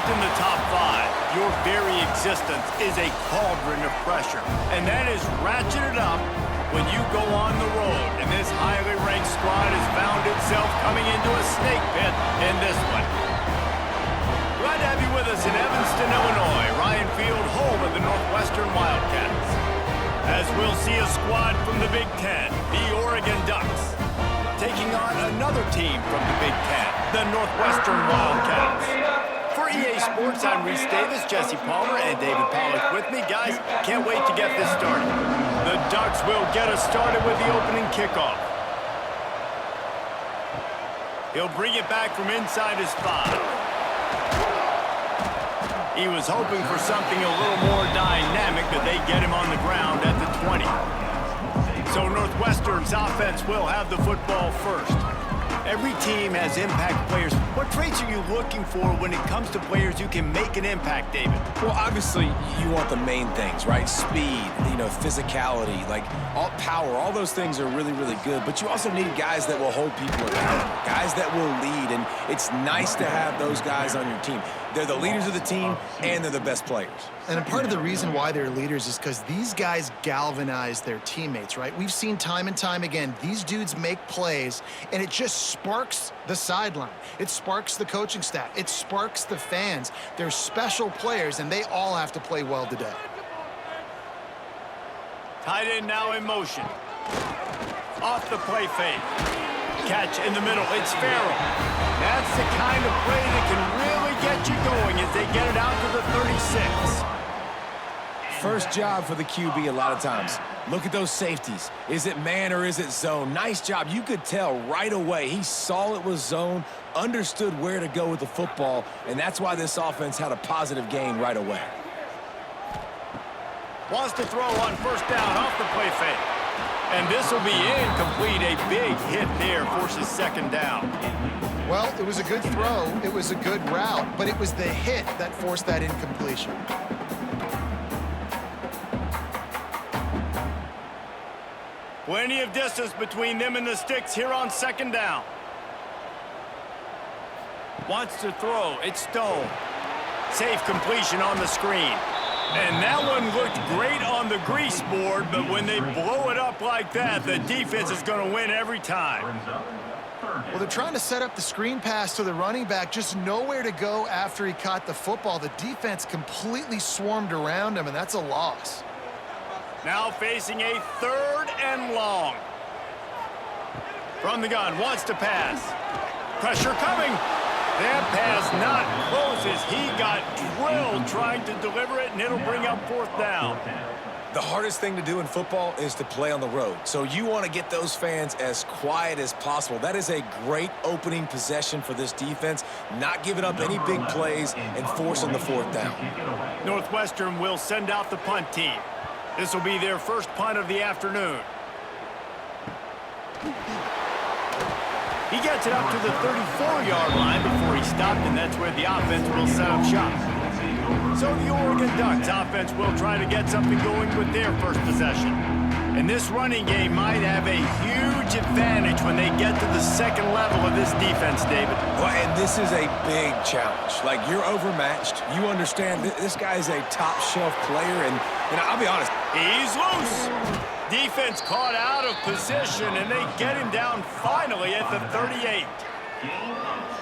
in the top five, your very existence is a cauldron of pressure. And that is ratcheted up when you go on the road. And this highly ranked squad has found itself coming into a snake pit in this one. Glad to have you with us in Evanston, Illinois. Ryan Field, home of the Northwestern Wildcats. As we'll see a squad from the Big Ten, the Oregon Ducks, taking on another team from the Big Ten, the Northwestern Wildcats. For EA Sports, I'm Reese Davis, Jesse Palmer, and David Pollack with me. Guys, can't wait to get this started. The Ducks will get us started with the opening kickoff. He'll bring it back from inside his 5. He was hoping for something a little more dynamic, but they get him on the ground at the 20. So Northwestern's offense will have the football first. Every team has impact players. What traits are you looking for when it comes to players who can make an impact, David? Well, obviously, you want the main things, right? Speed, physicality, all power. All those things are really, really good. But you also need guys that will hold people accountable, guys that will lead. And it's nice to have those guys on your team. They're the leaders of the team, and they're the best players. And part of the reason why they're leaders is because these guys galvanize their teammates, right? We've seen time and time again, these dudes make plays, and it just sparks the sideline. It sparks the coaching staff. It sparks the fans. They're special players, and they all have to play well today. Tight end now in motion. Off the play fake. Catch in the middle. It's Farrell. That's the kind of play that can really get you going as they get it out to the 36. First job for the QB a lot of times. Look at those safeties. Is it man or is it zone? Nice job. You could tell right away. He saw it was zone, understood where to go with the football, and that's why this offense had a positive gain right away. Wants to throw on first down off the play fake. And this will be incomplete. A big hit there forces second down. Well, it was a good throw. It was a good route, but it was the hit that forced that incompletion. Plenty of distance between them and the sticks here on second down. Wants to throw. It's Stone. Safe completion on the screen. And that one looked great on the grease board, but when they blow it up like that, the defense is going to win every time. Well, they're trying to set up the screen pass to the running back, just nowhere to go after he caught the football. The defense completely swarmed around him, and that's a loss. Now facing a 3rd and long. From the gun, wants to pass. Pressure coming. That pass not close as he got drilled trying to deliver it, and it'll bring up 4th down. The hardest thing to do in football is to play on the road. So you want to get those fans as quiet as possible. That is a great opening possession for this defense, not giving up any big plays and forcing the 4th down. Northwestern will send out the punt team. This will be their first punt of the afternoon. He gets it up to the 34-yard line before he stopped, and that's where the offense will set up shop. So the Oregon Ducks offense will try to get something going with their first possession. And this running game might have a huge advantage when they get to the second level of this defense, David. Well, and this is a big challenge. You're overmatched. You understand this guy is a top-shelf player, and I'll be honest. He's loose. Defense caught out of position, and they get him down finally at the 38.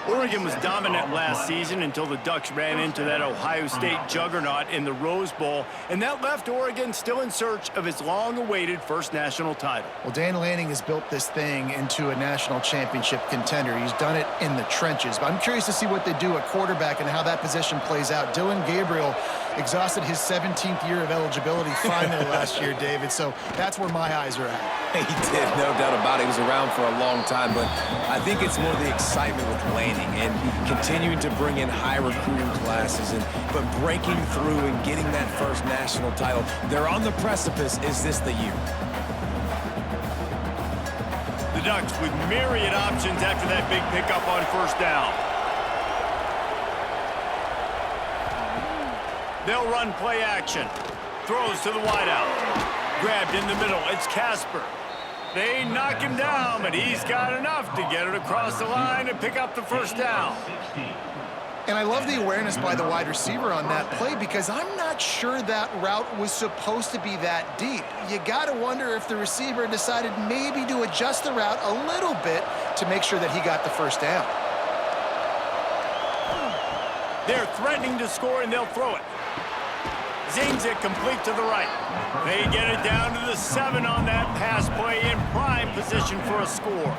Oregon was dominant last season until the Ducks ran into that Ohio State juggernaut in the Rose Bowl, and that left Oregon still in search of its long-awaited first national title. Well, Dan Lanning has built this thing into a national championship contender. He's done it in the trenches. But I'm curious to see what they do at quarterback and how that position plays out. Dillon Gabriel exhausted his 17th year of eligibility finally last year, David. So that's where my eyes are at. He did, no doubt about it. He was around for a long time, but I think it's more the excitement with Lanning and continuing to bring in high recruiting classes, but breaking through and getting that first national title. They're on the precipice. Is this the year? The Ducks with myriad options after that big pickup on first down. They'll run play action. Throws to the wideout. Grabbed in the middle. It's Casper. They knock him down, but he's got enough to get it across the line and pick up the first down. And I love the awareness by the wide receiver on that play because I'm not sure that route was supposed to be that deep. You got to wonder if the receiver decided maybe to adjust the route a little bit to make sure that he got the first down. They're threatening to score, and they'll throw it. Zings it complete to the right. They get it down to the 7 on that pass play, in prime position for a score.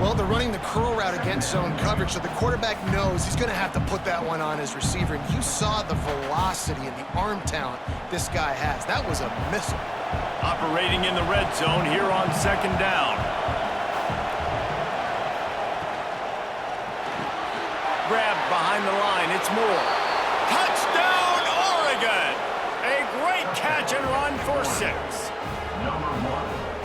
Well, they're running the curl route against zone coverage, so the quarterback knows he's going to have to put that one on his receiver. And you saw the velocity and the arm talent this guy has. That was a missile. Operating in the red zone here on 2nd down. Grab behind the line. It's Moore. Touchdown, Oregon! A great catch and run for 6.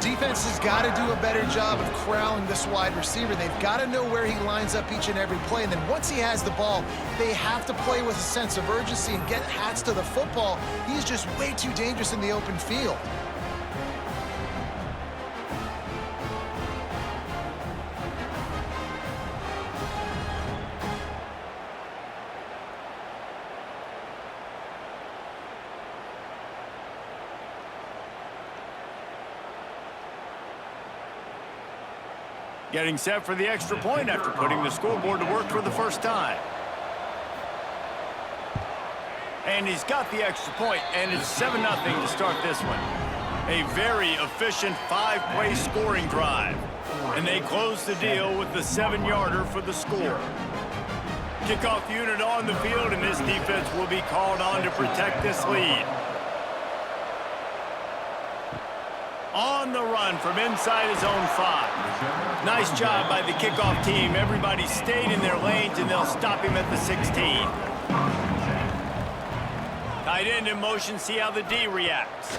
Defense has got to do a better job of corralling this wide receiver. They've got to know where he lines up each and every play. And then once he has the ball, they have to play with a sense of urgency and get hats to the football. He's just way too dangerous in the open field. Getting set for the extra point after putting the scoreboard to work for the first time. And he's got the extra point, and it's 7-0 to start this one. A very efficient 5-play scoring drive. And they close the deal with the 7-yarder for the score. Kickoff unit on the field, and this defense will be called on to protect this lead. On the run from inside his own 5. Nice job by the kickoff team. Everybody stayed in their lanes, and they'll stop him at the 16. Tight end in motion, see how the D reacts.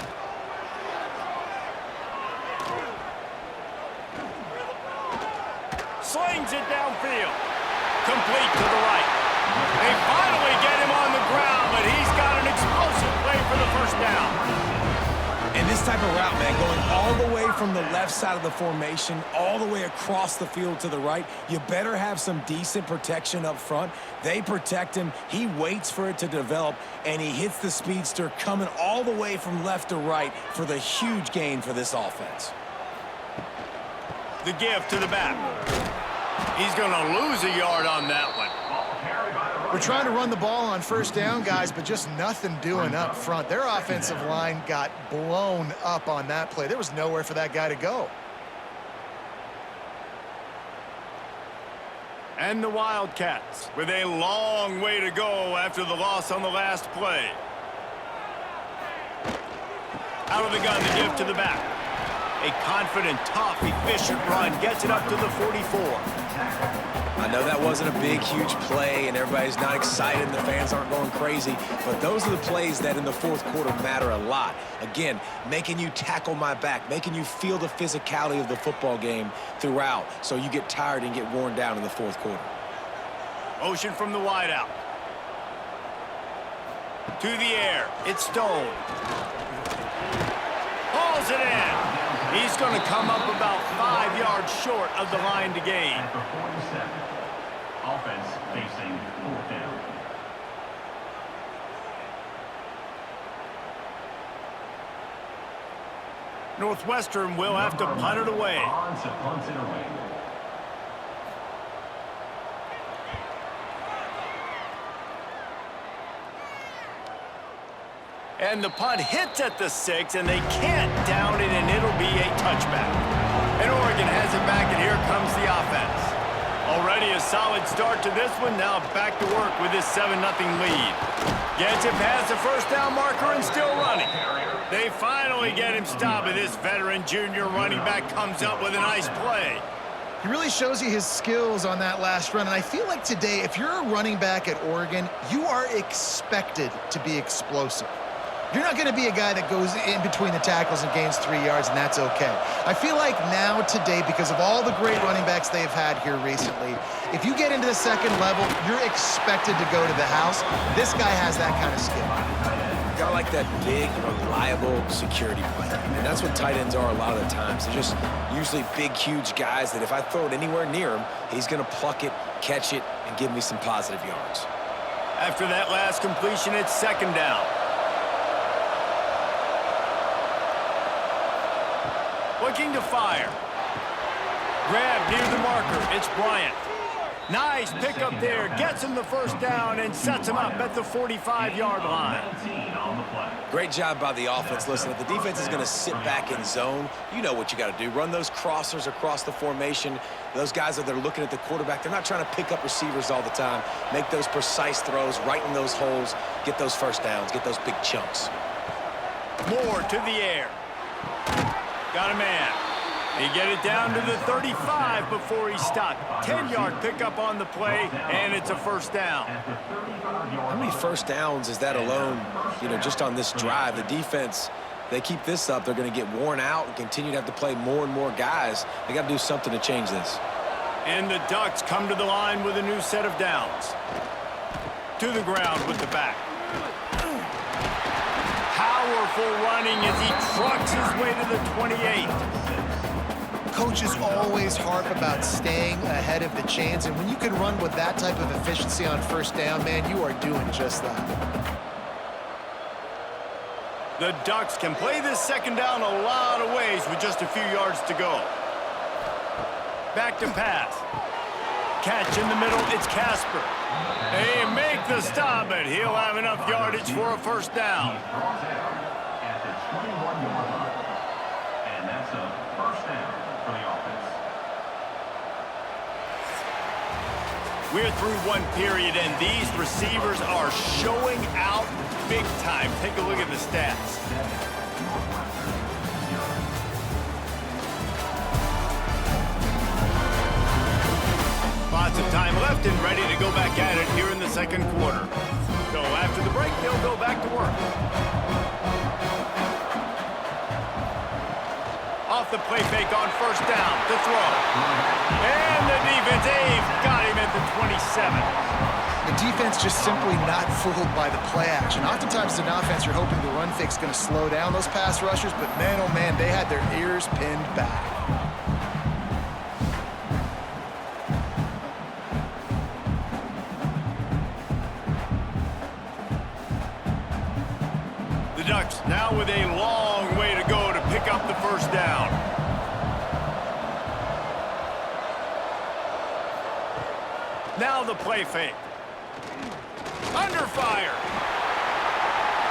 Slings it downfield. Complete to the right. They finally get him on the ground, but he's got an explosive play for the first down. And this type of route, man, going all the way from the left side of the formation, all the way across the field to the right, you better have some decent protection up front. They protect him. He waits for it to develop, and he hits the speedster coming all the way from left to right for the huge gain for this offense. The give to the back. He's going to lose a yard on that one. We're trying to run the ball on first down, guys, but just nothing doing up front. Their offensive line got blown up on that play. There was nowhere for that guy to go. And the Wildcats with a long way to go after the loss on the last play. Out of the gun, the give to the back. A confident, tough, efficient run gets it up to the 44. I know that wasn't a big, huge play, and everybody's not excited, and the fans aren't going crazy, but those are the plays that in the fourth quarter matter a lot. Again, making you tackle my back, making you feel the physicality of the football game throughout, so you get tired and get worn down in the fourth quarter. Motion from the wideout. To the air. It's Stone. Hauls it in. He's going to come up about 5 yards short of the line to gain. Offense facing 4th down. Northwestern will have to punt it away. On to punt it away. And the punt hits at the 6, and they can't down it, and it'll be a touchback. And Oregon has it back, and here comes the offense. Already a solid start to this one. Now back to work with this 7-0 lead. Gets it past the first down marker and still running. They finally get him stopped, and this veteran junior running back comes up with a nice play. He really shows you his skills on that last run. And I feel like today, if you're a running back at Oregon, you are expected to be explosive. You're not going to be a guy that goes in between the tackles and gains 3 yards, and that's okay. I feel like now, today, because of all the great running backs they've had here recently, if you get into the second level, you're expected to go to the house. This guy has that kind of skill. A guy like that big, reliable security blanket. And that's what tight ends are a lot of the times. They're just usually big, huge guys that if I throw it anywhere near him, he's going to pluck it, catch it, and give me some positive yards. After that last completion, it's second down. Looking to fire. Grab near the marker. It's Bryant. Nice pickup there. Gets him the first down and sets him up at the 45-yard line. Great job by the offense. Listen, if the defense is going to sit back in zone, you know what you got to do. Run those crossers across the formation. Those guys that are looking at the quarterback, they're not trying to pick up receivers all the time. Make those precise throws, right in those holes, get those first downs, get those big chunks. Moore to the air. Got a man. He get it down to the 35 before he stopped. 10-yard pickup on the play, and it's a first down. How many first downs is that alone, just on this drive? The defense, they keep this up, they're going to get worn out and continue to have to play more and more guys. They got to do something to change this. And the Ducks come to the line with a new set of downs. To the ground with the back. Powerful running as he trucks his way to the 28. Coaches always harp about staying ahead of the chains, and when you can run with that type of efficiency on first down, man, you are doing just that. The Ducks can play this second down a lot of ways with just a few yards to go. Back to pass. Catch in the middle, it's Casper. They make the stop, but he'll have enough yardage for a first down. At the 21-yard line. And that's a first down for the offense. We're through one period, and these receivers are showing out big time. Take a look at the stats. Lots of time left and ready to go back at it here in the second quarter. So after the break, they'll go back to work. Off the play fake on first down to throw. And the defense, they've got him at the 27. The defense just simply not fooled by the play action. Oftentimes, as an offense, you're hoping the run fake's going to slow down those pass rushers, but man, oh man, they had their ears pinned back. The Ducks now with a long way to go to pick up the first down. Now the play fake. Under fire.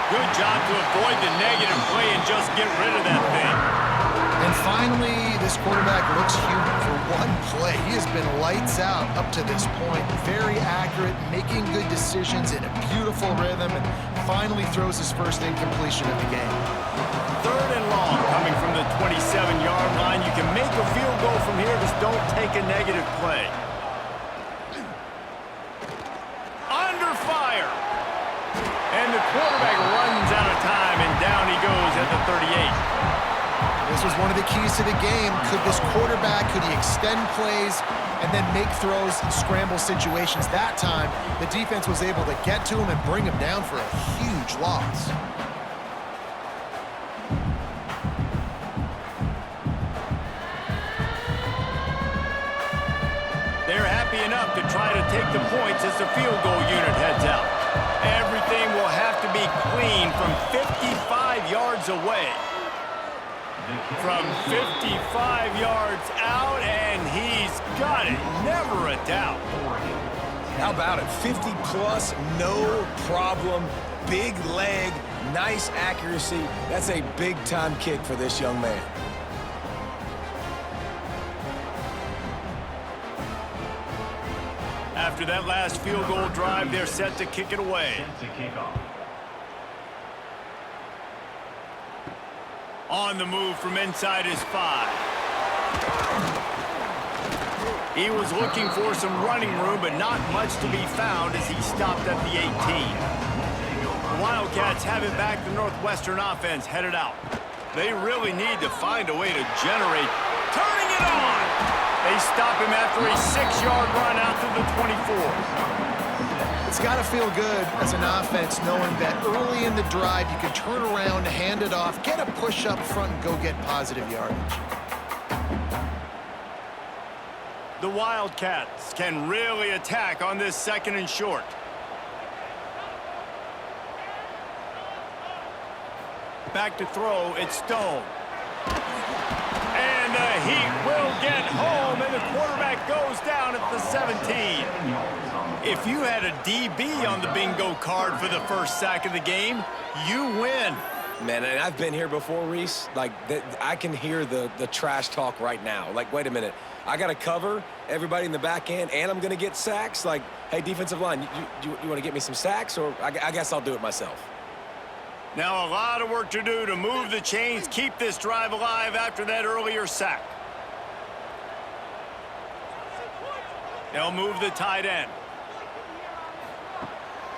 Good job to avoid the negative play and just get rid of that thing. And finally, this quarterback looks human for one play. He has been lights out up to this point. Very accurate, making good decisions in a beautiful rhythm, and finally throws his first incompletion of the game. Third and long coming from the 27-yard line. You can make a field goal from here, just don't take a negative play. Under fire. And the quarterback runs out of time, and down he goes at the 38. This was one of the keys to the game. Could this quarterback, could he extend plays and then make throws in scramble situations? That time, the defense was able to get to him and bring him down for a huge loss. They're happy enough to try to take the points as the field goal unit heads out. Everything will have to be clean from 55 yards away. From 55 yards out, and he's got it. Never a doubt. How about it? 50-plus, no problem. Big leg, nice accuracy. That's a big-time kick for this young man. After that last field goal drive, they're set to kick it away. Set to kick off. On the move from inside his 5. He was looking for some running room, but not much to be found as he stopped at the 18. The Wildcats have it back. The Northwestern offense headed out. They really need to find a way to generate. Turning it on! They stop him after a 6-yard run out to the 24. It's got to feel good as an offense knowing that early in the drive you can turn around, hand it off, get a push up front, and go get positive yardage. The Wildcats can really attack on this 2nd and short. Back to throw, it's Stone. And the Heat will get home, and the quarterback goes down at the 17. If you had a DB on the bingo card for the first sack of the game, you win. Man, and I've been here before, Reese. Like, I can hear the trash talk right now. Like, wait a minute. I got to cover everybody in the back end, and I'm going to get sacks? Like, hey, defensive line, you want to get me some sacks? Or I guess I'll do it myself. Now a lot of work to do to move the chains, keep this drive alive after that earlier sack. They'll move the tight end.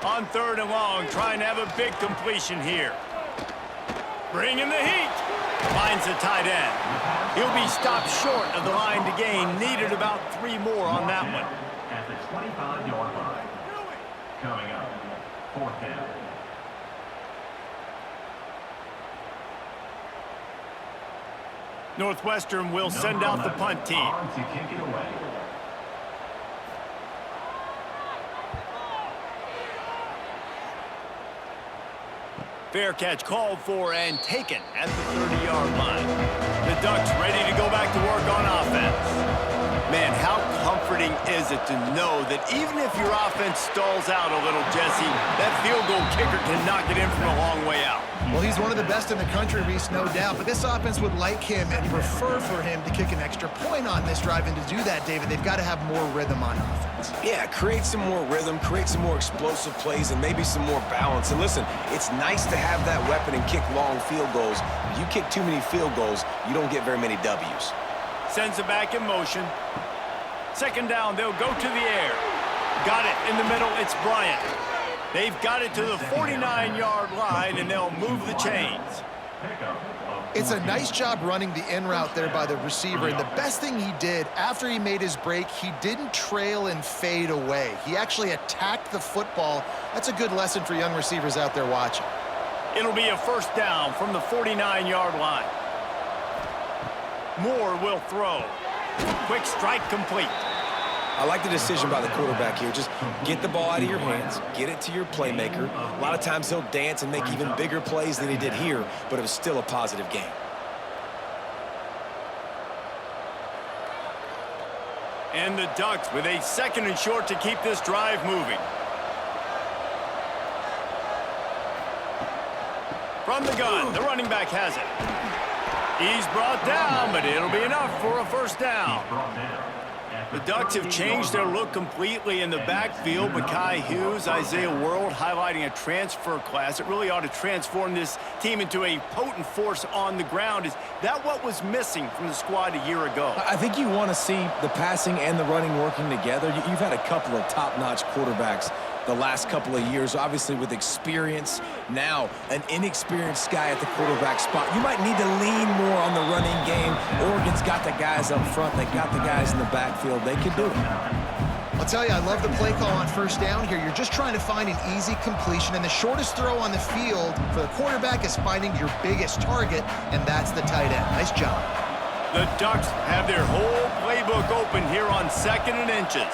On 3rd and long, trying to have a big completion here. Bringing the heat. Finds the tight end. He'll be stopped short of the line to gain. Needed about 3 more on that one. At the 25-yard line. Coming up, 4th down. Northwestern will send out the punt team. To kick it away. Fair catch called for and taken at the 30-yard line. The Ducks ready to go back to work on offense. Man, how comforting is it to know that even if your offense stalls out a little, Jesse, that field goal kicker can knock it in from a long way out. Well, he's one of the best in the country, Reese, no doubt. But this offense would like him and prefer for him to kick an extra point on this drive. And to do that, David, they've got to have more rhythm on offense. Yeah, create some more rhythm, create some more explosive plays, and maybe some more balance. And listen, it's nice to have that weapon and kick long field goals. If you kick too many field goals, you don't get very many W's. Sends it back in motion. 2nd down, they'll go to the air. Got it in the middle, it's Bryant. They've got it to the 49-yard line, and they'll move the chains. It's a nice job running the in route there by the receiver, and the best thing he did after he made his break, he didn't trail and fade away. He actually attacked the football. That's a good lesson for young receivers out there watching. It'll be a 1st down from the 49-yard line. Moore will throw. Quick strike complete. I like the decision by the quarterback here. Just get the ball out of your hands, get it to your playmaker. A lot of times he'll dance and make even bigger plays than he did here, but it was still a positive game. And the Ducks with a 2nd and short to keep this drive moving. From the gun, the running back has it. He's brought down, but it'll be enough for a 1st down. The Ducks have changed their look completely in the backfield. Mekhi Hughes, Isaiah World highlighting a transfer class. It really ought to transform this team into a potent force on the ground. Is that what was missing from the squad a year ago? I think you want to see the passing and the running working together. You've had a couple of top-notch quarterbacks the last couple of years, obviously with experience. Now, an inexperienced guy at the quarterback spot. You might need to lean more on the running game. Oregon's got the guys up front. They got the guys in the backfield. They can do it. I'll tell you, I love the play call on 1st down here. You're just trying to find an easy completion, and the shortest throw on the field for the quarterback is finding your biggest target, and that's the tight end. Nice job. The Ducks have their whole playbook open here on 2nd and inches.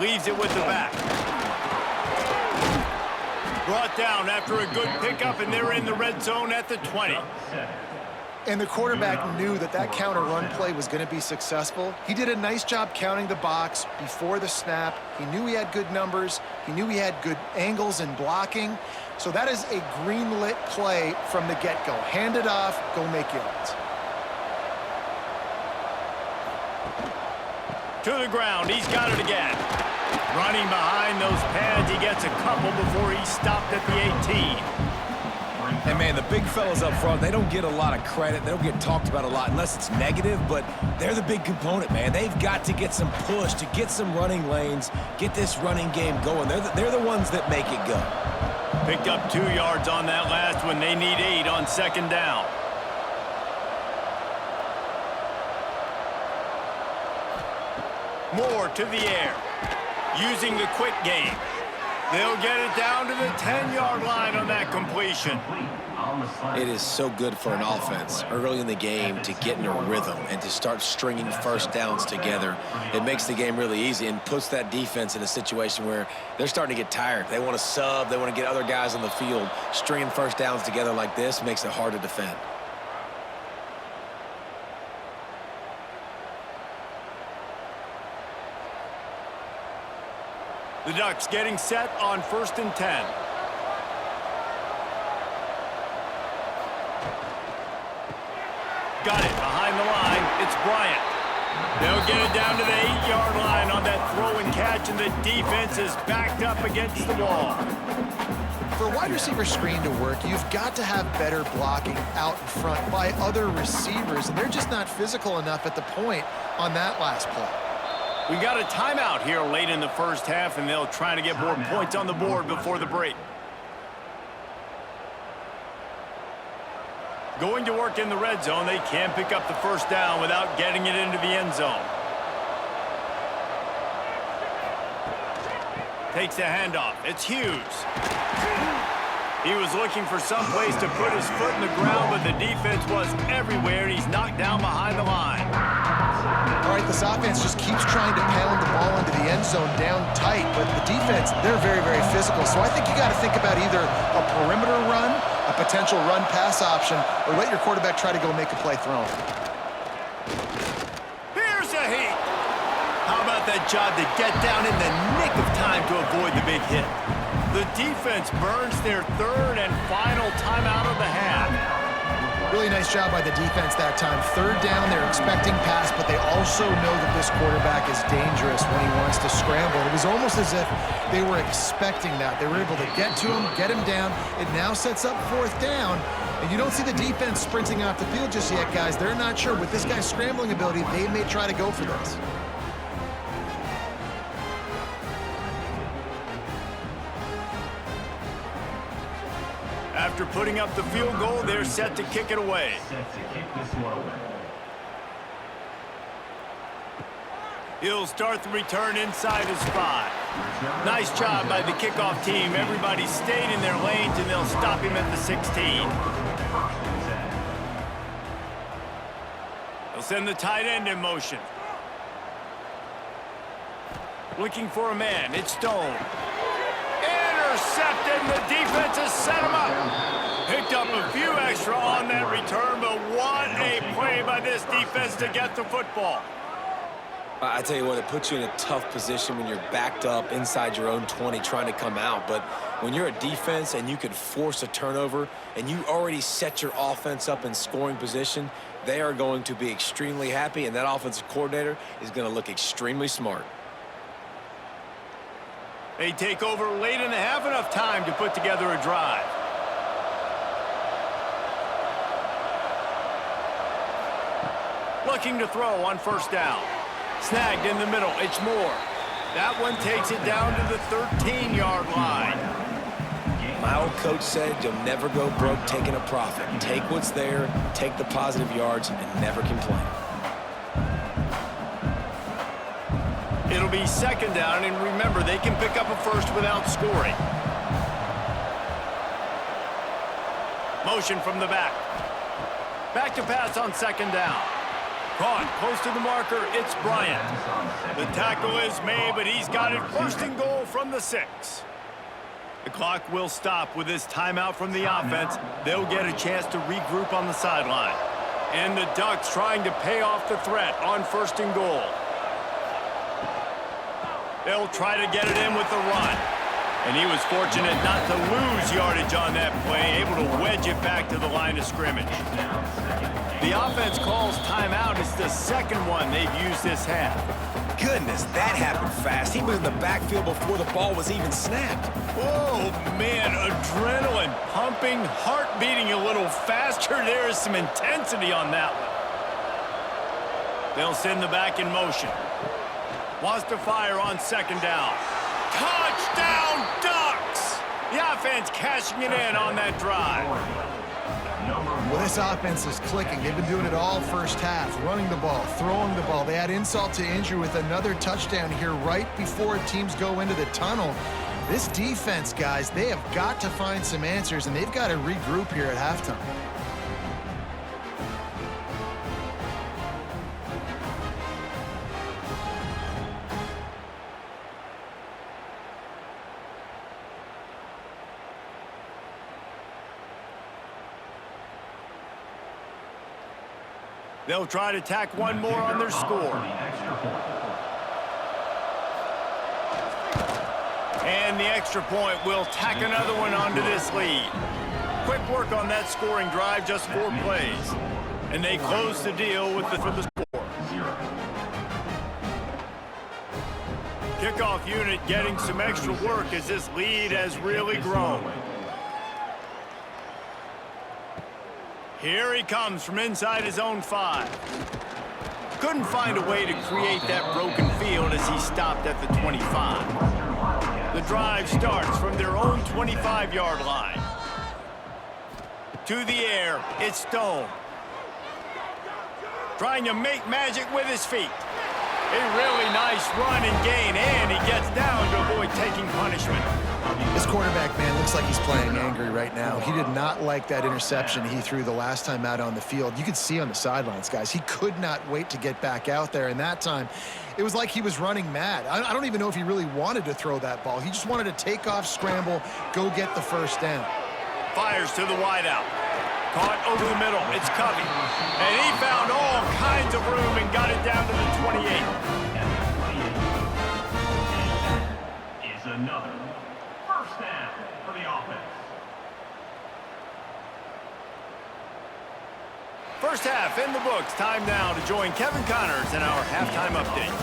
Leaves it with the back. Brought down after a good pickup, and they're in the red zone at the 20. And the quarterback knew that that counter run play was going to be successful. He did a nice job counting the box before the snap. He knew he had good numbers. He knew he had good angles and blocking. So that is a green-lit play from the get-go. Hand it off, go make yards. To the ground, he's got it again. Running behind those pads, he gets a couple before he's stopped at the 18. And, man, the big fellas up front, they don't get a lot of credit. They don't get talked about a lot unless it's negative, but they're the big component, man. They've got to get some push, to get some running lanes, get this running game going. They're the ones that make it go. Picked up 2 yards on that last one. They need 8 on 2nd down. Moore to the air. Using the quick game. They'll get it down to the 10-yard line on that completion. It is so good for an offense early in the game to get in a rhythm and to start stringing first downs together. It makes the game really easy and puts that defense in a situation where they're starting to get tired. They want to sub. They want to get other guys on the field. Stringing first downs together like this makes it hard to defend. The Ducks getting set on 1st and 10. Got it behind the line. It's Bryant. They'll get it down to the 8-yard line on that throw and catch, and the defense is backed up against the wall. For a wide receiver screen to work, you've got to have better blocking out in front by other receivers, and they're just not physical enough at the point on that last play. We got a timeout here late in the first half, and they'll try to get more points on the board before the break. Going to work in the red zone, they can pick up the first down without getting it into the end zone. Takes the handoff. It's Hughes. He was looking for some place to put his foot in the ground, but the defense was everywhere, and he's knocked down behind the line. All right, this offense just keeps trying to pound the ball into the end zone down tight, but the defense, they're very, very physical. So I think you got to think about either a perimeter run, a potential run-pass option, or let your quarterback try to go make a play throwing. Here's a heat. How about that job to get down in the nick of time to avoid the big hit? The defense burns their 3rd and final timeout of the half. Really nice job by the defense that time. 3rd down, they're expecting pass, but they also know that this quarterback is dangerous when he wants to scramble. It was almost as if they were expecting that. They were able to get to him, get him down. It now sets up 4th down, and you don't see the defense sprinting off the field just yet, guys. They're not sure. With this guy's scrambling ability, they may try to go for this. After putting up the field goal, they're set to kick it away. He'll start the return inside his 5. Nice job by the kickoff team. Everybody stayed in their lanes, and they'll stop him at the 16. They'll send the tight end in motion. Looking for a man. It's Stone. Intercepted, and the defense has set him up. Picked up a few extra on that return, but what a play by this defense to get the football. I tell you what, it puts you in a tough position when you're backed up inside your own 20 trying to come out. But when you're a defense and you can force a turnover and you already set your offense up in scoring position, they are going to be extremely happy, and that offensive coordinator is going to look extremely smart. They take over late and have enough time to put together a drive. Looking to throw on 1st down. Snagged in the middle. It's Moore. That one takes it down to the 13-yard line. My old coach said you'll never go broke taking a profit. Take what's there, take the positive yards, and never complain. It'll be 2nd down, and remember, they can pick up a first without scoring. Motion from the back. Back to pass on 2nd down. Caught close to the marker, it's Bryant. The tackle is made, but he's got it 1st and goal from the 6. The clock will stop with this timeout from the offense. They'll get a chance to regroup on the sideline. And the Ducks trying to pay off the threat on 1st and goal. They'll try to get it in with the run. And he was fortunate not to lose yardage on that play, able to wedge it back to the line of scrimmage. The offense calls timeout. It's the 2nd one they've used this half. Goodness, that happened fast. He was in the backfield before the ball was even snapped. Oh, man, adrenaline pumping, heart beating a little faster. There is some intensity on that one. They'll send the back in motion. Wants to fire on 2nd down. Touchdown, Ducks! The offense cashing it in on that drive. Well, this offense is clicking. They've been doing it all first half, running the ball, throwing the ball. They add insult to injury with another touchdown here right before teams go into the tunnel. This defense, guys, they have got to find some answers, and they've got to regroup here at halftime. They'll try to tack one more on their score. And the extra point will tack another one onto this lead. Quick work on that scoring drive, just 4 plays. And they close the deal for the score. Kickoff unit getting some extra work as this lead has really grown. Here he comes from inside his own 5. Couldn't find a way to create that broken field as he stopped at the 25. The drive starts from their own 25-yard line. To the air, it's Stone. Trying to make magic with his feet. A really nice run and gain, and he gets down to avoid taking punishment. This quarterback, man, looks like he's playing angry right now. He did not like that interception he threw the last time out on the field. You could see on the sidelines, guys, he could not wait to get back out there. And that time, it was like he was running mad. I don't even know if he really wanted to throw that ball. He just wanted to take off, scramble, go get the first down. Fires to the wideout. Caught over the middle. It's Covey. And he found all kinds of room and got it down to the 28. Is another first down for the offense. First half in the books. Time now to join Kevin Connors in our halftime update.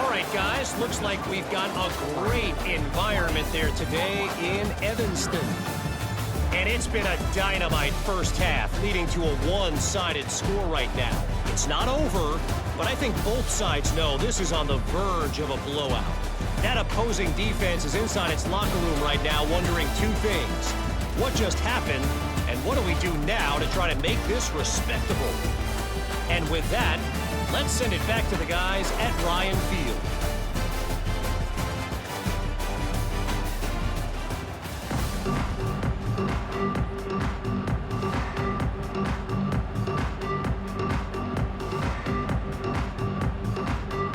All right, guys, looks like we've got a great environment there today in Evanston. And it's been a dynamite first half, leading to a one-sided score right now. It's not over, but I think both sides know this is on the verge of a blowout. That opposing defense is inside its locker room right now wondering 2 things. What just happened, and what do we do now to try to make this respectable? And with that, let's send it back to the guys at Ryan Field.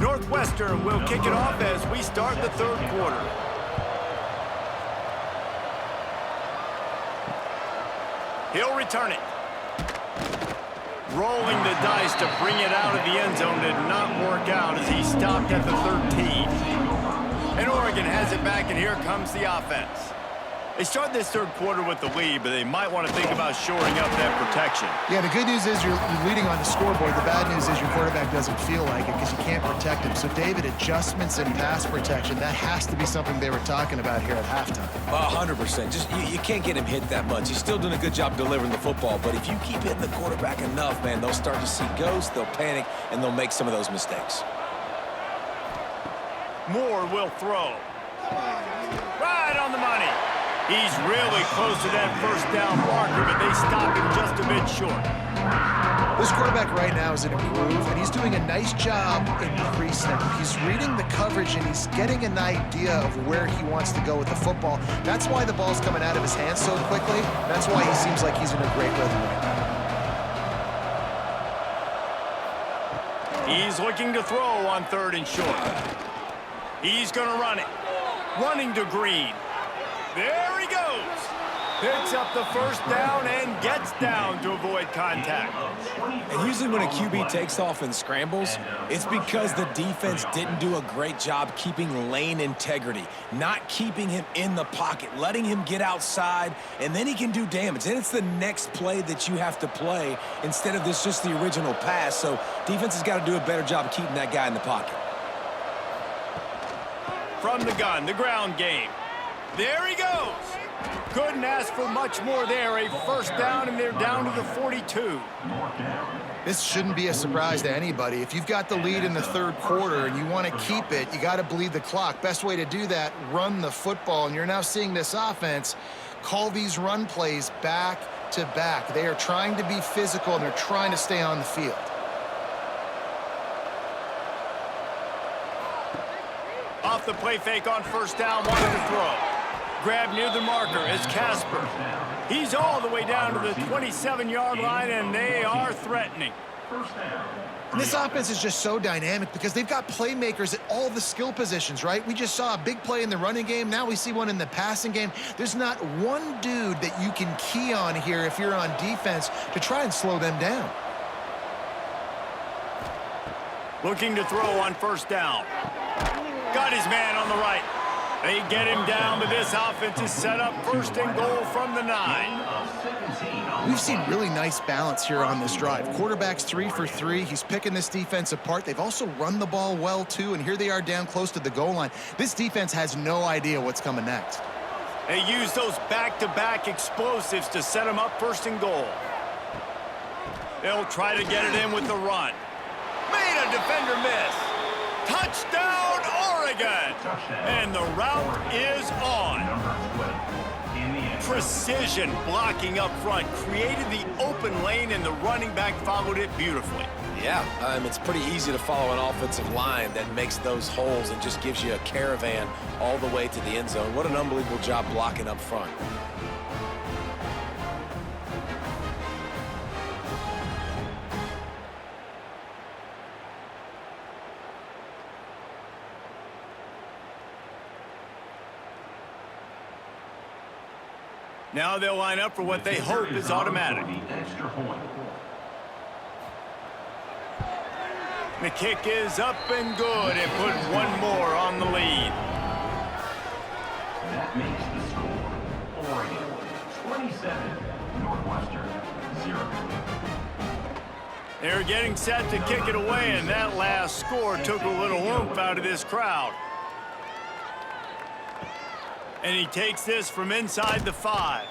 Northwestern will kick it off as we start the third quarter. He'll return it. Rolling the dice to bring it out of the end zone did not work out as he stopped at the 13. And Oregon has it back, and here comes the offense. They start this third quarter with the lead, but they might want to think about shoring up that protection. Yeah, the good news is you're leading on the scoreboard. The bad news is your quarterback doesn't feel like it because you can't protect him. So, David, adjustments in pass protection, that has to be something they were talking about here at halftime. 100%. Just you can't get him hit that much. He's still doing a good job delivering the football, but if you keep hitting the quarterback enough, man, they'll start to see ghosts, they'll panic, and they'll make some of those mistakes. Moore will throw. Right on the money. He's really close to that first down marker, but they stop him just a bit short. This quarterback right now is in a groove, and he's doing a nice job in pre-snap. He's reading the coverage, and he's getting an idea of where he wants to go with the football. That's why the ball's coming out of his hands so quickly. That's why he seems like he's in a great rhythm right now. He's looking to throw on 3rd and short. He's going to run it. Running to Green. There he goes. Picks up the first down and gets down to avoid contact. And usually when a QB takes off and scrambles, it's because the defense didn't do a great job keeping lane integrity, not keeping him in the pocket, letting him get outside, and then he can do damage. Then it's the next play that you have to play instead of this just the original pass. So defense has got to do a better job of keeping that guy in the pocket. From the gun, the ground game. There he goes. Couldn't ask for much more there. A first down, and they're down to the 42. This shouldn't be a surprise to anybody. If you've got the lead in the third quarter and you want to keep it, you got to bleed the clock. Best way to do that, run the football. And you're now seeing this offense call these run plays back to back. They are trying to be physical, and they're trying to stay on the field. Off the play fake on first down, wanted to throw. grab near the marker is Casper. He's all the way down to the 27-yard line, and they are threatening. First down. And this offense is just so dynamic because they've got playmakers at all the skill positions, right? We just saw a big play in the running game. Now we see one in the passing game. There's not one dude that you can key on here if you're on defense to try and slow them down. Looking to throw on first down. Got his man on the right. They get him down, but this offense is set up first and goal from the 9. We've seen really nice balance here on this drive. Quarterback's 3 for 3. He's picking this defense apart. They've also run the ball well, too, and here they are down close to the goal line. This defense has no idea what's coming next. They use those back-to-back explosives to set them up first and goal. They'll try to get it in with the run. Made a defender miss. Touchdown, Oregon! And the route is on. Precision blocking up front created the open lane, and the running back followed it beautifully. Yeah, it's pretty easy to follow an offensive line that makes those holes and just gives you a caravan all the way to the end zone. What an unbelievable job blocking up front. Now they'll line up for what they hope is automatic. Extra point. The kick is up and good, and put one more on the lead. That makes the score Oregon 27, Northwestern 0. They're getting set to kick it away, and that last score took a little oomph out of this crowd. And he takes this from inside the 5.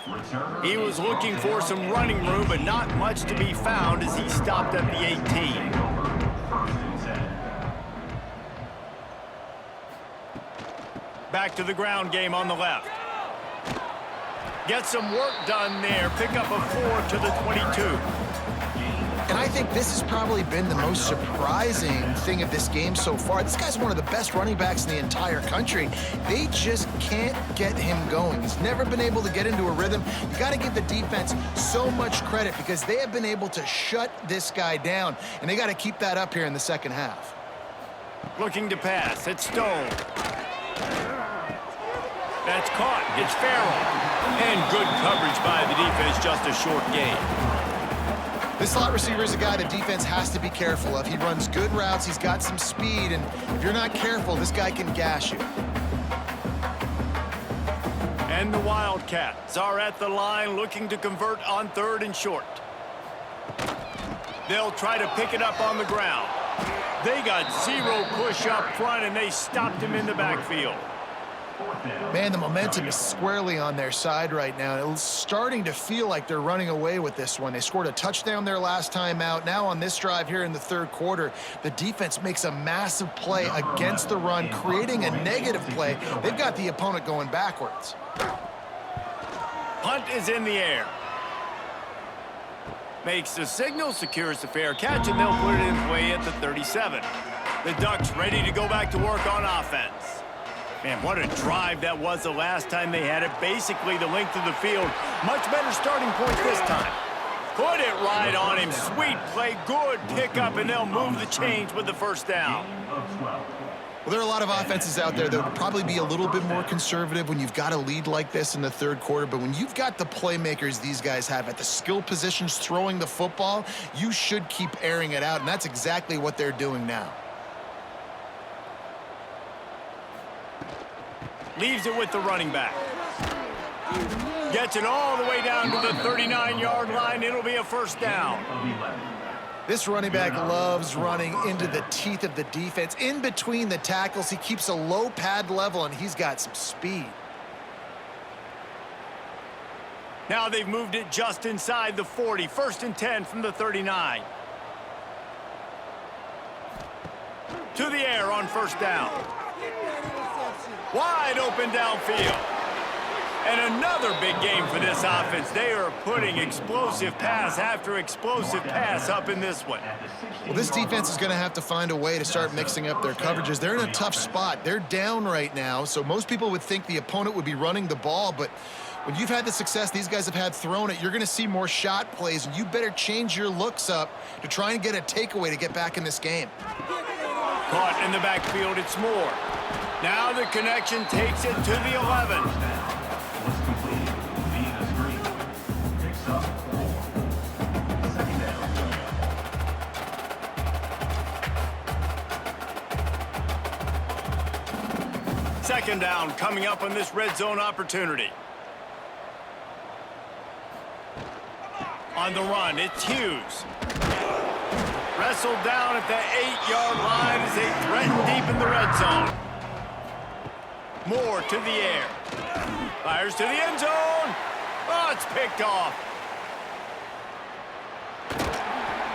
He was looking for some running room, but not much to be found as he stopped at the 18. Back to the ground game on the left. Get some work done there. Pick up a 4 to the 22. And I think this has probably been the most surprising thing of this game so far. This guy's one of the best running backs in the entire country. They just can't get him going. He's never been able to get into a rhythm. You got to give the defense so much credit because they have been able to shut this guy down, and they got to keep that up here in the second half. Looking to pass. It's Stone. That's caught. It's Farrell. And good coverage by the defense. Just a short gain. This slot receiver is a guy the defense has to be careful of. He runs good routes, he's got some speed, and if you're not careful, this guy can gash you. And the Wildcats are at the line looking to convert on 3rd and short. They'll try to pick it up on the ground. They got 0 push up front, and they stopped him in the backfield. Man, the momentum is squarely on their side right now. It's starting to feel like they're running away with this one. They scored a touchdown their last time out. Now on this drive here in the 3rd quarter, the defense makes a massive play against the run, creating a negative play. They've got the opponent going backwards. Punt is in the air. Makes the signal, secures the fair catch, and they'll put it in play at the 37. The Ducks ready to go back to work on offense. Man, what a drive that was the last time they had it. Basically the length of the field. Much better starting point this time. Put it right on him. Sweet play, good pickup, and they'll move the chains with the first down. Well, there are a lot of offenses out there that would probably be a little bit more conservative when you've got a lead like this in the 3rd quarter, but when you've got the playmakers these guys have at the skill positions throwing the football, you should keep airing it out, and that's exactly what they're doing now. Leaves it with the running back. Gets it all the way down to the 39-yard line. It'll be a first down. This running back loves running into the teeth of the defense. In between the tackles, he keeps a low pad level, and he's got some speed. Now they've moved it just inside the 40. 1st and 10 from the 39. To the air on first down. Wide open downfield. And another big game for this offense. They are putting explosive pass after explosive pass up in this one. Well, this defense is going to have to find a way to start mixing up their coverages. They're in a tough spot. They're down right now, so most people would think the opponent would be running the ball, but when you've had the success these guys have had throwing it, you're going to see more shot plays, and you better change your looks up to try and get a takeaway to get back in this game. Caught in the backfield, it's Moore. Now the connection takes it to the 11. Was completed via the screen. Picks up 4. Second down. Second down coming up on this red zone opportunity. On the run, it's Hughes. Wrestled down at the 8-yard line as they threaten deep in the red zone. Moore to the air. Fires to the end zone. Oh, it's picked off.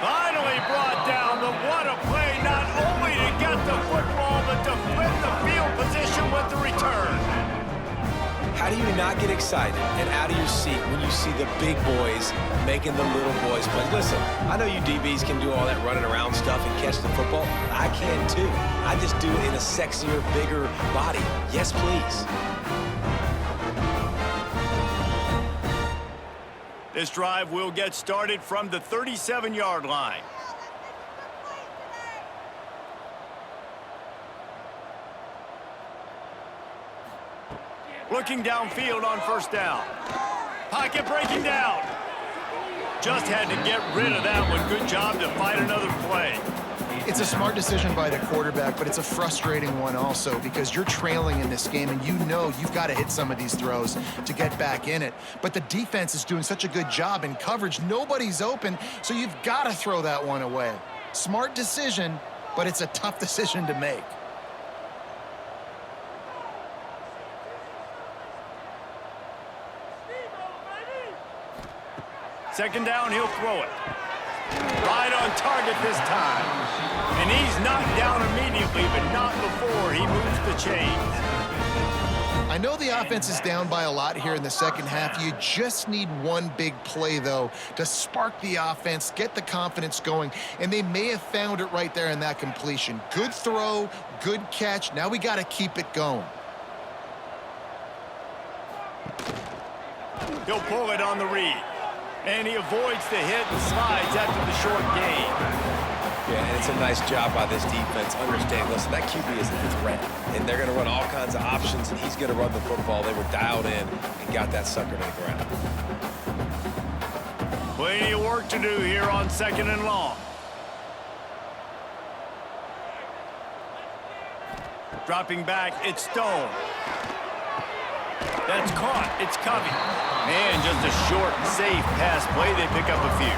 Finally brought down. But what a play, not only to get the football, but to flip the field position with the return. How do you not get excited and out of your seat when you see the big boys making the little boys play? Listen, I know you DBs can do all that running around stuff and catch the football. I can too. I just do it in a sexier, bigger body. Yes, please. This drive will get started from the 37-yard line. Looking downfield on first down. Pocket breaking down. Just had to get rid of that one. Good job to find another play. It's a smart decision by the quarterback, but it's a frustrating one also because you're trailing in this game and you know you've got to hit some of these throws to get back in it. But the defense is doing such a good job in coverage. Nobody's open, so you've got to throw that one away. Smart decision, but it's a tough decision to make. Second down, he'll throw it. Right on target this time. And he's knocked down immediately, but not before he moves the chains. I know the offense is down by a lot here in the second half. You just need one big play, though, to spark the offense, get the confidence going, and they may have found it right there in that completion. Good throw, good catch. Now we got to keep it going. He'll pull it on the read. And he avoids the hit and slides after the short gain. Yeah, and it's a nice job by this defense. Understand, listen, that QB is a threat. And they're going to run all kinds of options, and he's going to run the football. They were dialed in and got that sucker to the ground. Plenty of work to do here on second and long. Dropping back, it's Stone. That's caught. It's Covey. Man, just a short, safe pass play. They pick up a few.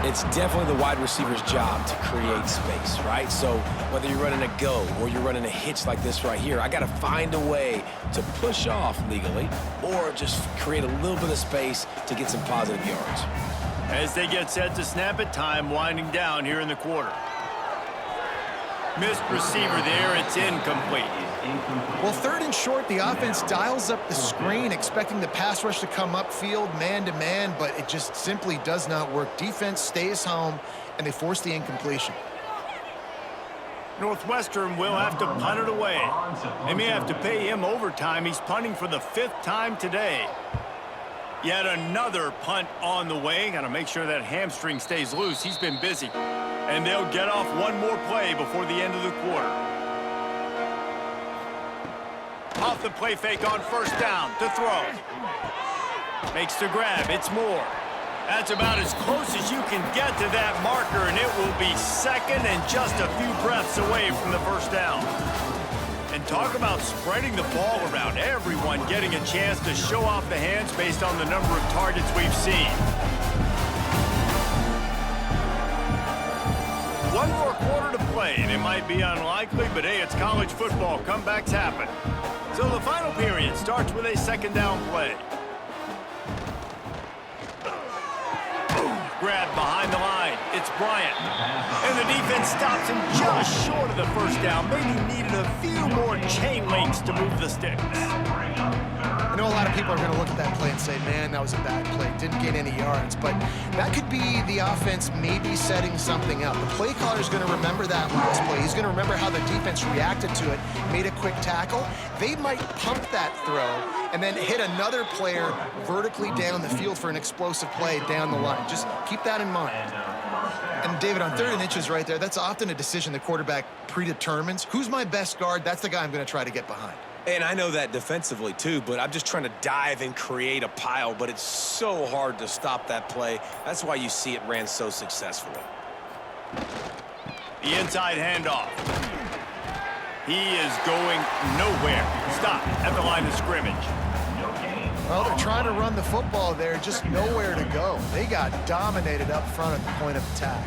It's definitely the wide receiver's job to create space, right? So whether you're running a go or you're running a hitch like this right here, I got to find a way to push off legally or just create a little bit of space to get some positive yards. As they get set to snap it, time winding down here in the quarter. Missed receiver there. It's incomplete. Well, third and short, the offense dials up the screen, expecting the pass rush to come upfield man-to-man, but it just simply does not work. Defense stays home, and they force the incompletion. Northwestern will have to punt it away. They may have to pay him overtime. He's punting for the 5th time today. Yet another punt on the way. Got to make sure that hamstring stays loose. He's been busy. And they'll get off one more play before the end of the quarter. Off the play fake on first down to throw. Makes the grab. It's Moore. That's about as close as you can get to that marker, and it will be second and just a few breaths away from the first down. And talk about spreading the ball around. Everyone getting a chance to show off the hands based on the number of targets we've seen. One more quarter to play, and it might be unlikely, but hey, it's college football. Comebacks happen. So the final period starts with a second down play. Grab behind the line. It's Bryant. And the defense stops him just short of the first down. Maybe needed a few more chain links to move the sticks. I know a lot of people are going to look at that play and say, man, that was a bad play. Didn't gain any yards. But that could be the offense maybe setting something up. The play caller is going to remember that last play. He's going to remember how the defense reacted to it, made a quick tackle. They might pump that throw and then hit another player vertically down the field for an explosive play down the line. Just keep that in mind. And David, on 3rd and inches right there, that's often a decision the quarterback predetermines. Who's my best guard? That's the guy I'm going to try to get behind. And I know that defensively too, but I'm just trying to dive and create a pile, but it's so hard to stop that play. That's why you see it ran so successfully. The inside handoff. He is going nowhere. Stop at the line of scrimmage. Well, they're trying to run the football there, just nowhere to go. They got dominated up front at the point of attack.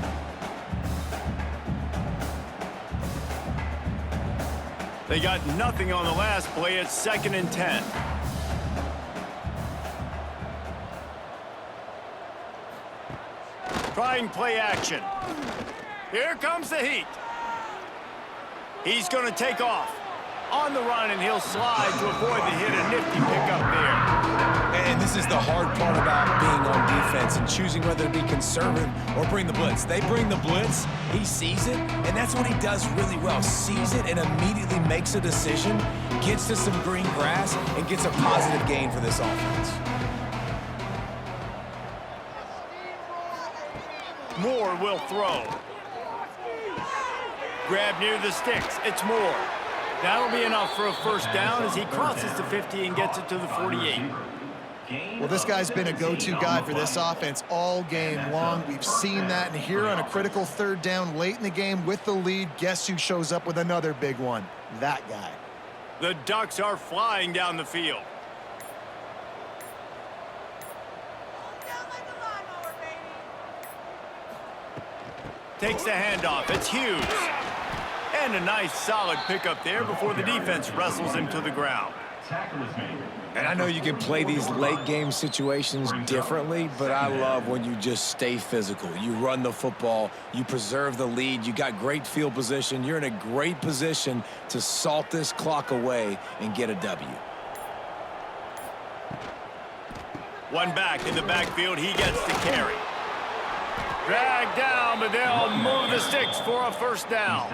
They got nothing on the last play. It's 2nd and 10. Trying play action. Here comes the heat. He's going to take off. On the run, and he'll slide to avoid the hit. A nifty pickup there. And this is the hard part about being on defense and choosing whether to be conservative or bring the blitz. They bring the blitz, he sees it, and that's what he does really well. Sees it and immediately makes a decision, gets to some green grass, and gets a positive gain for this offense. Moore will throw. Grab near the sticks. It's Moore. That'll be enough for a first down as he crosses the 50 and gets it to the 48. Well, this guy's been a go-to guy for this offense all game long. We've seen that, and here on a critical 3rd down late in the game with the lead, guess who shows up with another big one? That guy. The Ducks are flying down the field. Takes the handoff. It's Hughes. And a nice solid pickup there before the defense wrestles him to the ground. And I know you can play these late game situations differently, but I love when you just stay physical. You run the football, you preserve the lead, you got great field position, you're in a great position to salt this clock away and get a W. One back in the backfield, he gets the carry. Dragged down, but they'll move the sticks for a first down.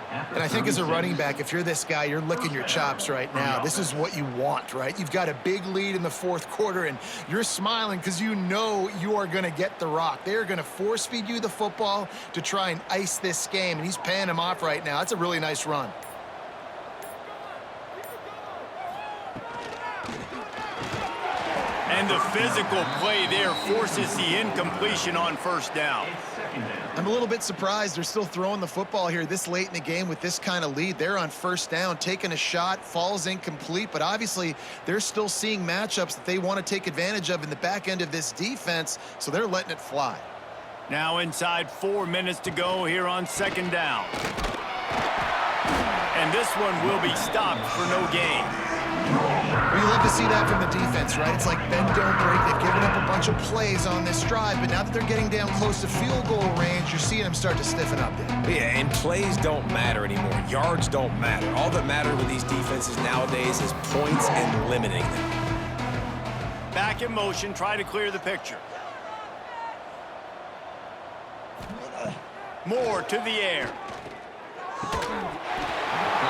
And I think as a running back, if you're this guy, you're licking your chops right now. This is what you want, right? You've got a big lead in the 4th quarter, and you're smiling because you know you are going to get the rock. They're going to force feed you the football to try and ice this game, and he's paying him off right now. That's a really nice run. And the physical play there forces the incompletion on first down. I'm a little bit surprised they're still throwing the football here this late in the game with this kind of lead. They're on first down, taking a shot, falls incomplete, but obviously they're still seeing matchups that they want to take advantage of in the back end of this defense, so they're letting it fly. Now inside 4 minutes to go here on 2nd down. And this one will be stopped for no gain. Well, you love to see that from the defense, right? It's like bend, don't break. They've given up a bunch of plays on this drive, but now that they're getting down close to field goal range, you're seeing them start to stiffen up there. Yeah, and plays don't matter anymore. Yards don't matter. All that matter with these defenses nowadays is points and limiting them. Back in motion, try to clear the picture. Moore to the air.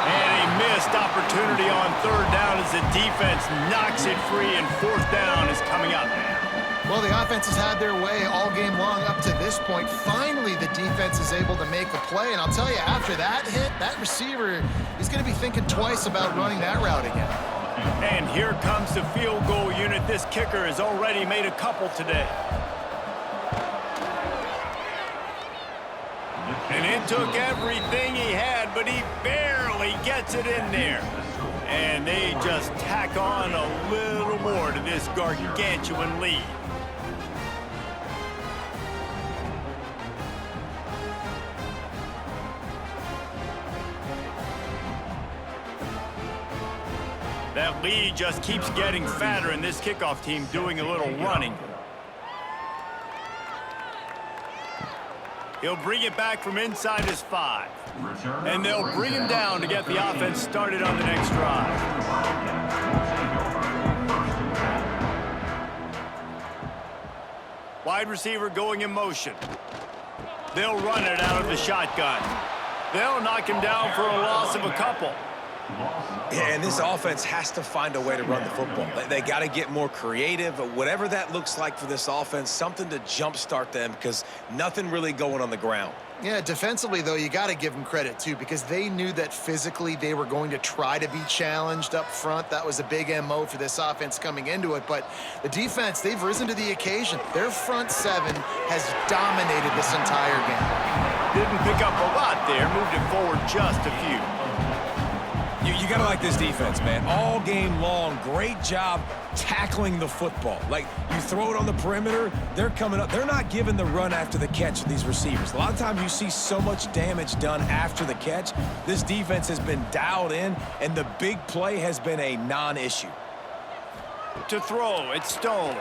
And a missed opportunity on 3rd down as the defense knocks it free, and 4th down is coming up. Well, the offense has had their way all game long up to this point. Finally, the defense is able to make a play, and I'll tell you, after that hit, that receiver is going to be thinking twice about running that route again. And here comes the field goal unit. This kicker has already made a couple today. And it took everything he had, but he barely gets it in there. And they just tack on a little more to this gargantuan lead. That lead just keeps getting fatter, and this kickoff team doing a little running. He'll bring it back from inside his 5. And they'll bring him down to get the offense started on the next drive. Wide receiver going in motion. They'll run it out of the shotgun. They'll knock him down for a loss of a couple. Yeah, and this offense has to find a way to run the football. They got to get more creative, but whatever that looks like for this offense, something to jumpstart them because nothing really going on the ground. Yeah, defensively, though, you got to give them credit, too, because they knew that physically they were going to try to be challenged up front. That was a big MO for this offense coming into it. But the defense, they've risen to the occasion. Their front seven has dominated this entire game. Didn't pick up a lot there, moved it forward just a few. You got to like this defense, man. All game long, great job tackling the football. Like, you throw it on the perimeter, they're coming up. They're not giving the run after the catch to these receivers. A lot of times you see so much damage done after the catch. This defense has been dialed in, and the big play has been a non-issue. To throw, it's Stone.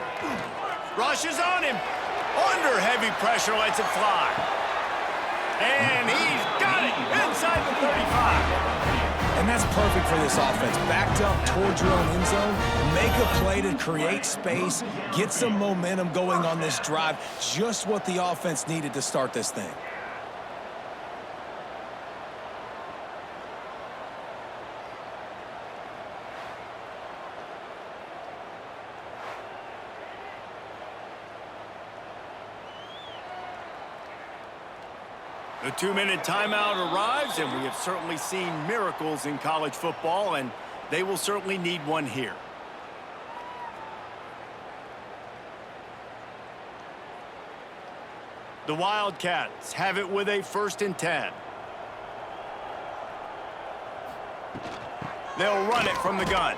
Rushes on him. Under heavy pressure, lets it fly. And he's got it inside the 35. And that's perfect for this offense. Backed up towards your own end zone, make a play to create space, get some momentum going on this drive. Just what the offense needed to start this thing. The 2-minute timeout arrives, and we have certainly seen miracles in college football, and they will certainly need one here. The Wildcats have it with a 1st and 10. They'll run it from the gun.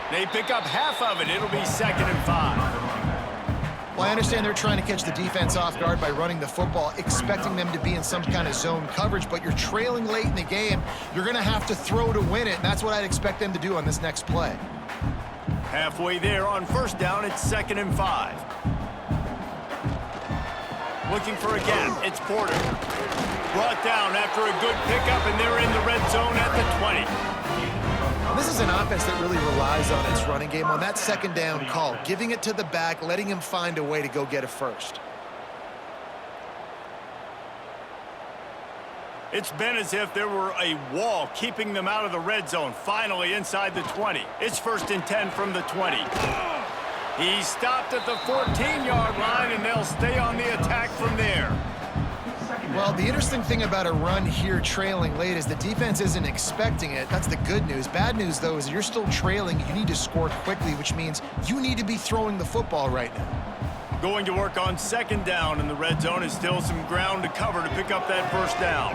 They pick up half of it. It'll be 2nd and 5. Well, I understand they're trying to catch the defense off guard by running the football, expecting them to be in some kind of zone coverage, but you're trailing late in the game. You're going to have to throw to win it, and that's what I'd expect them to do on this next play. Halfway there on 1st down, it's 2nd and 5. Looking for a gap, it's Porter. Brought down after a good pickup, and they're in the red zone at the 20. This is an offense that really relies on its running game on that 2nd down call, giving it to the back, letting him find a way to go get a first. It's been as if there were a wall keeping them out of the red zone. Finally inside the 20. It's 1st and 10 from the 20. He stopped at the 14-yard line, and they'll stay on the attack from there. Well, the interesting thing about a run here trailing late is the defense isn't expecting it. That's the good news. Bad news, though, is you're still trailing. You need to score quickly, which means you need to be throwing the football right now. Going to work on 2nd down in the red zone is still some ground to cover to pick up that 1st down.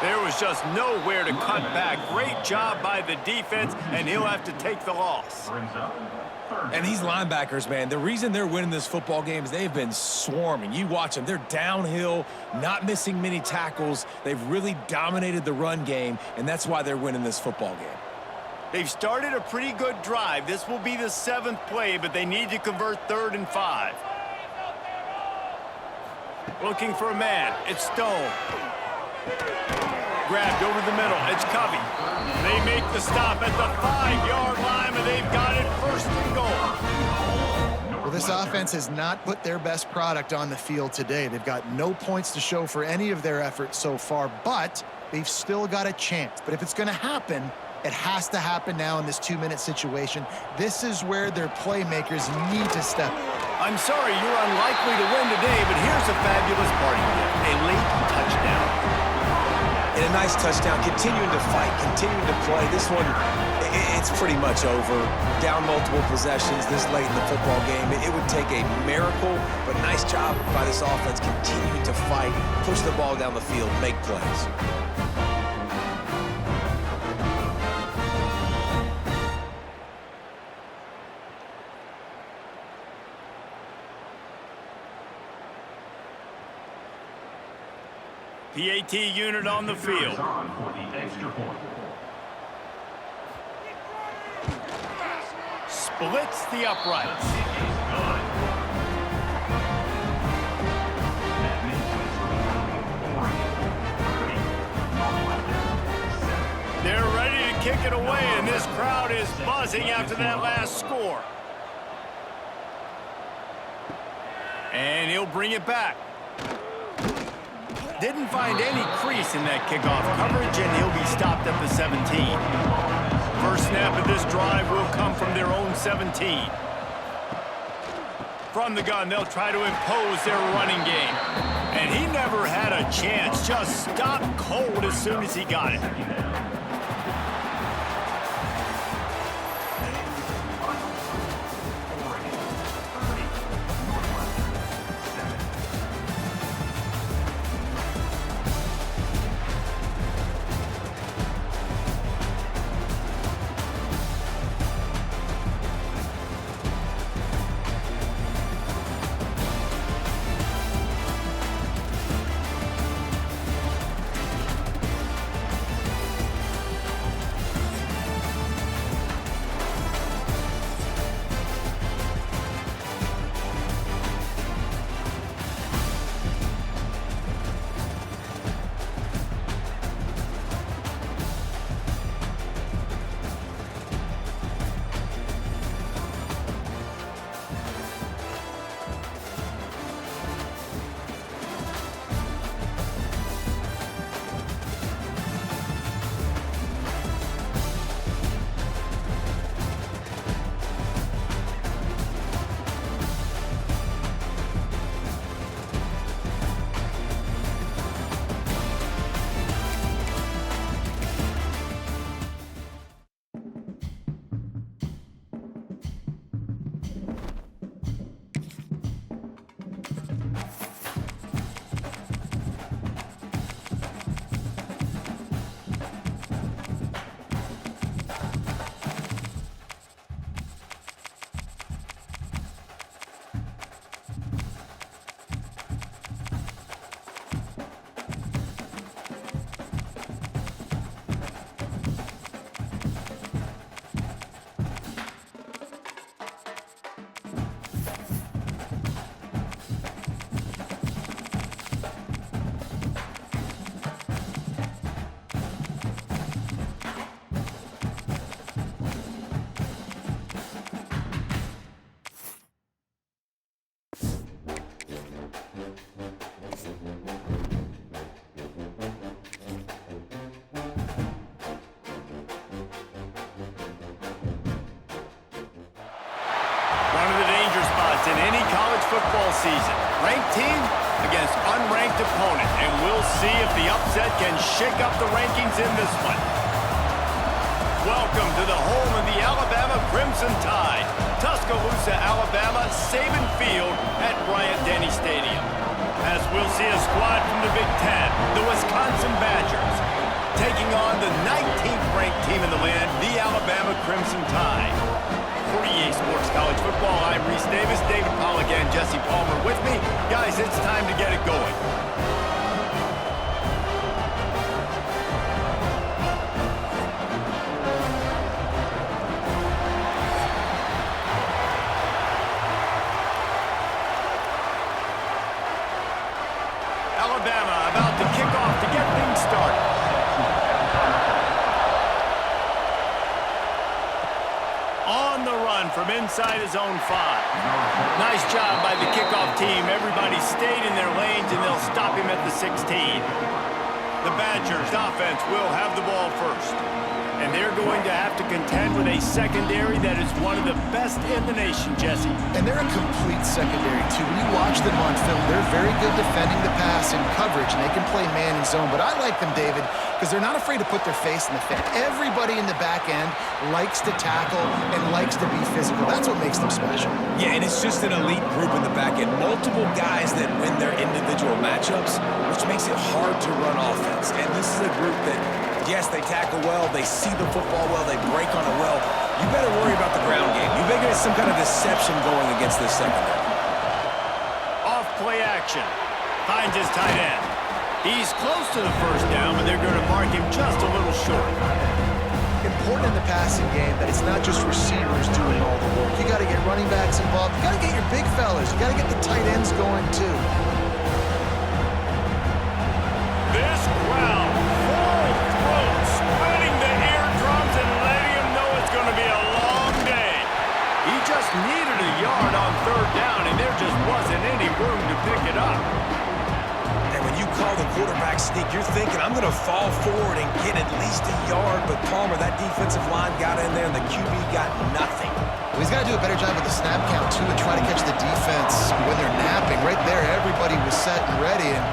There was just nowhere to cut back. Great job by the defense, and he'll have to take the loss. And these linebackers, man, the reason they're winning this football game is they've been swarming. You watch them. They're downhill, not missing many tackles. They've really dominated the run game, and that's why they're winning this football game. They've started a pretty good drive. This will be the 7th play, but they need to convert 3rd and 5. Looking for a man. It's Stone. Grabbed over the middle. It's Covey. They make the stop at the 5-yard line, and they've got it 1st and goal. Well, this offense has not put their best product on the field today. They've got no points to show for any of their efforts so far, but they've still got a chance. But if it's going to happen, it has to happen now in this 2-minute situation. This is where their playmakers need to step up. I'm sorry you're unlikely to win today, but here's a fabulous party gift. A late touchdown. And a nice touchdown, continuing to fight, continuing to play. This one, it's pretty much over. Down multiple possessions this late in the football game. It would take a miracle, but nice job by this offense continuing to fight, push the ball down the field, make plays. PAT unit on the field. Splits the uprights. They're ready to kick it away, and this crowd is buzzing after that last score. And he'll bring it back. Didn't find any crease in that kickoff coverage, and he'll be stopped at the 17. First snap of this drive will come from their own 17. From the gun, they'll try to impose their running game. And he never had a chance. Just stopped cold as soon as he got it. In any college football season, ranked team against unranked opponent, and we'll see if the upset can shake up the rankings in this one. Welcome to the home of the Alabama Crimson Tide, Tuscaloosa, Alabama, Saban Field at Bryant-Denny Stadium. As we'll see a squad from the Big Ten, the Wisconsin Badgers, taking on the 19th ranked team in the land, the Alabama Crimson Tide. For EA Sports College Football, I'm Reese Davis, David Pollack, and Jesse Palmer with me. Guys, it's time to get it going. Alabama about to kick off to get things started. On the run from inside his own 5. Nice job by the kickoff team. Everybody stayed in their lanes, and they'll stop him at the 16. The Badgers offense will have the ball first. And they're going to have to contend with a secondary that is one of the best in the nation, Jesse. And they're a complete secondary, too. When you watch them on film, they're very good defending the pass and coverage, and they can play man and zone. But I like them, David, because they're not afraid to put their face in the fit. Everybody in the back end likes to tackle and likes to be physical. That's what makes them special. Yeah, and it's just an elite group in the back end. Multiple guys that win their individual matchups, which makes it hard to run offense. And this is a group that, yes, they tackle well, they see the football well, they break on it well. You better worry about the ground game. You better get some kind of deception going against this secondary. Off play action. Finds his tight end. He's close to the first down, but they're going to mark him just a little short. Important in the passing game that it's not just receivers doing all the work. You got to get running backs involved. You got to get your big fellas. You got to get the tight ends going, too. This crowd, full throat, spreading the eardrums and letting him know it's going to be a long day. He just needed a yard on third down, and there just wasn't any room quarterback sneak, you're thinking, I'm going to fall forward and get at least a yard. But Palmer, that defensive line got in there, and the QB got nothing. Well, he's got to do a better job with the snap count, too, and try to catch the defense when they're napping. Right there, everybody was set and ready. And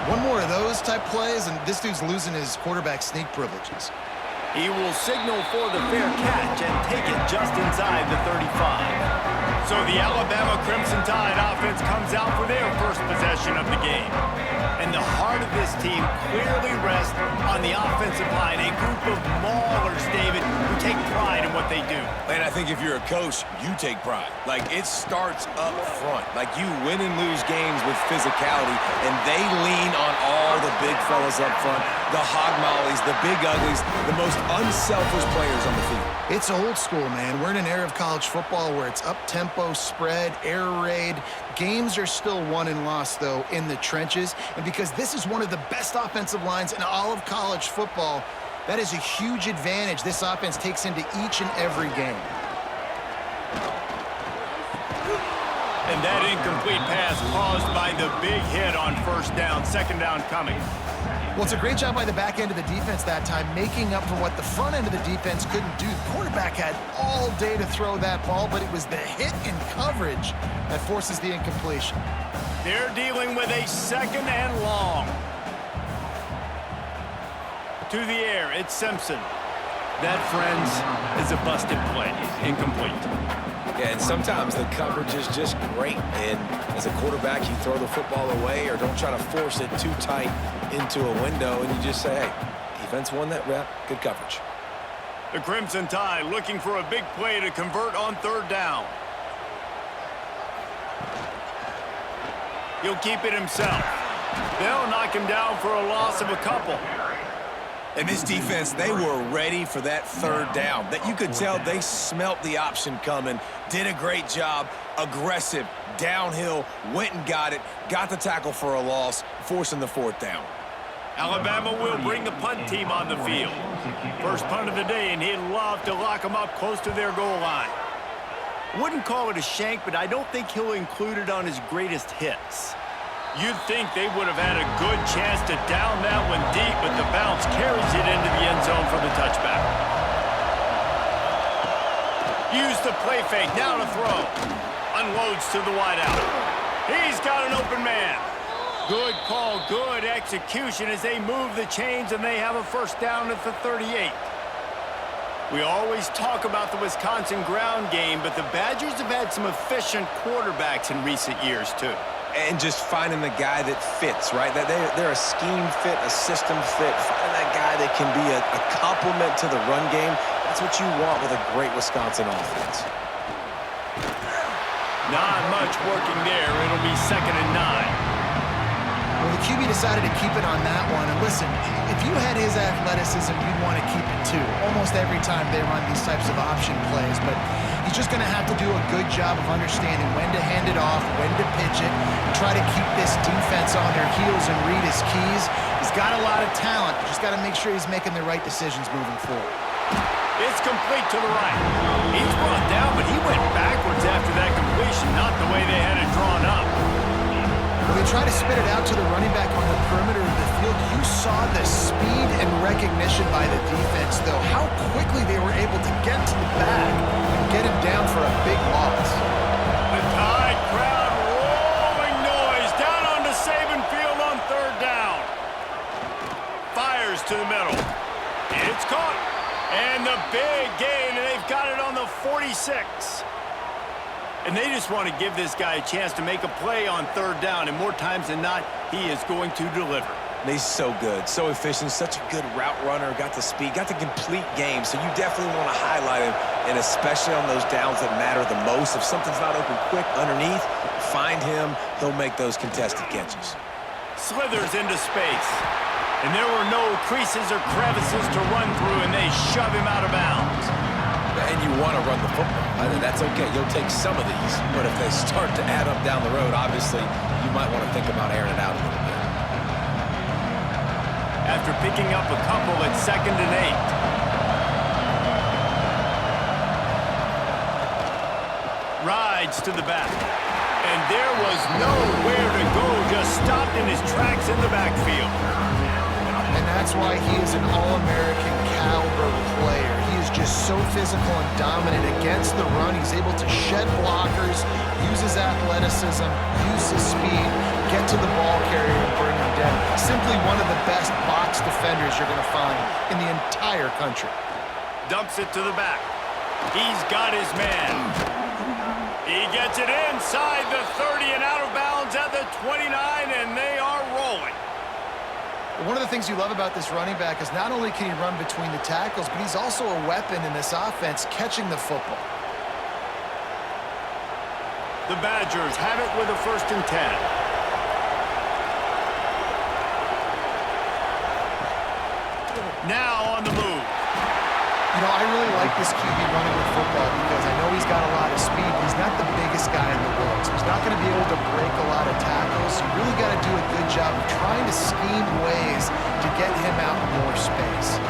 one more of those type plays, and this dude's losing his quarterback sneak privileges. He will signal for the fair catch and take it just inside the 35. So the Alabama Crimson Tide offense comes out for their first possession of the game. And the heart of this team clearly rests on the offensive line, a group of maulers, David, who take pride in what they do. And I think if you're a coach, you take pride. Like, it starts up front. Like, you win and lose games with physicality, and they lean on all the big fellas up front, the hog mollies, the big uglies, the most unselfish players on the field. It's old school, man. We're in an era of college football where it's up-tempo, spread, air raid. Games are still won and lost, though, in the trenches. And because this is one of the best offensive lines in all of college football, that is a huge advantage this offense takes into each and every game. And that incomplete pass caused by the big hit on first down, second down coming. Well, it's a great job by the back end of the defense that time, making up for what the front end of the defense couldn't do. The quarterback had all day to throw that ball, but it was the hit and coverage that forces the incompletion. They're dealing with a second and long. To the air, it's Simpson. That, friends, is a busted play. Incomplete. Yeah, and sometimes the coverage is just great. And as a quarterback, you throw the football away or don't try to force it too tight into a window, and you just say, hey, defense won that rep, good coverage. The Crimson Tide looking for a big play to convert on third down. He'll keep it himself. They'll knock him down for a loss of a couple. And this defense, they were ready for that third down. That you could tell they smelt the option coming, did a great job, aggressive, downhill, went and got it, got the tackle for a loss, forcing the fourth down. Alabama will bring the punt team on the field. First punt of the day, and he'd love to lock them up close to their goal line. Wouldn't call it a shank, but I don't think he'll include it on his greatest hits. You'd think they would have had a good chance to down that one deep, but the bounce carries it into the end zone for the touchback. Use the play fake, now to throw. Unloads to the wideout. He's got an open man. Good call, good execution as they move the chains and they have a first down at the 38. We always talk about the Wisconsin ground game, but the Badgers have had some efficient quarterbacks in recent years, too. And just finding the guy that fits, right? That they're a scheme fit, a system fit. Finding that guy that can be a complement to the run game. That's what you want with a great Wisconsin offense. Not much working there. It'll be 2nd and 9. Well, the QB decided to keep it on that one. And listen, if you had his athleticism, you'd want to keep it too. Almost every time they run these types of option plays. But he's just going to have to do a good job of understanding when to hand it off, when to pitch it, and try to keep this defense on their heels and read his keys. He's got a lot of talent. Just got to make sure he's making the right decisions moving forward. It's complete to the right. He's brought down, but he went backwards after that completion, not the way they had it drawn up. When they try to spit it out to the running back on the perimeter of the field, you saw the speed and recognition by the defense, though. How quickly they were able to get to the bag and get him down for a big loss. The Tide crowd rolling noise down onto Saban Field on third down. Fires to the middle. It's caught. And the big gain, and they've got it on the 46. And they just want to give this guy a chance to make a play on third down, and more times than not, he is going to deliver. He's so good, so efficient, such a good route runner, got the speed, got the complete game, so you definitely want to highlight him, and especially on those downs that matter the most. If something's not open quick underneath, find him, he'll make those contested catches. Slithers into space, and there were no creases or crevices to run through, and they shove him out of bounds. And you want to run the football. I mean, that's okay. You'll take some of these. But if they start to add up down the road, obviously, you might want to think about airing it out a little bit. After picking up a couple at 2nd and 8. Rides to the back. And there was nowhere to go, just stopped in his tracks in the backfield. And that's why he is an All-American caliber player. He is just so physical and dominant against the run. He's able to shed blockers, use his athleticism, use his speed, get to the ball carrier and bring him down. Simply one of the best box defenders you're going to find in the entire country. Dumps it to the back. He's got his man. He gets it inside the 30 and out of bounds at the 29, and they are rolling. One of the things you love about this running back is not only can he run between the tackles, but he's also a weapon in this offense catching the football. The Badgers have it with a 1st and 10. Now on the move. You know, I really like this QB running with football because I know he's got a lot of speed, but he's not the biggest guy in the world. So he's not going to be able to break a lot of tackles. You really got to do a good job of trying to scheme ways to get him out in more space.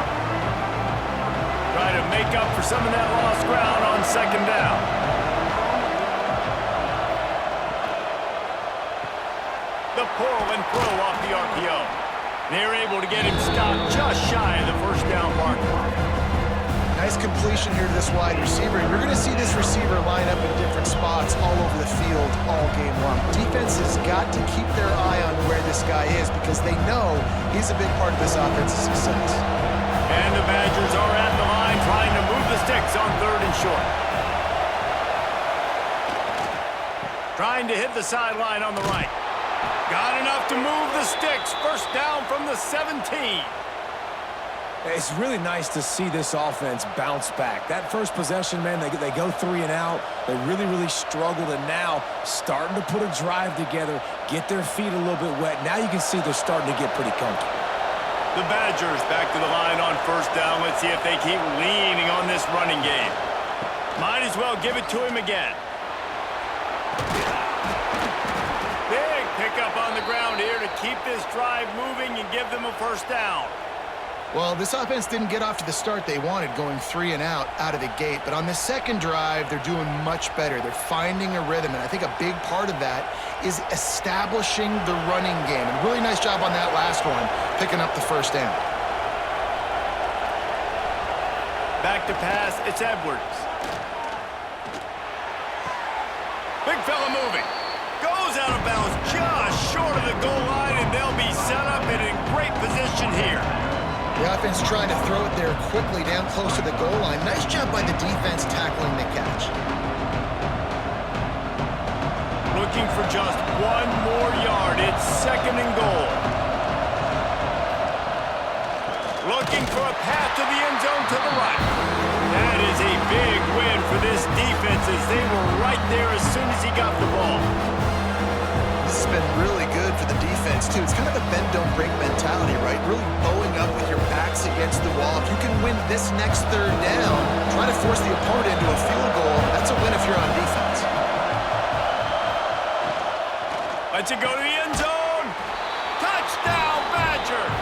Trying to make up for some of that lost ground on 2nd down. The pull and throw off the RPO. They're able to get him stopped just shy of the 1st down marker. Nice completion here to this wide receiver. You're going to see this receiver line up in different spots all over the field all game long. Defense has got to keep their eye on where this guy is because they know he's a big part of this offense's success. And the Badgers are at the line trying to move the sticks on 3rd and short. Trying to hit the sideline on the right. Got enough to move the sticks. 1st down from the 17. It's really nice to see this offense bounce back. That first possession, man, they go 3 and out. They really struggled, and now starting to put a drive together, get their feet a little bit wet. Now you can see they're starting to get pretty comfortable. The Badgers back to the line on 1st down. Let's see if they keep leaning on this running game. Might as well give it to him again. Big pickup on the ground here to keep this drive moving and give them a 1st down. Well, this offense didn't get off to the start they wanted, going 3 and out of the gate. But on the 2nd drive, they're doing much better. They're finding a rhythm, and I think a big part of that is establishing the running game. And really nice job on that last one, picking up the 1st down. Back to pass, it's Edwards. Big fella moving. Goes out of bounds just short of the goal line, and they'll be set up and in great position here. The offense trying to throw it there quickly down close to the goal line. Nice job by the defense tackling the catch. Looking for just 1 more yard. It's 2nd and goal. Looking for a path to the end zone to the right. That is a big win for this defense as they were right there as soon as he got the ball. This has been really good for the defense, too. It's kind of a bend-don't-break mentality, right? Really bowing up with your backs against the wall. If you can win this next 3rd down, try to force the opponent into a field goal, that's a win if you're on defense. Lets it go to the end zone. Touchdown, Badgers.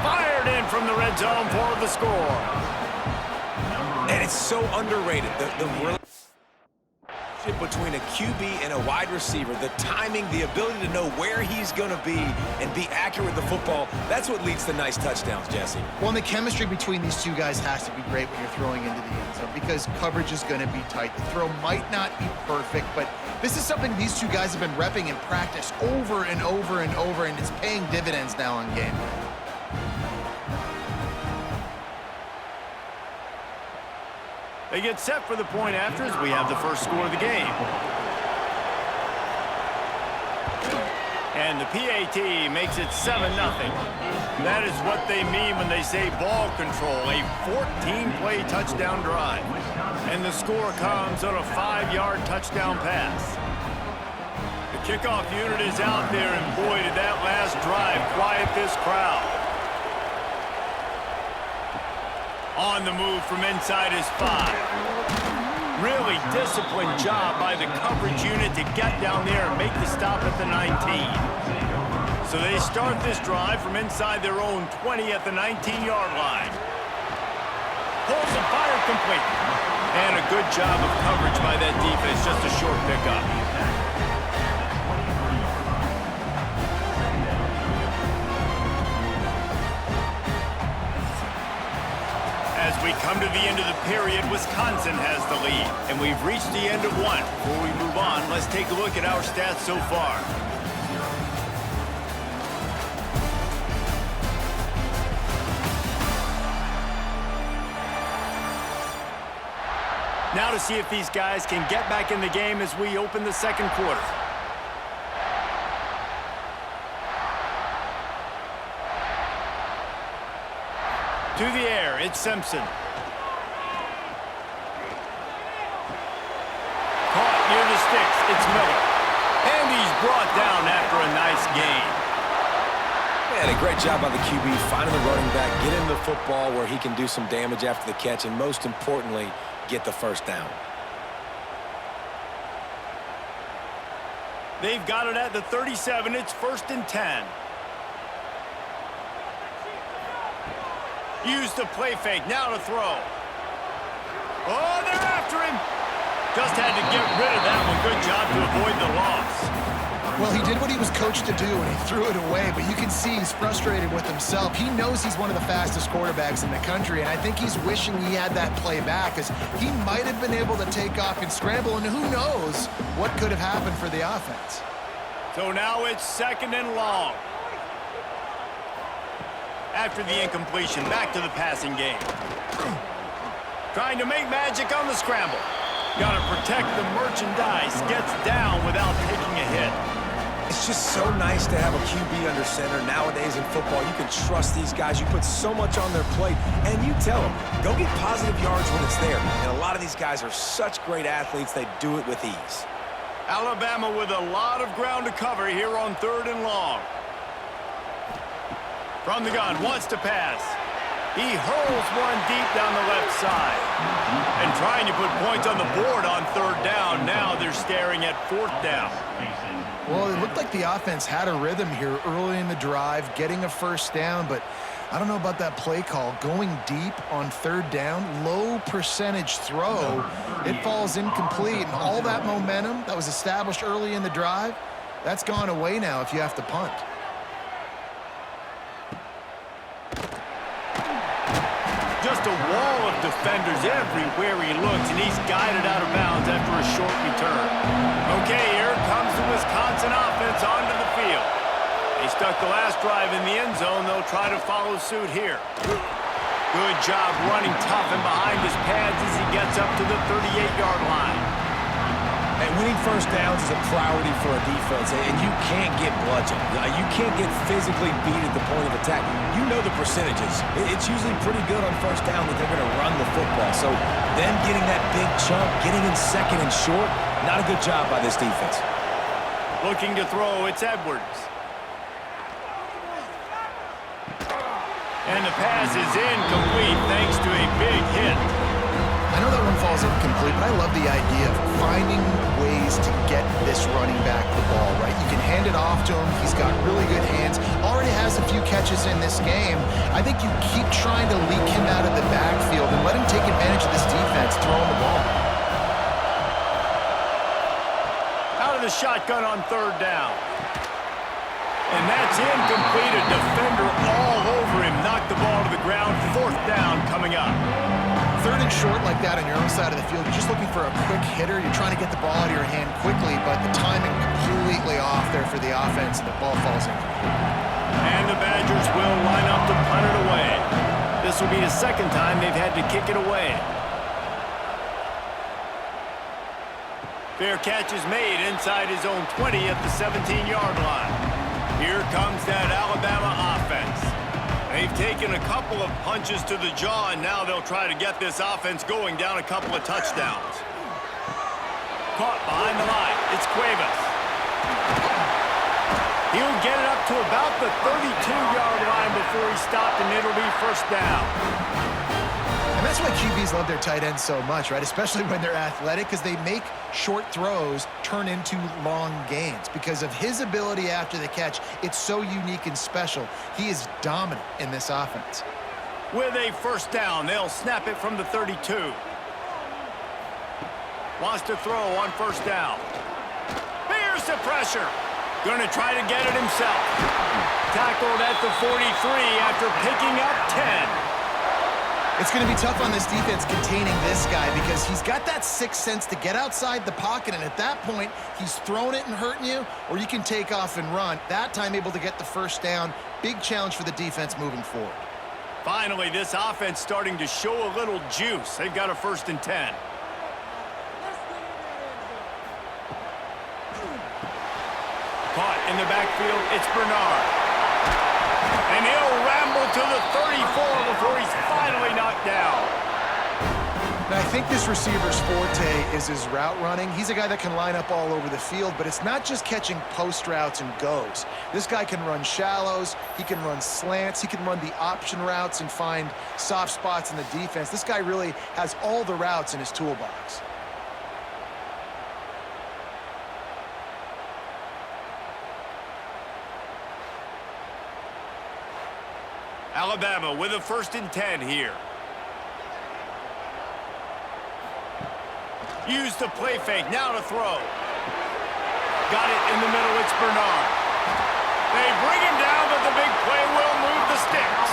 Fired in from the red zone for the score. And it's so underrated, the relationship between a QB and a wide receiver, the timing, the ability to know where he's going to be and be accurate with the football, that's what leads to nice touchdowns, Jesse. Well, and the chemistry between these two guys has to be great when you're throwing into the end zone because coverage is going to be tight. The throw might not be perfect, but this is something these two guys have been repping in practice over and over and over, and it's paying dividends now on game. They get set for the point after as we have the first score of the game. And the PAT makes it 7-0. That is what they mean when they say ball control, a 14-play touchdown drive. And the score comes on a 5-yard touchdown pass. The kickoff unit is out there, and boy, did that last drive quiet this crowd. On the move from inside his 5. Really disciplined job by the coverage unit to get down there and make the stop at the 19. So they start this drive from inside their own 20 at the 19-yard line. Pulls and fire complete. And a good job of coverage by that defense, just a short pickup. come to the end of the period. Wisconsin has the lead, and we've reached the end of one. Before we move on, let's take a look at our stats so far. Now to see if these guys can get back in the game as we open the second quarter. To the air, it's Simpson. Caught near the sticks, it's Miller. And he's brought down after a nice gain. Man, a great job by the QB, finding the running back, get him the football where he can do some damage after the catch, and most importantly, get the first down. They've got it at the 37. It's 1st and 10. Use the play fake. Now to throw. Oh, they're after him. Just had to get rid of that one. Good job to avoid the loss. Well, he did what he was coached to do, and he threw it away, but you can see he's frustrated with himself. He knows he's one of the fastest quarterbacks in the country, and I think he's wishing he had that play back, because he might have been able to take off and scramble, and who knows what could have happened for the offense. So now it's 2nd and long. After the incompletion, back to the passing game. Trying to make magic on the scramble. Got to protect the merchandise. Gets down without taking a hit. It's just so nice to have a QB under center. Nowadays in football, you can trust these guys. You put so much on their plate, and you tell them, go get positive yards when it's there. And a lot of these guys are such great athletes, they do it with ease. Alabama with a lot of ground to cover here on 3rd and long. From the gun, wants to pass. He hurls one deep down the left side. And trying to put points on the board on 3rd down. Now they're staring at 4th down. Well, it looked like the offense had a rhythm here early in the drive, getting a first down, but I don't know about that play call. Going deep on 3rd down, low percentage throw, it falls incomplete, and all that momentum that was established early in the drive, that's gone away now if you have to punt. Just a wall of defenders everywhere he looks, and he's guided out of bounds after a short return. Okay, here comes the Wisconsin offense onto the field. They stuck the last drive in the end zone. They'll try to follow suit here. Good job running tough and behind his pads as he gets up to the 38-yard line. And winning first downs is a priority for a defense, and you can't get bludgeoned. You can't get physically beat at the point of attack. You know the percentages. It's usually pretty good on first down that they're going to run the football. So them getting that big chunk, getting in 2nd and short, not a good job by this defense. Looking to throw, it's Edwards. And the pass is incomplete thanks to a big hit. I know that one falls incomplete, but I love the idea of finding ways to get this running back the ball, right? You can hand it off to him. He's got really good hands. Already has a few catches in this game. I think you keep trying to leak him out of the backfield and let him take advantage of this defense throwing the ball. Out of the shotgun on 3rd down. And that's incomplete. A defender all over him. Knocked the ball to the ground. 4th down coming up. 3rd and short like that on your own side of the field, you're just looking for a quick hitter. You're trying to get the ball out of your hand quickly, but the timing completely off there for the offense, and the ball falls incomplete. And the Badgers will line up to punt it away. This will be the 2nd time they've had to kick it away. Fair catch is made inside his own 20 at the 17-yard line. Here comes that Alabama offense. They've taken a couple of punches to the jaw, and now they'll try to get this offense going down a couple of touchdowns. Caught behind the line. It's Cuevas. He'll get it up to about the 32-yard line before he stopped, and it'll be 1st down. And that's why QBs love their tight ends so much, right? Especially when they're athletic, because they make short throws turn into long gains. Because of his ability after the catch, it's so unique and special. He is dominant in this offense. With a 1st down, they'll snap it from the 32. Wants to throw on 1st down. Here's the pressure. Going to try to get it himself. Tackled at the 43 after picking up 10. It's going to be tough on this defense containing this guy because he's got that sixth sense to get outside the pocket, and at that point, he's throwing it and hurting you, or you can take off and run. That time able to get the first down. Big challenge for the defense moving forward. Finally, this offense starting to show a little juice. They've got a 1st and 10. Caught in the backfield, it's Bernard. And he'll ramble to the 34 before he's finally knocked down. Now, I think this receiver's forte is his route running. He's a guy that can line up all over the field, but it's not just catching post routes and goes. This guy can run shallows, he can run slants, he can run the option routes and find soft spots in the defense. This guy really has all the routes in his toolbox. Alabama with a 1st and 10 here. Use the play fake, now to throw. Got it in the middle, it's Bernard. They bring him down, but the big play will move the sticks.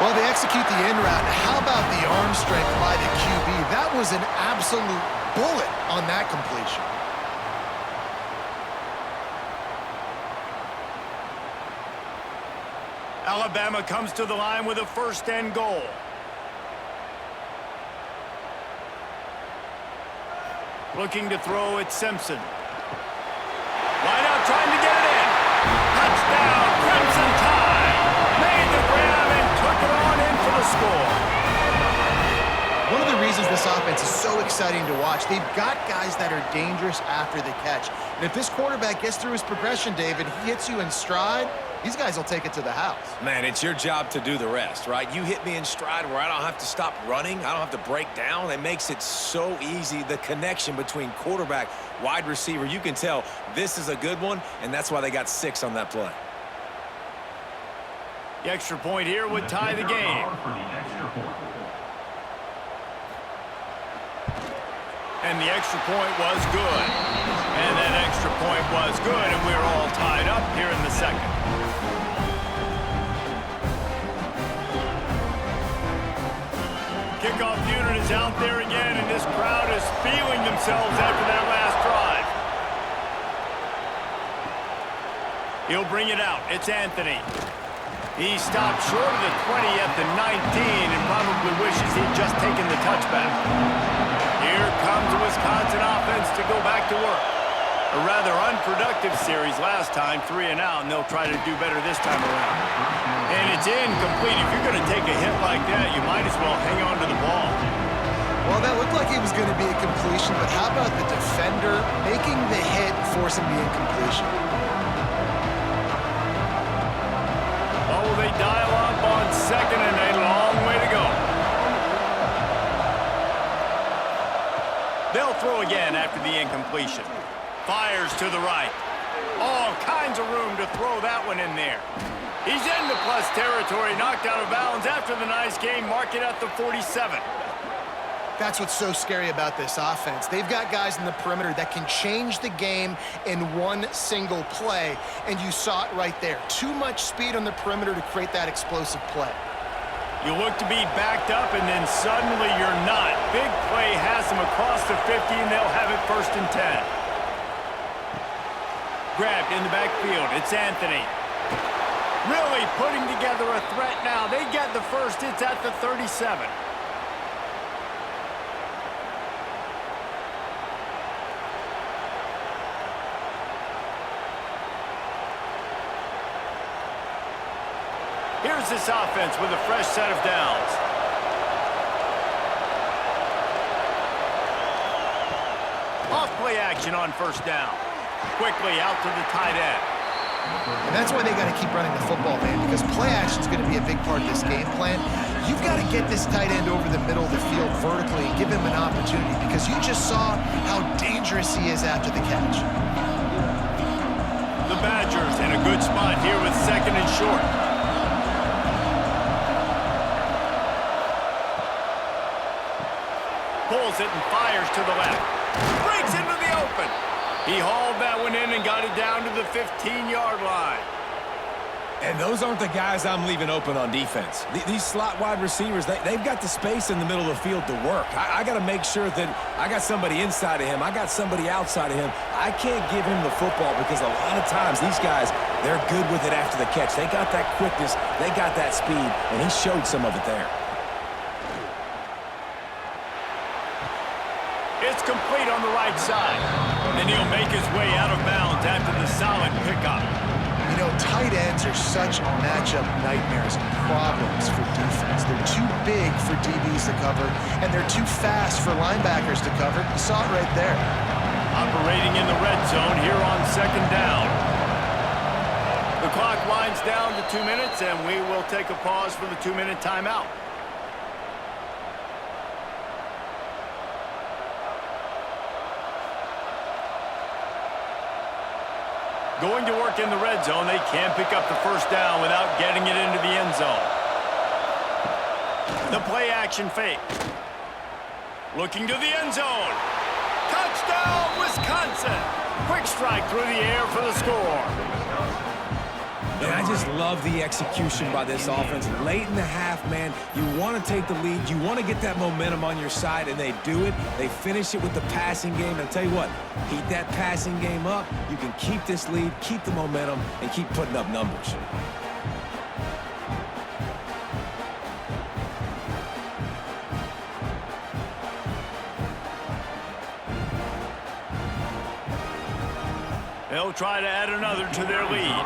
Well, they execute the in route. How about the arm strength by the QB? That was an absolute bullet on that completion. Alabama comes to the line with a 1st and goal. Looking to throw at Simpson. Wide out, trying to get it in. Touchdown, Crimson Tide. Made the grab and took it on in for the score. One of the reasons this offense is so exciting to watch, they've got guys that are dangerous after the catch. And if this quarterback gets through his progression, David, he hits you in stride, these guys will take it to the house. Man, it's your job to do the rest, right? You hit me in stride where I don't have to stop running. I don't have to break down. It makes it so easy. The connection between quarterback, wide receiver, you can tell this is a good one, and that's why they got 6 on that play. The extra point here would tie the game. And the extra point was good. And that extra point was good, and we're all tied up here in the second. Kickoff unit is out there again, and this crowd is feeling themselves after that last drive. He'll bring it out. It's Anthony. He stopped short of the 20 at the 19 and probably wishes he'd just taken the touchback. Here comes the Wisconsin offense to go back to work. A rather unproductive series last time, 3 and out, and they'll try to do better this time around. And it's incomplete. If you're going to take a hit like that, you might as well hang on to the ball. Well, that looked like it was going to be a completion, but how about the defender making the hit, forcing the incompletion? Oh, they dial up on second and a long way to go. They'll throw again after the incompletion. Fires to the right. All kinds of room to throw that one in there. He's into plus territory, knocked out of bounds after the nice game, mark it at the 47. That's what's so scary about this offense. They've got guys in the perimeter that can change the game in one single play, and you saw it right there. Too much speed on the perimeter to create that explosive play. You look to be backed up, and then suddenly you're not. Big play has them across the 50, and they'll have it 1st and 10. Grabbed in the backfield. It's Anthony. Really putting together a threat now. They get the first. It's at the 37. Here's this offense with a fresh set of downs. Off play action on 1st down. Quickly out to the tight end. And that's why they got to keep running the football, man, because play action is going to be a big part of this game plan. You've got to get this tight end over the middle of the field vertically and give him an opportunity, because you just saw how dangerous he is after the catch. The Badgers in a good spot here with 2nd and short. Pulls it and fires to the left. Breaks into the open. He hauled that one in and got it down to the 15-yard line. And those aren't the guys I'm leaving open on defense. These slot wide receivers, they've got the space in the middle of the field to work. I got to make sure that I got somebody inside of him. I got somebody outside of him. I can't give him the football because a lot of times these guys, they're good with it after the catch. They got that quickness. They got that speed, and he showed some of it there. It's complete on the right side. And he'll make his way out of bounds after the solid pickup. You know, tight ends are such matchup nightmares and problems for defense. They're too big for DBs to cover, and they're too fast for linebackers to cover. You saw it right there. Operating in the red zone here on second down. The clock winds down to 2 minutes, and we will take a pause for the 2-minute timeout. Going to work in the red zone, they can't pick up the first down without getting it into the end zone. The play action fake. Looking to the end zone. Touchdown, Wisconsin! Quick strike through the air for the score. And I just love the execution by this offense. Late in the half, man, you want to take the lead. You want to get that momentum on your side, and they do it. They finish it with the passing game. And I'll tell you what, keep that passing game up. You can keep this lead, keep the momentum, and keep putting up numbers. They'll try to add another to their lead.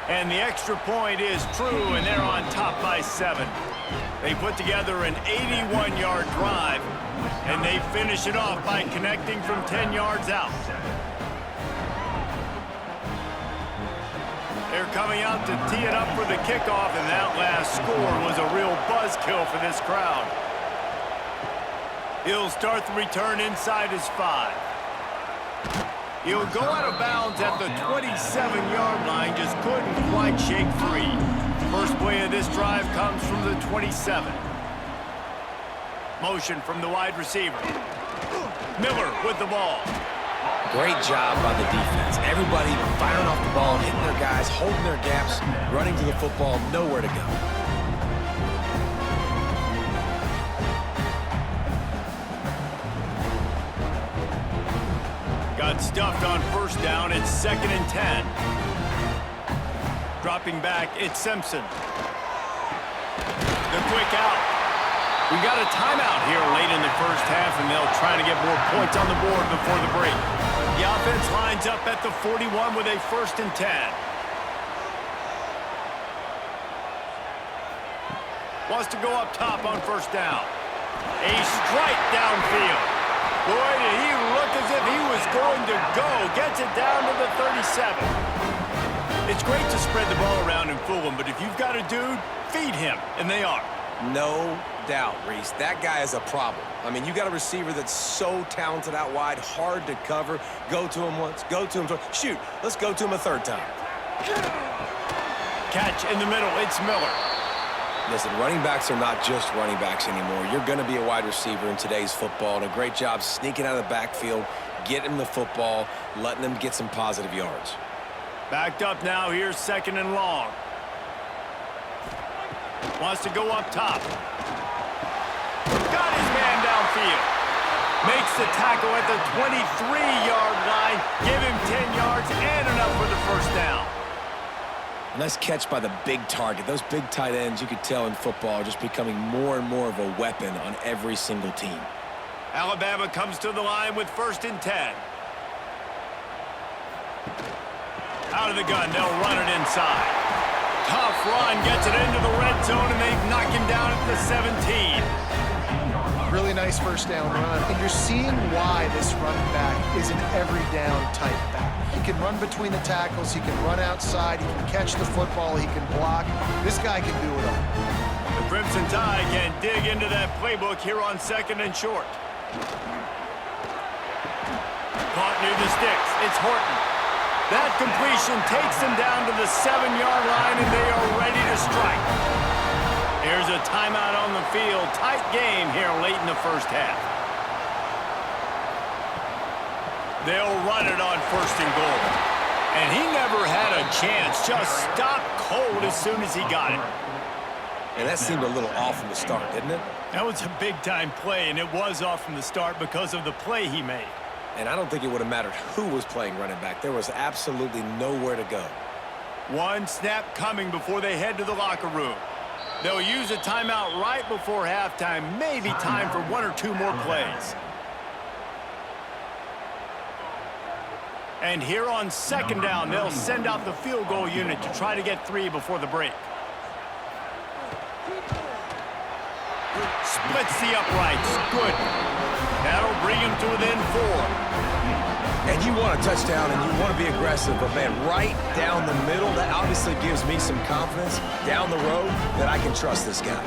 And the extra point is true, and they're on top by 7. They put together an 81-yard drive, and they finish it off by connecting from 10 yards out. They're coming out to tee it up for the kickoff, and that last score was a real buzzkill for this crowd. He'll start the return inside his 5. He'll go out of bounds at the 27-yard line, just couldn't quite shake free. First play of this drive comes from the 27. Motion from the wide receiver. Miller with the ball. Great job by the defense. Everybody firing off the ball, hitting their guys, holding their gaps, running to the football, nowhere to go. Got stuffed on first down. It's 2nd and 10. Dropping back, it's Simpson. The quick out. We got a timeout here late in the first half, and they'll try to get more points on the board before the break. The offense lines up at the 41 with a 1st and 10. Wants to go up top on first down. A strike downfield. Boy, did he look as if he was going to go. Gets it down to the 37. It's great to spread the ball around and fool him, but if you've got a dude, feed him, and they are. No doubt, Reese. That guy is a problem. I mean, you got a receiver that's so talented out wide, hard to cover. Go to him once, go to him twice. Shoot, let's go to him a 3rd time. Catch in the middle, it's Miller. Listen, running backs are not just running backs anymore. You're going to be a wide receiver in today's football, and a great job sneaking out of the backfield, getting him the football, letting him get some positive yards. Backed up now, here's 2nd and long. Wants to go up top. Got his man downfield. Makes the tackle at the 23-yard line. Give him 10 yards and enough for the first down. Nice catch by the big target. Those big tight ends, you could tell in football, are just becoming more and more of a weapon on every single team. Alabama comes to the line with 1st and 10. Out of the gun, they'll run it inside. Tough run, gets it into the red zone, and they knock him down at the 17. Really nice first down run. And you're seeing why this running back is an every down type back. He can run between the tackles. He can run outside. He can catch the football. He can block. This guy can do it all. The Crimson Tide can dig into that playbook here on 2nd and short. Caught near the sticks. It's Horton. That completion takes them down to the 7-yard line, and they are ready to strike. There's a timeout on the field. Tight game here late in the first half. They'll run it on 1st and goal. And he never had a chance. Just stopped cold as soon as he got it. And that seemed a little off from the start, didn't it? That was a big-time play, and it was off from the start because of the play he made. And I don't think it would have mattered who was playing running back. There was absolutely nowhere to go. One snap coming before they head to the locker room. They'll use a timeout right before halftime, maybe time for 1 or 2 more plays. And here on 2nd down, they'll send out the field goal unit to try to get 3 before the break. Splits the uprights. Good. That'll bring him to within 4. And you want a touchdown and you want to be aggressive, but man, right down the middle, that obviously gives me some confidence down the road that I can trust this guy.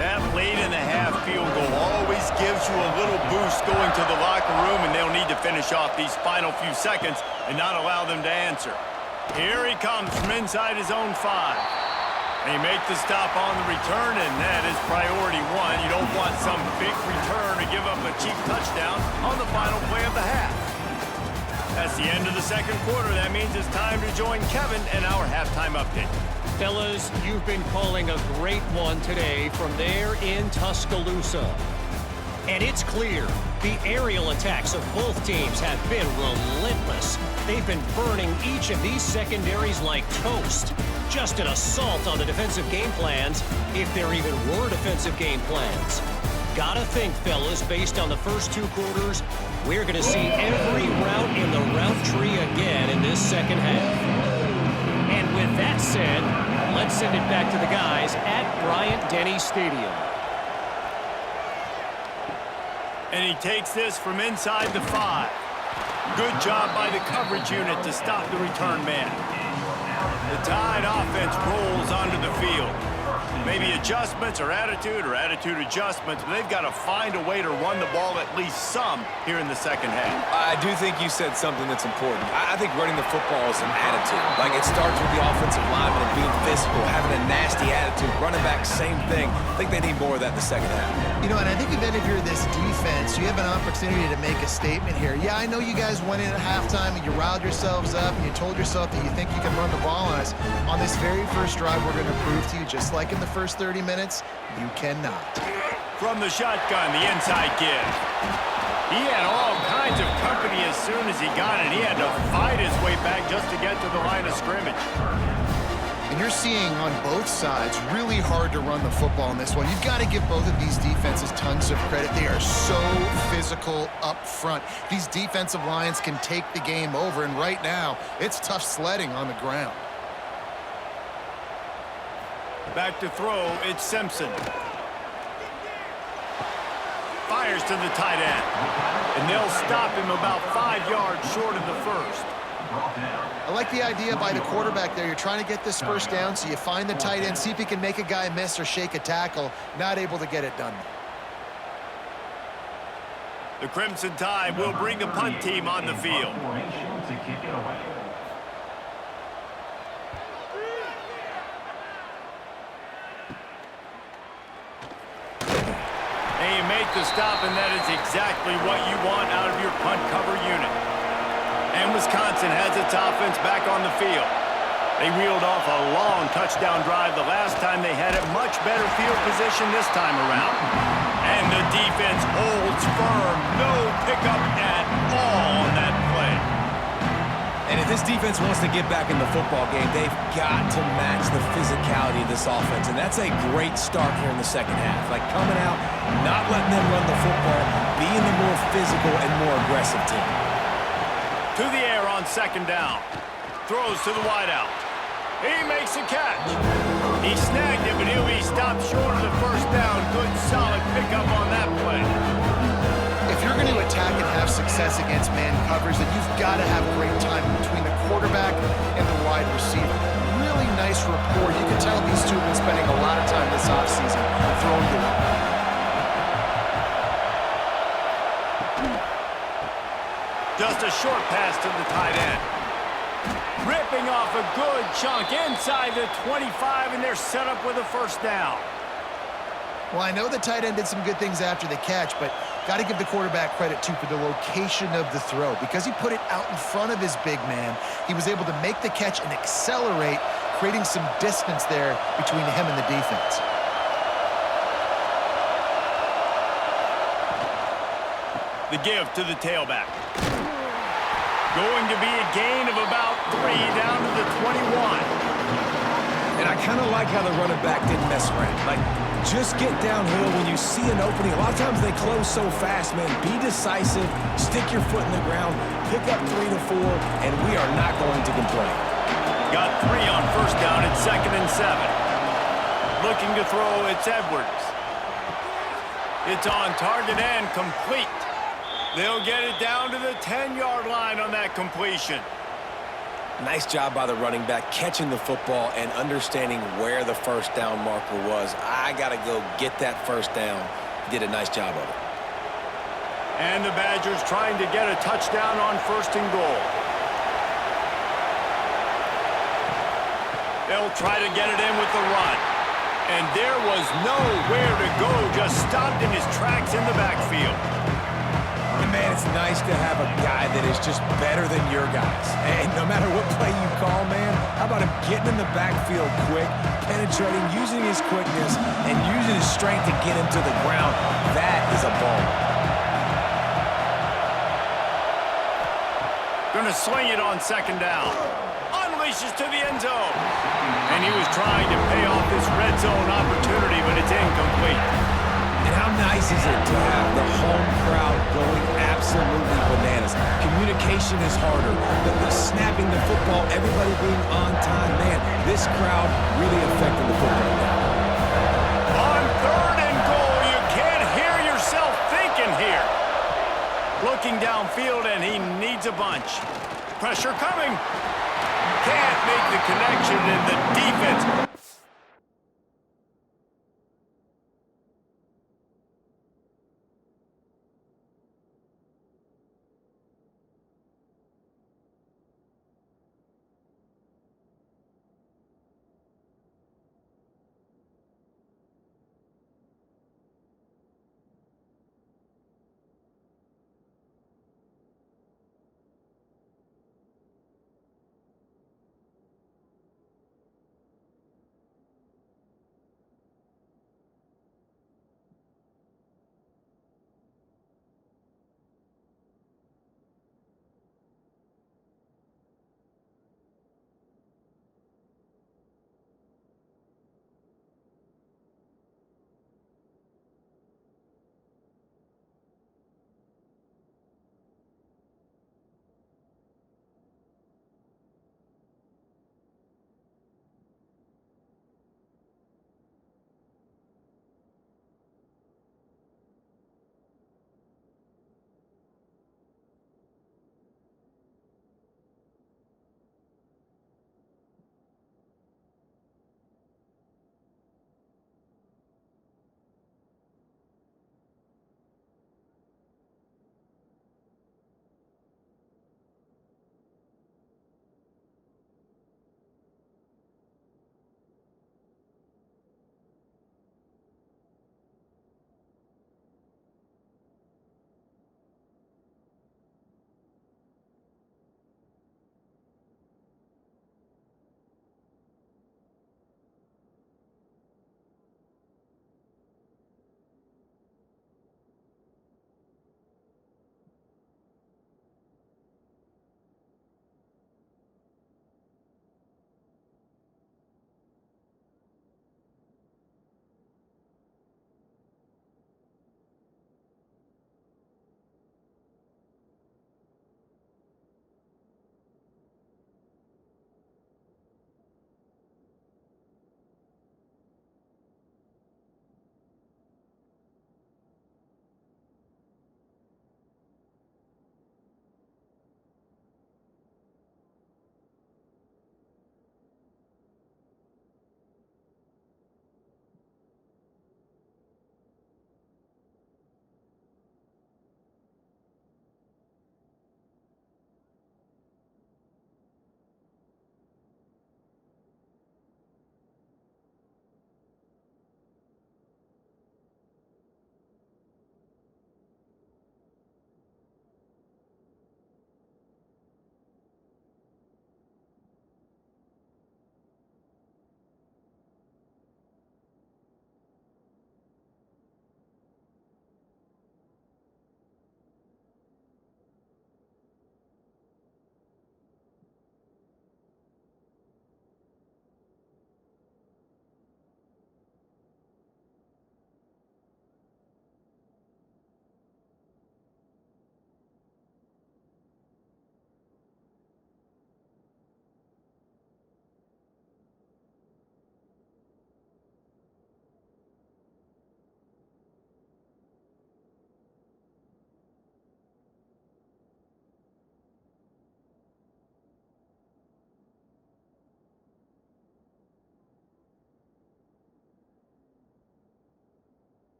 That late in the half field goal always gives you a little boost going to the locker room, and they'll need to finish off these final few seconds and not allow them to answer. Here he comes from inside his own 5. They make the stop on the return, and that is priority 1. You don't want some big return to give up a cheap touchdown on the final play of the half. That's the end of the 2nd quarter. That means it's time to join Kevin and our halftime update. Fellas, you've been calling a great one today from there in Tuscaloosa. And it's clear, the aerial attacks of both teams have been relentless. They've been burning each of these secondaries like toast. Just an assault on the defensive game plans, if there even were defensive game plans. Gotta think, fellas, based on the first 2 quarters, we're gonna see every route in the route tree again in this 2nd half. And with that said, let's send it back to the guys at Bryant-Denny Stadium. And he takes this from inside the 5. Good job by the coverage unit to stop the return man. The Tide offense rolls onto the field. Maybe adjustments or attitude adjustments, but they've got to find a way to run the ball at least some here in the 2nd half. I do think you said something that's important. I think running the football is an attitude. Like, it starts with the offensive lineman and being physical, having a nasty attitude. Running back, same thing. I think they need more of that in the 2nd half. You know, and I think even if you're this defense, you have an opportunity to make a statement here. Yeah, I know you guys went in at halftime and you riled yourselves up and you told yourself that you think you can run the ball on us. On this very first drive, we're going to prove to you, just like in the first 30 minutes, you cannot. From the shotgun, the inside give. He had all kinds of company as soon as he got it. He had to fight his way back just to get to the line of scrimmage. And you're seeing on both sides really hard to run the football in this one. You've got to give both of these defenses tons of credit. They are so physical up front. These defensive lines can take the game over, and right now, it's tough sledding on the ground. Back to throw, it's Simpson. Fires to the tight end. And they'll stop him about 5 yards short of the first. I like the idea by the quarterback there. You're trying to get this first down, so you find the tight end, see if he can make a guy miss or shake a tackle. Not able to get it done. The Crimson Tide will bring the punt team on the field. And you make the stop, and that is exactly what you want out of your punt cover unit. And Wisconsin has its offense back on the field. They reeled off a long touchdown drive the last time they had it. Much better field position this time around. And the defense holds firm. No pickup at all on that play. And if this defense wants to get back in the football game, they've got to match the physicality of this offense. And that's a great start here in the 2nd half. Like, coming out, not letting them run the football, being the more physical and more aggressive team. To the air on 2nd down. Throws to the wideout. He makes a catch. He snagged it, but he'll be stopped short of the first down. Good, solid pickup on that play. If you're going to attack and have success against man coverage, then you've got to have great time between the quarterback and the wide receiver. Really nice rapport. You can tell these two have been spending a lot of time this offseason throwing the ball. Just a short pass to the tight end. Ripping off a good chunk inside the 25, and they're set up with a first down. Well, I know the tight end did some good things after the catch, but got to give the quarterback credit, too, for the location of the throw. Because he put it out in front of his big man, he was able to make the catch and accelerate, creating some distance there between him and the defense. The give to the tailback. Going to be a gain of about 3 down to the 21. And I kind of like how the running back didn't mess around. Like, just get downhill when you see an opening. A lot of times they close so fast, man. Be decisive, stick your foot in the ground, pick up 3 to 4, and we are not going to complain. Got 3 on first down at 2nd and 7. Looking to throw, it's Edwards. It's on target and complete. They'll get it down to the 10-yard line on that completion. Nice job by the running back catching the football and understanding where the first down marker was. I got to go get that first down. He did a nice job of it. And the Badgers trying to get a touchdown on 1st and goal. They'll try to get it in with the run. And there was nowhere to go, just stopped in his tracks in the backfield. And man, it's nice to have a guy that is just better than your guys. And no matter what play you call, man, how about him getting in the backfield quick, penetrating, using his quickness, and using his strength to get him to the ground. That is a ball. Gonna swing it on 2nd down. Unleashes to the end zone. And he was trying to pay off this red zone opportunity, but it's incomplete. And how nice is it to have the home crowd going absolutely bananas? Communication is harder. The snapping the football, everybody being on time. Man, this crowd really affecting the football game. On 3rd and goal, you can't hear yourself thinking here. Looking downfield, and he needs a bunch. Pressure coming. Can't make the connection, and the defense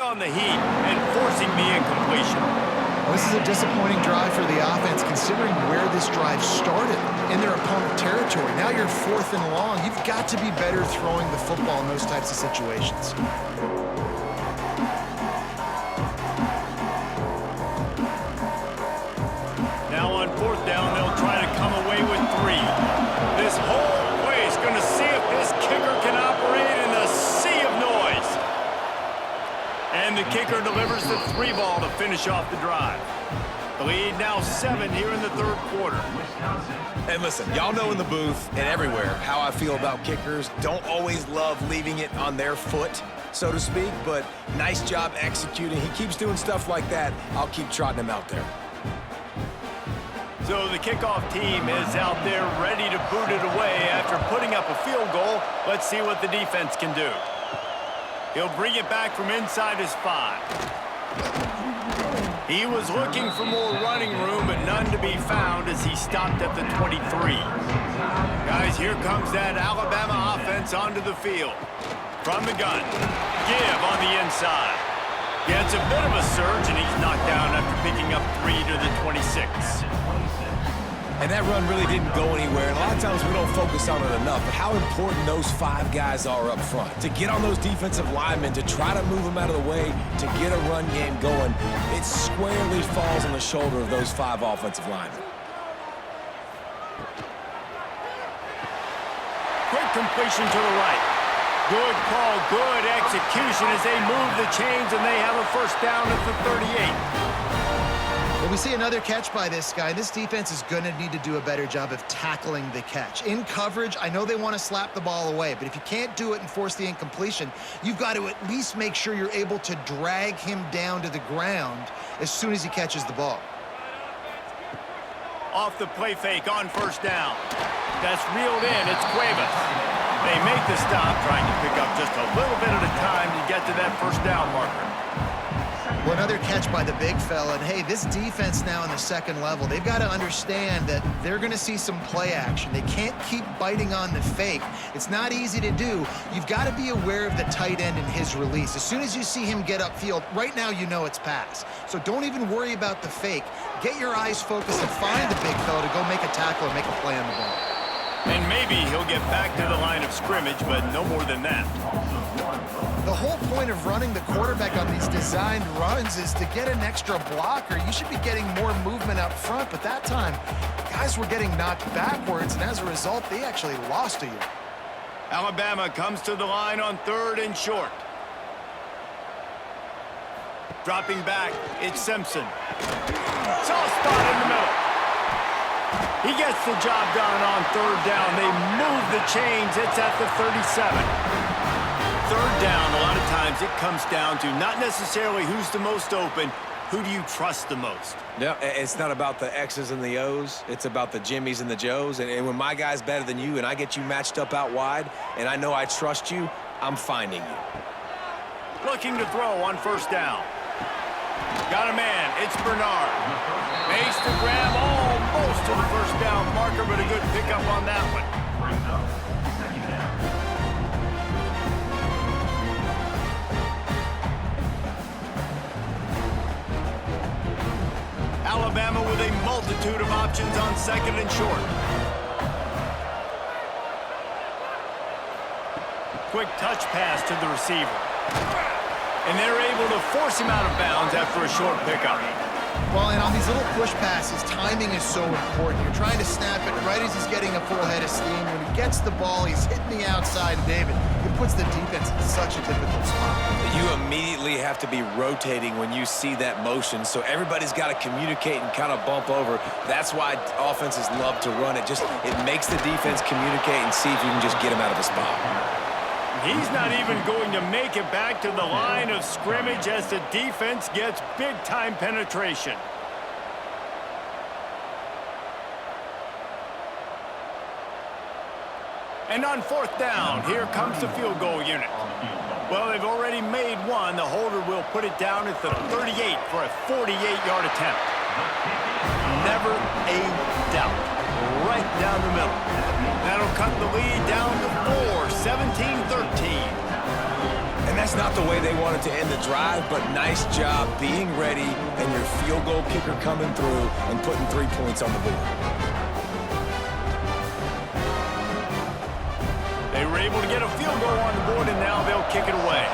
on the heat and forcing the incompletion. Well, this is a disappointing drive for the offense, considering where this drive started, in their opponent territory. Now you're 4th and long. You've got to be better throwing the football in those types of situations. Now on 4th down, they'll try to come away with 3. This whole place going to see if this kicker can operate in the sea of noise. And the kicker delivers the 3 ball to finish off the drive. The lead now 7 here in the 3rd quarter. And listen, y'all know in the booth and everywhere how I feel about kickers. Don't always love leaving it on their foot, so to speak, but nice job executing. He keeps doing stuff like that. I'll keep trotting him out there. So the kickoff team is out there ready to boot it away after putting up a field goal. Let's see what the defense can do. He'll bring it back from inside his 5. He was looking for more running room, but none to be found as he stopped at the 23. Guys, here comes that Alabama offense onto the field. From the gun, give on the inside. Gets a bit of a surge, and he's knocked down after picking up 3 to the 26. And that run really didn't go anywhere. And a lot of times we don't focus on it enough, but how important those 5 guys are up front. To get on those defensive linemen, to try to move them out of the way, to get a run game going, it squarely falls on the shoulder of those 5 offensive linemen. Quick completion to the right. Good call, good execution as they move the chains, and they have a 1st down at the 38. Well, we see another catch by this guy. This defense is going to need to do a better job of tackling the catch. In coverage, I know they want to slap the ball away, but if you can't do it and force the incompletion, you've got to at least make sure you're able to drag him down to the ground as soon as he catches the ball. Off the play fake on 1st down. That's reeled in. It's Cuevas. They make the stop, trying to pick up just a little bit at a time to get to that 1st down marker. Well, another catch by the big fella. And, hey, this defense now in the 2nd level, they've got to understand that they're going to see some play action. They can't keep biting on the fake. It's not easy to do. You've got to be aware of the tight end and his release. As soon as you see him get upfield, right now you know it's pass. So don't even worry about the fake. Get your eyes focused and find the big fella to go make a tackle or make a play on the ball. And maybe he'll get back to the line of scrimmage, but no more than that. The whole point of running the quarterback on these designed runs is to get an extra blocker. You should be getting more movement up front, but that time, guys were getting knocked backwards, and as a result, they actually lost a you. Alabama comes to the line on 3rd and short. Dropping back, it's Simpson. Soft spot in the middle. He gets the job done on 3rd down. They move the chains. It's at the 37. 3rd down, a lot of times it comes down to not necessarily who's the most open, who do you trust the most? No, it's not about the X's and the O's. It's about the Jimmys and the Joes. And when my guy's better than you and I get you matched up out wide and I know I trust you, I'm finding you. Looking to throw on 1st down. Got a man. It's Bernard. Makes the grab almost to the 1st down marker, but a good pickup on that one. Brings up 2nd down. Alabama with a multitude of options on 2nd and short. Quick touch pass to the receiver. And they're able to force him out of bounds after a short pickup. Well, and on these little push passes, timing is so important. You're trying to snap it right as he's getting a full head of steam. When he gets the ball, he's hitting the outside, and David, it puts the defense in such a difficult spot. You immediately have to be rotating when you see that motion, so everybody's got to communicate and kind of bump over. That's why offenses love to run it. It makes the defense communicate and see if you can just get him out of a spot. He's not even going to make it back to the line of scrimmage as the defense gets big-time penetration. And on 4th down, here comes the field goal unit. Well, they've already made one. The holder will put it down at the 38 for a 48-yard attempt. Never a doubt. Right down the middle. That'll cut the lead down to 4, 17-13. And that's not the way they wanted to end the drive, but nice job being ready and your field goal kicker coming through and putting 3 points on the board. They were able to get a field goal on the board, and now they'll kick it away.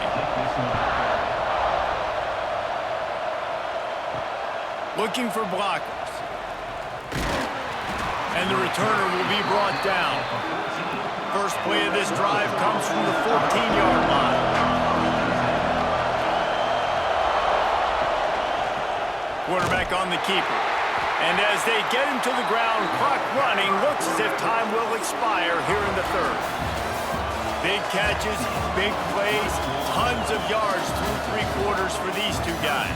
Looking for blockers. And the returner will be brought down. First play of this drive comes from the 14-yard line. Quarterback on the keeper. And as they get him to the ground, clock running, looks as if time will expire here in the third. Big catches, big plays, tons of yards through 3 quarters for these two guys.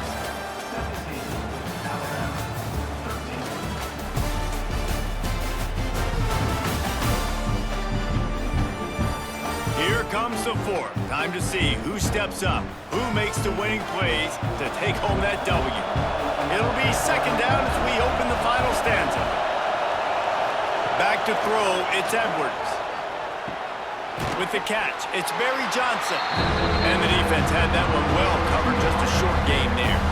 Here comes the fourth. Time to see who steps up, who makes the winning plays to take home that W. It'll be second down as we open the final stanza. Back to throw, it's Edwards. With the catch, it's Barry Johnson. And the defense had that one well covered, just a short game there.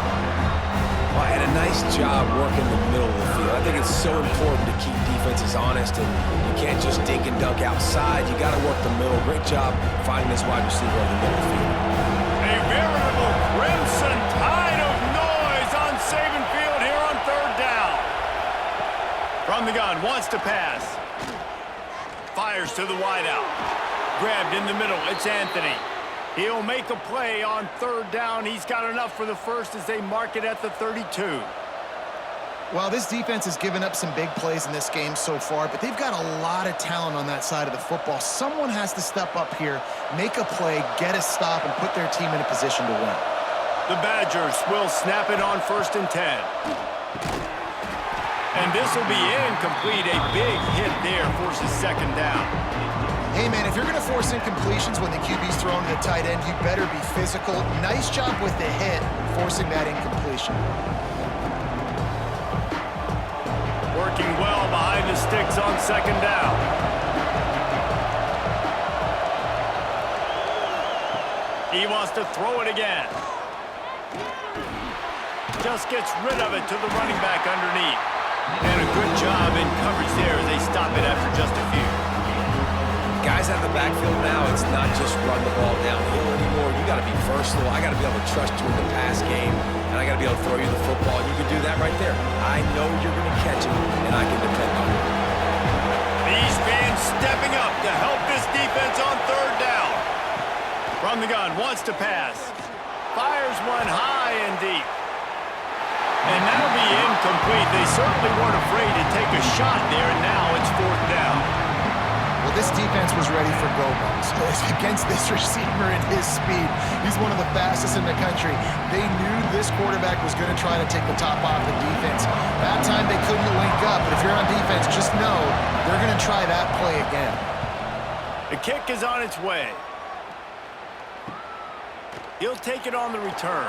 Well, and a nice job working the middle of the field. I think it's so important to keep defenses honest, and you can't just dink and dunk outside. You got to work the middle. Great job finding this wide receiver in the middle of the field. A veritable crimson tide of noise on Saban Field here on third down. From the gun, wants to pass. Fires to the wideout. Grabbed in the middle, it's Anthony. He'll make a play on third down. He's got enough for the first as they mark it at the 32. Well, this defense has given up some big plays in this game so far, but they've got a lot of talent on that side of the football. Someone has to step up here, make a play, get a stop, and put their team in a position to win. The Badgers will snap it on 1st and 10. And this will be incomplete. A big hit there forces second down. Hey, man, if you're going to force incompletions when the QB's throwing to the tight end, you better be physical. Nice job with the hit, forcing that incompletion. Working well behind the sticks on second down. He wants to throw it again. Just gets rid of it to the running back underneath. And a good job in coverage there as they stop it after just a few. Guys out of the backfield now, it's not just run the ball downhill anymore. You got to be versatile. I got to be able to trust you in the pass game, and I got to be able to throw you the football. You can do that right there. I know you're going to catch it, and I can depend on it. These fans stepping up to help this defense on third down. From the gun, wants to pass. Fires one high and deep. And that'll be incomplete. They certainly weren't afraid to take a shot there, and now it's fourth down. Well, this defense was ready for go-balls. Against this receiver and his speed, he's one of the fastest in the country. They knew this quarterback was going to try to take the top off the defense. That time they couldn't link up, but if you're on defense, just know they're going to try that play again. The kick is on its way. He'll take it on the return.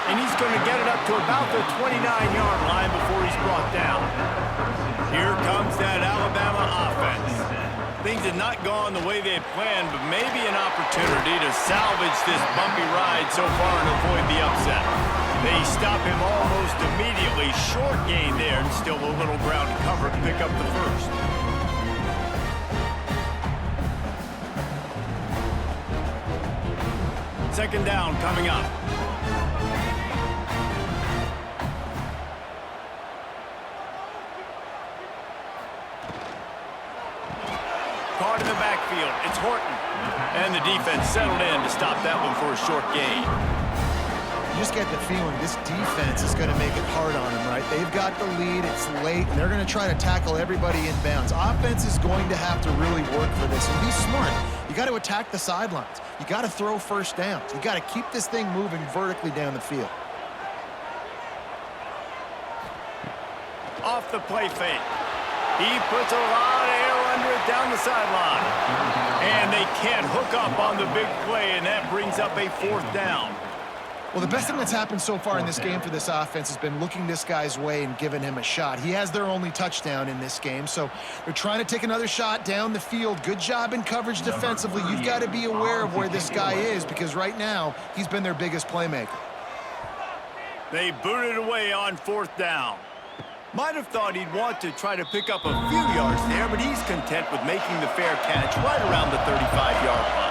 And he's going to get it up to about the 29-yard line before he's brought down. Here comes that Alabama offense. Things had not gone the way they had planned, but maybe an opportunity to salvage this bumpy ride so far and avoid the upset. They stop him almost immediately. Short gain there, and still a little ground to cover to pick up the first. Second down coming up. Caught in the backfield. It's Horton. And the defense settled in to stop that one for a short gain. You just get the feeling this defense is going to make it hard on them, right? They've got the lead. It's late, and they're going to try to tackle everybody in bounds. Offense is going to have to really work for this and be smart. You got to attack the sidelines. You got to throw first downs. You got to keep this thing moving vertically down the field. Off the play fake. He puts a lot of air under it down the sideline. And they can't hook up on the big play, and that brings up a fourth down. Well, the best thing that's happened so far in this game for this offense has been looking this guy's way and giving him a shot. He has their only touchdown in this game, so they're trying to take another shot down the field. Good job in coverage defensively. You've got to be aware of where this guy is because right now he's been their biggest playmaker. They booted away on 4th down. Might have thought he'd want to try to pick up a few yards there, but he's content with making the fair catch right around the 35-yard line.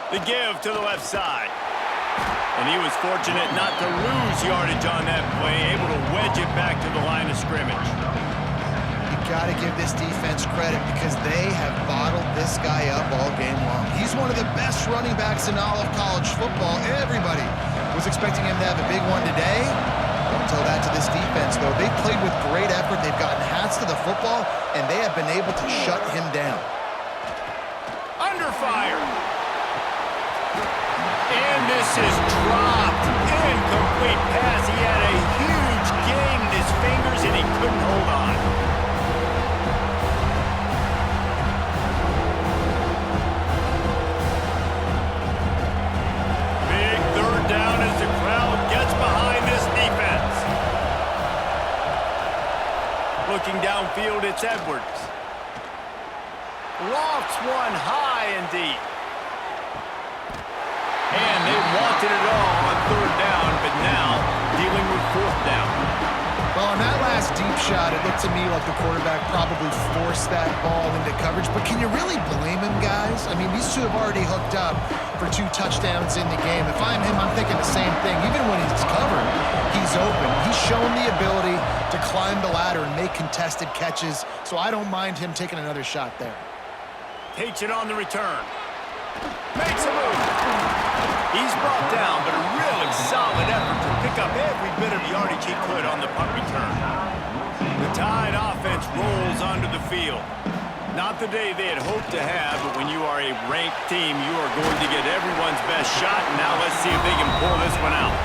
The give to the left side. And he was fortunate not to lose yardage on that play, able to wedge it back to the line of scrimmage. You got to give this defense credit because they have bottled this guy up all game long. He's one of the best running backs in all of college football. Everybody was expecting him to have a big one today. Don't tell that to this defense, though. They played with great effort. They've gotten hats to the football, and they have been able to shut him down. Under fire. And this is dropped. Incomplete pass. He had a huge gain in his fingers, and he couldn't hold on. Big 3rd down as the crowd gets behind this defense. Looking downfield, it's Edwards. Lofts one high and deep. And they wanted it all on 3rd down, but now dealing with 4th down. Well, on that last deep shot, it looked to me like the quarterback probably forced that ball into coverage. But can you really blame him, guys? I mean, these two have already hooked up for 2 touchdowns in the game. If I'm him, I'm thinking the same thing. Even when he's covered, he's open. He's shown the ability to climb the ladder and make contested catches. So I don't mind him taking another shot there. Takes it on the return. Makes a move. He's brought down, but a really solid effort to pick up every bit of yardage he could on the punt return. The Tide offense rolls onto the field. Not the day they had hoped to have, but when you are a ranked team, you are going to get everyone's best shot. And now let's see if they can pull this one out.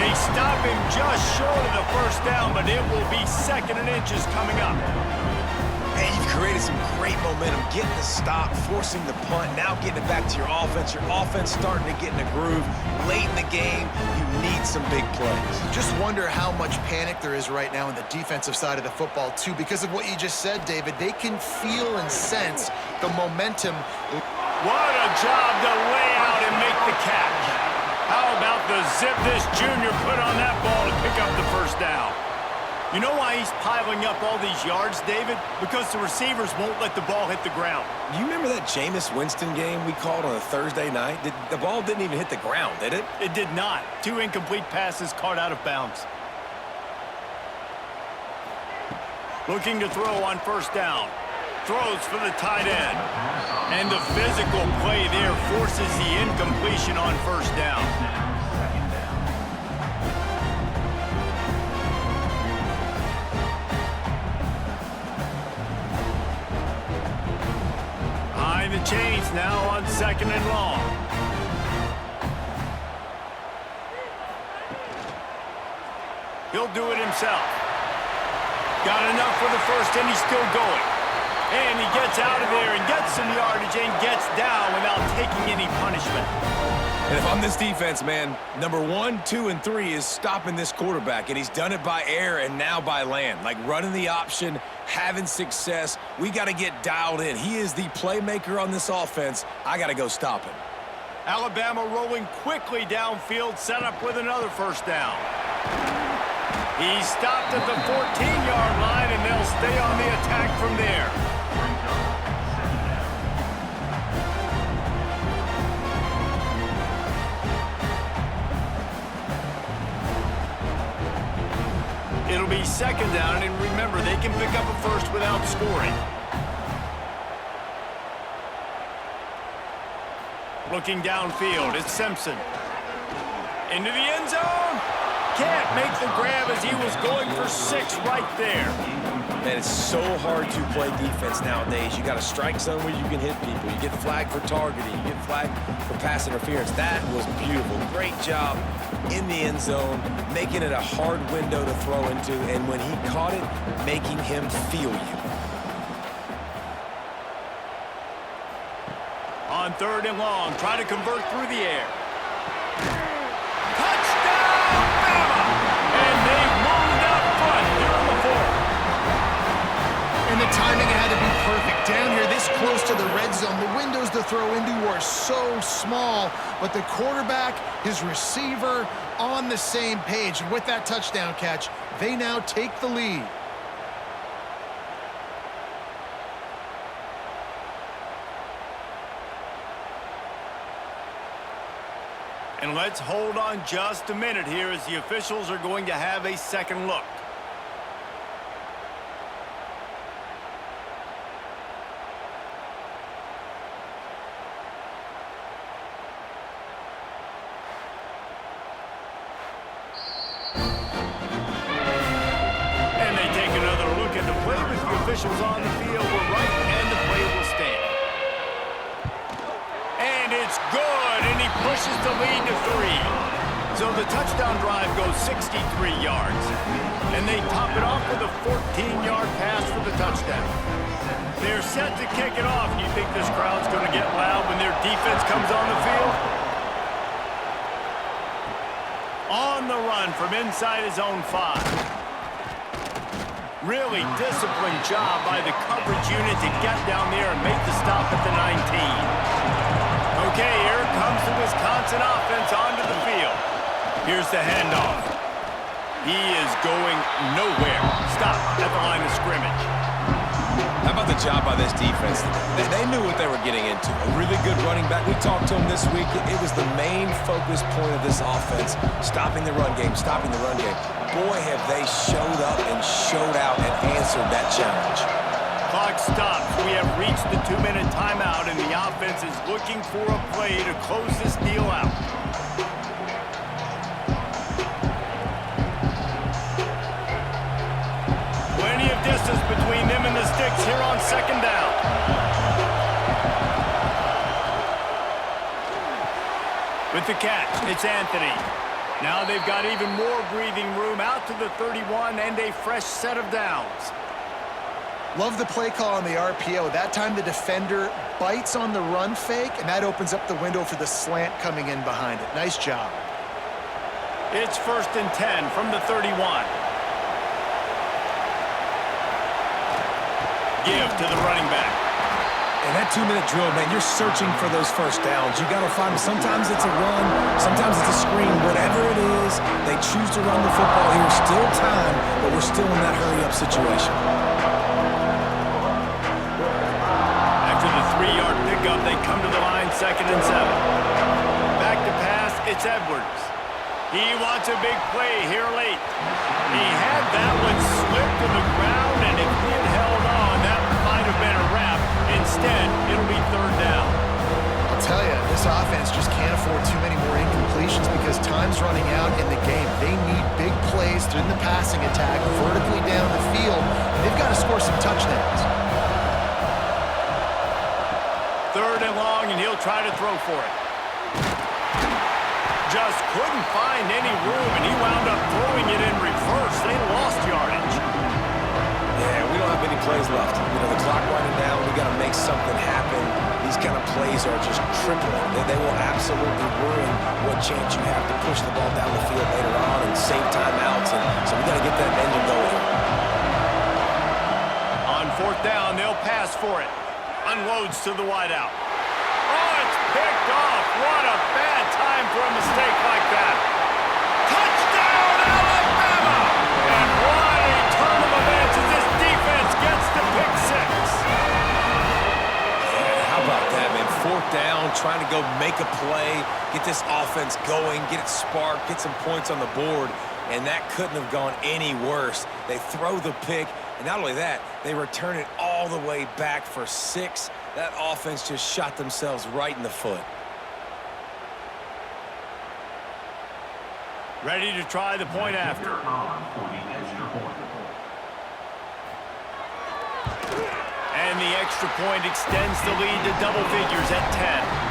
They stop him just short of the 1st down, but it will be 2nd and inches coming up. And you've created some great momentum, getting the stop, forcing the punt, now getting it back to your offense. Your offense starting to get in a groove. Late in the game, you need some big plays. Just wonder how much panic there is right now on the defensive side of the football, too. Because of what you just said, David, they can feel and sense the momentum. What a job to lay out and make the catch. How about the zip this junior put on that ball to pick up the 1st down? You know why he's piling up all these yards, David? Because the receivers won't let the ball hit the ground. Do you remember that Jameis Winston game we called on a Thursday night? The ball didn't even hit the ground, did it? It did not. 2 incomplete passes caught out of bounds. Looking to throw on 1st down. Throws for the tight end. And the physical play there forces the incompletion on 1st down. The chains now on 2nd and long. He'll do it himself. Got enough for the 1st, and he's still going. And he gets out of there and gets some yardage and gets down without taking any punishment. And if I'm this defense, man, number 1, 2, and 3 is stopping this quarterback, and he's done it by air and now by land. Like running the option, having success. We got to get dialed in. He is the playmaker on this offense. I got to go stop him. Alabama rolling quickly downfield, set up with another 1st down. He stopped at the 14-yard line, and they'll stay on the attack from there. It'll be 2nd down, and remember, they can pick up a 1st without scoring. Looking downfield, it's Simpson. Into the end zone. Can't make the grab as he was going for 6 right there. Man, it's so hard to play defense nowadays. You got a strike zone where you can hit people. You get flagged for targeting. You get flagged for pass interference. That was beautiful. Great job in the end zone, making it a hard window to throw into, and when he caught it, making him feel you. On 3rd and long, try to convert through the air. Touchdown, Bama! And they've moved up front here on the 4th. And the timing had to be perfect. Down here, this close to the red zone, the windows to throw into are so small, but the quarterback, his receiver, on the same page. And with that touchdown catch, they now take the lead. And let's hold on just a minute here as the officials are going to have a second look. And they take another look at the play with the officials on the field. We're right, and the play will stand. And it's good, and he pushes the lead to 3. So the touchdown drive goes 63 yards. And they top it off with a 14-yard pass for the touchdown. They're set to kick it off. You think this crowd's going to get loud when their defense comes on the field? On the run from inside his own 5. Really disciplined job by the coverage unit to get down there and make the stop at the 19. Okay, here comes the Wisconsin offense onto the field. Here's the handoff. He is going nowhere. Stop at the line of scrimmage. How about the job by this defense? They knew what they were getting into. A really good running back. We talked to him this week. It was the main focus point of this offense, stopping the run game, stopping the run game. Boy, have they showed up and showed out and answered that challenge. Clock stops. We have reached the 2-minute timeout, and the offense is looking for a play to close this deal out. Plenty of distance between them and the sticks here on 2nd down. With the catch, it's Anthony. Now they've got even more breathing room out to the 31 and a fresh set of downs. Love the play call on the RPO. That time the defender bites on the run fake, and that opens up the window for the slant coming in behind it. Nice job. It's 1st and 10 from the 31. Give to the running back. And that 2-minute drill, man, you're searching for those first downs. You got to find them. Sometimes it's a run, sometimes it's a screen. Whatever it is, they choose to run the football here. Still time, but we're still in that hurry-up situation. After the 3-yard pickup, they come to the line 2nd and 7. Back to pass, it's Edwards. He wants a big play here late. He had that one slip to the ground, and if he had held on, that might have been a wrap. Instead, it'll be 3rd down. I'll tell you, this offense just can't afford too many more incompletions because time's running out in the game. They need big plays in the passing attack, vertically down the field, and they've got to score some touchdowns. 3rd and long, and he'll try to throw for it. Just couldn't find any room, and he wound up throwing it in reverse. They lost yardage. Yeah, we don't have many plays left. You know, the clock winding down. We got to make something happen. These kind of plays are just crippling. They will absolutely ruin what chance you have to push the ball down the field later on and save timeouts. And so we got to get that engine going. On 4th down, they'll pass for it. Unloads to the wideout. Oh, it's picked off. What a bad time for a mistake like that. Touchdown, Alabama! And what a turn of events as this defense gets the pick 6. Yeah, how about that, man? 4th down, trying to go make a play, get this offense going, get it sparked, get some points on the board, and that couldn't have gone any worse. They throw the pick, and not only that, they return it all the way back for 6. That offense just shot themselves right in the foot. Ready to try the point after. And the extra point extends the lead to double figures at 10.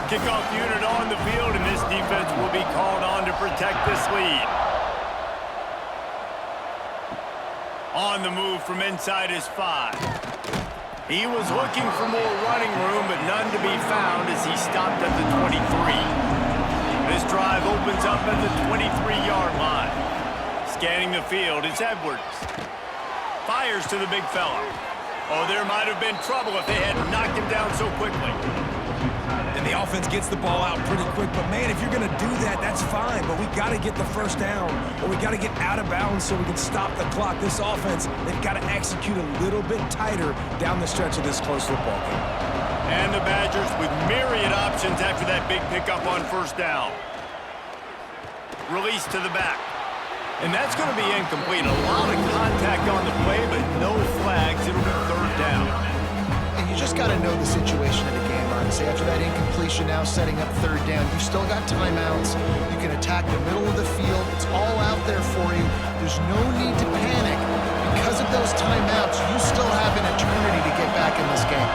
Kickoff unit on the field, and this defense will be called on to protect this lead. On the move from inside his 5. He was looking for more running room, but none to be found as he stopped at the 23. This drive opens up at the 23-yard line. Scanning the field, it's Edwards. Fires to the big fella. Oh, there might have been trouble if they had knocked him down so quickly. And the offense gets the ball out pretty quick. But, man, if you're going to do that, that's fine. But we got to get the first down, or we got to get out of bounds so we can stop the clock. This offense, they've got to execute a little bit tighter down the stretch of this close football game. And the Badgers with myriad options after that big pickup on first down. Release to the back. And that's going to be incomplete. A lot of contact on the play, but no flags. It'll be third down. And you just got to know the situation of the game, honestly. After that incompletion, now setting up third down, you've still got timeouts. You can attack the middle of the field. It's all out there for you. There's no need to panic. Because of those timeouts, you still have an eternity to get back in this game.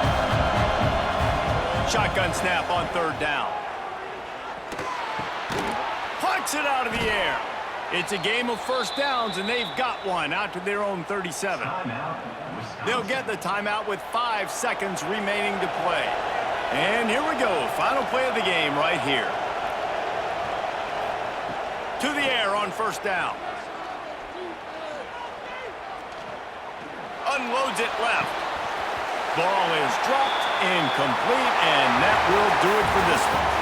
Shotgun snap on third down. Plucks it out of the air. It's a game of first downs, and they've got one out to their own 37. They'll get the timeout with 5 seconds remaining to play. And here we go. Final play of the game right here. To the air on first down. Unloads it left. Ball is dropped, incomplete, and that will do it for this one.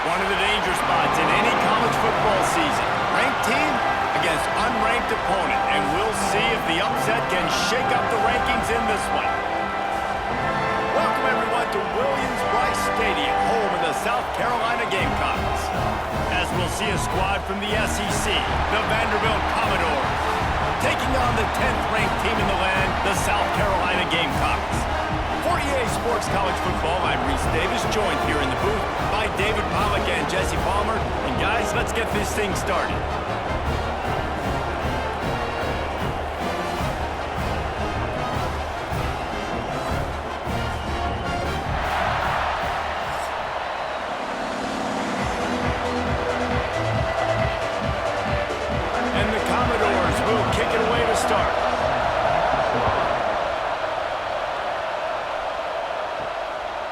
One of the danger spots in any college football season. Ranked team against unranked opponent. And we'll see if the upset can shake up the rankings in this one. Welcome, everyone, to Williams-Brice Stadium, home of the South Carolina Gamecocks. As we'll see a squad from the SEC, the Vanderbilt Commodores, taking on the 10th-ranked team in the land, the South Carolina Gamecocks. For EA Sports College Football, I'm Reese Davis, joined here in the booth by David Pollack and Jesse Palmer. And guys, let's get this thing started. And the Commodores will kick it away to start.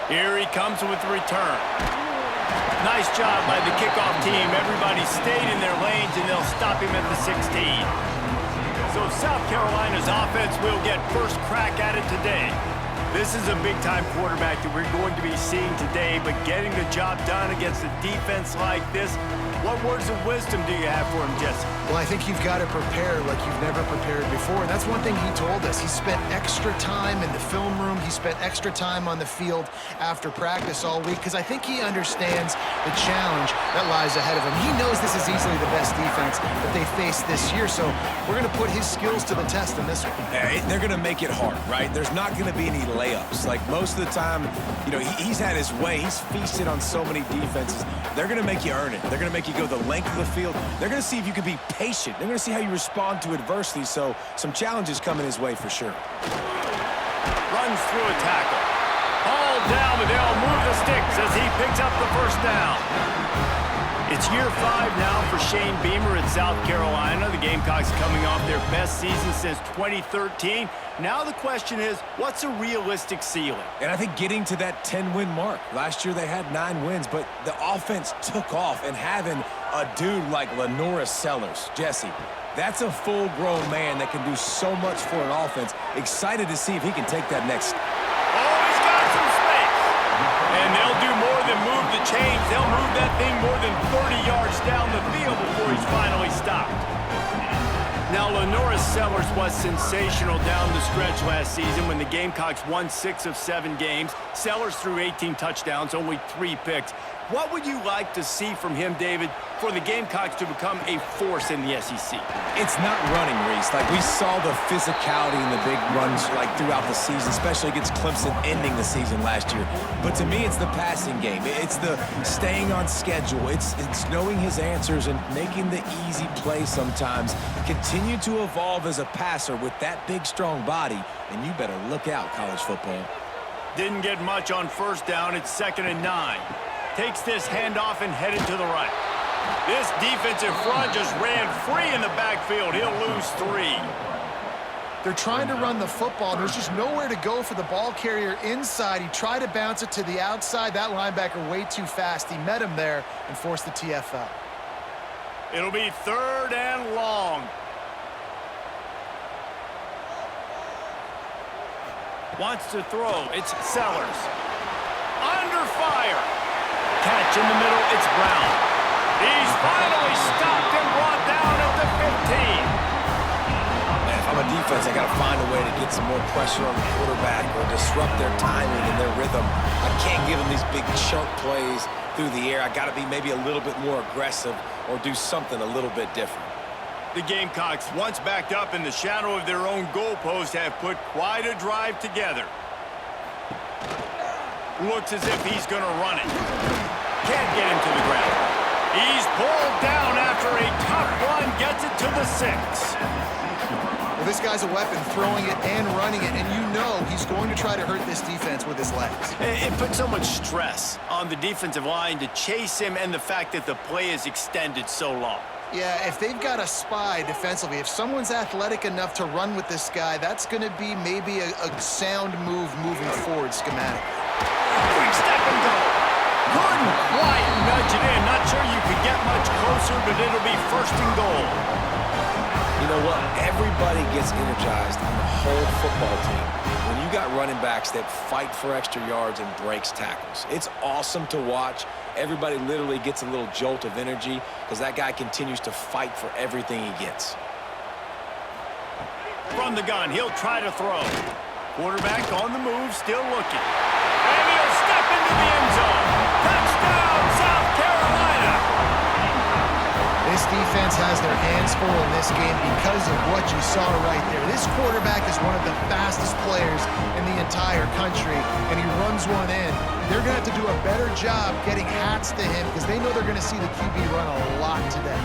Here he comes with the return. Nice job by the kickoff team. Everybody stayed in their lanes, and they'll stop him at the 16. So South Carolina's offense will get first crack at it today. This is a big-time quarterback that we're going to be seeing today, but getting the job done against a defense like this, what words of wisdom do you have for him, Jesse? Well, I think you've got to prepare like you've never prepared before. And that's one thing he told us. He spent extra time in the film room. He spent extra time on the field after practice all week because I think he understands the challenge that lies ahead of him. He knows this is easily the best defense that they face this year, so we're going to put his skills to the test in this one. Yeah, they're going to make it hard, right? There's not going to be any layups. Like most of the time, you know, he's had his way. He's feasted on so many defenses. They're going to make you earn it. They're going to make you go the length of the field. They're going to see if you can be patient. They're going to see how you respond to adversity. So some challenges coming his way for sure. Runs through a tackle. Ball down, but they'll move the sticks as he picks up the first down. It's It's year 5 now for Shane Beamer at South Carolina. The Gamecocks coming off their best season since 2013. Now the question is, what's a realistic ceiling? And I think getting to that 10-win mark. Last year they had 9 wins, but the offense took off, and having a dude like LaNorris Sellers, Jesse, that's a full-grown man that can do so much for an offense. Excited to see if he can take that next. Oh, he's got some space. And they'll do more than move the chains. They'll move that thing more than 30 yards down the field before he's finally stopped. Now, LaNorris Sellers was sensational down the stretch last season when the Gamecocks won 6 of 7 games. Sellers threw 18 touchdowns, only 3 picks. What would you like to see from him, David, for the Gamecocks to become a force in the SEC? It's not running, Reese. Like, we saw the physicality in the big runs, like, throughout the season, especially against Clemson ending the season last year. But to me, it's the passing game. It's the staying on schedule. It's knowing his answers and making the easy play sometimes. Continue to evolve as a passer with that big, strong body, and you better look out, college football. Didn't get much on first down. It's 2nd and 9. Takes this handoff and headed to the right. This defensive front just ran free in the backfield. He'll lose 3. They're trying to run the football. There's just nowhere to go for the ball carrier inside. He tried to bounce it to the outside. That linebacker way too fast. He met him there and forced the TFL. It'll be 3rd and long. Wants to throw. It's Sellers. Under fire. Catch in the middle. It's Brown. He's finally stopped and brought down at the 15. Man, if I'm a defense, I got to find a way to get some more pressure on the quarterback or disrupt their timing and their rhythm. I can't give them these big chunk plays through the air. I got to be maybe a little bit more aggressive or do something a little bit different. The Gamecocks, once backed up in the shadow of their own goalpost, have put quite a drive together. Looks as if he's going to run it. Can't get him to the ground. He's pulled down after a tough run, gets it to the 6. Well, this guy's a weapon, throwing it and running it, and you know he's going to try to hurt this defense with his legs. It puts so much stress on the defensive line to chase him, and the fact that the play is extended so long. Yeah, if they've got a spy defensively, if someone's athletic enough to run with this guy, that's going to be maybe a sound move moving forward schematically. Quick step and go. Couldn't quite nudge it in. Not sure you could get much closer, but it'll be 1st and goal. You know what? Everybody gets energized on the whole football team when you got running backs that fight for extra yards and breaks tackles. It's awesome to watch. Everybody literally gets a little jolt of energy because that guy continues to fight for everything he gets. From the gun, he'll try to throw. Quarterback on the move, still looking. And he'll step into the end zone. Touchdown, South Carolina! This defense has their hands full in this game because of what you saw right there. This quarterback is one of the fastest players in the entire country, and he runs one in. They're going to have to do a better job getting hats to him because they know they're going to see the QB run a lot today.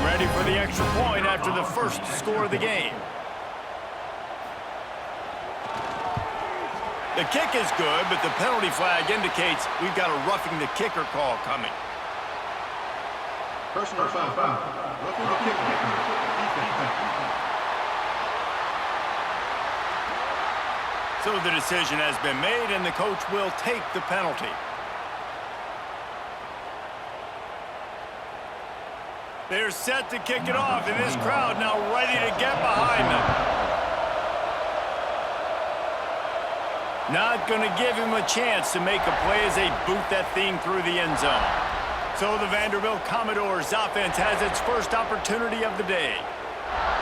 Ready for the extra point after the first score of the game. The kick is good, but the penalty flag indicates we've got a roughing the kicker call coming. Personal foul. Roughing the kicker. So the decision has been made, and the coach will take the penalty. They're set to kick it off, and this crowd now ready to get behind them. Not going to give him a chance to make a play as they boot that thing through the end zone. So the Vanderbilt Commodores offense has its first opportunity of the day.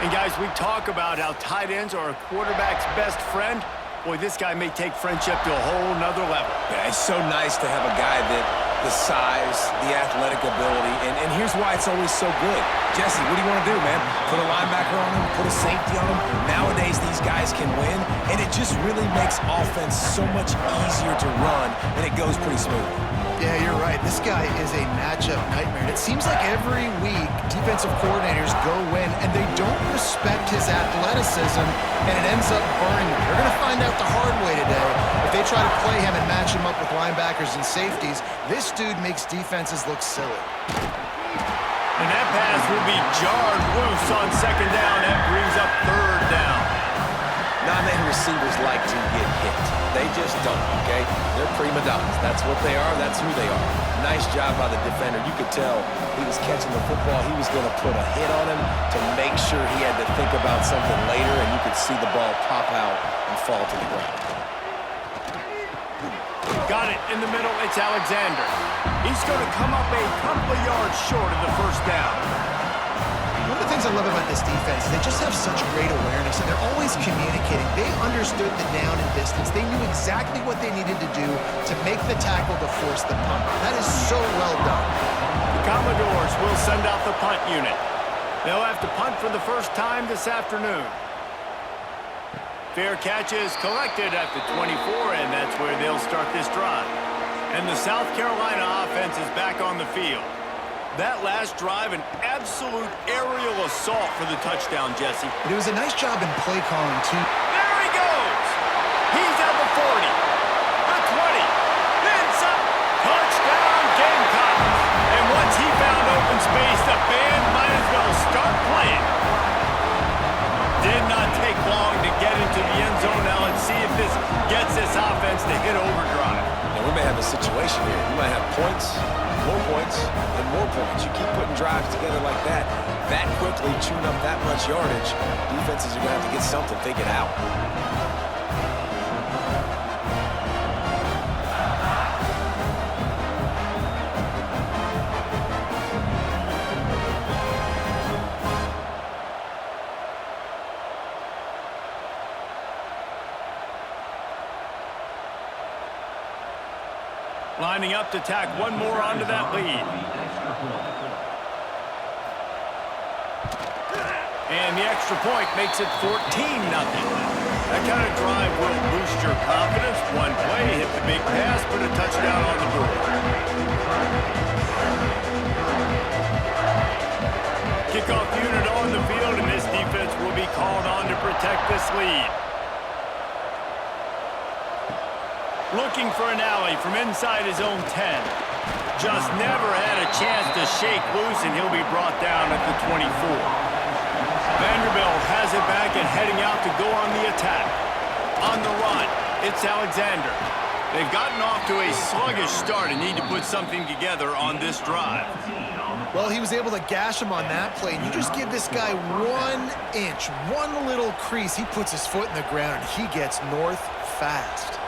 And guys, we talk about how tight ends are a quarterback's best friend. Boy, this guy may take friendship to a whole nother level. Yeah, it's so nice to have a guy that the size, the athletic ability, and here's why it's always so good. Jesse, what do you want to do, man? Put a linebacker on him, put a safety on him. Nowadays, these guys can win, and it just really makes offense so much easier to run, and it goes pretty smooth. Yeah, you're right. This guy is a matchup nightmare. And it seems like every week defensive coordinators go in and they don't respect his athleticism, and it ends up burning him. They're going to find out the hard way today. If they try to play him and match him up with linebackers and safeties, this dude makes defenses look silly. And that pass will be jarred loose on second down. That brings up third down. Non-man receivers like to get hit. They just don't, okay? They're prima donnas. That's what they are. That's who they are. Nice job by the defender. You could tell he was catching the football. He was going to put a hit on him to make sure he had to think about something later, and you could see the ball pop out and fall to the ground. Got it in the middle. It's Alexander. He's going to come up a couple of yards short of the first down. One of the things I love about this defense, they just have such great awareness, and they're always communicating. They understood the down and distance. They knew exactly what they needed to do to make the tackle to force the punt. That is so well done. The Commodores will send out the punt unit. They'll have to punt for the first time this afternoon. Fair catch is collected at the 24, and that's where they'll start this drive. And the South Carolina offense is back on the field. That last drive, an absolute aerial assault for the touchdown, Jesse. But it was a nice job in play calling, too. There he goes! He's at the 40, the 20, then some. Touchdown, Gamecocks! And once he found open space, the band might as well start playing. Did not take long to get into the end zone. Now let's see if this gets this offense to hit overdrive. Now, we may have a situation here. We might have points, more points, and more points. You keep putting drives together like that quickly, chewing up that much yardage, defenses are going to have to get something figured out. Lining up to tack one more onto that lead. And the extra point makes it 14-0. That kind of drive will boost your confidence. One play, hit the big pass, put a touchdown on the board. Kickoff unit on the field, and this defense will be called on to protect this lead. Looking for an alley from inside his own 10. Just never had a chance to shake loose, and he'll be brought down at the 24. Vanderbilt has it back and heading out to go on the attack. On the run, it's Alexander. They've gotten off to a sluggish start and need to put something together on this drive. Well, he was able to gash him on that play, and you just give this guy 1 inch, one little crease, he puts his foot in the ground, and he gets north fast.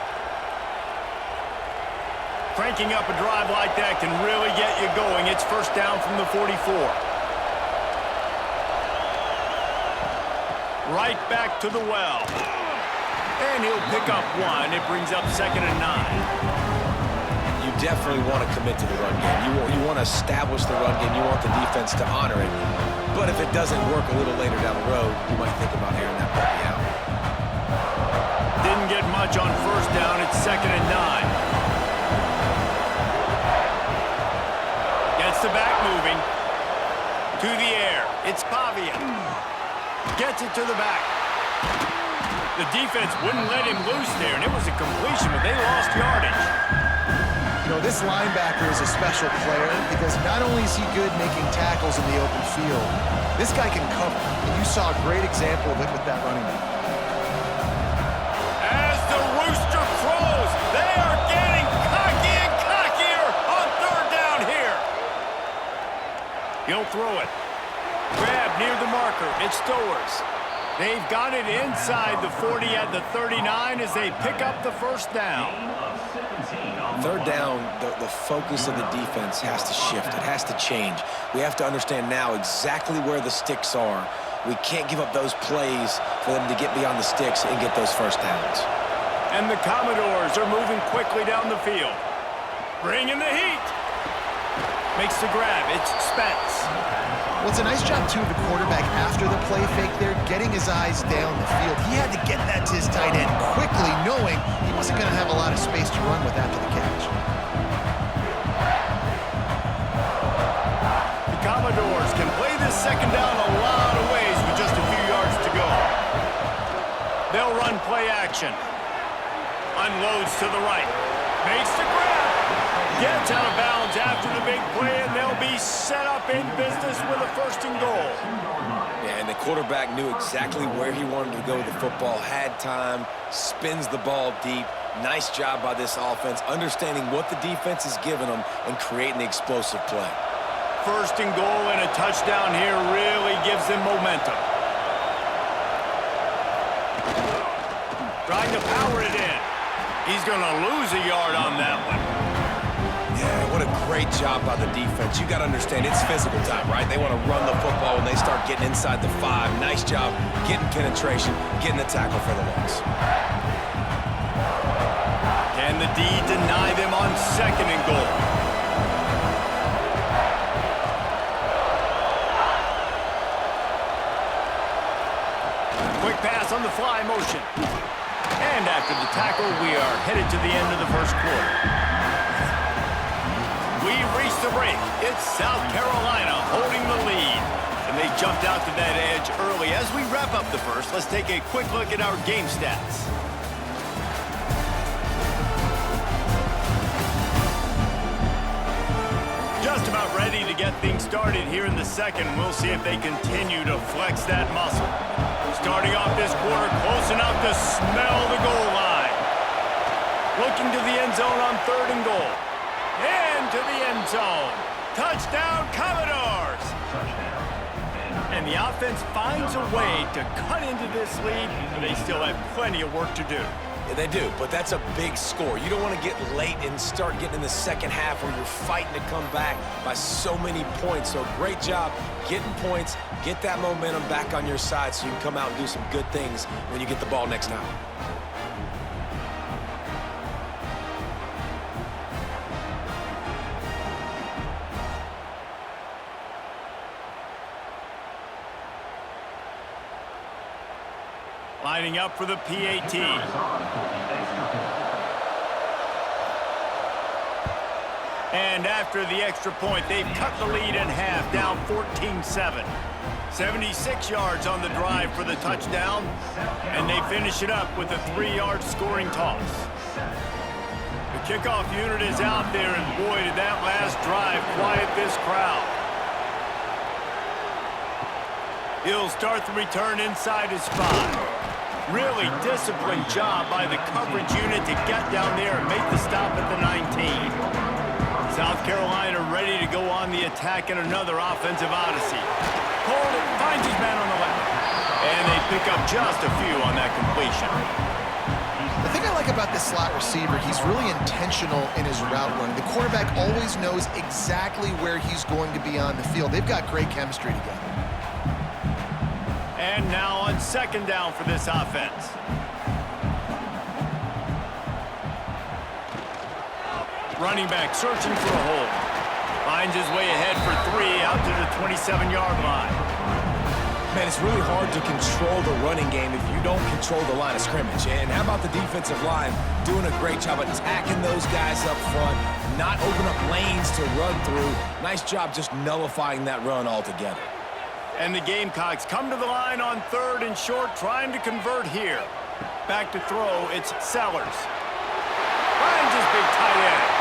Cranking up a drive like that can really get you going. It's first down from the 44. Right back to the well. And he'll pick up one. It brings up 2nd and 9. You definitely want to commit to the run game. You want to establish the run game. You want the defense to honor it. But if it doesn't work a little later down the road, you might think about airing that puppy out. Didn't get much on first down. It's 2nd and 9. Gets the back moving. To the air. It's Pavia. Gets it to the back. The defense wouldn't let him loose there, and it was a completion, but they lost yardage. You know, this linebacker is a special player because not only is he good making tackles in the open field, this guy can cover. And you saw a great example of it with that running back. As the rooster crows, they are getting cocky and cockier on third down here. He'll throw it. Grab near the marker. It's Stowers. They've got it inside the 40 at the 39 as they pick up the first down. Third down, the focus of the defense has to shift. It has to change. We have to understand now exactly where the sticks are. We can't give up those plays for them to get beyond the sticks and get those first downs. And the Commodores are moving quickly down the field. Bringing the heat. Makes the grab. It's Spence. Well, it's a nice job, too, of the quarterback after the play fake there, getting his eyes down the field. He had to get that to his tight end quickly, knowing he wasn't going to have a lot of space to run with after the catch. Commodores can play this second down a lot of ways with just a few yards to go. They'll run play action. Unloads to the right. Makes the grab. Gets out of bounds after the big play, and they'll be set up in business with a 1st and goal. Yeah, and the quarterback knew exactly where he wanted to go with the football, had time, spins the ball deep. Nice job by this offense, understanding what the defense is giving them and creating the explosive play. 1st and goal and a touchdown here really gives them momentum. Trying to power it in. He's going to lose a yard on that one. Yeah, what a great job by the defense. You got to understand, it's physical time, right? They want to run the football when they start getting inside the 5. Nice job getting penetration, getting the tackle for the loss. Can the D deny them on 2nd and goal? Quick pass on the fly motion. And after the tackle, we are headed to the end of the 1st quarter. We've reached the break. It's South Carolina holding the lead. And they jumped out to that edge early. As we wrap up the 1st, let's take a quick look at our game stats. Just about ready to get things started here in the 2nd. We'll see if they continue to flex that muscle. Starting off this quarter, close enough to smell the goal line. Looking to the end zone on 3rd and goal. Into the end zone. Touchdown, Commodores! And the offense finds a way to cut into this lead, and they still have plenty of work to do. Yeah, they do, but that's a big score. You don't want to get late and start getting in the 2nd half where you're fighting to come back by so many points. So great job getting points, get that momentum back on your side so you can come out and do some good things when you get the ball next time. Lining up for the PAT. And after the extra point, they've cut the lead in half, down 14-7. 76 yards on the drive for the touchdown, and they finish it up with a 3-yard scoring toss. The kickoff unit is out there, and boy, did that last drive quiet this crowd. He'll start the return inside his 5. Really disciplined job by the coverage unit to get down there and make the stop at the 19. South Carolina ready to go on the attack in another offensive odyssey. Holden finds his man on the left. And they pick up just a few on that completion. The thing I like about this slot receiver, he's really intentional in his route running. The quarterback always knows exactly where he's going to be on the field. They've got great chemistry together. And now on 2nd down for this offense. Running back searching for a hole. Finds his way ahead for 3 out to the 27-yard line. Man, it's really hard to control the running game if you don't control the line of scrimmage. And how about the defensive line doing a great job attacking those guys up front, not open up lanes to run through. Nice job just nullifying that run altogether. And the Gamecocks come to the line on 3rd and short, trying to convert here. Back to throw, it's Sellers. Finds his big tight end.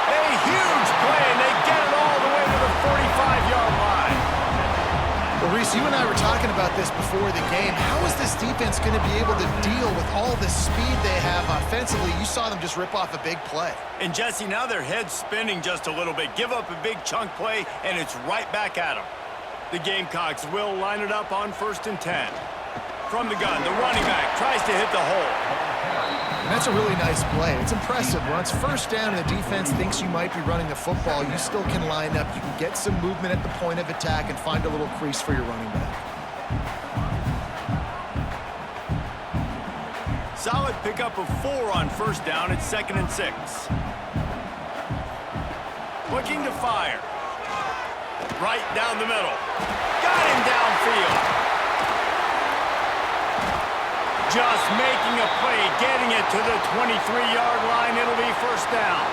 A huge play, and they get it all the way to the 45-yard line. Well, Reese, you and I were talking about this before the game. How is this defense going to be able to deal with all the speed they have offensively? You saw them just rip off a big play. And Jesse, now their head's spinning just a little bit. Give up a big chunk play, and it's right back at them. The Gamecocks will line it up on 1st and 10. From the gun, the running back tries to hit the hole. And that's a really nice play. It's impressive. Once 1st down and the defense thinks you might be running the football, you still can line up. You can get some movement at the point of attack and find a little crease for your running back. Solid pickup of 4 on 1st down. It's 2nd and 6. Looking to fire. Right down the middle. Got him downfield. Just making a play, getting it to the 23-yard line. It'll be 1st down.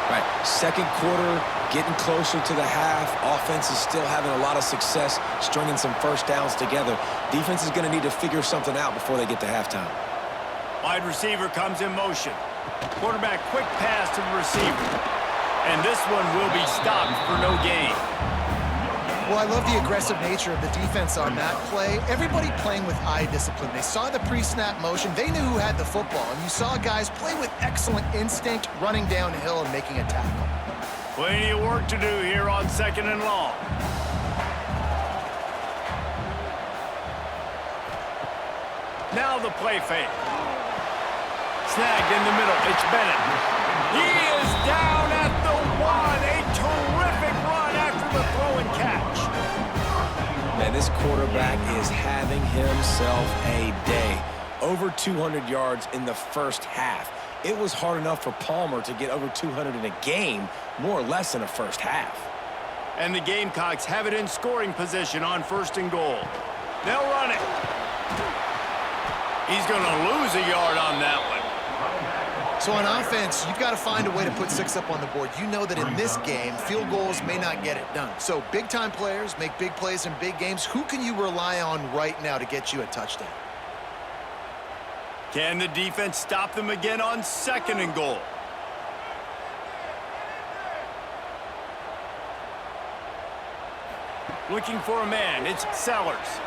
Right, second quarter, getting closer to the half. Offense is still having a lot of success stringing some first downs together. Defense is going to need to figure something out before they get to halftime. Wide receiver comes in motion. Quarterback quick pass to the receiver. And this one will be stopped for no gain. Well, I love the aggressive nature of the defense on that play. Everybody playing with eye discipline. They saw the pre-snap motion. They knew who had the football. And you saw guys play with excellent instinct, running downhill and making a tackle. Plenty of work to do here on 2nd and long. Now the play fake. Snagged in the middle. It's Bennett. He is down at the 1. A terrific run after the throw and catch. Man, this quarterback is having himself a day. Over 200 yards in the first half. It was hard enough for Palmer to get over 200 in a game, more or less in a first half. And the Gamecocks have it in scoring position on 1st and goal. They'll run it. He's going to lose a yard on that one. So on offense, you've got to find a way to put 6 up on the board. You know that in this game, field goals may not get it done. So big-time players make big plays in big games. Who can you rely on right now to get you a touchdown? Can the defense stop them again on 2nd and goal? Looking for a man. It's Sellers.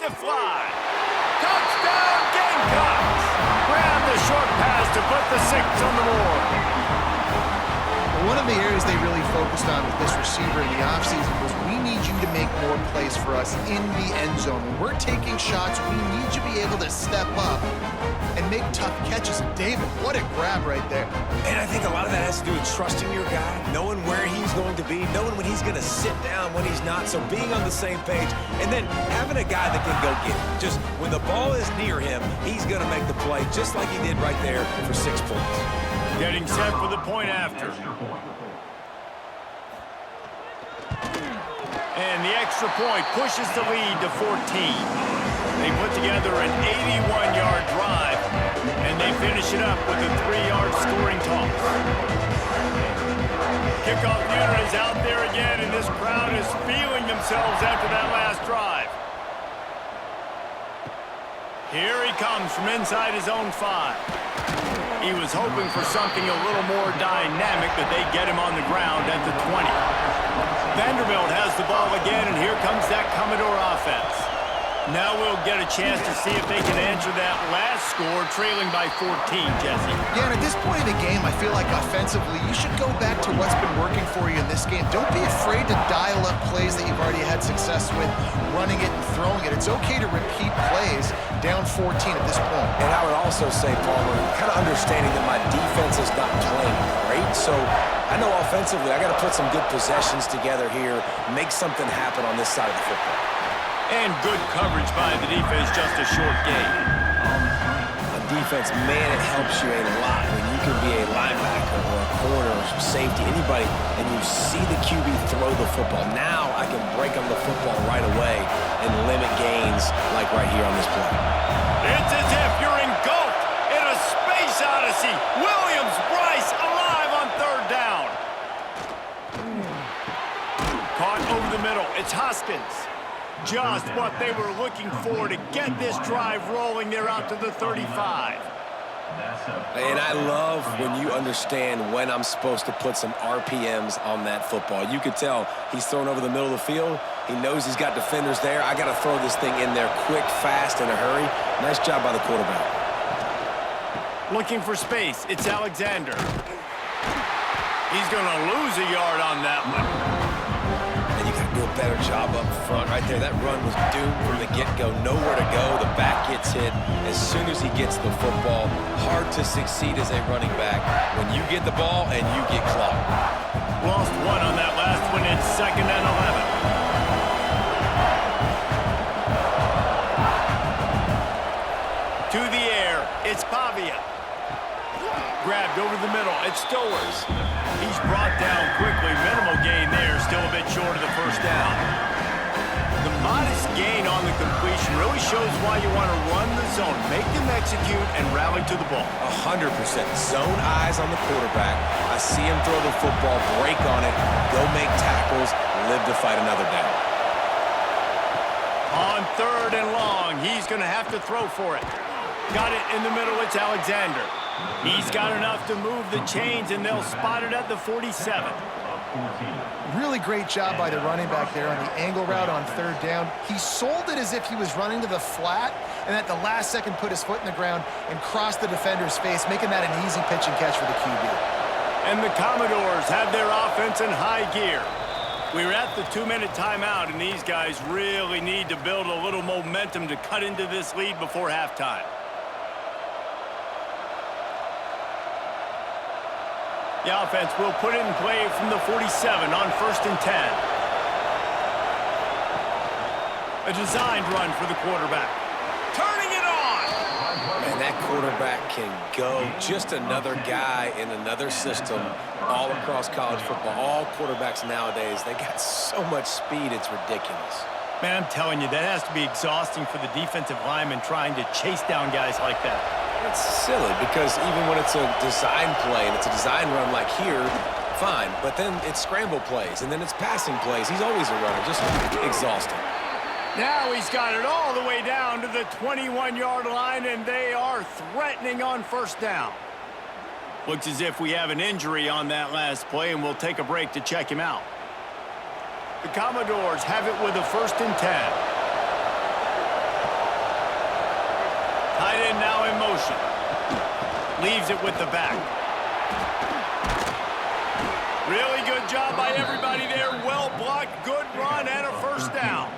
it fly. Touchdown, Gamecocks. Grab the short pass to put the 6 on the board. One of the areas they really focused on with this receiver in the offseason was we need you to make more plays for us in the end zone. When we're taking shots, we need you to be able to step up and make tough catches. And David, what a grab right there. And I think a lot of that has to do with trusting your guy, knowing where he's going to be, knowing when he's going to sit down, when he's not. So being on the same page, and then having a guy that can go get it. Just when the ball is near him, he's going to make the play, just like he did right there for 6 points. Getting set for the point after. And the extra point pushes the lead to 14. They put together an 81-yard drive, and they finish it up with a 3-yard scoring toss. Kickoff unit is out there again, and this crowd is feeling themselves after that last drive. Here he comes from inside his own 5. He was hoping for something a little more dynamic, but they get him on the ground at the 20. Vanderbilt has the ball again, and here comes that Commodore offense. Now we'll get a chance to see if they can answer that last score, trailing by 14, Jesse. Yeah, and at this point in the game, I feel like offensively, you should go back to what's been working for you in this game. Don't be afraid to dial up plays that you've already had success with, running it and throwing it. It's okay to repeat plays down 14 at this point. And I would also say, Palmer, kind of understanding that my defense is not playing great, so I know offensively I got to put some good possessions together here, make something happen on this side of the football. And good coverage by the defense, just a short gain. On defense, man, it helps you a lot when you can be a linebacker or a corner or safety, anybody, and you see the QB throw the football. Now I can break on the football right away and limit gains like right here on this play. It's as if you're engulfed in a space odyssey. Williams-Brice alive on 3rd down. Caught over the middle. It's Hoskins. Just what they were looking for to get this drive rolling. They're out to the 35. And I love when you understand when I'm supposed to put some RPMs on that football. You could tell he's thrown over the middle of the field. He knows he's got defenders there. I got to throw this thing in there quick, fast, in a hurry. Nice job by the quarterback. Looking for space. It's Alexander. He's going to lose a yard on that one. Do a better job up front right there. That run was doomed from the get-go. Nowhere to go. The back gets hit as soon as he gets the football. Hard to succeed as a running back when you get the ball and you get clocked. Lost 1 on that last one. It's 2nd and 11. To the air. It's Pavia. Grabbed over the middle. It's Stowers. He's brought down quickly. Minimal gain there. Still a bit short of the 1st down. The modest gain on the completion really shows why you want to run the zone. Make them execute and rally to the ball. 100%. Zone eyes on the quarterback. I see him throw the football, break on it, go make tackles, live to fight another down. On 3rd and long, he's going to have to throw for it. Got it in the middle. It's Alexander. He's got enough to move the chains, and they'll spot it at the 47. Really great job by the running back there on the angle route on 3rd down. He sold it as if he was running to the flat, and at the last second put his foot in the ground and crossed the defender's face, making that an easy pitch and catch for the QB. And the Commodores have their offense in high gear. We were at the 2-minute timeout, and these guys really need to build a little momentum to cut into this lead before halftime. The offense will put it in play from the 47 on 1st and 10. A designed run for the quarterback. Turning it on! Man, that quarterback can go. Just another guy in another system all across college football. All quarterbacks nowadays, they got so much speed, it's ridiculous. Man, I'm telling you, that has to be exhausting for the defensive lineman trying to chase down guys like that. It's silly because even when it's a design play and it's a design run like here, fine. But then it's scramble plays and then it's passing plays. He's always a runner, just exhausting. Now he's got it all the way down to the 21-yard line, and they are threatening on 1st down. Looks as if we have an injury on that last play, and we'll take a break to check him out. The Commodores have it with a 1st and 10. Tight end now in motion. Leaves it with the back. Really good job by everybody there. Well blocked, good run, and a first down.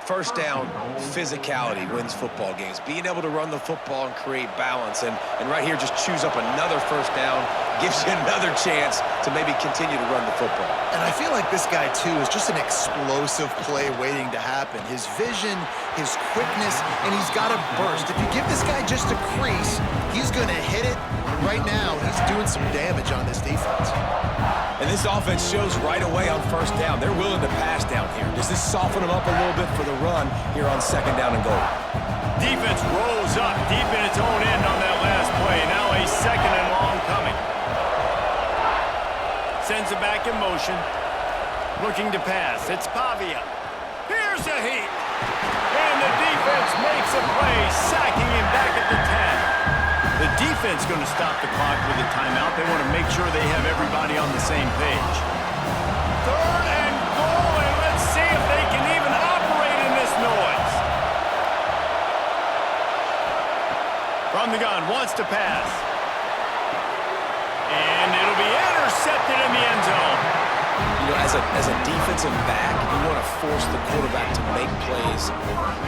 First down, physicality wins football games. Being able to run the football and create balance. And right here, just choose up another first down. Gives you another chance to maybe continue to run the football. And I feel like this guy, too, is just an explosive play waiting to happen. His vision, his quickness, and he's got a burst. If you give this guy just a crease, he's going to hit it. Right now, he's doing some damage on this defense. And this offense shows right away on first down. They're willing to pass down here. Does this soften them up a little bit for the run here on second down and goal? Defense rolls up deep in its own end on that last play. Now a second and long coming. Sends it back in motion. Looking to pass. It's Pavia. Here's a heat. And the defense makes a play, sacking him back at the 10. The defense going to stop the clock with a timeout. They want to make sure they have everybody on the same page. Third and goal, and let's see if they can even operate in this noise. From the gun, wants to pass. And it'll be intercepted in the end zone. You know, as a defensive back, you want to force the quarterback to make plays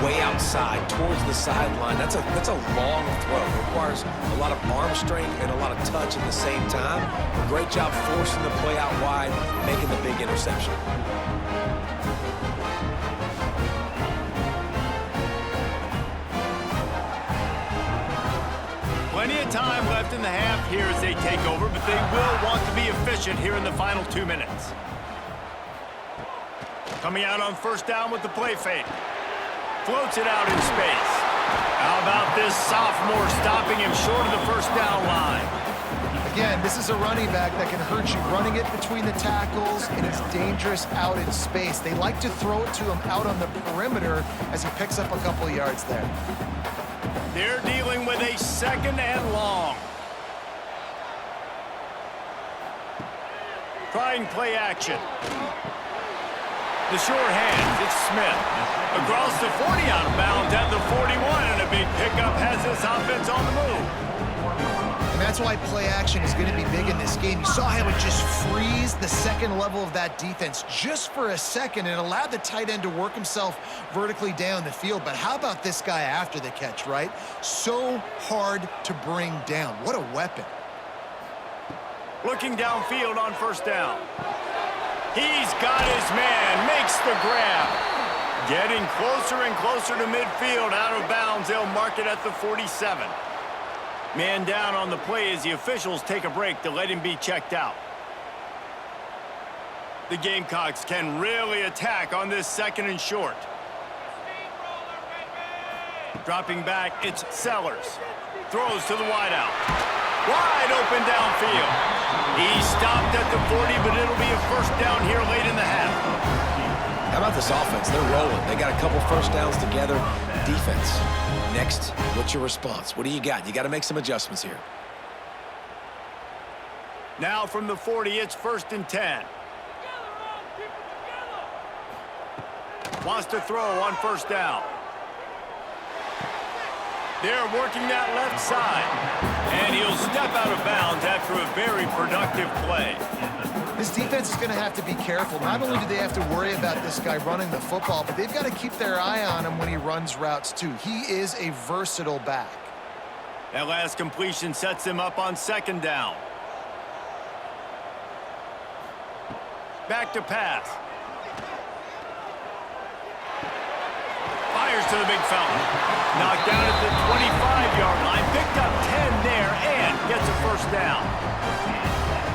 way outside towards the sideline. That's a long throw. It requires a lot of arm strength and a lot of touch at the same time. Great job forcing the play out wide, making the big interception. Plenty of time left in the half here as they take over, but they will want to be efficient here in the final 2 minutes. Coming out on first down with the play fake. Floats it out in space. How about this sophomore stopping him short of the first down line? Again, this is a running back that can hurt you running it between the tackles, and it's dangerous out in space. They like to throw it to him out on the perimeter as he picks up a couple of yards there. They're dealing with a second and long. Trying play action. The short hands, it's Smith. Across the 40, out of bounds at the 41, and a big pickup has this offense on the move. And that's why play action is going to be big in this game. You saw how it just frees the second level of that defense just for a second and allowed the tight end to work himself vertically down the field. But how about this guy after the catch, right? So hard to bring down. What a weapon. Looking downfield on first down. He's got his man, makes the grab. Getting closer and closer to midfield, out of bounds. They'll mark it at the 47. Man down on the play as the officials take a break to let him be checked out. The Gamecocks can really attack on this second and short. Dropping back, it's Sellers. Throws to the wideout. Wide open downfield. He stopped at the 40, but it'll be a first down here late in the half. How about this offense? They're rolling. They got a couple first downs together. Defense. Next, what's your response? What do you got? You got to make some adjustments here. Now from the 40, it's first and 10. Wants to throw on first down. They're working that left side. And he'll step out of bounds after a very productive play. This defense is going to have to be careful. Not only do they have to worry about this guy running the football, but they've got to keep their eye on him when he runs routes too. He is a versatile back. That last completion sets him up on second down. Back to pass. Fires to the big fountain. Knocked down at the 25-yard line. Picked up 10 there and gets a first down.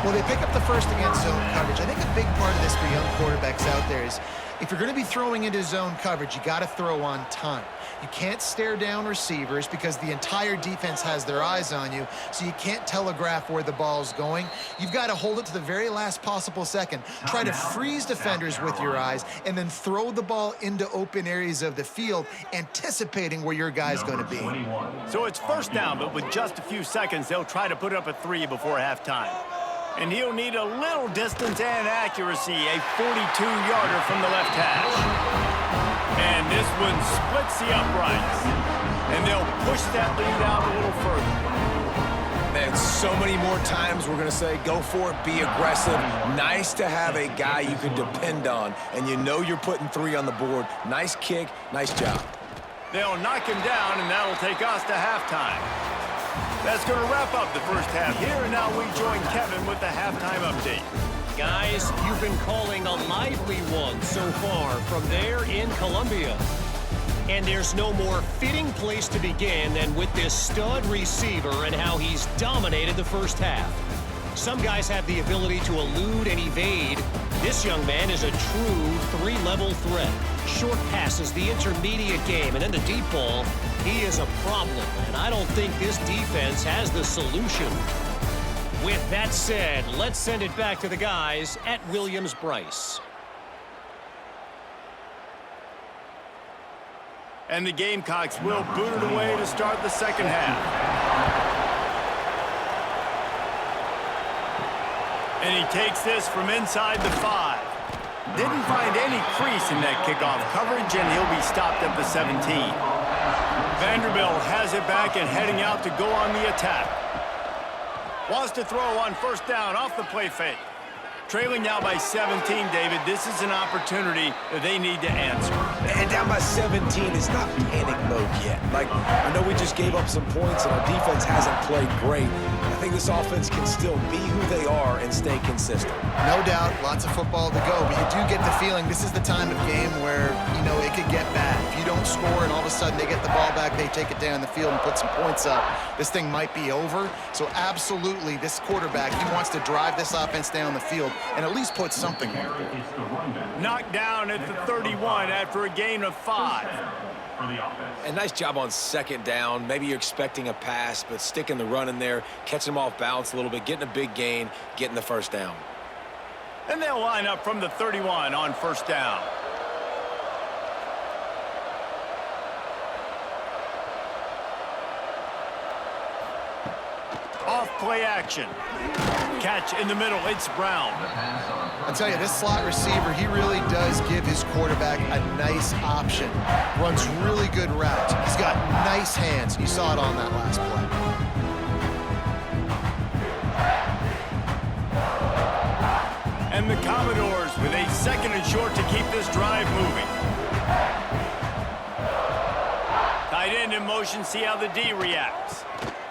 Well, they pick up the first against zone coverage. I think a big part of this for young quarterbacks out there is if you're going to be throwing into zone coverage, you got to throw on time. You can't stare down receivers because the entire defense has their eyes on you, so you can't telegraph where the ball's going. You've got to hold it to the very last possible second. Try to freeze defenders with your eyes and then throw the ball into open areas of the field, anticipating where your guy's going to be. So it's first down, but with just a few seconds, they'll try to put up a 3 before halftime. And he'll need a little distance and accuracy, a 42-yarder from the left hash. And this one splits the uprights. and they'll push that lead out a little further. Man, so many more times we're going to say, go for it, be aggressive. Nice to have a guy you can depend on, and you know you're putting 3 on the board. Nice kick, nice job. They'll knock him down, and that'll take us to halftime. That's going to wrap up the first half here, and now we join Kevin with the halftime update. Guys, you've been calling a lively one so far from there in Columbia. And there's no more fitting place to begin than with this stud receiver and how he's dominated the first half. Some guys have the ability to elude and evade. This young man is a true 3-level threat. Short passes, the intermediate game, and then the deep ball. He is a problem, and I don't think this defense has the solution. With that said, let's send it back to the guys at Williams-Brice. And the Gamecocks will boot it away to start the second half. And he takes this from inside the 5. Didn't find any crease in that kickoff coverage, and he'll be stopped at the 17. Vanderbilt has it back and heading out to go on the attack. Wants to throw on first down off the play fake. Trailing now by 17, David. This is an opportunity that they need to answer. And down by 17, it's not panic mode yet. Like, I know we just gave up some points and our defense hasn't played great. I think this offense can still be who they are and stay consistent. No doubt, lots of football to go, but you do get the feeling this is the time of game where, you know, it could get bad. If you don't score and all of a sudden they get the ball back, they take it down the field and put some points up, this thing might be over. So absolutely, this quarterback, he wants to drive this offense down the field and at least put something on the board. Knocked down at the 31 after a gain of 5. And nice job on second down. Maybe you're expecting a pass, but sticking the run in there, catching them off balance a little bit, getting a big gain, getting the first down. And they'll line up from the 31 on first down. Off play action. Catch in the middle, it's Brown. I tell you, this slot receiver, he really does give his quarterback a nice option. Runs really good routes. He's got nice hands. You saw it on that last play. And the Commodores with a second and short to keep this drive moving. Tight end in motion, see how the D reacts.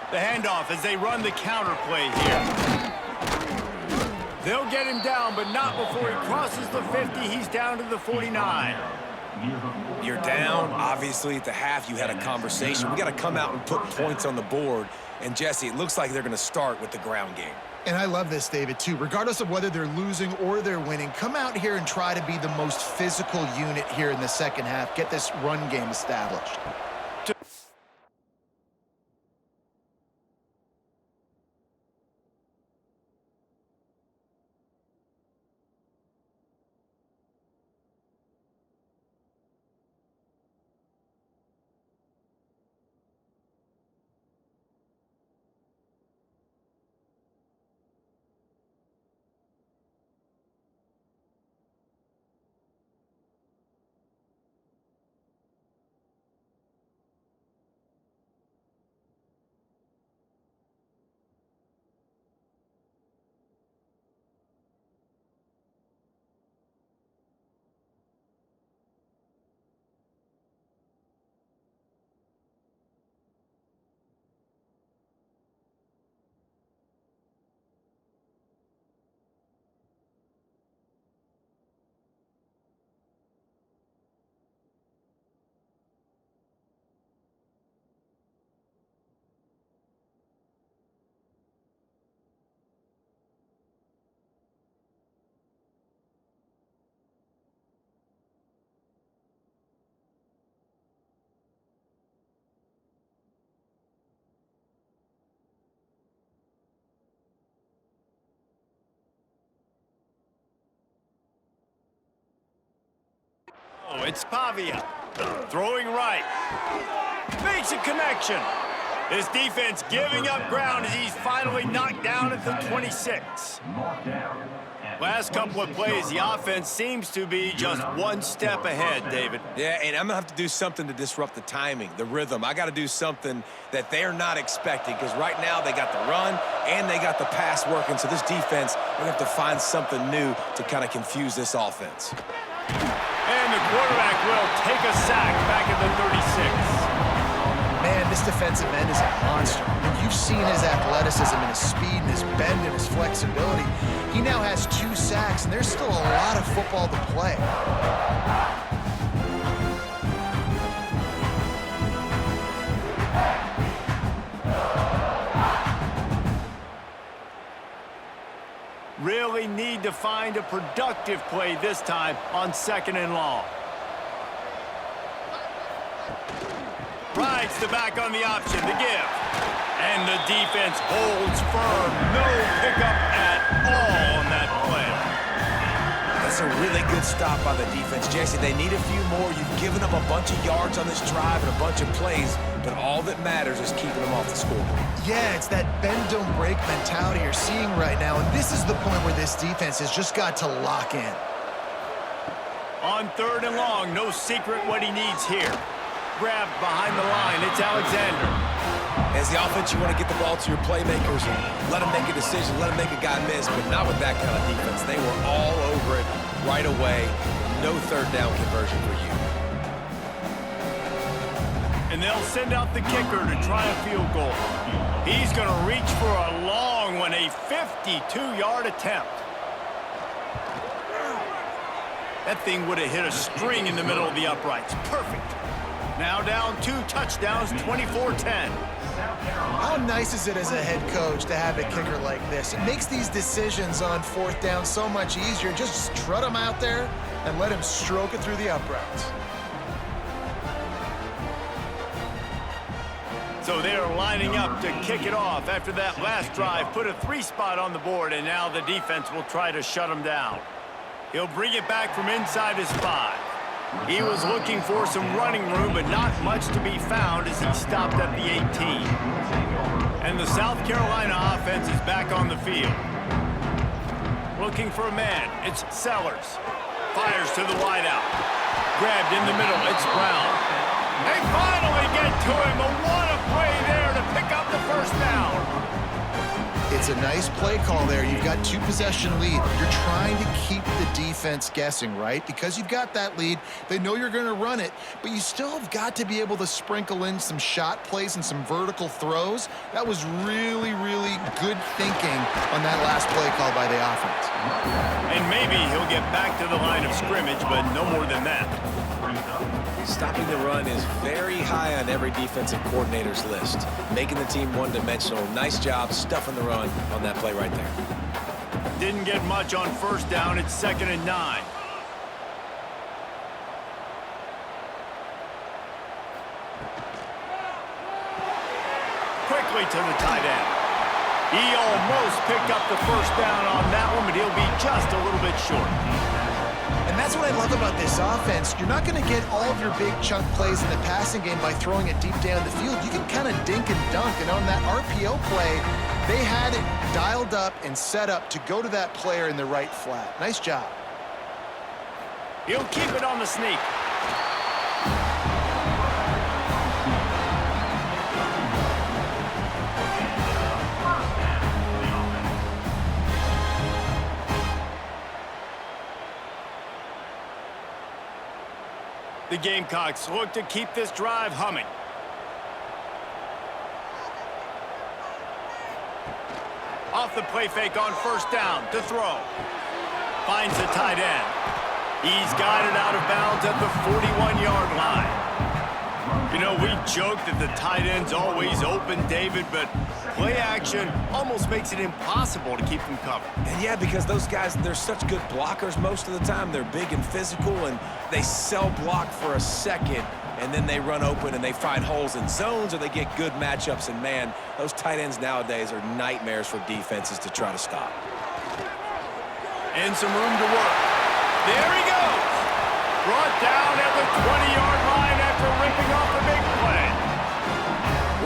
The handoff as they run the counter play here. They'll get him down, but not before he crosses the 50. He's down to the 49. You're down. Obviously, at the half, you had a conversation. We got to come out and put points on the board. And, Jesse, it looks like they're going to start with the ground game. And I love this, David, too. Regardless of whether they're losing or they're winning, come out here and try to be the most physical unit here in the second half. Get this run game established. Oh, it's Pavia. Throwing right. Makes a connection. This defense giving up ground as he's finally knocked down at the 26. Marked down at Last couple of plays, the offense seems to be just one step ahead, David. Yeah, and I'm going to have to do something to disrupt the timing, the rhythm. I got to do something that they're not expecting because right now they got the run and they got the pass working. So this defense, we're going to have to find something new to kind of confuse this offense. And the quarterback will take a sack back at the 36. Man, this defensive end is a monster. And you've seen his athleticism and his speed and his bend and his flexibility. He now has 2 sacks, and there's still a lot of football to play. Really need to find a productive play this time on 2nd and long. Rides the back on the option to give. And the defense holds firm. No pickup at all on that play. That's a really good stop by the defense. Jesse, they need a few more. You've given them a bunch of yards on this drive and a bunch of plays, but all that matters is keeping them off the scoreboard. Yeah, it's that bend, don't break mentality you're seeing right now, and this is the point where this defense has just got to lock in. On 3rd and long, no secret what he needs here. Grabbed behind the line, it's Alexander. As the offense, you want to get the ball to your playmakers and let them make a decision, let them make a guy miss, but not with that kind of defense. They were all over it right away. No 3rd down conversion for you. And they'll send out the kicker to try a field goal. He's going to reach for a long one, a 52-yard attempt. That thing would have hit a string in the middle of the uprights. Perfect. Now down 2 touchdowns, 24-10. How nice is it as a head coach to have a kicker like this? It makes these decisions on 4th down so much easier. Just strut him out there and let him stroke it through the uprights. So they are lining up to kick it off after that last drive. Put a 3 spot on the board, and now the defense will try to shut him down. He'll bring it back from inside his 5. He was looking for some running room, but not much to be found as he stopped at the 18. And the South Carolina offense is back on the field. Looking for a man, it's Sellers. Fires to the wideout. Grabbed in the middle, it's Brown. They finally get to him, but what a play there to pick up the 1st down. It's a nice play call there. You've got 2-possession lead. You're trying to keep the defense guessing, right? Because you've got that lead. They know you're going to run it, but you still have got to be able to sprinkle in some shot plays and some vertical throws. That was really, really good thinking on that last play call by the offense. And maybe he'll get back to the line of scrimmage, but no more than that. Stopping the run is very high on every defensive coordinator's list. Making the team one-dimensional. Nice job stuffing the run on that play right there. Didn't get much on 1st down. It's 2nd and 9. Quickly to the tight end. He almost picked up the 1st down on that one, but he'll be just a little bit short. And that's what I love about this offense. You're not going to get all of your big chunk plays in the passing game by throwing it deep down the field. You can kind of dink and dunk. And on that RPO play, they had it dialed up and set up to go to that player in the right flat. Nice job. He'll keep it on the sneak. The Gamecocks look to keep this drive humming. Off the play fake on 1st down to throw. Finds the tight end. He's got it out of bounds at the 41-yard line. You know, we joke that the tight end's always open, David, but play action almost makes it impossible to keep them covered. And yeah, because those guys, they're such good blockers most of the time. They're big and physical, and they sell block for a second, and then they run open and they find holes in zones or they get good matchups. And, man, those tight ends nowadays are nightmares for defenses to try to stop. And some room to work. There he goes. Brought down at the 20-yard line after ripping off a big play.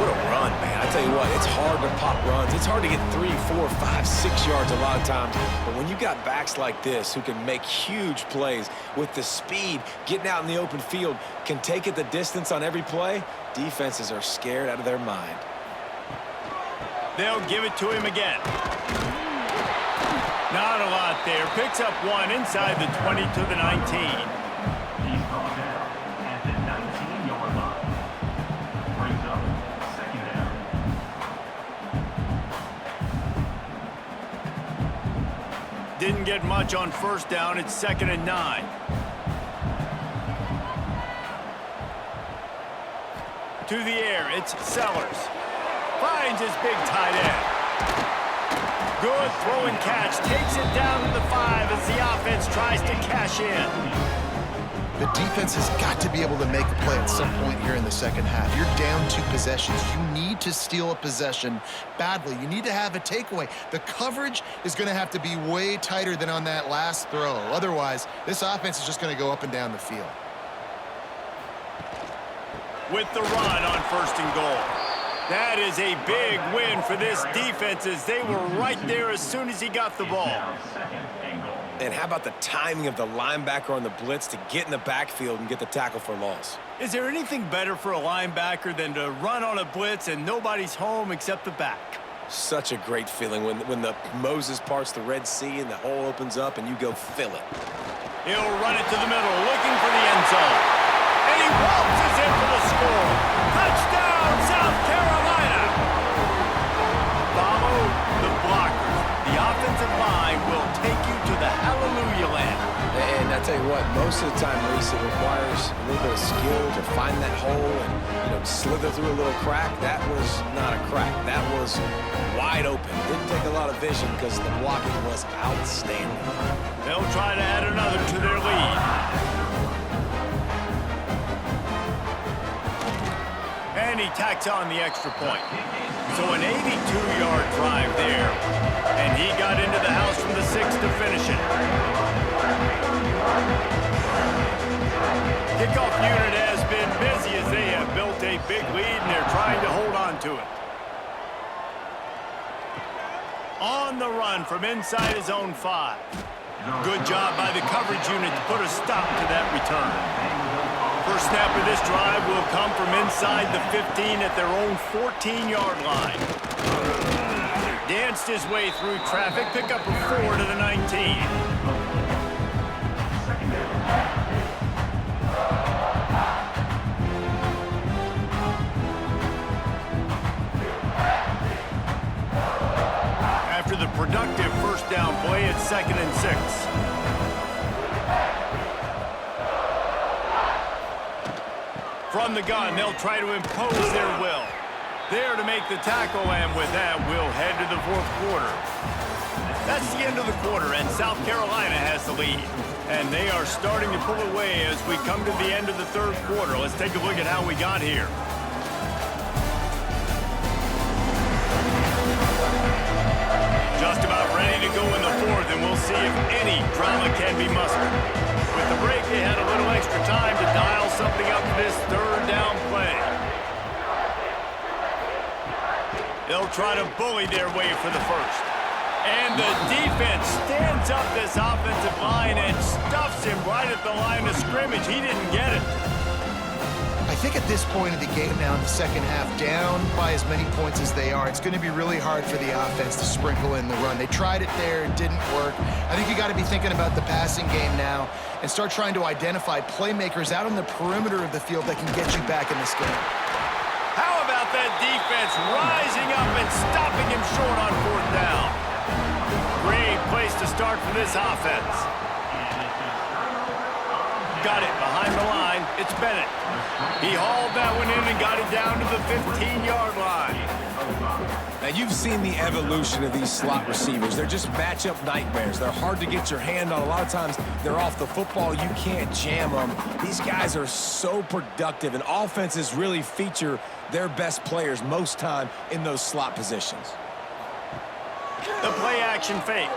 What a run, man. I tell you what, it's hard to pop runs. It's hard to get 3, 4, 5, 6 yards a lot of times. But when you got backs like this who can make huge plays with the speed, getting out in the open field, can take it the distance on every play, defenses are scared out of their mind. They'll give it to him again. Not a lot there. Picks up one inside the 20 to the 19. He's brought down at the 19-yard line. Brings up second down. Didn't get much on first down. It's 2nd and 9. To the air, it's Sellers. Finds his big tight end. Good throw and catch. Takes it down to the 5 as the offense tries to cash in. The defense has got to be able to make a play at some point here in the second half. You're down 2 possessions. You need to steal a possession badly. You need to have a takeaway. The coverage is going to have to be way tighter than on that last throw. Otherwise, this offense is just going to go up and down the field. With the run on 1st and goal. That is a big win for this defense as they were right there as soon as he got the ball. And how about the timing of the linebacker on the blitz to get in the backfield and get the tackle for loss? Is there anything better for a linebacker than to run on a blitz and nobody's home except the back? Such a great feeling when the Moses parts the Red Sea and the hole opens up and you go fill it. He'll run it to the middle, looking for the end zone. And he waltzes in for the score. Touchdown, South Carolina! Follow the blockers. The offensive line will take you to the hallelujah land. And I tell you what, most of the time, Reese, it requires a little bit of skill to find that hole and, slither through a little crack. That was not a crack. That was wide open. Didn't take a lot of vision because the blocking was outstanding. They'll try to add another to their lead. And he tacks on the extra point. So an 82-yard drive there. And he got into the house from the 6 to finish it. Kickoff unit has been busy as they have built a big lead and they're trying to hold on to it. On the run from inside his own 5. Good job by the coverage unit to put a stop to that return. First snap of this drive will come from inside the 15 at their own 14-yard line. Danced his way through traffic, pick up a 4 to the 19. After the productive first down play, it's 2nd and 6. From the gun, they'll try to impose their will. There to make the tackle, and with that, we'll head to the 4th quarter. That's the end of the quarter, and South Carolina has the lead. And they are starting to pull away as we come to the end of the 3rd quarter. Let's take a look at how we got here. Just about ready to go in the 4th, and we'll see if any drama can be mustered. With the break, they had a little extra time to dial something up for this 3rd down play. They'll try to bully their way for the 1st. And the defense stands up this offensive line and stuffs him right at the line of scrimmage. He didn't get it. I think at this point of the game now in the second half, down by as many points as they are, it's going to be really hard for the offense to sprinkle in the run. They tried it there, it didn't work. I think you got to be thinking about the passing game now and start trying to identify playmakers out on the perimeter of the field that can get you back in this game. How about that defense rising up and stopping him short on 4th down? Great place to start for this offense. Got it behind the line. It's Bennett. He hauled that one in and got it down to the 15-yard line. Now, you've seen the evolution of these slot receivers. They're just matchup nightmares. They're hard to get your hand on. A lot of times, they're off the football. You can't jam them. These guys are so productive, and offenses really feature their best players most time in those slot positions. The play-action fake.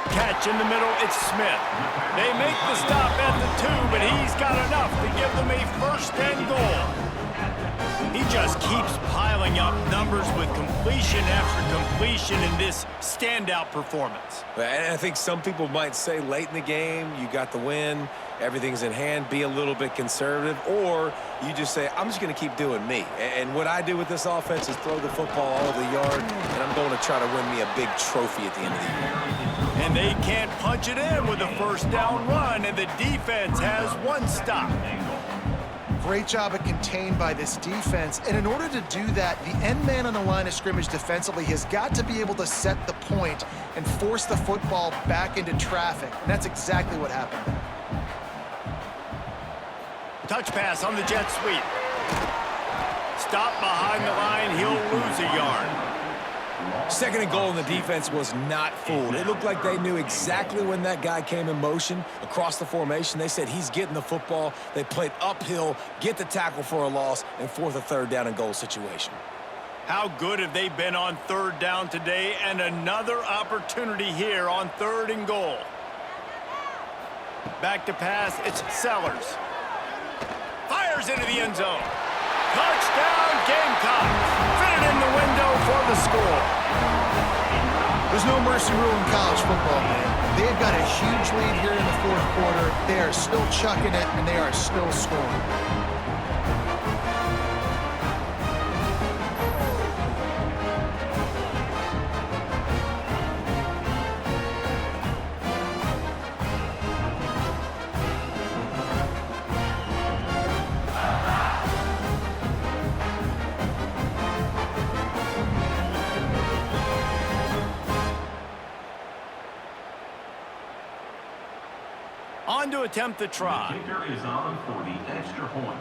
Catch in the middle, it's Smith. They make the stop at the 2, but he's got enough to give them a 1st and goal. He just keeps piling up numbers with completion after completion in this standout performance. And I think some people might say late in the game, you got the win, everything's in hand, be a little bit conservative, or you just say, I'm just going to keep doing me. And what I do with this offense is throw the football all over the yard, and I'm going to try to win me a big trophy at the end of the year. And they can't punch it in with a first down run, and the defense has one stop. Great job at contained by this defense. And in order to do that, the end man on the line of scrimmage defensively has got to be able to set the point and force the football back into traffic. And that's exactly what happened. Touch pass on the jet sweep. Stop behind the line, he'll lose a yard. Second and goal, and the defense was not fooled. It looked like they knew exactly when that guy came in motion across the formation. They said he's getting the football. They played uphill, get the tackle for a loss, and force a third down and goal situation. How good have they been on third down today? And another opportunity here on third and goal. Back to pass, it's Sellers. Fires into the end zone. Touchdown, Gamecocks. Fit it in the window for the score. There's no mercy rule in college football, man. They've got a huge lead here in the fourth quarter. They are still chucking it, and they are still scoring. On to attempt the try. The kicker is on for the extra point.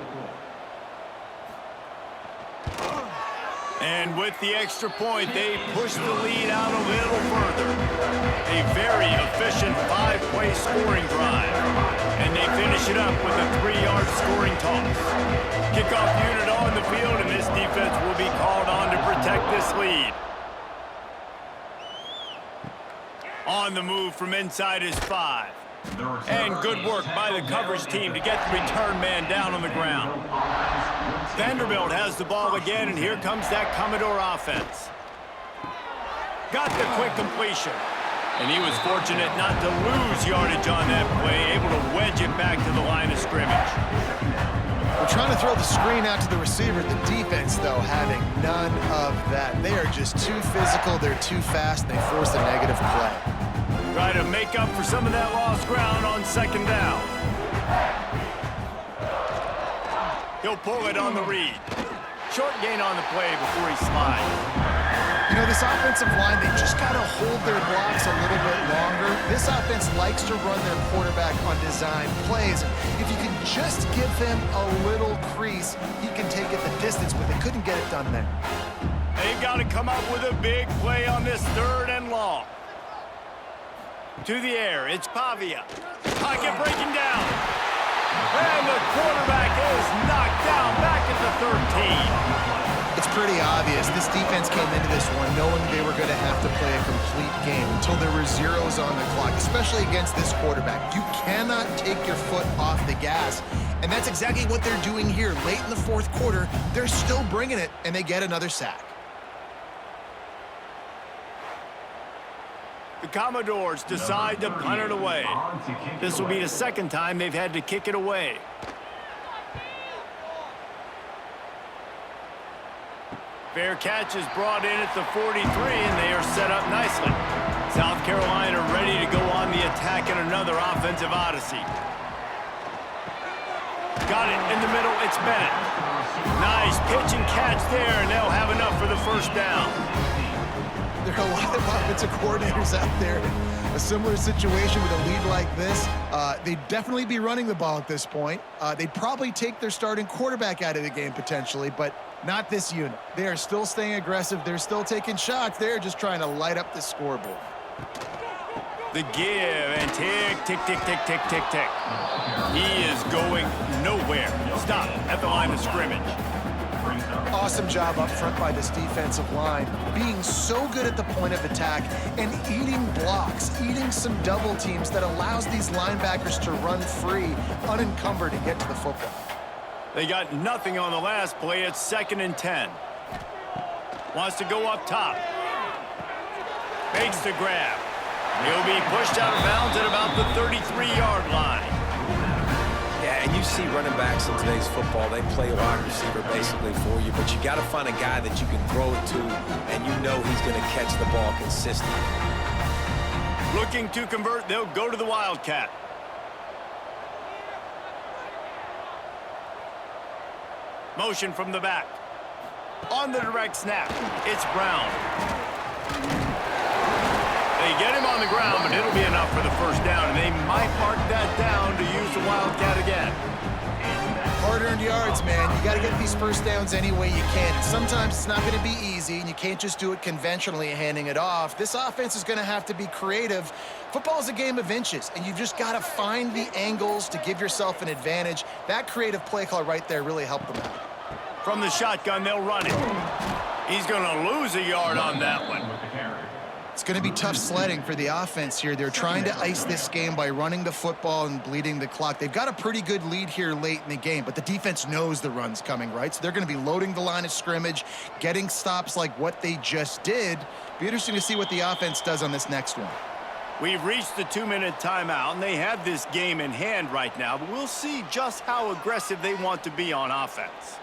And with the extra point, they push the lead out a little further. A very efficient 5-play scoring drive. And they finish it up with a 3-yard scoring toss. Kickoff unit on the field, and this defense will be called on to protect this lead. On the move from inside is 5. And good work by the coverage team to get the return man down on the ground. Vanderbilt has the ball again, and here comes that Commodore offense. Got the quick completion. And he was fortunate not to lose yardage on that play, able to wedge it back to the line of scrimmage. We're trying to throw the screen out to the receiver. The defense, though, having none of that. They are just too physical, they're too fast, and they force a negative play. Try to make up for some of that lost ground on second down. He'll pull it on the read. Short gain on the play before he slides. You know, this offensive line, they just got to hold their blocks a little bit longer. This offense likes to run their quarterback on design plays. If you can just give him a little crease, he can take it the distance, but they couldn't get it done there. They've got to come up with a big play on this third and long. To the air, it's Pavia. Pocket breaking down. And the quarterback is knocked down back at the 13. It's pretty obvious. This defense came into this one knowing they were going to have to play a complete game until there were zeros on the clock, especially against this quarterback. You cannot take your foot off the gas, and that's exactly what they're doing here. Late in the fourth quarter, they're still bringing it, and they get another sack. The Commodores decide to punt it away. This will be the second time they've had to kick it away. Fair catch is brought in at the 43, and they are set up nicely. South Carolina ready to go on the attack in another offensive odyssey. Got it in the middle, it's Bennett. Nice pitch and catch there, and they'll have enough for the first down. There are a lot of offensive coordinators out there. A similar situation with a lead like this. They'd definitely be running the ball at this point. They'd probably take their starting quarterback out of the game potentially, but not this unit. They are still staying aggressive. They're still taking shots. They're just trying to light up the scoreboard. The give and tick, tick, tick, tick, tick, tick, tick. He is going nowhere. Stop at the line of scrimmage. Awesome job up front by this defensive line, being so good at the point of attack and eating blocks, eating some double teams that allows these linebackers to run free, unencumbered, and get to the football. They got nothing on the last play. It's 2nd and 10. Wants to go up top. Makes the grab. He'll be pushed out of bounds at about the 33-yard line. Yeah, and you see running backs in today's football, they play wide receiver basically for you, but you got to find a guy that you can throw it to, and you know he's going to catch the ball consistently. Looking to convert, they'll go to the Wildcat. Motion from the back. On the direct snap, it's Brown. They get him on the ground, but it'll be enough for the first down, and they might mark that down to use the Wildcat again. Hard-earned yards, man. You got to get these first downs any way you can. Sometimes it's not going to be easy, and you can't just do it conventionally handing it off. This offense is going to have to be creative. Football is a game of inches, and you've just got to find the angles to give yourself an advantage. That creative play call right there really helped them out. From the shotgun, they'll run it. He's going to lose a yard on that one. It's going to be tough sledding for the offense here. They're trying to ice this game by running the football and bleeding the clock. They've got a pretty good lead here late in the game, but the defense knows the run's coming, right? So they're going to be loading the line of scrimmage, getting stops like what they just did. Be interesting to see what the offense does on this next one. We've reached the 2-minute timeout, and they have this game in hand right now, but we'll see just how aggressive they want to be on offense.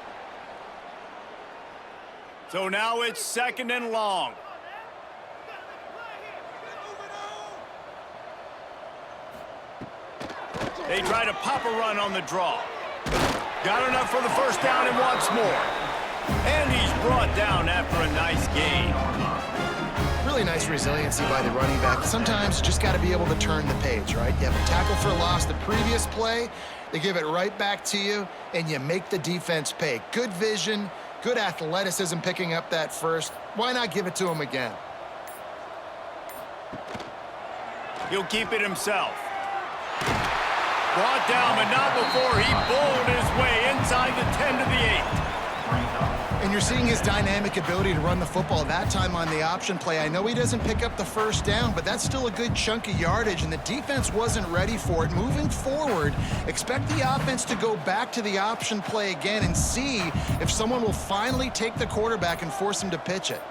So now it's 2nd and long. They try to pop a run on the draw. Got enough for the first down and wants more. And he's brought down after a nice gain. Really nice resiliency by the running back. Sometimes you just got to be able to turn the page, right? You have a tackle for loss the previous play. They give it right back to you, and you make the defense pay. Good vision, good athleticism picking up that first. Why not give it to him again? He'll keep it himself. Brought down, but not before he bowled his way inside the 10 to the 8. And you're seeing his dynamic ability to run the football that time on the option play. I know he doesn't pick up the first down, but that's still a good chunk of yardage, and the defense wasn't ready for it. Moving forward, expect the offense to go back to the option play again and see if someone will finally take the quarterback and force him to pitch it.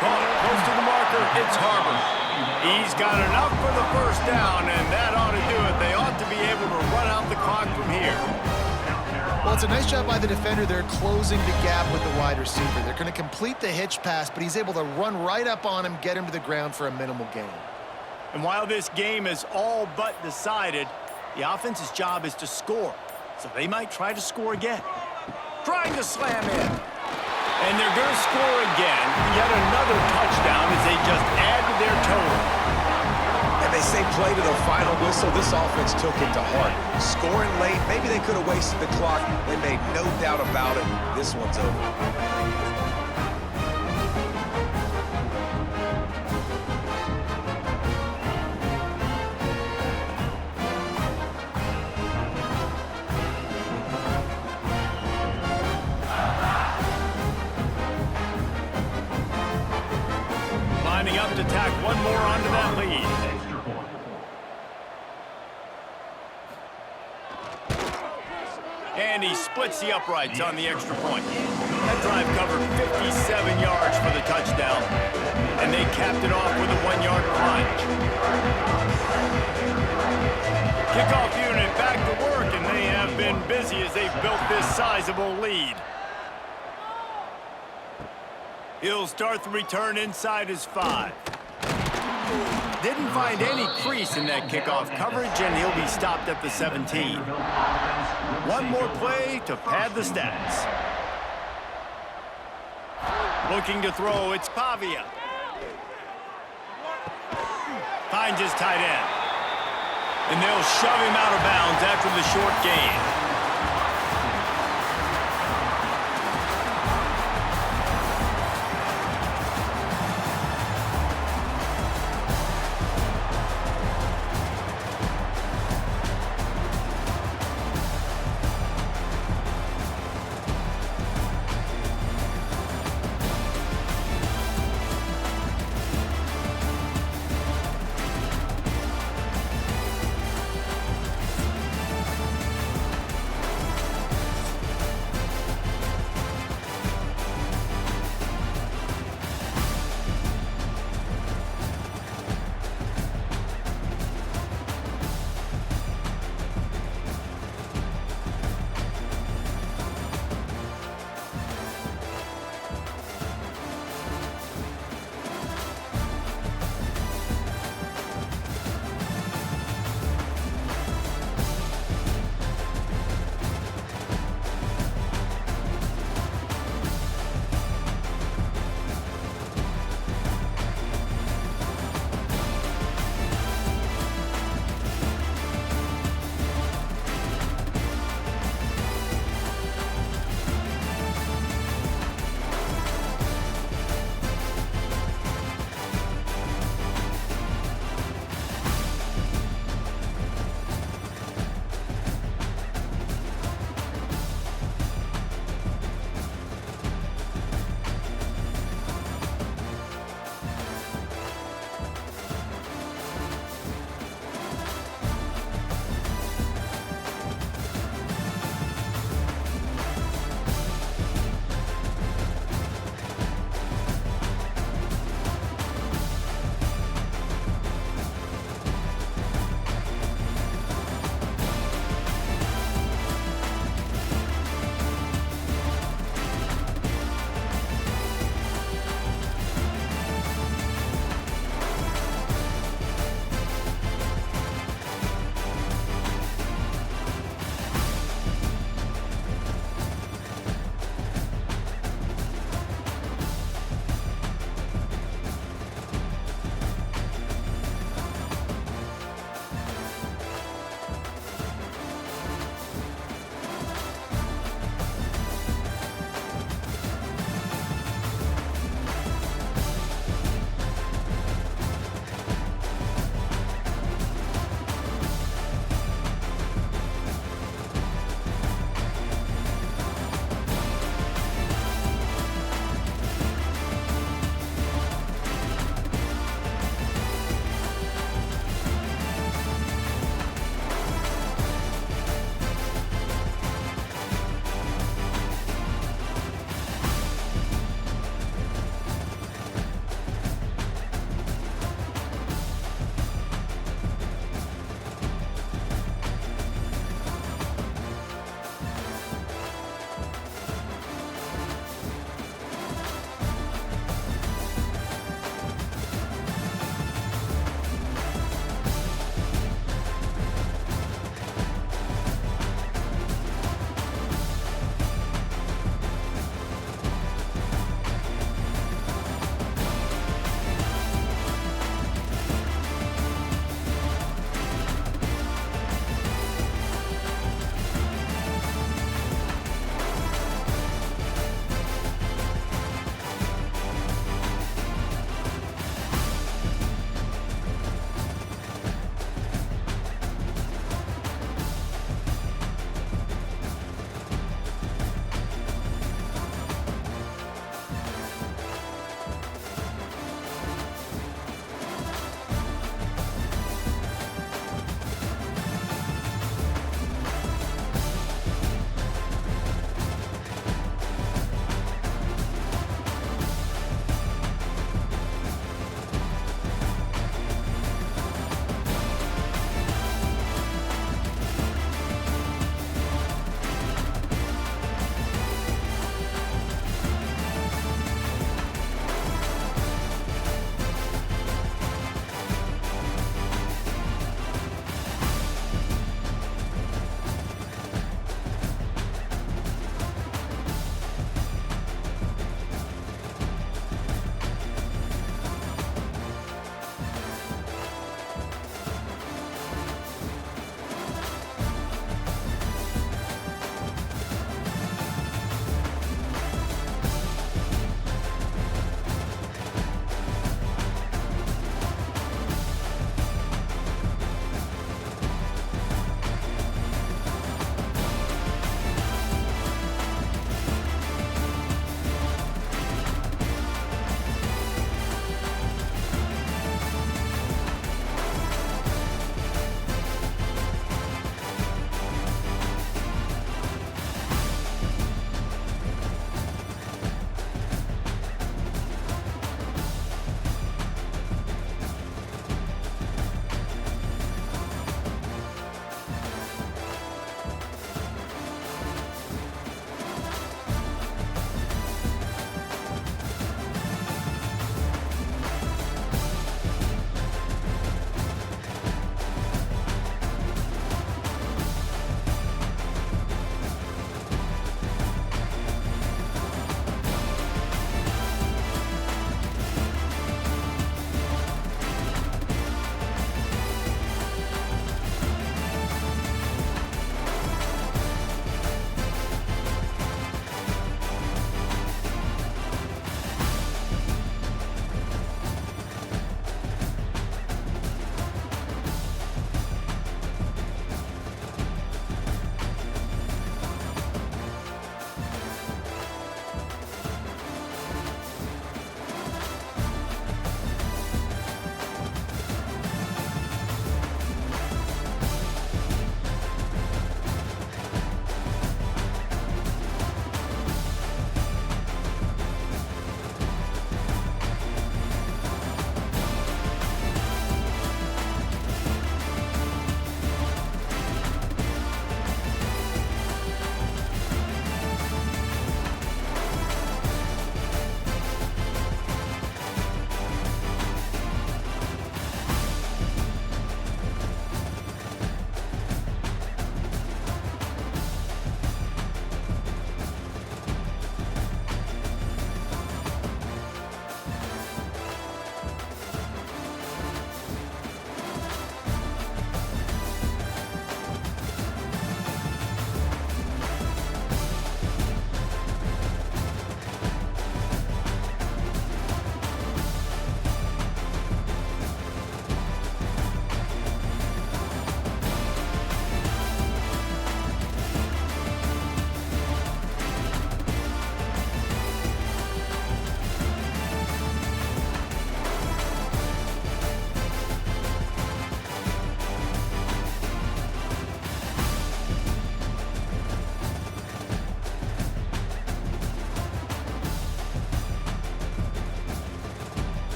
Close to the marker, it's Harbor. He's got enough for the first down, and that ought to do it. They ought to be able to run out the clock from here. Well, it's a nice job by the defender. They're closing the gap with the wide receiver. They're going to complete the hitch pass, but he's able to run right up on him, get him to the ground for a minimal gain. And while this game is all but decided, the offense's job is to score. So they might try to score again. Trying to slam in. And they're going to score again. Yet another touchdown as they just add to their total. And they say play to the final whistle. This offense took it to heart. Scoring late, maybe they could have wasted the clock. They made no doubt about it. This one's over. Lining up to tack one more onto that lead. And he splits the uprights on the extra point. That drive covered 57 yards for the touchdown. And they capped it off with a 1-yard plunge. Kickoff unit back to work, and they have been busy as they've built this sizable lead. He'll start the return inside his 5. Didn't find any crease in that kickoff coverage, and he'll be stopped at the 17. One more play to pad the stats. Looking to throw, it's Pavia. Finds his tight end. And they'll shove him out of bounds after the short gain.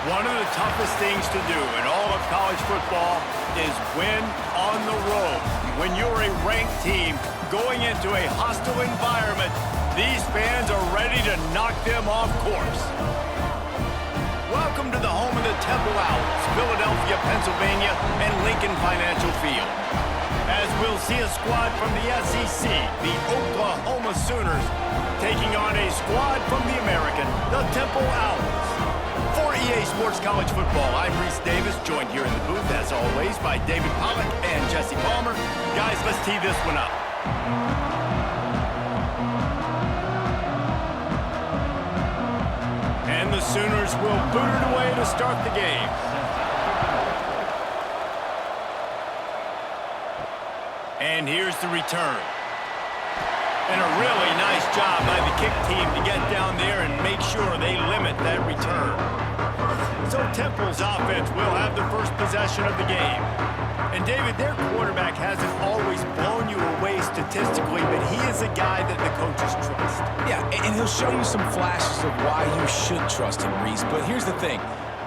One of the toughest things to do in all of college football is win on the road. When you're a ranked team going into a hostile environment, these fans are ready to knock them off course. Welcome to the home of the Temple Owls, Philadelphia, Pennsylvania, and Lincoln Financial Field. As we'll see a squad from the SEC, the Oklahoma Sooners, taking on a squad from the American, the Temple Owls. For EA Sports College Football, I'm Reese Davis, joined here in the booth, as always, by David Pollack and Jesse Palmer. Guys, let's tee this one up. And the Sooners will boot it away to start the game. And here's the return. And a really nice job by the kick team to get down there and make sure they limit that return. So Temple's offense will have the first possession of the game. And David, their quarterback hasn't always blown you away statistically, but he is a guy that the coaches trust. Yeah, and he'll show you some flashes of why you should trust him, Reese. But here's the thing.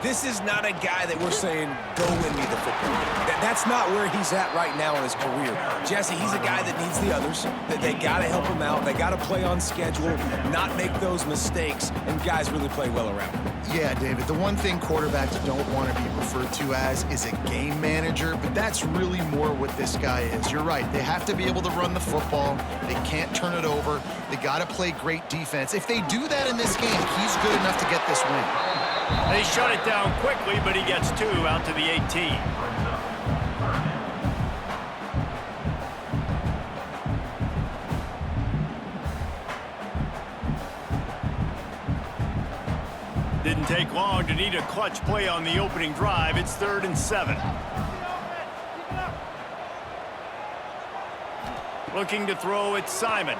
This is not a guy that we're saying, go win me the football game. That's not where he's at right now in his career. Jesse, he's a guy that needs the others, that they got to help him out. They got to play on schedule, not make those mistakes, and guys really play well around him. Yeah, David, the one thing quarterbacks don't want to be referred to as is a game manager, but that's really more what this guy is. You're right. They have to be able to run the football. They can't turn it over. They got to play great defense. If they do that in this game, he's good enough to get this win. They shut it down quickly, but he gets two out to the 18. Didn't take long to need a clutch play on the opening drive. It's 3rd and 7. Looking to throw, it's Simon.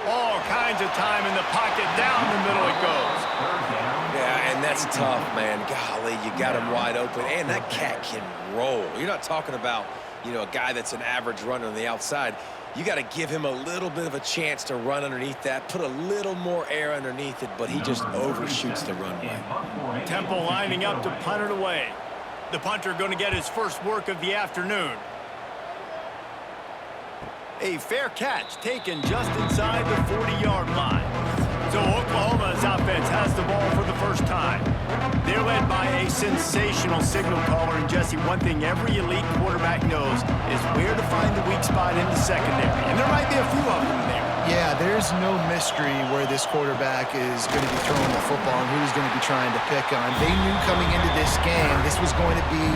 All kinds of time in the pocket. Down the middle it goes. Yeah, and that's tough, man. Golly, you got him wide open. And that cat can roll. You're not talking about, a guy that's an average runner on the outside. You got to give him a little bit of a chance to run underneath that, put a little more air underneath it, but he just overshoots the runway. Temple lining up to punt it away. The punter going to get his first work of the afternoon. A fair catch taken just inside the 40-yard line. So Oklahoma's offense has the ball for the first time. They're led by a sensational signal caller. And Jesse, one thing every elite quarterback knows is where to find the weak spot in the secondary. And there might be a few of them there. Yeah, there's no mystery where this quarterback is going to be throwing the football and who he's going to be trying to pick on. They knew coming into this game this was going to be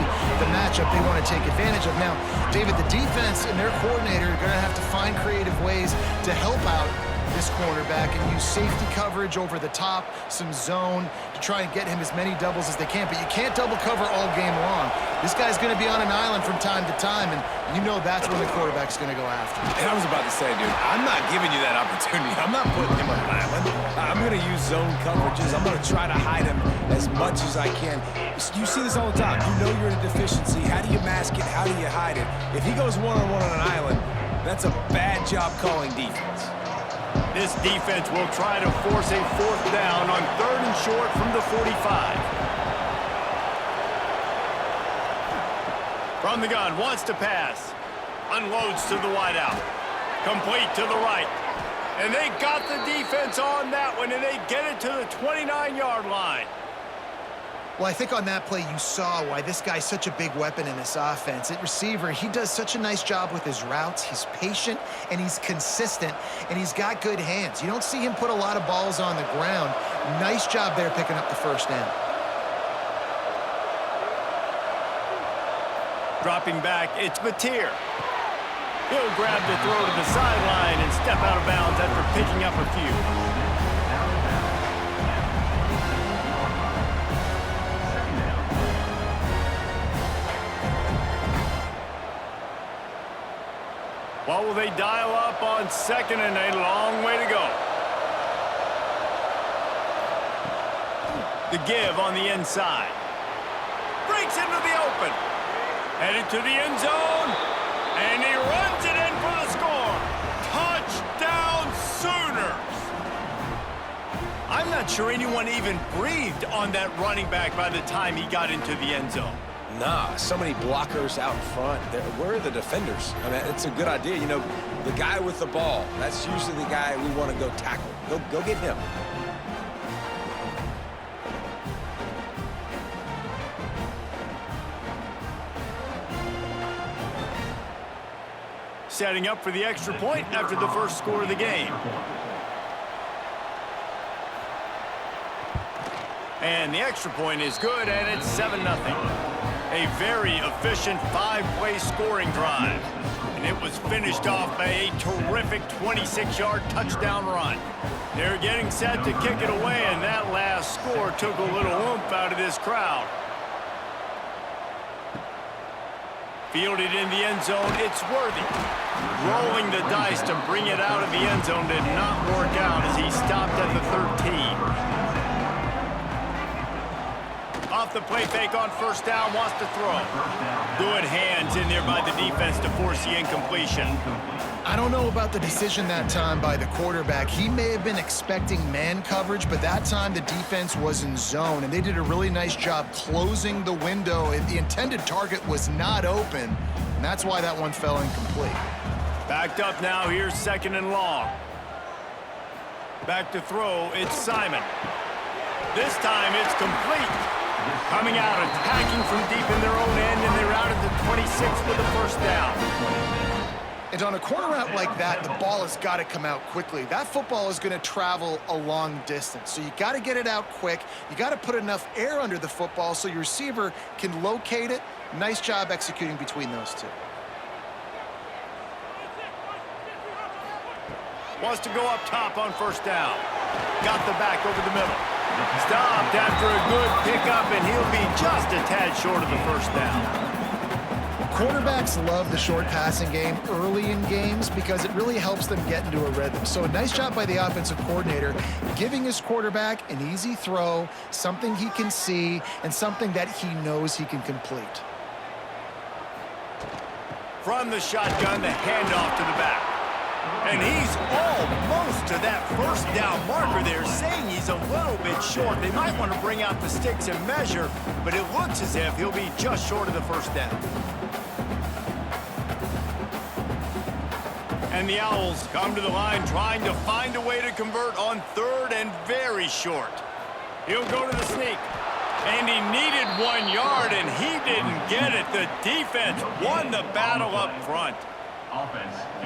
the matchup they want to take advantage of. Now, David, the defense and their coordinator are going to have to find creative ways to help out this cornerback and use safety coverage over the top, some zone to try and get him as many doubles as they can. But you can't double cover all game long. This guy's going to be on an island from time to time, and that's when the quarterback's going to go after him. And I was about to say, dude, I'm not giving you that opportunity. I'm not putting him on an island. I'm going to use zone coverages. I'm going to try to hide him as much as I can. You see this all the time. You know you're in a deficiency. How do you mask it? How do you hide it? If he goes one-on-one on an island, that's a bad job calling defense. This defense will try to force a 4th down on 3rd and short from the 45. From the gun, wants to pass. Unloads to the wideout. Complete to the right. And they got the defense on that one, and they get it to the 29-yard line. Well, I think on that play you saw why this guy's such a big weapon in this offense. At receiver, he does such a nice job with his routes. He's patient, and he's consistent, and he's got good hands. You don't see him put a lot of balls on the ground. Nice job there picking up the first down. Dropping back, it's Mateer. He'll grab the throw to the sideline and step out of bounds after picking up a few. What will they dial up on 2nd and a long way to go? The give on the inside. Breaks into the open. Headed to the end zone. And he runs it in for the score. Touchdown Sooners. sure anyone even breathed on that running back by the time he got into the end zone. Nah, so many blockers out in front. Where are the defenders? I mean, it's a good idea. You know, the guy with the ball, that's usually the guy we want to go tackle. Go get him. Setting up for the extra point after the first score of the game. And the extra point is good, and it's 7-0. A very efficient 5-play scoring drive. And it was finished off by a terrific 26-yard touchdown run. They're getting set to kick it away, and that last score took a little oomph out of this crowd. Fielded in the end zone, it's Worthy. Rolling the dice to bring it out of the end zone did not work out as he stopped at the 13. Off the play fake on first down, wants to throw. Good hands in there by the defense to force the incompletion. I don't know about the decision that time by the quarterback. He may have been expecting man coverage, but that time the defense was in zone, and they did a really nice job closing the window. The intended target was not open, and that's why that one fell incomplete. Backed up now, here's 2nd and long. Back to throw, it's Simon. This time it's complete. Coming out, attacking from deep in their own end, and they're out at the 26 with the first down. And on a corner route like that, the ball has got to come out quickly. That football is going to travel a long distance, so you got to get it out quick. You got to put enough air under the football so your receiver can locate it. Nice job executing between those two. Wants to go up top on first down. Got the back over the middle. Stopped after a good pickup, and he'll be just a tad short of the first down. Quarterbacks love the short passing game early in games because it really helps them get into a rhythm. So a nice job by the offensive coordinator giving his quarterback an easy throw, something he can see, and something that he knows he can complete. From the shotgun, the handoff to the back. And he's almost to that first down marker there, saying he's a little bit short. They might want to bring out the sticks and measure, but it looks as if he'll be just short of the first down. And the Owls come to the line trying to find a way to convert on 3rd and very short. He'll go to the sneak. And he needed 1 yard, and he didn't get it. The defense won the battle up front.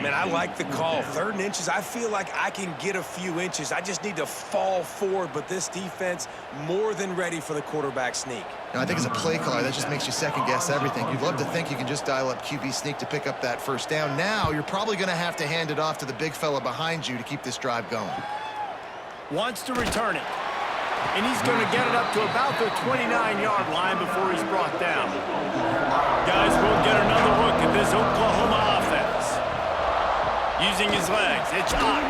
Man, I like the call. 3rd and inches, I feel like I can get a few inches. I just need to fall forward, but this defense more than ready for the quarterback sneak. I think as a play caller, that just makes you second-guess everything. You'd love to think you can just dial up QB sneak to pick up that first down. Now you're probably going to have to hand it off to the big fella behind you to keep this drive going. Wants to return it. And he's going to get it up to about the 29-yard line before he's brought down. Guys, we'll get another look at this Oklahoma offense. Using his legs, it's Ott.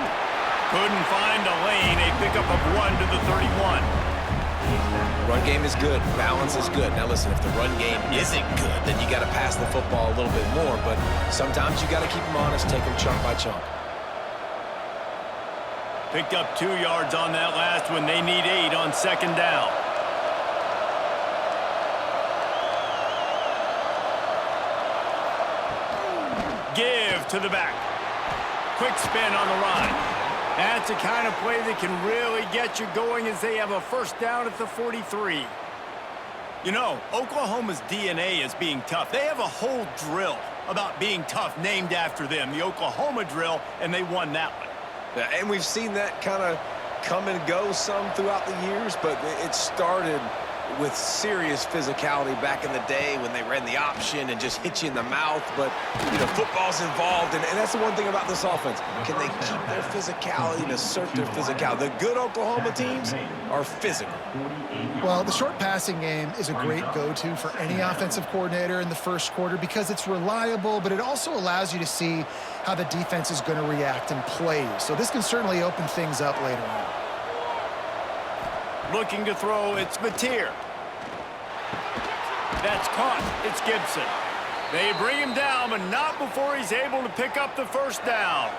Couldn't find a lane, a pickup of 1 to the 31. Run game is good, balance is good. Now listen, if the run game isn't good, then you got to pass the football a little bit more, but sometimes you got to keep them honest, take them chunk by chunk. Picked up 2 yards on that last one. They need 8 on 2nd down. Give to the back. Quick spin on the run. That's a kind of play that can really get you going as they have a first down at the 43. You know, Oklahoma's DNA is being tough. They have a whole drill about being tough named after them, the Oklahoma drill, and they won that one. Yeah, and we've seen that kind of come and go some throughout the years, but it started with serious physicality back in the day when they ran the option and just hit you in the mouth. But, you know, football's involved, and that's the one thing about this offense. Can they keep their physicality and assert their physicality? The good Oklahoma teams are physical. Well, the short passing game is a great go-to for any offensive coordinator in the first quarter because it's reliable, but it also allows you to see how the defense is going to react and play. So this can certainly open things up later on. Looking to throw, it's Mateer. That's caught. It's Gibson. They bring him down, but not before he's able to pick up the first down.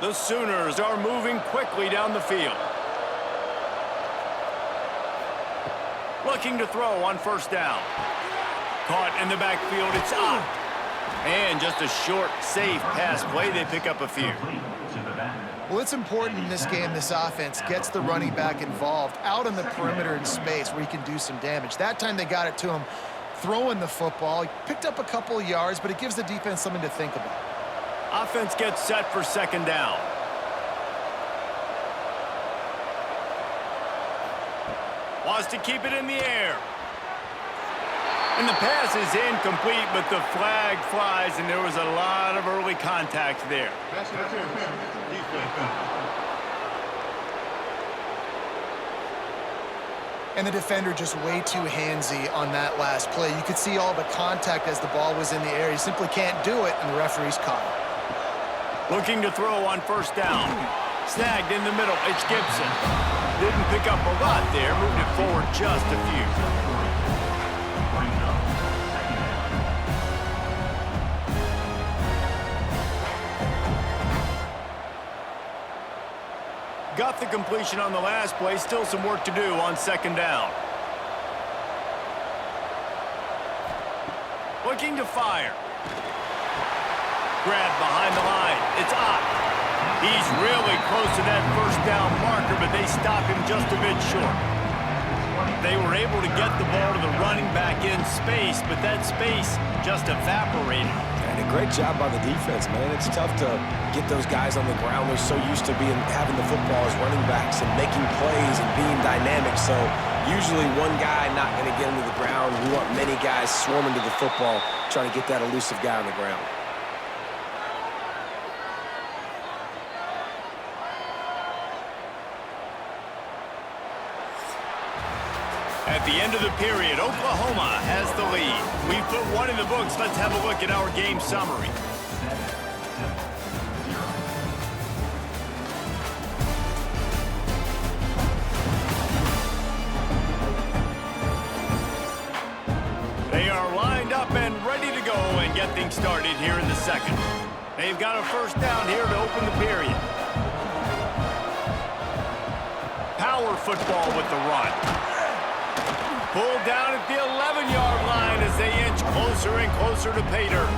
The Sooners are moving quickly down the field. Looking to throw on first down. Caught in the backfield, it's up. And just a short, safe pass play, they pick up a few. Well, it's important in this game this offense gets the running back involved out on the perimeter in space where he can do some damage. That time they got it to him throwing the football. He picked up a couple of yards, but it gives the defense something to think about. Offense gets set for second down. Wants to keep it in the air. And the pass is incomplete, but the flag flies, and there was a lot of early contact there. And the defender just way too handsy on that last play. You could see all the contact as the ball was in the air. He simply can't do it, and the referee's caught it. Looking to throw on first down. Snagged in the middle. It's Gibson. Didn't pick up a lot there. Moved it forward just a few. Got the completion on the last play. Still some work to do on second down. Looking to fire. Grab behind the line. It's up. He's really close to that first down marker, but they stop him just a bit short. They were able to get the ball to the running back in space, but that space just evaporated. And a great job by the defense, man. It's tough to get those guys on the ground. They're so used to having the football as running backs and making plays and being dynamic. So usually one guy not going to get him to the ground. We want many guys swarming to the football, trying to get that elusive guy on the ground. At the end of the period, Oklahoma has the lead. We've put one in the books. Let's have a look at our game summary. They are lined up and ready to go and get things started here in the second. They've got a first down here to open the period. Power football with the run. Pulled down at the 11-yard line as they inch closer and closer to pay dirt.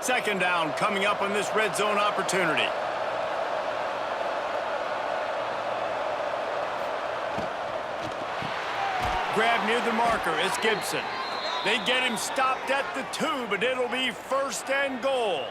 Second down coming up on this red zone opportunity. Grab near the marker. It's Gibson. They get him stopped at the 2, but it'll be first and goal.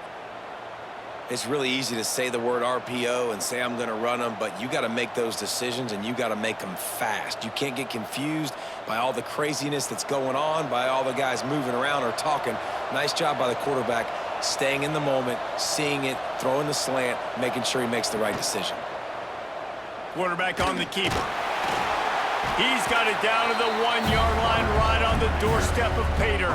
It's really easy to say the word RPO and say I'm going to run them, but you got to make those decisions, and you got to make them fast. You can't get confused by all the craziness that's going on, by all the guys moving around or talking. Nice job by the quarterback, staying in the moment, seeing it, throwing the slant, making sure he makes the right decision. Quarterback on the keeper. He's got it down to the 1-yard line right on the doorstep of pay dirt.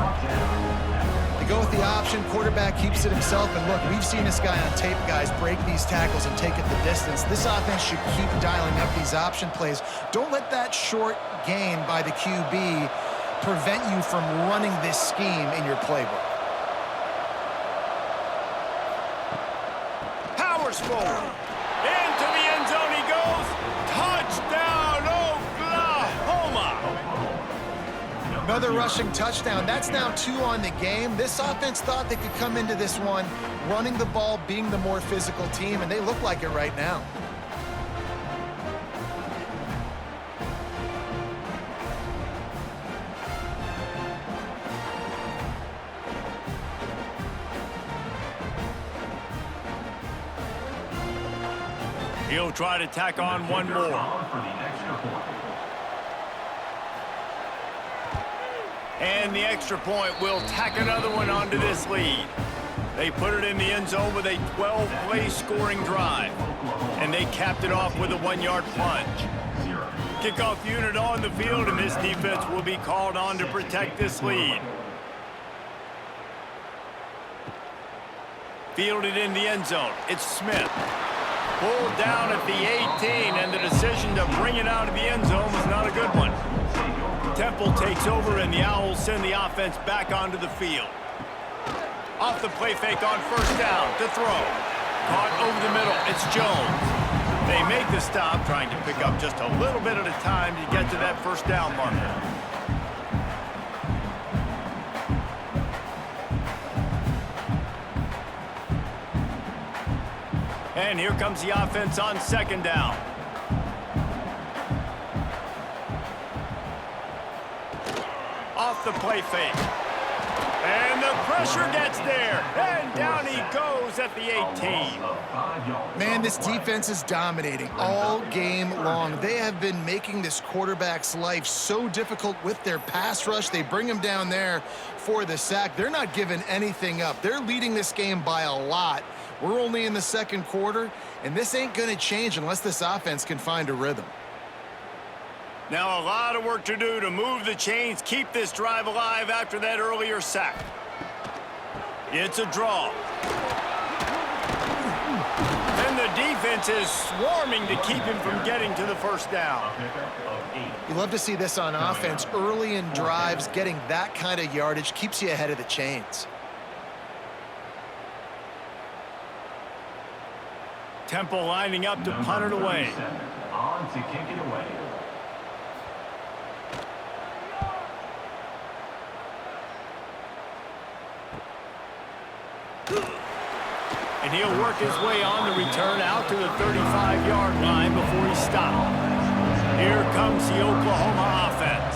They go with the option. Quarterback keeps it himself. And look, we've seen this guy on tape, guys, break these tackles and take it the distance. This offense should keep dialing up these option plays. Don't let that short gain by the QB prevent you from running this scheme in your playbook. Powers forward. Into the end zone he goes. Touchdown, Oklahoma! Another rushing touchdown. That's now 2 on the game. This offense thought they could come into this one running the ball, being the more physical team, and they look like it right now. He'll try to tack on one more. And the extra point will tack another one onto this lead. They put it in the end zone with a 12-play scoring drive. And they capped it off with a 1-yard plunge. Kickoff unit on the field, and this defense will be called on to protect this lead. Fielded in the end zone. It's Smith. Pulled down at the 18, and the decision to bring it out of the end zone was not a good one. Temple takes over, and the Owls send the offense back onto the field. Off the play fake on first down to throw. Caught over the middle. It's Jones. They make the stop, trying to pick up just a little bit at a time to get to that first down marker. And here comes the offense on second down. Off the play fake. And the pressure gets there. And down he goes at the 18. Man, this defense is dominating all game long. They have been making this quarterback's life so difficult with their pass rush. They bring him down there for the sack. They're not giving anything up. They're leading this game by a lot. We're only in the second quarter, and this ain't going to change unless this offense can find a rhythm. Now a lot of work to do to move the chains, keep this drive alive after that earlier sack. It's a draw. And the defense is swarming to keep him from getting to the first down. You love to see this on offense. Early in drives, getting that kind of yardage keeps you ahead of the chains. Temple lining up to punt it away. On to kick it away. And he'll work his way on the return out to the 35-yard line before he stopped. Here comes the Oklahoma offense.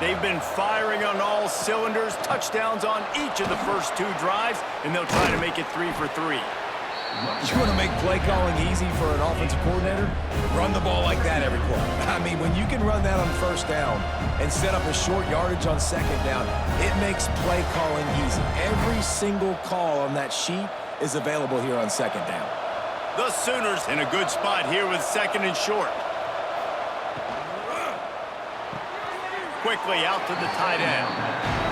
They've been firing on all cylinders, touchdowns on each of the first two drives, and they'll try to make it 3 for 3. You want to make play calling easy for an offensive coordinator? Run the ball like that every quarter. I mean, when you can run that on first down and set up a short yardage on second down, it makes play calling easy. Every single call on that sheet is available here on second down. The Sooners in a good spot here with second and short. Quickly out to the tight end.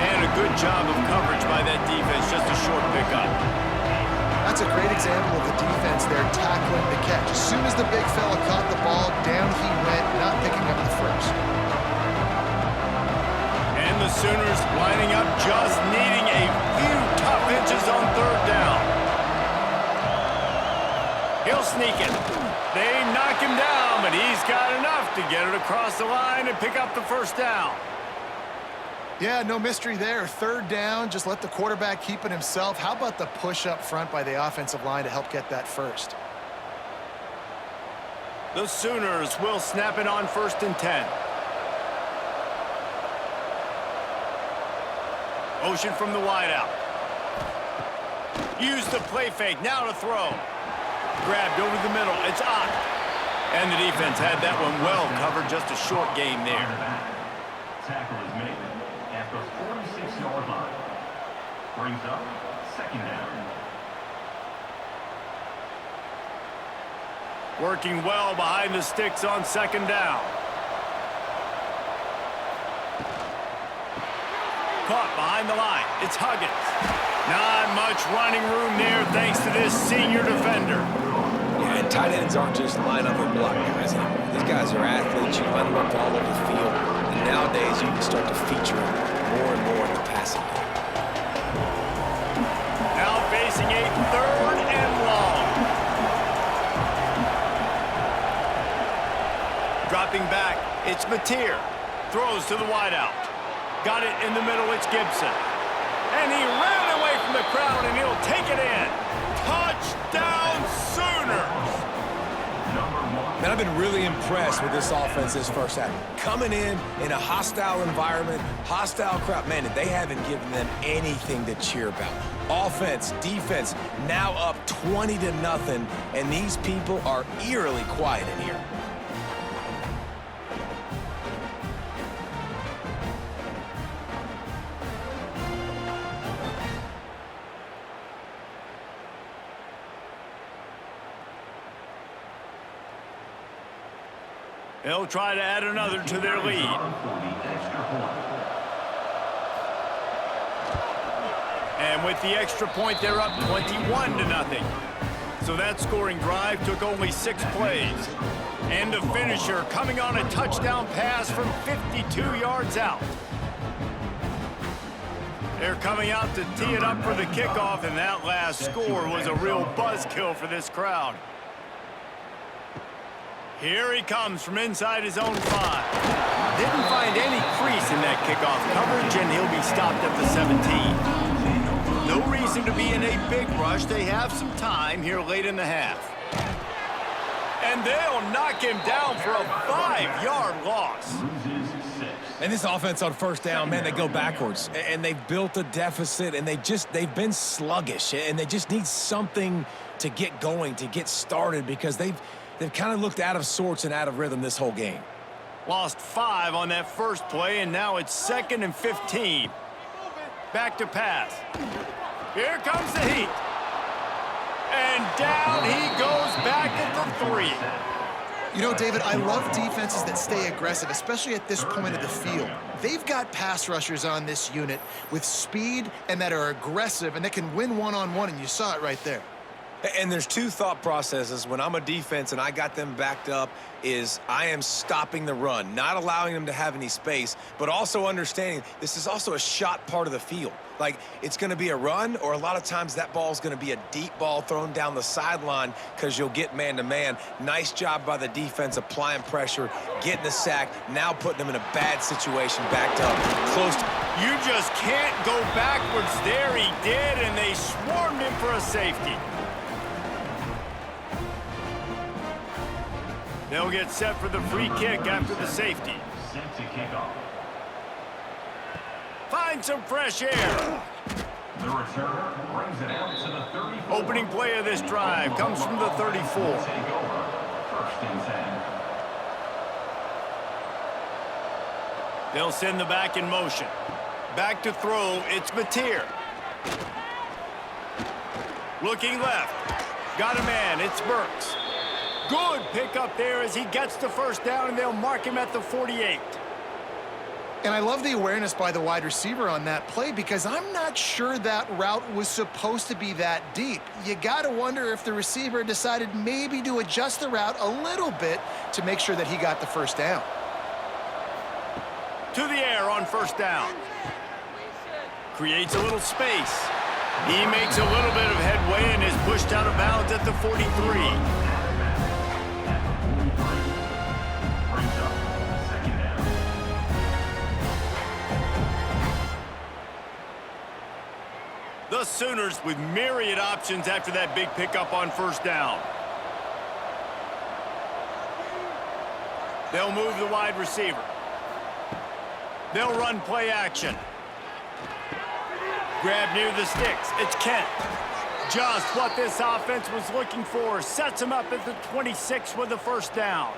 And a good job of coverage by that defense, just a short pickup. That's a great example of the defense there tackling the catch. As soon as the big fella caught the ball, down he went, not picking up the first. And the Sooners lining up, just needing a few tough inches on third down. He'll sneak it. They knock him down, but he's got enough to get it across the line and pick up the first down. Yeah, no mystery there. Third down, just let the quarterback keep it himself. How about the push up front by the offensive line to help get that first? The Sooners will snap it on 1st and 10. Ocean from the wideout. Use the play fake, now to throw. Grabbed over the middle, it's Ott. And the defense had that one well covered, just a short game there. Tackle is made at the 46-yard line. Brings up second down. Working well behind the sticks on second down. Caught behind the line. It's Huggins. Not much running room there thanks to this senior defender. Yeah, and tight ends aren't just line up and block guys anymore. These guys are athletes. You let them up all over the field. And nowadays, you can start to feature them more and more in the passing game. Now facing a 3rd and long. Dropping back, it's Mateer. Throws to the wideout. Got it in the middle, it's Gibson. And he ran away from the crowd, and he'll take it in. Touchdown, Sooners! Man, I've been really impressed with this offense this first half. Coming in a hostile environment, hostile crowd. Man, they haven't given them anything to cheer about. Offense, defense, now up 20-0, and these people are eerily quiet in here. They'll try to add another to their lead. And with the extra point, they're up 21-0. So that scoring drive took only 6 plays. And the finisher coming on a touchdown pass from 52 yards out. They're coming out to tee it up for the kickoff, and that last score was a real buzzkill for this crowd. Here he comes from inside his own 5. Didn't find any crease in that kickoff coverage, and he'll be stopped at the 17. No reason to be in a big rush. They have some time here late in the half. And they'll knock him down for a 5-yard loss. And this offense on first down, man, they go backwards. And they've built a deficit, and they've been sluggish. And they just need something to get going, to get started, because they've kind of looked out of sorts and out of rhythm this whole game. Lost 5 on that first play, and now it's 2nd and 15. Back to pass. Here comes the heat. And down he goes back at the 3. You know, David, I love defenses that stay aggressive, especially at this point of the field. They've got pass rushers on this unit with speed and that are aggressive and that can win one-on-one, and you saw it right there. And there's 2 thought processes when I'm a defense and I got them backed up is I am stopping the run, not allowing them to have any space, but also understanding this is also a shot part of the field. Like, it's going to be a run, or a lot of times that ball is going to be a deep ball thrown down the sideline because you'll get man-to-man. Nice job by the defense applying pressure, getting the sack, now putting them in a bad situation, backed up, close to... You just can't go backwards there. He did, and they swarmed him for a safety. They'll get set for the free kick after the safety. Set to kick off. Find some fresh air. The returner brings it out to the 34. Opening play of this drive comes from the 34. Take over. 1st and 10. They'll send the back in motion. Back to throw, it's Mateer. Looking left. Got a man, it's Burks. Good pickup there as he gets the first down, and they'll mark him at the 48. And I love the awareness by the wide receiver on that play, because I'm not sure that route was supposed to be that deep. You got to wonder if the receiver decided maybe to adjust the route a little bit to make sure that he got the first down. To the air on first down. Creates a little space. He makes a little bit of headway and is pushed out of bounds at the 43. The Sooners with myriad options after that big pickup on first down. They'll move the wide receiver. They'll run play action. Grab near the sticks. It's Kent. Just what this offense was looking for. Sets him up at the 26 with the first down.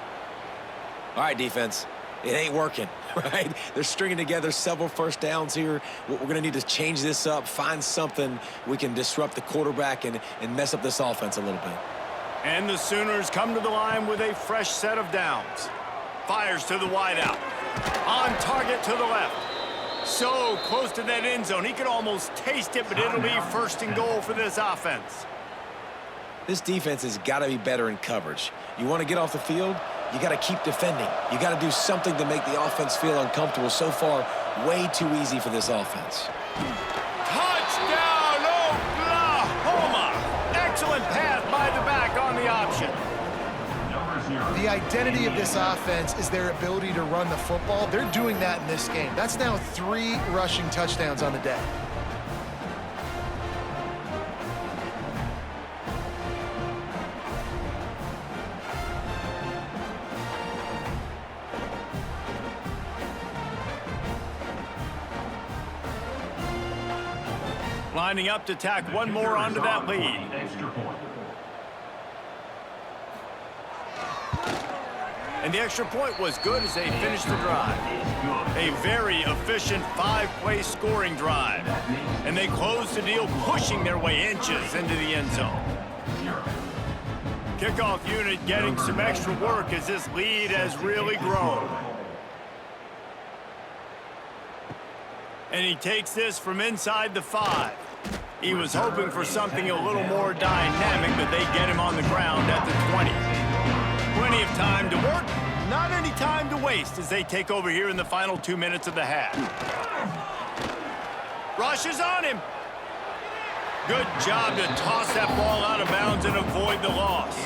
All right, defense. It ain't working, right? They're stringing together several first downs here. We're going to need to change this up, find something we can disrupt the quarterback and mess up this offense a little bit. And the Sooners come to the line with a fresh set of downs. Fires to the wideout. On target to the left. So close to that end zone. He could almost taste it, but it'll be 1st and goal for this offense. This defense has got to be better in coverage. You want to get off the field, you got to keep defending. You got to do something to make the offense feel uncomfortable. So far, way too easy for this offense. Touchdown, Oklahoma! Excellent pass by the back on the option. The identity of this offense is their ability to run the football. They're doing that in this game. That's now 3 rushing touchdowns on the day. Lining up to tack one more onto that lead. Extra point. And the extra point was good as they finished the drive. A very efficient 5-play scoring drive. And they closed the deal, pushing their way inches into the end zone. Kickoff unit getting some extra work as this lead has really grown. And he takes this from inside the 5. He was hoping for something a little more dynamic, but they get him on the ground at the 20. Plenty of time to work, not any time to waste as they take over here in the final 2 minutes of the half. Rush is on him. Good job to toss that ball out of bounds and avoid the loss.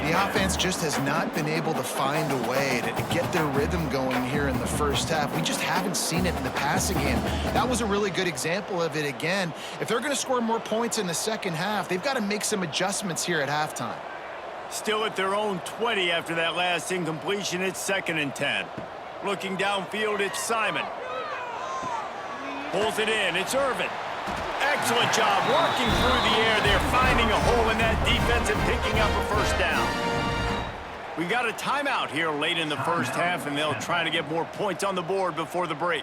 The offense just has not been able to find a way to get their rhythm going here in the first half. We just haven't seen it in the passing game. That was a really good example of it again. If they're going to score more points in the second half, they've got to make some adjustments here at halftime. Still at their own 20 after that last incompletion. It's 2nd and 10. Looking downfield, it's Simon. Pulls it in. It's Irvin. Excellent job working through the air. They're finding a hole in that defense and picking up a first down. We got a timeout here late in the first half, and they'll try to get more points on the board before the break.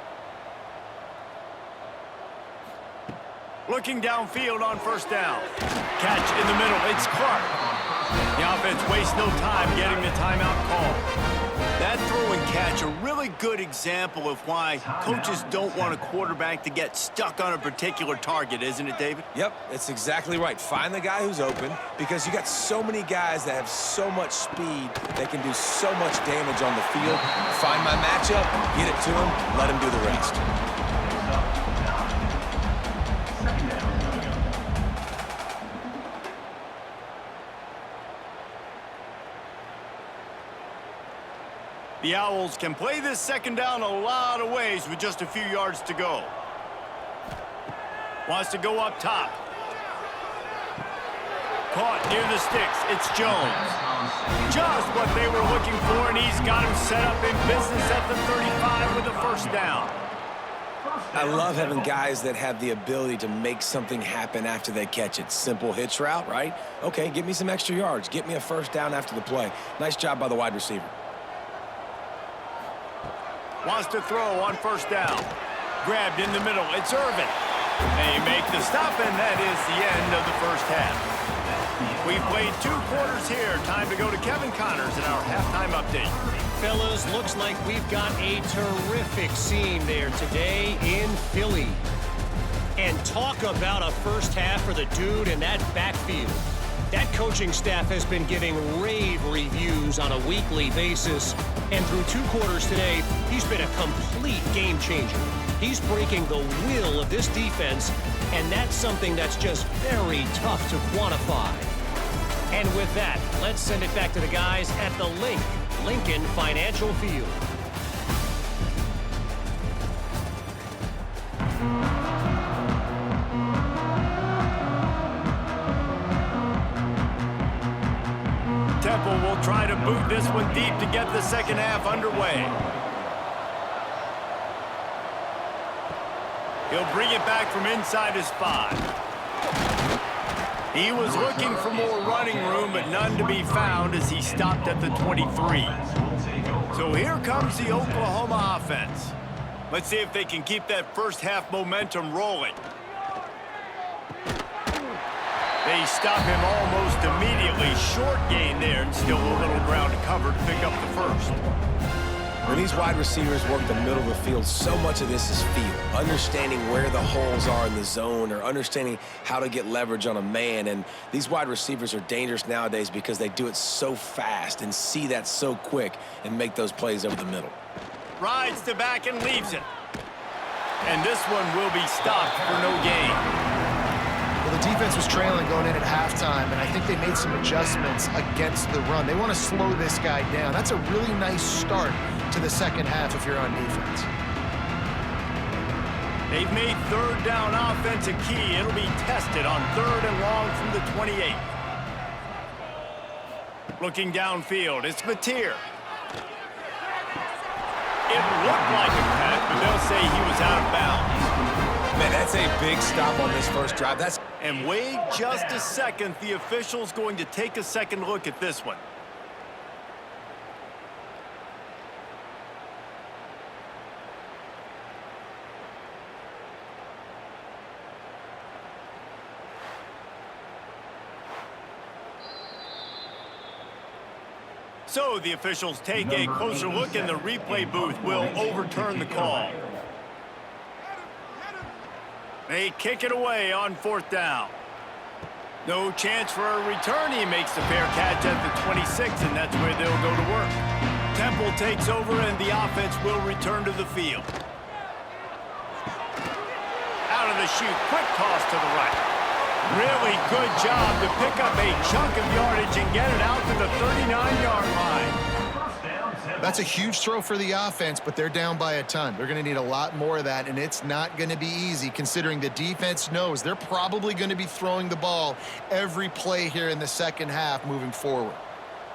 Looking downfield on first down. Catch in the middle. It's Clark. The offense wastes no time getting the timeout call. That throw and catch, a really good example of why coaches don't want a quarterback to get stuck on a particular target, isn't it, David? Yep, it's exactly right. Find the guy who's open, because you got so many guys that have so much speed that can do so much damage on the field. Find my matchup, get it to him, let him do the rest. The Owls can play this second down a lot of ways with just a few yards to go. Wants to go up top. Caught near the sticks. It's Jones. Just what they were looking for, and he's got him set up in business at the 35 with a first down. I love having guys that have the ability to make something happen after they catch it. Simple hitch route, right? Okay, give me some extra yards. Get me a first down after the play. Nice job by the wide receiver. Wants to throw on first down. Grabbed in the middle. It's Irvin. They make the stop, and that is the end of the first half. We've played 2 quarters here. Time to go to Kevin Connors in our halftime update. Fellas, looks like we've got a terrific scene there today in Philly. And talk about a first half for the dude in that backfield. That coaching staff has been giving rave reviews on a weekly basis. And through 2 quarters today, he's been a complete game changer. He's breaking the will of this defense, and that's something that's just very tough to quantify. And with that, let's send it back to the guys at the Lincoln Financial Field. Temple will try to boot this one deep to get the second half underway. He'll bring it back from inside his 5. He was looking for more running room, but none to be found as he stopped at the 23. So here comes the Oklahoma offense. Let's see if they can keep that first half momentum rolling. They stop him almost immediately. Short gain there, and still a little ground to cover to pick up the first. When these wide receivers work the middle of the field, so much of this is feel. Understanding where the holes are in the zone, or understanding how to get leverage on a man. And these wide receivers are dangerous nowadays because they do it so fast and see that so quick and make those plays over the middle. Rides to back and leaves it. And this one will be stopped for no gain. Well, the defense was trailing going in at halftime, and I think they made some adjustments against the run. They want to slow this guy down. That's a really nice start to the second half if you're on defense. They've made third down offense a key. It'll be tested on 3rd and long from the 28. Looking downfield, it's Mateer. It looked like a pass, but they'll say he was out of bounds. Man, that's a big stop on this first drive. And wait just a second. The official's going to take a second look at this one. So the officials take a closer look, and the replay booth will overturn the call. They kick it away on 4th down. No chance for a return. He makes the fair catch at the 26, and that's where they'll go to work. Temple takes over, and the offense will return to the field. Out of the chute, quick toss to the right. Really good job to pick up a chunk of yardage and get it out to the 39-yard line. That's a huge throw for the offense, but they're down by a ton. They're going to need a lot more of that, and it's not going to be easy considering the defense knows they're probably going to be throwing the ball every play here in the second half moving forward.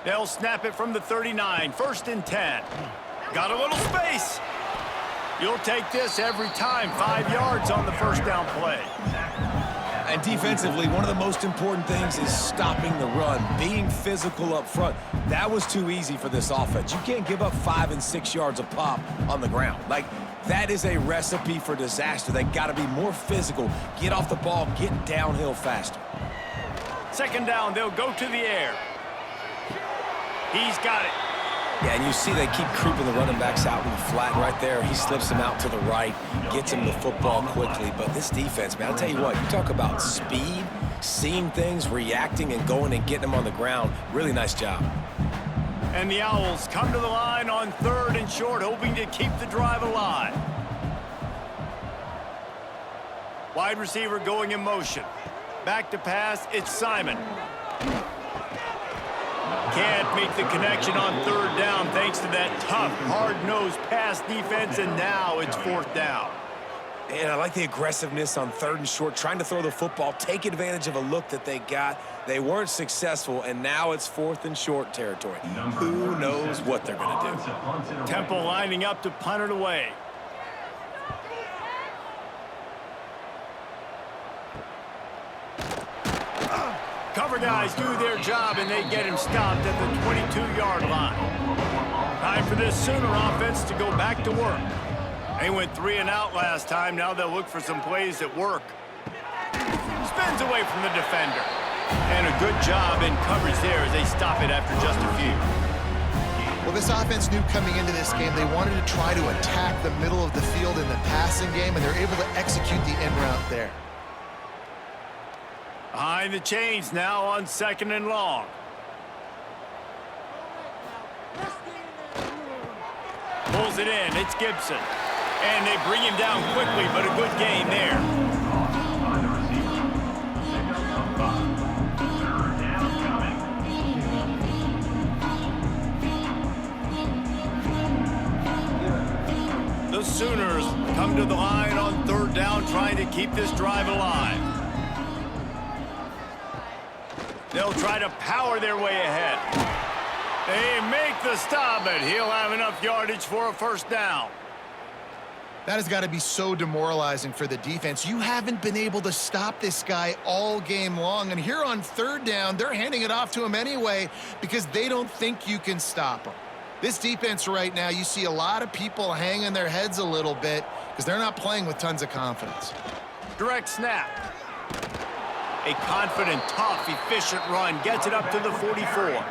They'll snap it from the 39, 1st and 10. Got a little space. You'll take this every time, 5 yards on the 1st down play. And defensively, one of the most important things is stopping the run, being physical up front. That was too easy for this offense. You can't give up 5 and 6 yards a pop on the ground. Like, that is a recipe for disaster. They got to be more physical, get off the ball, get downhill faster. 2nd down, they'll go to the air. He's got it. Yeah, and you see they keep creeping the running backs out in the flat right there. He slips him out to the right, gets him the football quickly. But this defense, man, I'll tell you what, you talk about speed, seeing things, reacting, and going and getting them on the ground. Really nice job. And the Owls come to the line on 3rd and short, hoping to keep the drive alive. Wide receiver going in motion. Back to pass, it's Simon. Can't make the connection on 3rd down thanks to that tough, hard-nosed pass defense, and now it's 4th down. And I like the aggressiveness on 3rd and short, trying to throw the football, take advantage of a look that they got. They weren't successful, and now it's 4th and short territory. Who knows what they're going to do? Temple lining up to punt it away. Cover guys do their job, and they get him stopped at the 22-yard line. Time for this Sooner offense to go back to work. They went 3 and out last time. Now they'll look for some plays that work. Spins away from the defender. And a good job in coverage there as they stop it after just a few. Well, this offense knew coming into this game they wanted to try to attack the middle of the field in the passing game, and they're able to execute the end route there. Behind the chains now on 2nd and long. Pulls it in. It's Gibson. And they bring him down quickly, but a good gain there. The Sooners come to the line on 3rd down, trying to keep this drive alive. They'll try to power their way ahead. They make the stop, but he'll have enough yardage for a 1st down. That has got to be so demoralizing for the defense. You haven't been able to stop this guy all game long, and here on 3rd down, they're handing it off to him anyway because they don't think you can stop him. This defense right now, you see a lot of people hanging their heads a little bit because they're not playing with tons of confidence. Direct snap. A confident, tough, efficient run gets it up to the 44.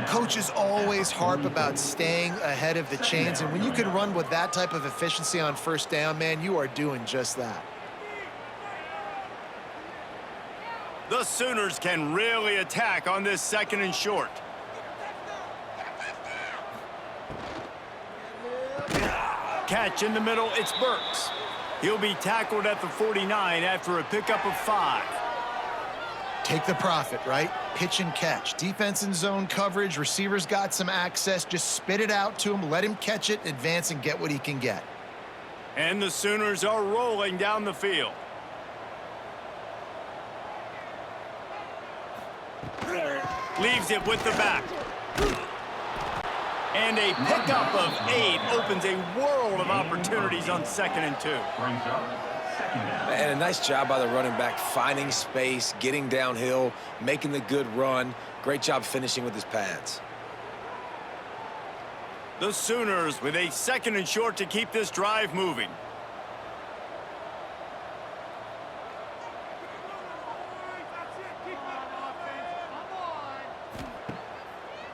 Coaches always harp about staying ahead of the chains, and when you can run with that type of efficiency on 1st down, man, you are doing just that. The Sooners can really attack on this 2nd and short. Catch in the middle, it's Burks. He'll be tackled at the 49 after a pickup of 5. Take the profit, right? Pitch and catch. Defense in zone coverage. Receivers got some access. Just spit it out to him. Let him catch it, advance, and get what he can get. And the Sooners are rolling down the field. Leaves it with the back. And a pickup of 8 opens a world of opportunities on 2nd and 2. And a nice job by the running back, finding space, getting downhill, making the good run. Great job finishing with his pads. The Sooners with a 2nd and short to keep this drive moving.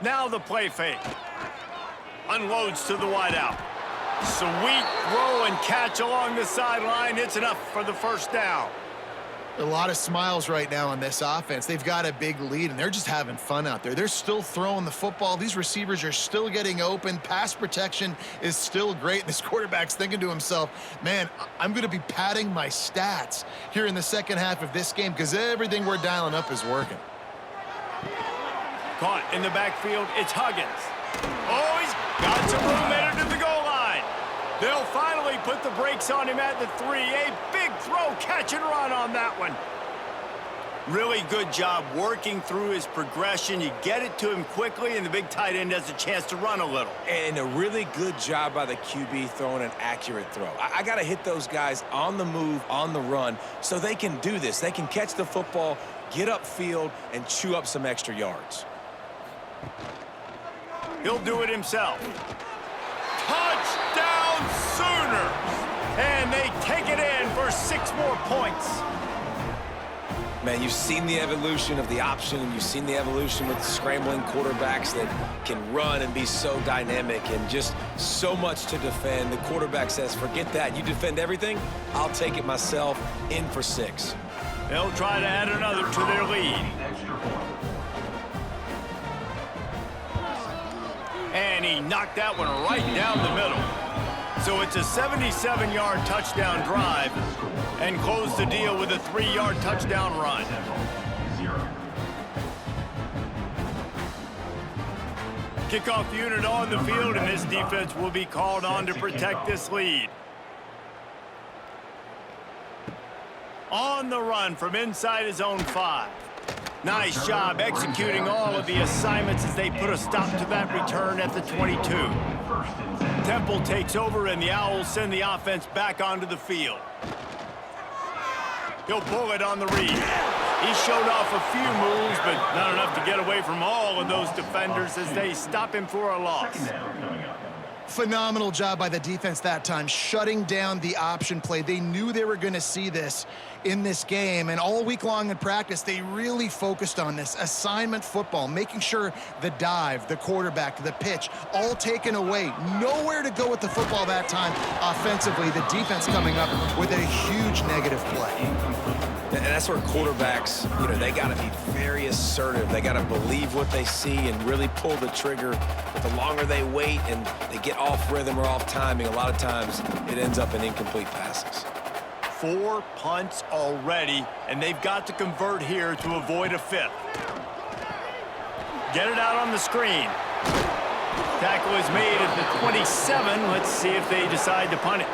Now the play fake. Unloads to the wideout. Sweet throw and catch along the sideline. It's enough for the first down. A lot of smiles right now on this offense. They've got a big lead, and they're just having fun out there. They're still throwing the football. These receivers are still getting open. Pass protection is still great. This quarterback's thinking to himself, man, I'm going to be padding my stats here in the second half of this game because everything we're dialing up is working. Caught in the backfield, it's Huggins. Oh, he's got some room headed to the goal line. They'll finally put the brakes on him at the 3. A big throw, catch and run on that one. Really good job working through his progression. You get it to him quickly, and the big tight end has a chance to run a little. And a really good job by the QB throwing an accurate throw. I got to hit those guys on the move, on the run, so they can do this. They can catch the football, get upfield, and chew up some extra yards. He'll do it himself. Touchdown Sooners! And they take it in for 6 more points. Man, you've seen the evolution of the option, and you've seen the evolution with scrambling quarterbacks that can run and be so dynamic and just so much to defend. The quarterback says, forget that. You defend everything, I'll take it myself. In for 6. They'll try to add another to their lead. And he knocked that one right down the middle. So it's a 77-yard touchdown drive and close the deal with a 3-yard touchdown run. Kickoff unit on the field, and this defense will be called on to protect this lead. On the run from inside his own 5. Nice job executing all of the assignments as they put a stop to that return at the 22. Temple takes over, and the Owls send the offense back onto the field. He'll pull it on the read. He showed off a few moves, but not enough to get away from all of those defenders as they stop him for a loss. Phenomenal job by the defense that time, shutting down the option play. They knew they were going to see this in this game, and all week long in practice, they really focused on this assignment football, making sure the dive, the quarterback, the pitch, all taken away. Nowhere to go with the football that time offensively. The defense coming up with a huge negative play. And that's where quarterbacks, they got to be very assertive. They got to believe what they see and really pull the trigger. But the longer they wait and they get off rhythm or off timing, a lot of times it ends up in incomplete passes. 4 punts already, and they've got to convert here to avoid a 5th. Get it out on the screen. Tackle is made at the 27. Let's see if they decide to punt it.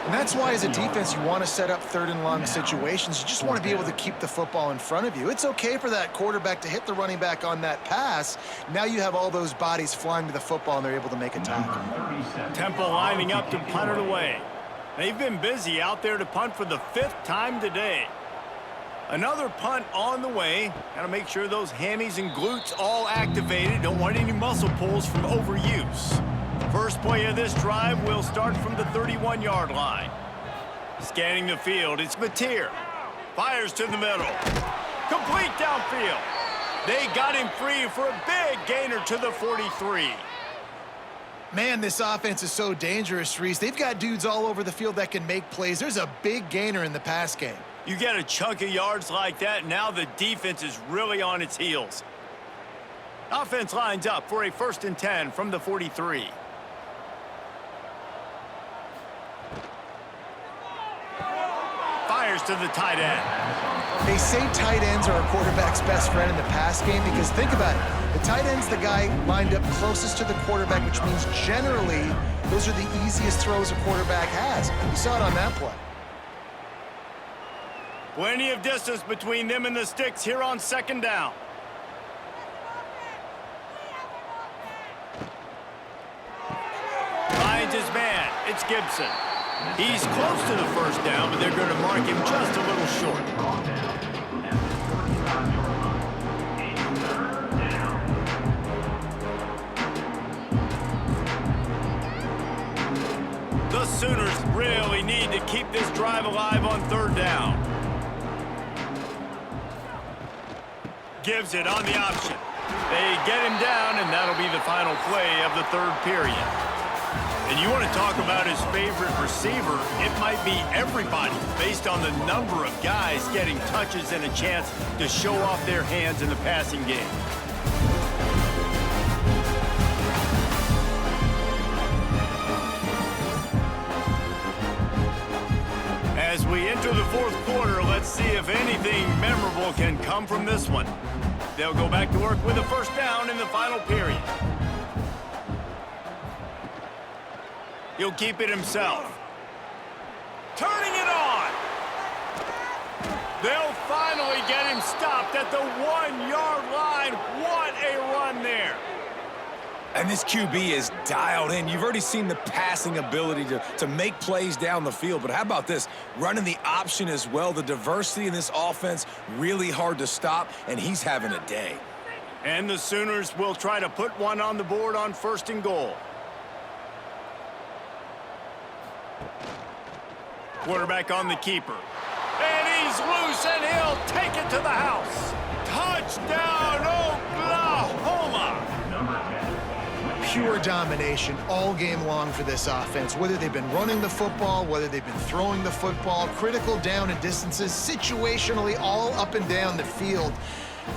And that's why, as a defense, you want to set up 3rd and long situations. You just want to be able to keep the football in front of you. It's okay for that quarterback to hit the running back on that pass. Now you have all those bodies flying to the football, and they're able to make a tackle. Temple lining up to punt it away. They've been busy out there to punt for the 5th time today. Another punt on the way. Got to make sure those hammies and glutes all activated. Don't want any muscle pulls from overuse. First play of this drive will start from the 31-yard line. Scanning the field, it's Mateer. Fires to the middle. Complete downfield. They got him free for a big gainer to the 43. Man, this offense is so dangerous, Reese. They've got dudes all over the field that can make plays. There's a big gainer in the pass game. You get a chunk of yards like that, now the defense is really on its heels. Offense lines up for a 1st and 10 from the 43. Fires to the tight end. They say tight ends are a quarterback's best friend in the pass game because think about it. The tight end's the guy lined up closest to the quarterback, which means generally those are the easiest throws a quarterback has. You saw it on that play. Plenty of distance between them and the sticks here on 2nd down. Finds his man. It's Gibson. He's close to the 1st down, but they're going to mark him just a little short. The Sooners really need to keep this drive alive on 3rd down. Gives it on the option. They get him down, and that'll be the final play of the 3rd period. And you want to talk about his favorite receiver, it might be everybody based on the number of guys getting touches and a chance to show off their hands in the passing game. As we enter the fourth quarter, let's see if anything memorable can come from this one. They'll go back to work with a first down in the final period. He'll keep it himself. Turning it on. They'll finally get him stopped at the 1-yard line. What a run there. And this QB is dialed in. You've already seen the passing ability to make plays down the field. But how about this? Running the option as well. The diversity in this offense, really hard to stop, and he's having a day. And the Sooners will try to put one on the board on 1st and goal. Quarterback on the keeper. And he's loose, and he'll take it to the house. Touchdown, Oklahoma! Pure domination all game long for this offense. Whether they've been running the football, whether they've been throwing the football, critical down and distances, situationally all up and down the field.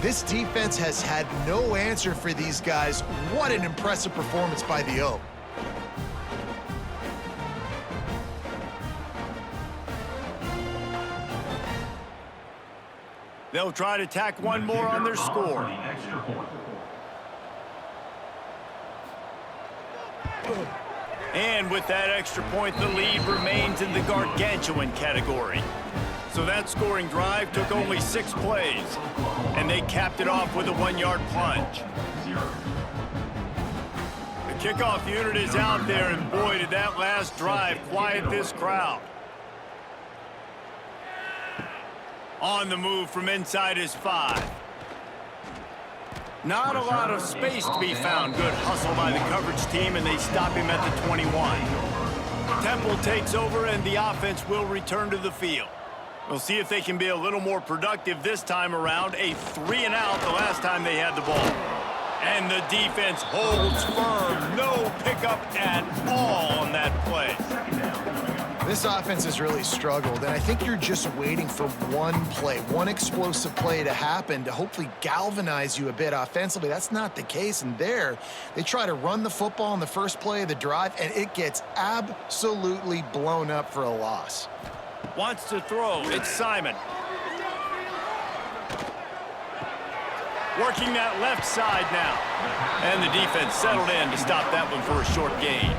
This defense has had no answer for these guys. What an impressive performance by the O. They'll try to tack one more on their score. And with that extra point, the lead remains in the gargantuan category. So that scoring drive took only 6 plays, and they capped it off with a 1-yard plunge. The kickoff unit is out there, and boy, did that last drive quiet this crowd. On the move from inside his 5. Not a lot of space to be found. Good hustle by the coverage team, and they stop him at the 21. Temple takes over, and the offense will return to the field. We'll see if they can be a little more productive this time around. A 3-and-out the last time they had the ball. And the defense holds firm. No pickup at all on that play. This offense has really struggled, and I think you're just waiting for one play, one explosive play to happen to hopefully galvanize you a bit offensively. That's not the case, and there, they try to run the football on the first play of the drive, and it gets absolutely blown up for a loss. Wants to throw. It's Simon. Working that left side now. And the defense settled in to stop that one for a short gain.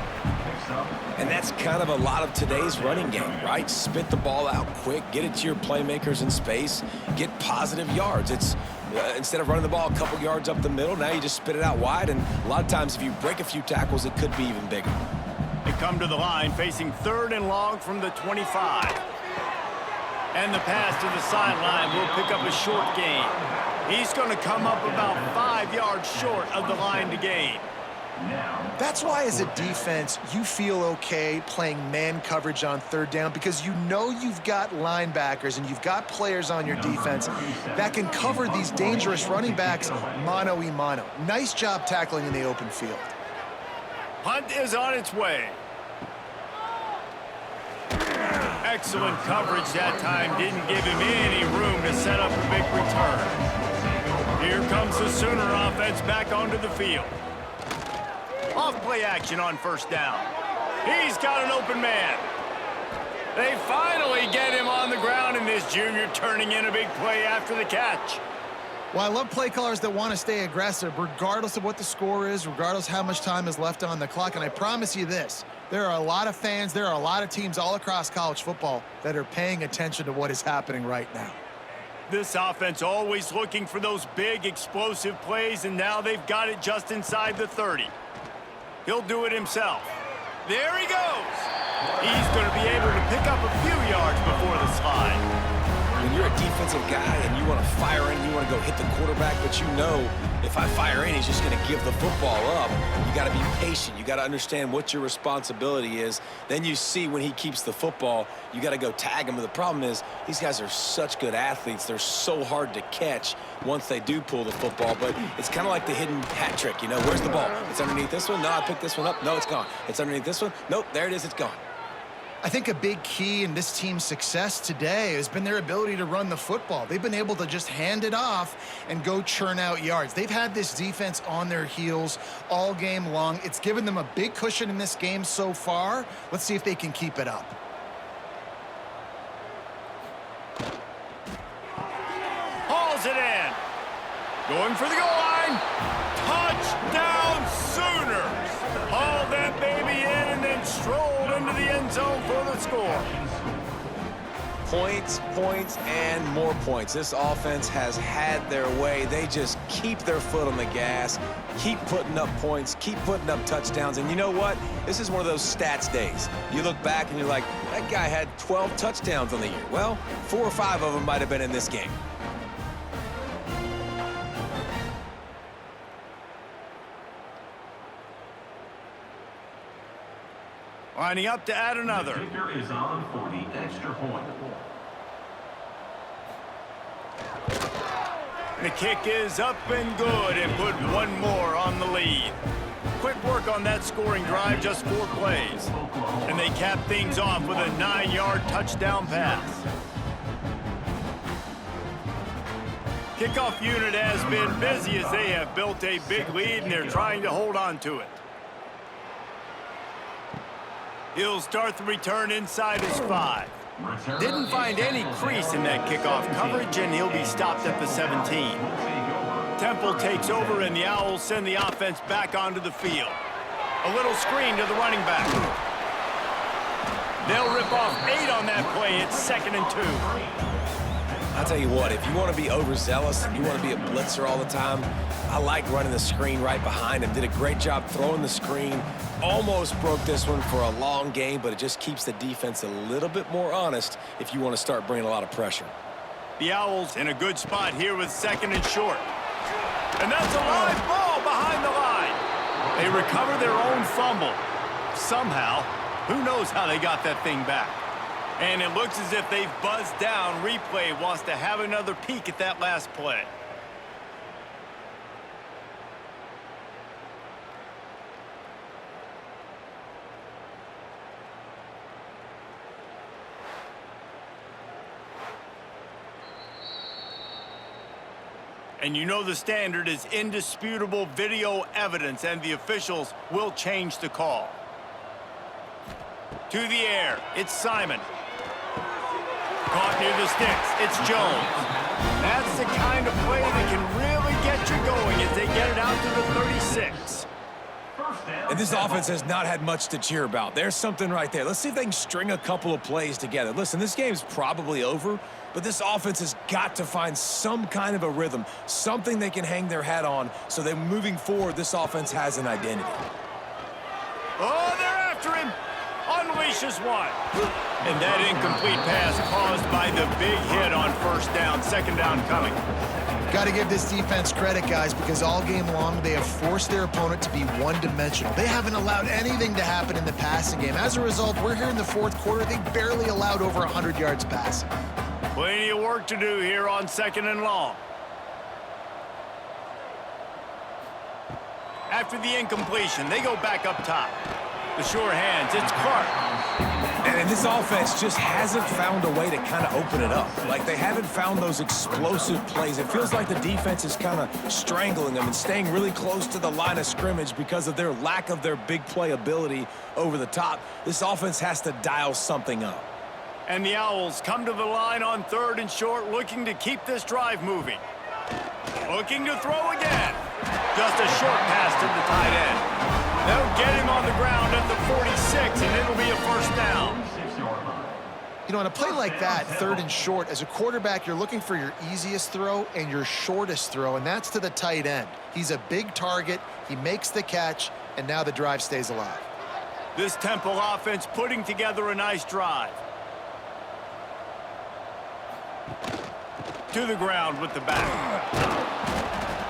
And that's kind of a lot of today's running game, right? Spit the ball out quick, get it to your playmakers in space, get positive yards. It's instead of running the ball a couple yards up the middle, now you just spit it out wide, and a lot of times if you break a few tackles, it could be even bigger. They come to the line facing 3rd and long from the 25. And the pass to the sideline will pick up a short gain. He's going to come up about 5 yards short of the line to gain. That's why as a defense, you feel okay playing man coverage on 3rd down because you know you've got linebackers and you've got players on your defense that can cover these dangerous running backs mano-a-mano. Nice job tackling in the open field. Hunt is on its way. Excellent coverage that time. Didn't give him any room to set up a big return. Here comes the Sooner offense back onto the field. Off play action on 1st down. He's got an open man. They finally get him on the ground, and this junior turning in a big play after the catch. Well, I love play callers that want to stay aggressive, regardless of what the score is, regardless how much time is left on the clock. And I promise you this, there are a lot of fans, there are a lot of teams all across college football that are paying attention to what is happening right now. This offense always looking for those big, explosive plays, and now they've got it just inside the 30. He'll do it himself. There he goes. He's going to be able to pick up a few yards before the slide. when you're a defensive guy and you want to fire in, you want to go hit the quarterback, but you know if I fire in, he's just going to give the football up. You got to be patient. You got to understand what your responsibility is. Then you see when he keeps the football, you got to go tag him. But the problem is these guys are such good athletes. They're so hard to catch once they do pull the football. But it's kind of like the hidden hat trick. You know, where's the ball? It's underneath this one. No, I picked this one up. No, it's gone. It's underneath this one. Nope, there it is. It's gone. I think a big key in this team's success today has been their ability to run the football. They've been able to just hand it off and go churn out yards. They've had this defense on their heels all game long. It's given them a big cushion in this game so far. Let's see if they can keep it up. Hauls it in. Going for the goal line. Touchdown Sooners. Haul that baby in and then strolled into the end zone for the score. Points, points, and more points. This offense has had their way. They just keep their foot on the gas, keep putting up points, keep putting up touchdowns. And you know what? This is one of those stats days. You look back and you're like, that guy had 12 touchdowns on the year. Well, 4 or 5 of them might have been in this game. Lining up to add another. The kicker is on for the extra point. The kick is up and good and put one more on the lead. Quick work on that scoring drive, just 4 plays. And they cap things off with a 9-yard touchdown pass. Kickoff unit has been busy as they have built a big lead and they're trying to hold on to it. He'll start the return inside his 5. Didn't find any crease in that kickoff coverage, and he'll be stopped at the 17. Temple takes over, and the Owls send the offense back onto the field. A little screen to the running back. They'll rip off 8 on that play. It's 2nd and 2. I'll tell you what, if you want to be overzealous and you want to be a blitzer all the time, I like running the screen right behind him. Did a great job throwing the screen. Almost broke this one for a long game, but it just keeps the defense a little bit more honest if you want to start bringing a lot of pressure. The Owls in a good spot here with 2nd and short. And that's a live ball behind the line. They recover their own fumble. Somehow, who knows how they got that thing back. And it looks as if they've buzzed down. Replay wants to have another peek at that last play. And you know the standard is indisputable video evidence, and the officials will change the call. To the air, it's Simon. Caught near the sticks, it's Jones. That's the kind of play that can really get you going as they get it out to the 36. And this offense has not had much to cheer about. There's something right there. Let's see if they can string a couple of plays together. Listen, this game's probably over, but this offense has got to find some kind of a rhythm, something they can hang their hat on, so that moving forward, this offense has an identity. Oh, they're after him. Unleashes one. And that incomplete pass caused by the big hit on 1st down. 2nd down coming. Got to give this defense credit, guys, because all game long they have forced their opponent to be one-dimensional. They haven't allowed anything to happen in the passing game. As a result, we're here in the 4th quarter. They barely allowed over 100 yards passing. Plenty of work to do here on 2nd and long. After the incompletion, they go back up top. The sure hands, it's Clark. And this offense just hasn't found a way to kind of open it up. Like, they haven't found those explosive plays. It feels like the defense is kind of strangling them and staying really close to the line of scrimmage because of their lack of their big play ability over the top. This offense has to dial something up. And the Owls come to the line on 3rd and short, looking to keep this drive moving. Looking to throw again. Just a short pass to the tight end. They'll get him on the ground at the 46, and it'll be a 1st down. You know, on a play like that, 3rd and short, as a quarterback, you're looking for your easiest throw and your shortest throw, and that's to the tight end. He's a big target. He makes the catch, and now the drive stays alive. This Temple offense putting together a nice drive. To the ground with the back.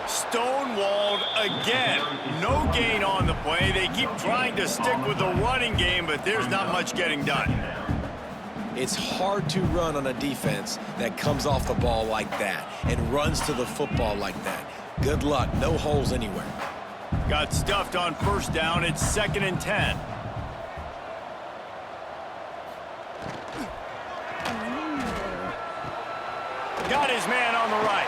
Stonewalled again. No gain on the play. They keep trying to stick with the running game, but there's not much getting done. It's hard to run on a defense that comes off the ball like that and runs to the football like that. Good luck. No holes anywhere. Got stuffed on first down. It's 2nd and 10. Got his man on the right.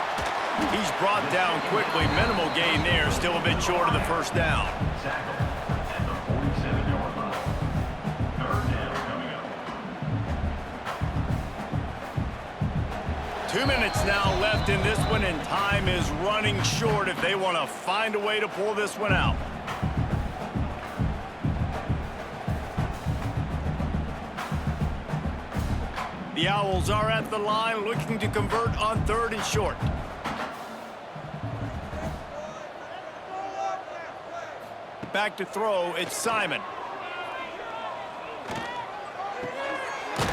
He's brought down quickly. Minimal gain there. Still a bit short of the first down. Tackle at the 47-yard line. 3rd down coming up. 2 minutes now left in this one, and time is running short if they want to find a way to pull this one out. The Owls are at the line looking to convert on 3rd and short. Back to throw, it's Simon.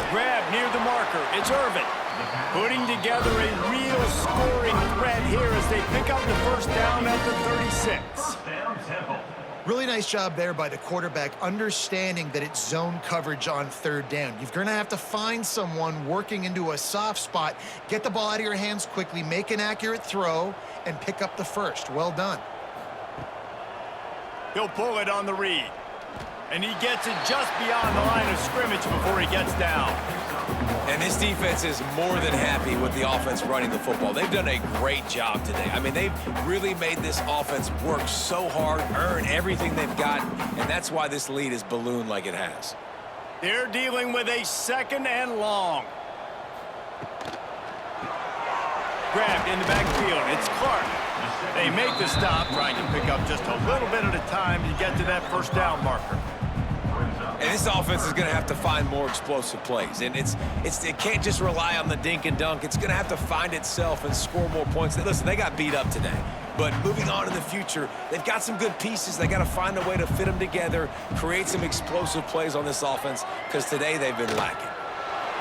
Grab near the marker, it's Irvin. Putting together a real scoring threat here as they pick up the first down at the 36. First down, Temple. Really nice job there by the quarterback, understanding that it's zone coverage on 3rd down. You're going to have to find someone working into a soft spot, get the ball out of your hands quickly, make an accurate throw, and pick up the first. Well done. He'll pull it on the read. And he gets it just beyond the line of scrimmage before he gets down. And this defense is more than happy with the offense running the football. They've done a great job today. I mean, they've really made this offense work so hard, earn everything they've got, and that's why this lead is ballooned like it has. They're dealing with a 2nd and long. Grabbed in the backfield. It's Clark. They make the stop, trying to pick up just a little bit at a time to get to that first down marker. And this offense is going to have to find more explosive plays. And it can't just rely on the dink and dunk. It's going to have to find itself and score more points. Listen, they got beat up today. But moving on in the future, they've got some good pieces. They got to find a way to fit them together, create some explosive plays on this offense, because today they've been lacking.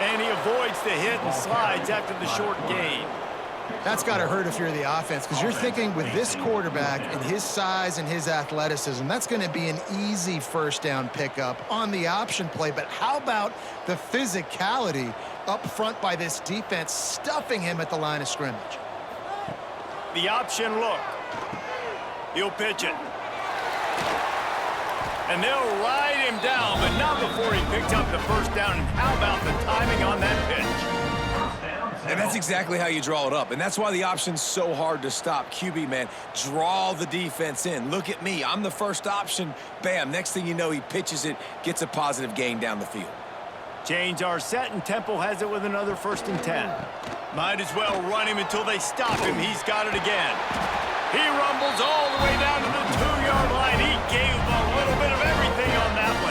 And he avoids the hit and slides after the short gain. That's got to hurt if you're the offense, because you're thinking with this quarterback and his size and his athleticism, that's going to be an easy first down pickup on the option play. But how about the physicality up front by this defense, stuffing him at the line of scrimmage? The option look. He'll pitch it. And they'll ride him down, but not before he picks up the first down. And how about the timing on that pitch? And that's exactly how you draw it up. And that's why the option's so hard to stop. QB, man, draw the defense in. Look at me. I'm the first option. Bam. Next thing you know, he pitches it, gets a positive gain down the field. Change our set, and Temple has it with another 1st and 10. Might as well run him until they stop him. He's got it again. He rumbles all the way down to the 2-yard line. He gave a little bit of everything on that one.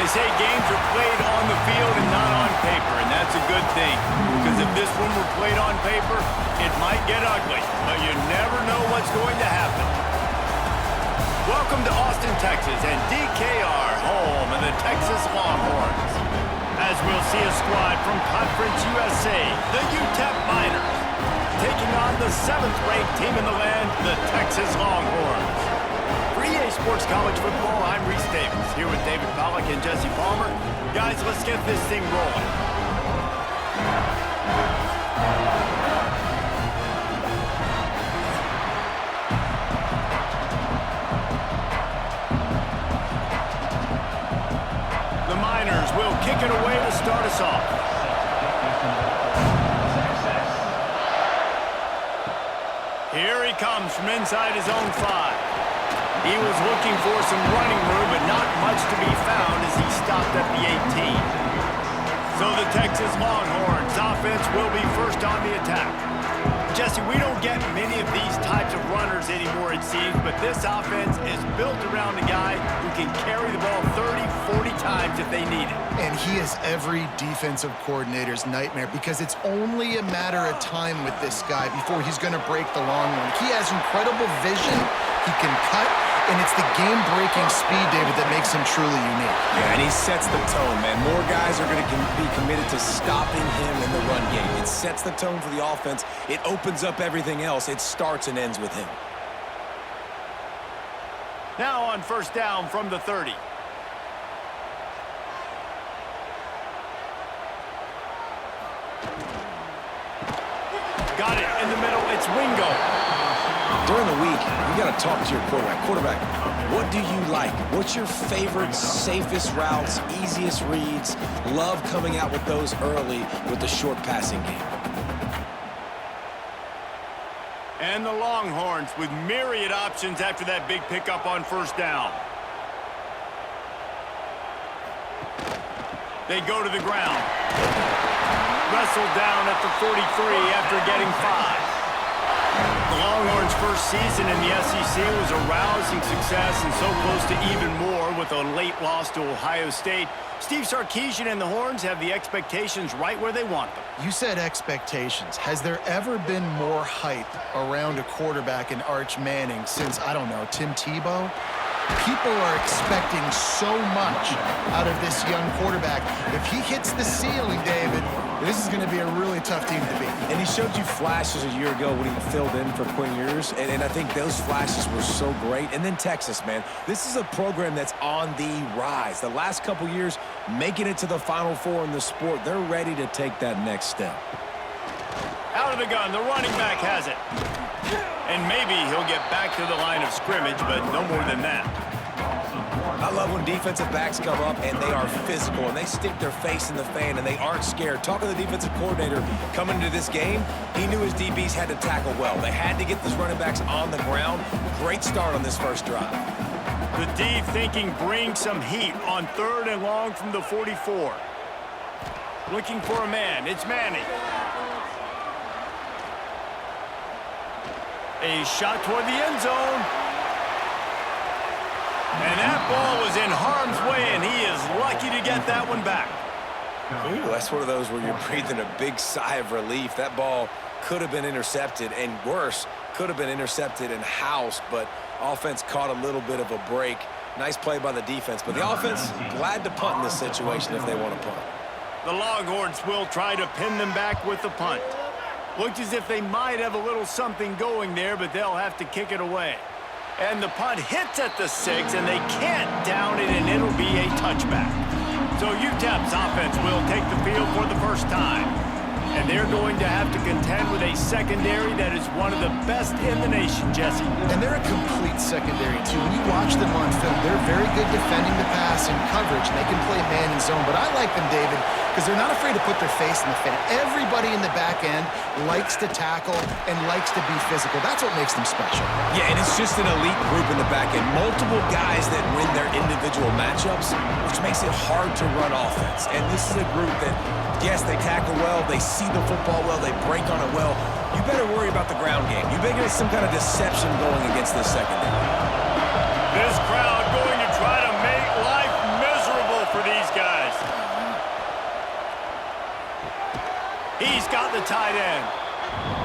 say games are played on the field and not on paper, and that's a good thing. Because if this one were played on paper, it might get ugly, but you never know what's going to happen. Welcome to Austin, Texas, and DKR, home of the Texas Longhorns. As we'll see a squad from Conference USA, the UTEP Miners, taking on the 7th-ranked team in the land, the Texas Longhorns. For EA Sports College Football, I'm Reese Davis, here with David Pollack and Jesse Palmer. Guys, let's get this thing rolling. The Miners will kick it away to start us off. Here he comes from inside his own 5. He was looking for some running room, but not much to be found as he stopped at the 18. So the Texas Longhorns offense will be first on the attack. Jesse, we don't get many of these types of runners anymore, it seems, but this offense is built around a guy who can carry the ball 30, 40 times if they need it. And he is every defensive coordinator's nightmare because it's only a matter of time with this guy before he's going to break the long one. He has incredible vision. He can cut, and it's the game-breaking speed, David, that makes him truly unique. Yeah, and he sets the tone, man. More guys are going to be committed to stopping him in the run game. It sets the tone for the offense. It opens up everything else. It starts and ends with him. Now on first down from the 30. Got it in the middle. It's Wingo. During the week, you got to talk to your quarterback. Quarterback, what do you like? What's your favorite, safest routes, easiest reads? Love coming out with those early with the short passing game. And the Longhorns with myriad options after that big pickup on first down. They go to the ground. Wrestled down at the 43 after getting 5. The Longhorns' first season in the SEC was a rousing success and so close to even more with a late loss to Ohio State. Steve Sarkisian and the Horns have the expectations right where they want them. You said expectations. Has there ever been more hype around a quarterback in Arch Manning since, I don't know, Tim Tebow? People are expecting so much out of this young quarterback. If he hits the ceiling, David, this is going to be a really tough team to beat. And he showed you flashes a year ago when he filled in for Quinn Ewers, and I think those flashes were so great. And then Texas, man, this is a program that's on the rise. The last couple years, making it to the Final Four in the sport, they're ready to take that next step. Out of the gun, the running back has it. And maybe he'll get back to the line of scrimmage, but no more than that. I love when defensive backs come up and they are physical and they stick their face in the fan and they aren't scared. Talking to the defensive coordinator coming into this game, he knew his DBs had to tackle well. They had to get these running backs on the ground. Great start on this first drive. The D thinking bring some heat on 3rd and long from the 44. Looking for a man. It's Manning. A shot toward the end zone. And that ball was in harm's way, and he is lucky to get that one back. Ooh, that's one of those where you're breathing a big sigh of relief. That ball could have been intercepted, and worse, could have been intercepted and housed, but offense caught a little bit of a break. Nice play by the defense, but the offense glad to punt in this situation if they want to punt. The Longhorns will try to pin them back with the punt. Looked as if they might have a little something going there, but they'll have to kick it away. And the punt hits at the 6, and they can't down it, and it'll be a touchback. So UTEP's offense will take the field for the first time. And they're going to have to contend with a secondary that is one of the best in the nation, Jesse. And they're a complete secondary, too. When you watch them on film, they're very good defending the pass and coverage, and they can play man and zone. But I like them, David, because they're not afraid to put their face in the fan. Everybody in the back end likes to tackle and likes to be physical. That's what makes them special. Yeah, and it's just an elite group in the back end. Multiple guys that win their individual matchups, which makes it hard to run offense. And this is a group that, yes, they tackle well, they see the football well, they break on it well. You better worry about the ground game. You better get some kind of deception going against this secondary. This crowd going to try to make life miserable for these He's got the tight end.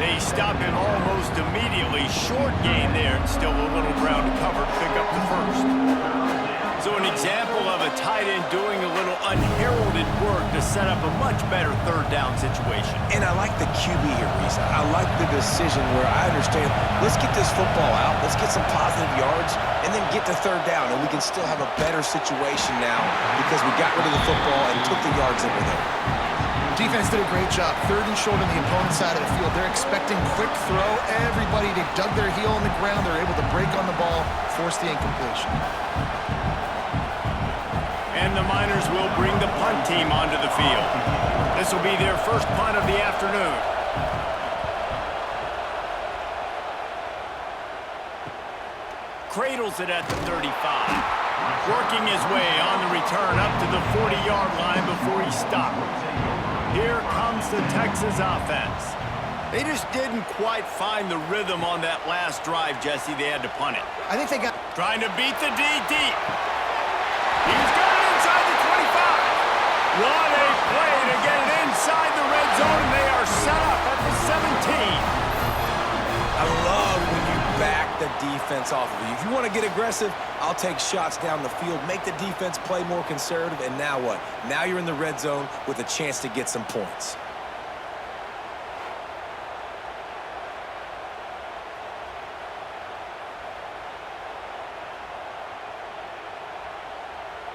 They stop him almost immediately. Short gain there. Still a little ground to cover to pick up the first. So an example of a tight end doing a little unheralded work to set up a much better third down situation. And I like the QB here, Reese. I like the decision where I understand, let's get this football out, let's get some positive yards, and then get to third down, and we can still have a better situation now because we got rid of the football and took the yards that were there. Defense did a great job. Third and short on the opponent's side of the field. They're expecting quick throw. Everybody, they dug their heel on the ground. They're able to break on the ball, force the incompletion. And the Miners will bring the punt team onto the field. This will be their first punt of the afternoon. Cradles it at the 35. Working his way on the return up to the 40-yard line before he stopped. Here comes the Texas offense. They just didn't quite find the rhythm on that last drive, Jesse. They had to punt it. I think they got... Trying to beat the D deep. He's got it inside the 25. What a play to get it inside the red zone, and they are set up at the 17. I love when you back the defense off of you. If you want to get aggressive, I'll take shots down the field, make the defense play more conservative, and now what? Now you're in the red zone with a chance to get some points.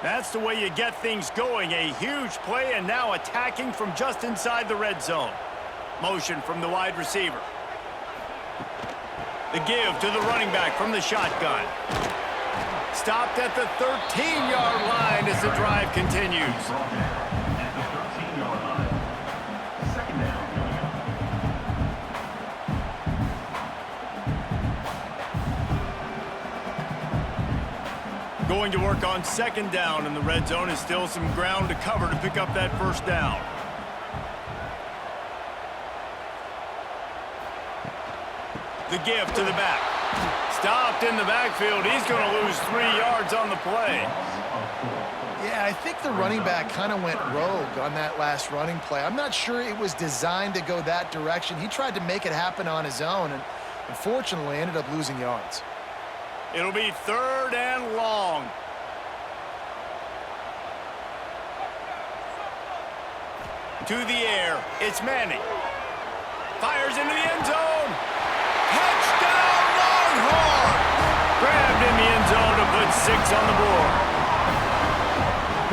That's the way you get things going. A huge play, and now attacking from just inside the red zone. Motion from the wide receiver. The give to the running back from the shotgun. Stopped at the 13-yard line as the drive continues. At the 13-yard line. Second down. Going to work on second down, and the red zone is still some ground to cover to pick up that first down. The give to the back. Stopped in the backfield. He's going to lose 3 yards on the play. Yeah, I think the running back kind of went rogue on that last running play. I'm not sure it was designed to go that direction. He tried to make it happen on his own, and unfortunately ended up losing yards. It'll be third and long. To the air. It's Manning. Fires into the end zone. Touchdown, Longhorn! Grabbed in the end zone to put 6 on the board.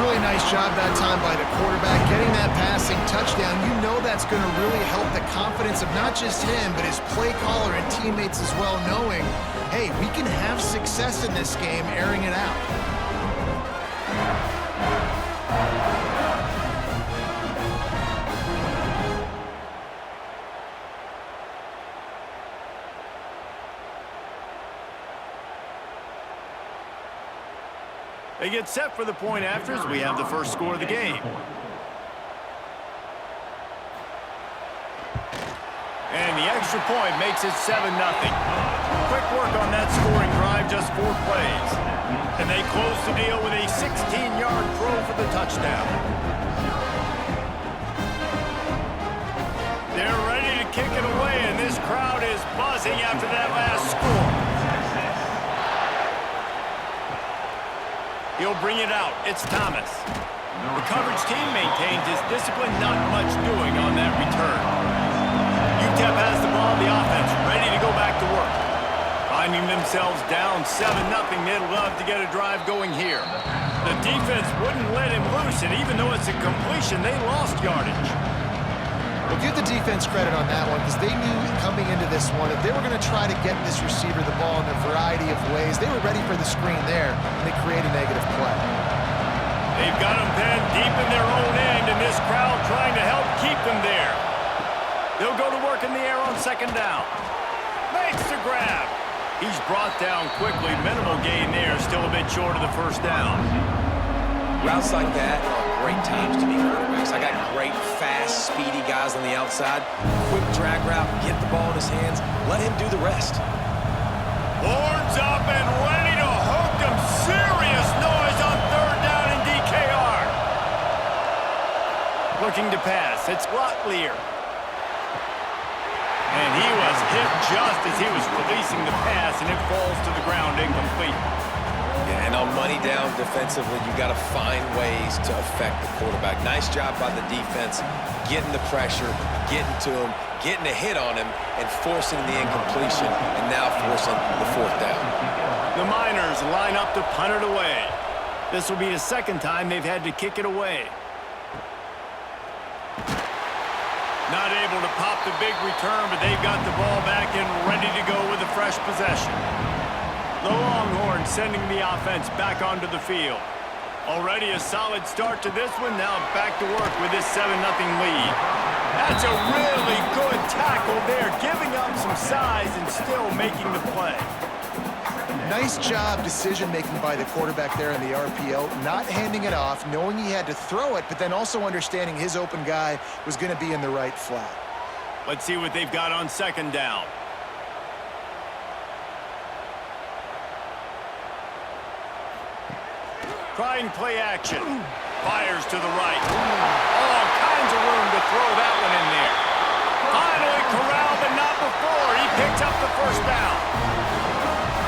Really nice job that time by the quarterback, getting that passing touchdown. You know that's going to really help the confidence of not just him, but his play caller and teammates as well, knowing, hey, we can have success in this game, airing it out. They get set for the point afters. We have the first score of the game. And the extra point makes it 7-0. Quick work on that scoring drive, just 4 plays. And they close the deal with a 16-yard throw for the touchdown. They're ready to kick it away, and this crowd is buzzing after that last score. He'll bring it out. It's Thomas. The coverage team maintains his discipline, not much doing on that return. UTEP has the ball, the offense ready to go back to work. Finding themselves down 7-0, they'd love to get a drive going here. The defense wouldn't let him loose, and even though it's a completion, they lost yardage. Well, give the defense credit on that one, because they knew coming into this one, if they were going to try to get this receiver the ball in a variety of ways, they were ready for the screen there, and they create a negative play. They've got him pinned deep in their own end, and this crowd trying to help keep them there. They'll go to work in the air on second down. Makes the grab. He's brought down quickly. Minimal gain there, still a bit short of the first down. Routes like that are great times to be quarterbacks. I got great, fast, speedy guys on the outside. Quick drag route, get the ball in his hands, let him do the rest. Horns up and ready to hook them. Serious noise on third down in DKR. Looking to pass. It's Locklear. And he was hit just as he was releasing the pass, and it falls to the ground incomplete. Yeah, and on money down defensively, you got to find ways to affect the quarterback. Nice job by the defense, getting the pressure, getting to him, getting a hit on him, and forcing the incompletion, and now forcing the fourth down. The Miners line up to punt it away. This will be the second time they've had to kick it away. Not able to pop the big return, but they've got the ball back and ready to go with a fresh possession. The Longhorns sending the offense back onto the field. Already a solid start to this one. Now back to work with this 7-0 lead. That's a really good tackle there, giving up some size and still making the play. Nice job decision-making by the quarterback there in the RPO, not handing it off, knowing he had to throw it, but then also understanding his open guy was going to be in the right flat. Let's see what they've got on second down. Trying play action. Fires to the right. All kinds of room to throw that one in there. Finally corralled, but not before. He picks up the first down.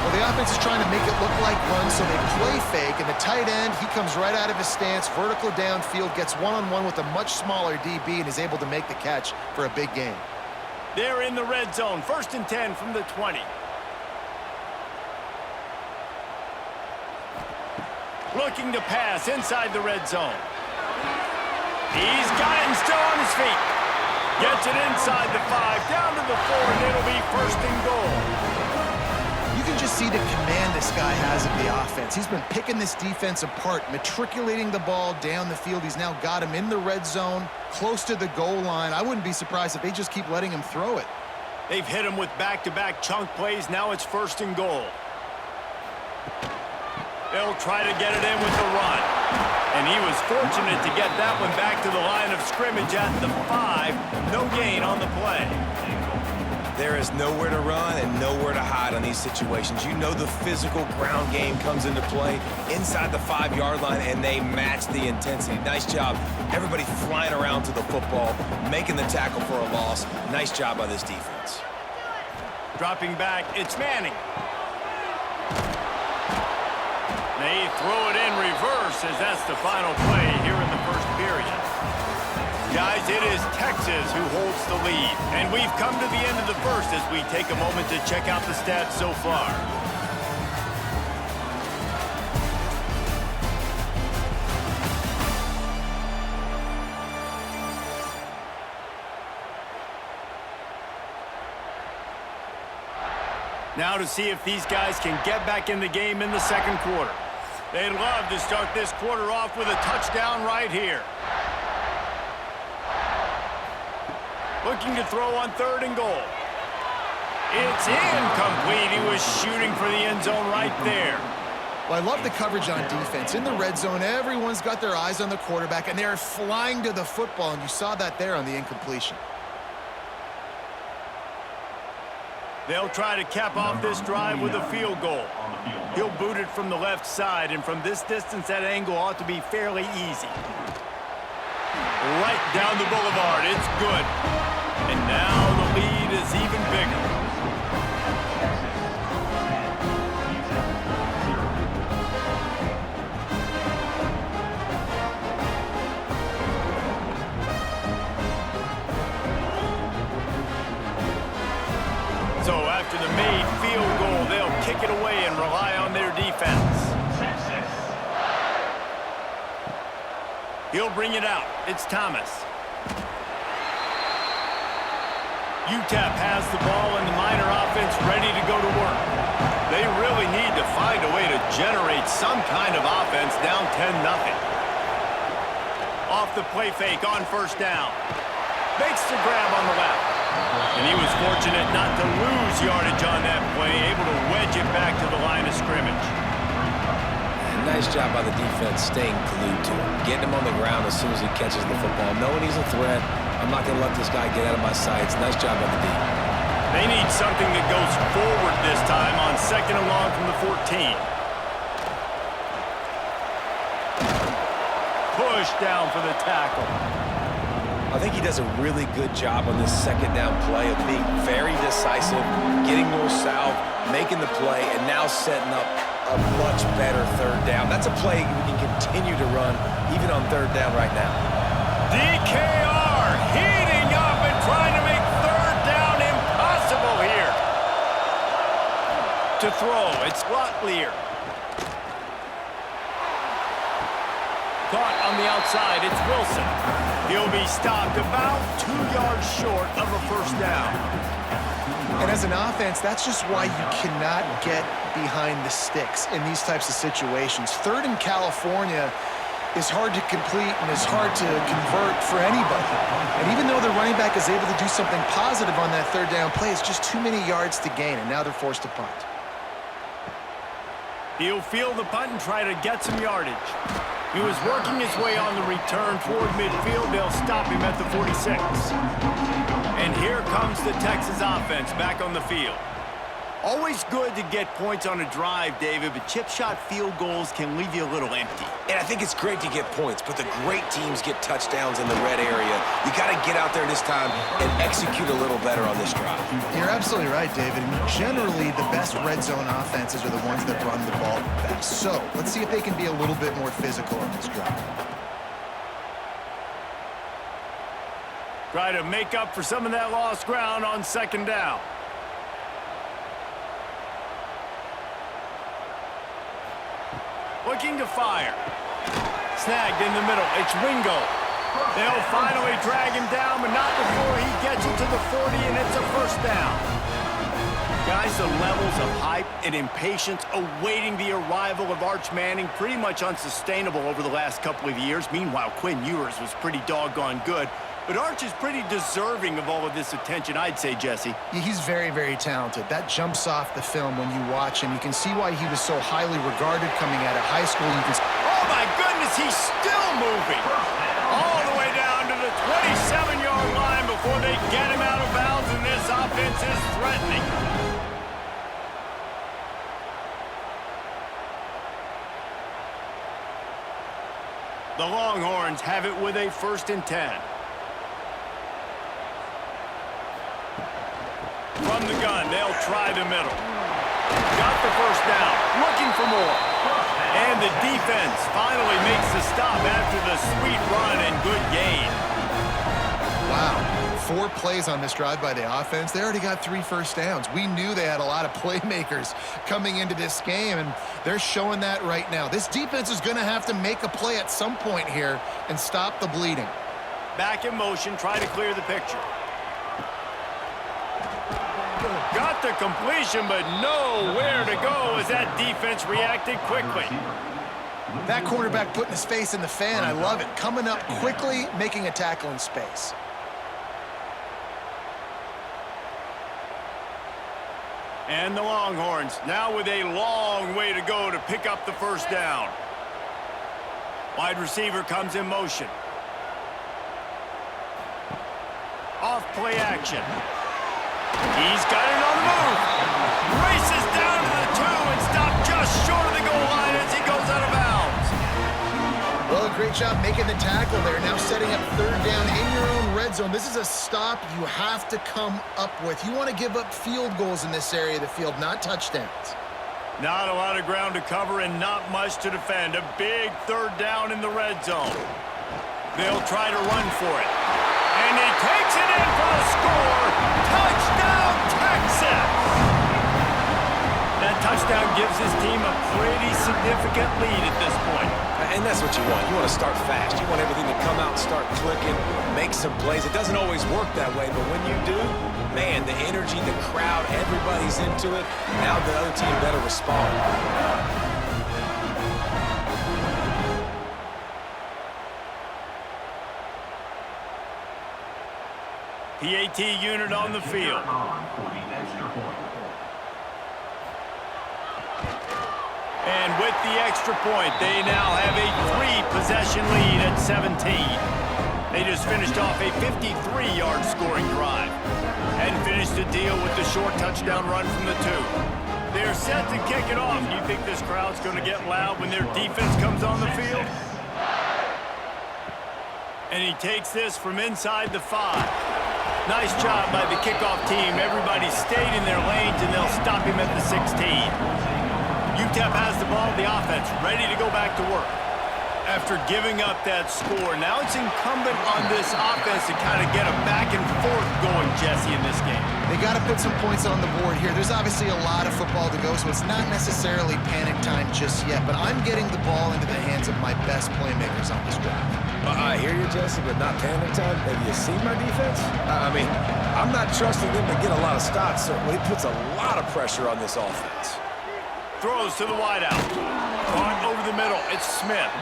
Well, the offense is trying to make it look like run, so they play fake, and the tight end, he comes right out of his stance, vertical downfield, gets one-on-one with a much smaller DB, and is able to make the catch for a big gain. They're in the red zone. 1st and 10 from the 20. Looking to pass inside the red zone. He's got him still on his feet. Gets it inside the 5, down to the 4, and it'll be 1st and goal. You can just see the command this guy has of the offense. He's been picking this defense apart, matriculating the ball down the field. He's now got him in the red zone, close to the goal line. I wouldn't be surprised if they just keep letting him throw it. They've hit him with back-to-back chunk plays. Now it's 1st and goal. They'll try to get it in with the run. And he was fortunate to get that one back to the line of scrimmage at the 5. No gain on the play. There is nowhere to run and nowhere to hide on these situations. You know the physical ground game comes into play inside the 5-yard line, and they match the intensity. Nice job. Everybody flying around to the football, making the tackle for a loss. Nice job by this defense. Dropping back, it's Manning. They throw it in reverse as that's the final play here in the first period. Guys, it is Texas who holds the lead. And we've come to the end of the first as we take a moment to check out the stats so far. Now to see if these guys can get back in the game in the second quarter. They'd love to start this quarter off with a touchdown right here. Looking to throw on 3rd and goal. It's incomplete. He was shooting for the end zone right there. Well, I love the coverage on defense. In the red zone, everyone's got their eyes on the quarterback, and they're flying to the football, and you saw that there on the incompletion. They'll try to cap off this drive with a field goal. He'll boot it from the left side, and from this distance, that angle ought to be fairly easy. Right down the boulevard. It's good. And now the lead is even bigger. So after the made field goal, they'll kick it away and rely on their defense. He'll bring it out. It's Thomas. UTEP has the ball and the Miner offense ready to go to work. They really need to find a way to generate some kind of offense down 10-0. Off the play fake on 1st down. Makes the grab on the left. And he was fortunate not to lose yardage on that play, able to wedge it back to the line of scrimmage. Nice job by the defense staying glued to him, getting him on the ground as soon as he catches the football, knowing he's a threat. I'm not going to let this guy get out of my sights. Nice job by the D. They need something that goes forward this time on 2nd and long from the 14. Push down for the tackle. I think he does a really good job on this second down play of being very decisive, getting north-south, making the play, and now setting up a much better third down. That's a play we can continue to run even on third down right now. DKR heating up and trying to make third down impossible here. To throw, it's Locklear. Caught on the outside, it's Wilson. He'll be stopped about 2 yards short of a first down. And as an offense, that's just why you cannot get behind the sticks in these types of situations. Third in California is hard to complete and is hard to convert for anybody. And even though the running back is able to do something positive on that third down play, it's just too many yards to gain, and now they're forced to punt. He'll field the punt and try to get some yardage. He was working his way on the return toward midfield. They'll stop him at the 46. And here comes the Texas offense back on the field. Always good to get points on a drive, David, but chip shot field goals can leave you a little empty. And I think it's great to get points, but the great teams get touchdowns in the red area. You got to get out there this time and execute a little better on this drive. You're absolutely right, David. And generally, the best red zone offenses are the ones that run the ball best. So let's see if they can be a little bit more physical on this drive. Try to make up for some of that lost ground on second down. Looking to fire. Snagged in the middle. It's Wingo. They'll finally drag him down, but not before he gets it to the 40, and it's a first down. Guys, the levels of hype and impatience awaiting the arrival of Arch Manning pretty much unsustainable over the last couple of years. Meanwhile, Quinn Ewers was pretty doggone good. But Arch is pretty deserving of all of this attention, I'd say, Jesse. Yeah, he's very, very talented. That jumps off the film when you watch him. You can see why he was so highly regarded coming out of high school. You can... Oh, my goodness, he's still moving. All the way down to the 27-yard line before they get him out of bounds, and this offense is threatening. The Longhorns have it with a 1st and 10. From the gun, they'll try the middle. Got the first down, looking for more. And the defense finally makes the stop after the sweet run and good gain. Wow, 4 plays on this drive by the offense. They already got 3 first downs. We knew they had a lot of playmakers coming into this game, and they're showing that right now. This defense is going to have to make a play at some point here and stop the bleeding. Back in motion, try to clear the picture. Got the completion, but nowhere to go as that defense reacted quickly. That quarterback putting his face in the fan, I love it. Coming up quickly, making a tackle in space. And the Longhorns now with a long way to go to pick up the first down. Wide receiver comes in motion. Off play action. He's got it on the move. Races down to the 2 and stopped just short of the goal line as he goes out of bounds. Well, great job making the tackle there. Now setting up third down in your own red zone. This is a stop you have to come up with. You want to give up field goals in this area of the field, not touchdowns. Not a lot of ground to cover and not much to defend. A big third down in the red zone. They'll try to run for it. And he takes it in for the score. Touchdown, Texas! That touchdown gives his team a pretty significant lead at this point. And that's what you want. You want to start fast. You want everything to come out and start clicking, make some plays. It doesn't always work that way, but when you do, man, the energy, the crowd, everybody's into it. Now the other team better respond. PAT unit on the field. And with the extra point, they now have a 3-possession lead at 17. They just finished off a 53-yard scoring drive and finished the deal with the short touchdown run from the 2. They're set to kick it off. Do you think this crowd's going to get loud when their defense comes on the field? And he takes this from inside the 5. Nice job by the kickoff team. Everybody stayed in their lanes, and they'll stop him at the 16. UTEP has the ball, the offense, ready to go back to work. After giving up that score, now it's incumbent on this offense to kind of get a back and forth going, Jesse, in this game. They got to put some points on the board here. There's obviously a lot of football to go, so it's not necessarily panic time just yet, but I'm getting the ball into the hands of my best playmakers on this drive. I hear you, Jesse, but not panic time. Have you seen my defense? I mean, I'm not trusting them to get a lot of stops, so it puts a lot of pressure on this offense. Throws to the wideout. Caught over the middle. It's Smith.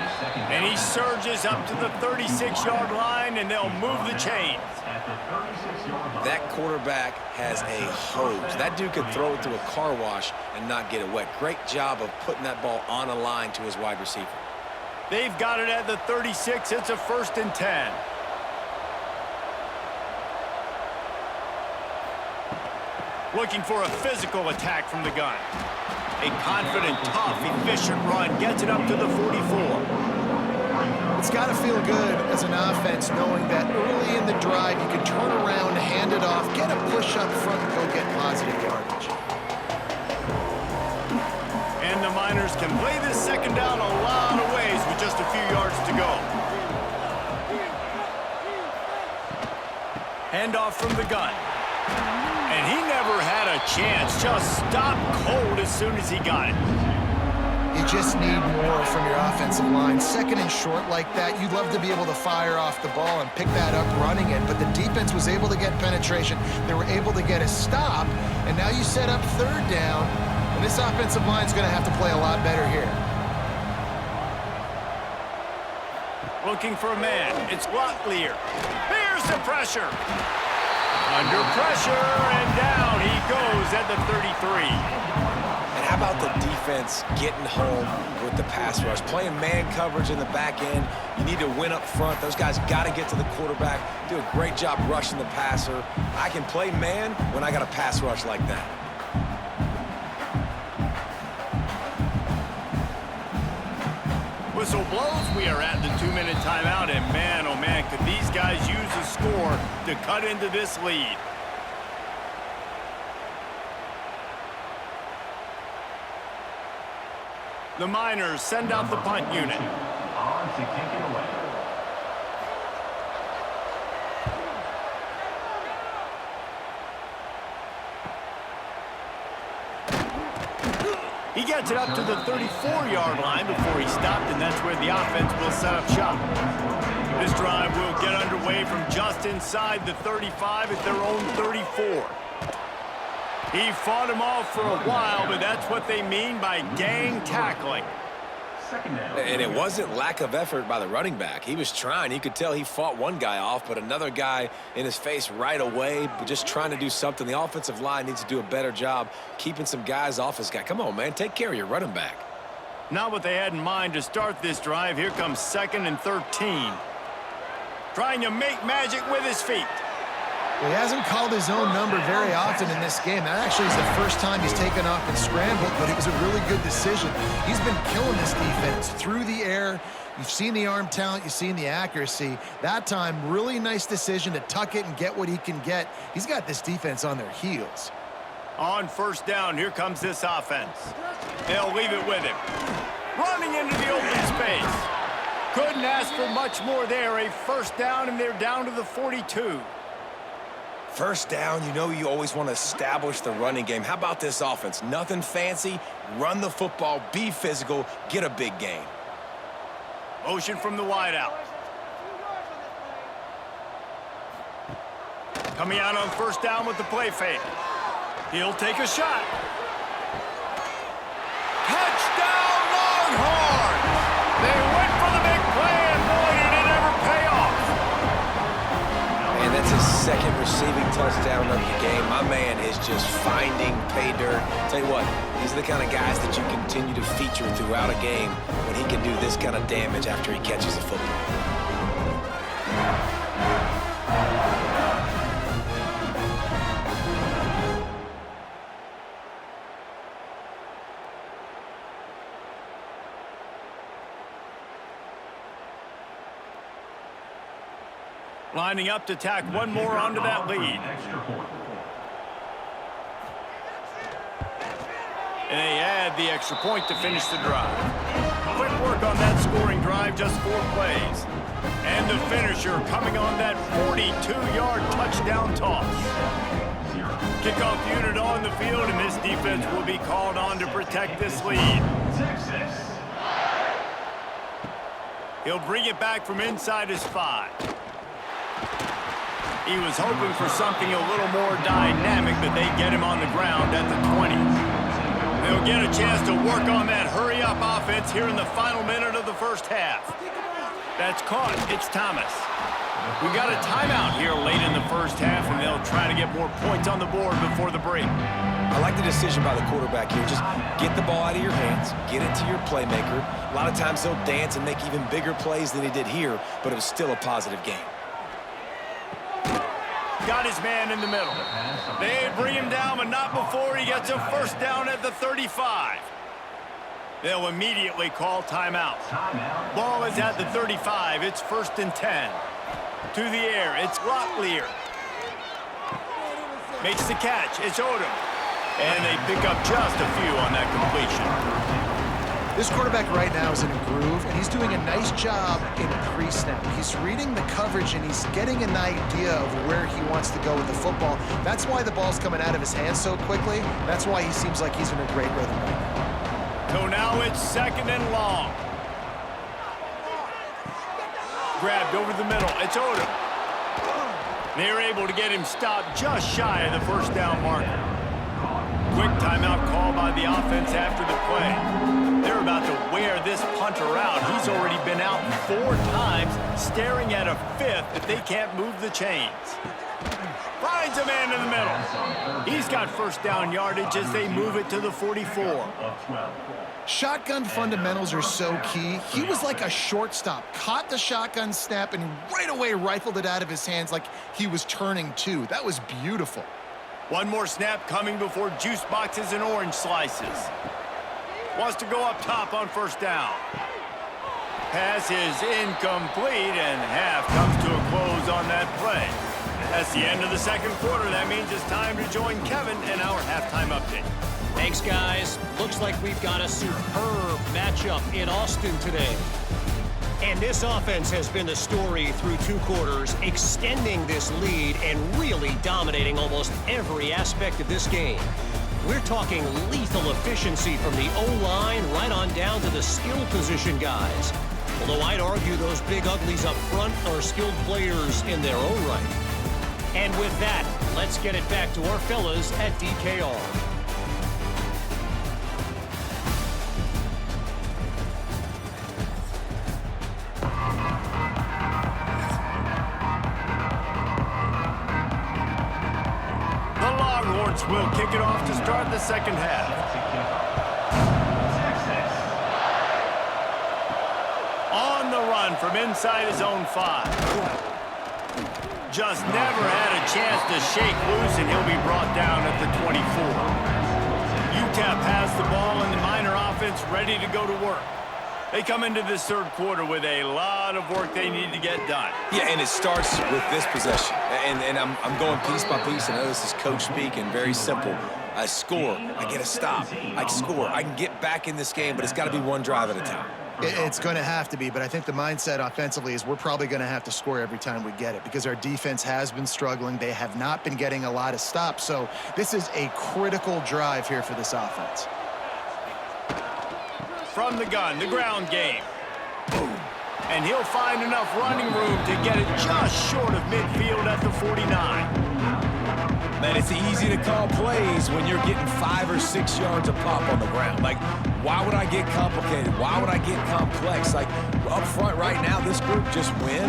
And he surges up to the 36-yard line, and they'll move the chains. That quarterback has a hose. That dude could throw it through a car wash and not get it wet. Great job of putting that ball on a line to his wide receiver. They've got it at the 36. It's a 1st and 10. Looking for a physical attack from the gun. A confident, tough, efficient run gets it up to the 44. It's got to feel good as an offense knowing that early in the drive you can turn around, hand it off, get a push up front, and go get positive yardage. And the Miners can play this second down a lot of ways with just a few yards to go. Handoff from the gun. And he never had a chance. Just stopped cold as soon as he got it. You just need more from your offensive line. 2nd and short like that, you'd love to be able to fire off the ball and pick that up running it, but the defense was able to get penetration. They were able to get a stop, and now you set up 3rd down, and this offensive line's going to have to play a lot better here. Looking for a man. It's Locklear. Here's the pressure. Under pressure, and down he goes at the 33. And how about the defense getting home with the pass rush? Playing man coverage in the back end. You need to win up front. Those guys got to get to the quarterback. Do a great job rushing the passer. I can play man when I got a pass rush like that. Whistle blows. We are at the 2-minute timeout, and man, oh man, could these guys use a score to cut into this lead. The Miners send out the punt unit. On to kick it away. He gets it up to the 34-yard line before he stopped, and that's where the offense will set up shop. This drive will get underway from just inside the 35 at their own 34. He fought him off for a while, but that's what they mean by gang tackling. And it wasn't lack of effort by the running back. He was trying. You could tell he fought one guy off, but another guy in his face right away, but just trying to do something. The offensive line needs to do a better job keeping some guys off his guy. Come on, man. Take care of your running back. Not what they had in mind to start this drive. Here comes 2nd and 13. Trying to make magic with his feet. He hasn't called his own number very often in this game. That actually is the first time he's taken off and scrambled, but it was a really good decision. He's been killing this defense through the air. You've seen the arm talent, you've seen the accuracy. That time, really nice decision to tuck it and get what he can get. He's got this defense on their heels. On 1st down, here comes this offense. They'll leave it with him. Running into the open space. Couldn't ask for much more there. A 1st down, and they're down to the 42. 1st down, you know you always want to establish the running game. How about this offense? Nothing fancy. Run the football, be physical, get a big gain. Motion from the wideout. Coming out on 1st down with the play fake. He'll take a shot. Touchdown, Longhorns! They went for the big play, and boy, did it ever pay off. And that's his 2nd receiving touchdown of the game. My man is just finding pay dirt. Tell you what, these are the kind of guys that you continue to feature throughout a game when he can do this kind of damage after he catches the football. Lining up to tack one more onto that lead. Extra point. And they add the extra point to finish the drive. Quick work on that scoring drive, just 4 plays. And the finisher coming on that 42-yard touchdown toss. Kickoff unit on the field, and this defense will be called on to protect this lead. Texas. He'll bring it back from inside his 5. He was hoping for something a little more dynamic, but they get him on the ground at the 20. They'll get a chance to work on that hurry-up offense here in the final minute of the first half. That's caught. It's Thomas. We got a timeout here late in the first half, and they'll try to get more points on the board before the break. I like the decision by the quarterback here. Just get the ball out of your hands, get it to your playmaker. A lot of times he'll dance and make even bigger plays than he did here, but it was still a positive game. Got his man in the middle. They bring him down, but not before he gets a first down at the 35. They'll immediately call timeout. Ball is at the 35. It's 1st and 10. To the air, it's Locklear. Makes the catch. It's Odom. And they pick up just a few on that completion. This quarterback right now is in a groove, and he's doing a nice job in pre-snap. He's reading the coverage, and he's getting an idea of where he wants to go with the football. That's why the ball's coming out of his hands so quickly. That's why he seems like he's in a great rhythm right now. So now it's 2nd and long. Grabbed over the middle. It's Odom. They're able to get him stopped just shy of the first down marker. Quick timeout call by the offense after the play. They're about to wear this punter out. He's already been out 4 times, staring at a 5th if they can't move the chains. Finds a man in the middle. He's got first down yardage as they move it to the 44. Shotgun fundamentals are so key. He was like a shortstop, caught the shotgun snap, and right away rifled it out of his hands like he was turning 2. That was beautiful. One more snap coming before juice boxes and orange slices. Wants to go up top on first down. Pass is incomplete, and half comes to a close on that play. That's the end of the second quarter. That means it's time to join Kevin in our halftime update. Thanks, guys. Looks like we've got a superb matchup in Austin today. And this offense has been the story through 2 quarters, extending this lead and really dominating almost every aspect of this game. We're talking lethal efficiency from the O-line right on down to the skill position guys. Although I'd argue those big uglies up front are skilled players in their own right. And with that, let's get it back to our fellas at DKR. Will kick it off to start the second half. On the run from inside his own 5. Just never had a chance to shake loose, and he'll be brought down at the 24. UTEP has the ball, and the Miner offense ready to go to work. They come into this third quarter with a lot of work they need to get done. Yeah, and it starts with this possession. And I'm going piece by piece. I know this is coach speak and very simple. I score. I get a stop. I score. I can get back in this game, but it's got to be one drive at a time. It's going to have to be, but I think the mindset offensively is we're probably going to have to score every time we get it because our defense has been struggling. They have not been getting a lot of stops, so this is a critical drive here for this offense. From the gun, the ground game. Boom. And he'll find enough running room to get it just short of midfield at the 49. Man, it's easy to call plays when you're getting 5 or 6 yards a pop on the ground. Like, why would I get complicated? Why would I get complex? Like, up front right now, this group just win,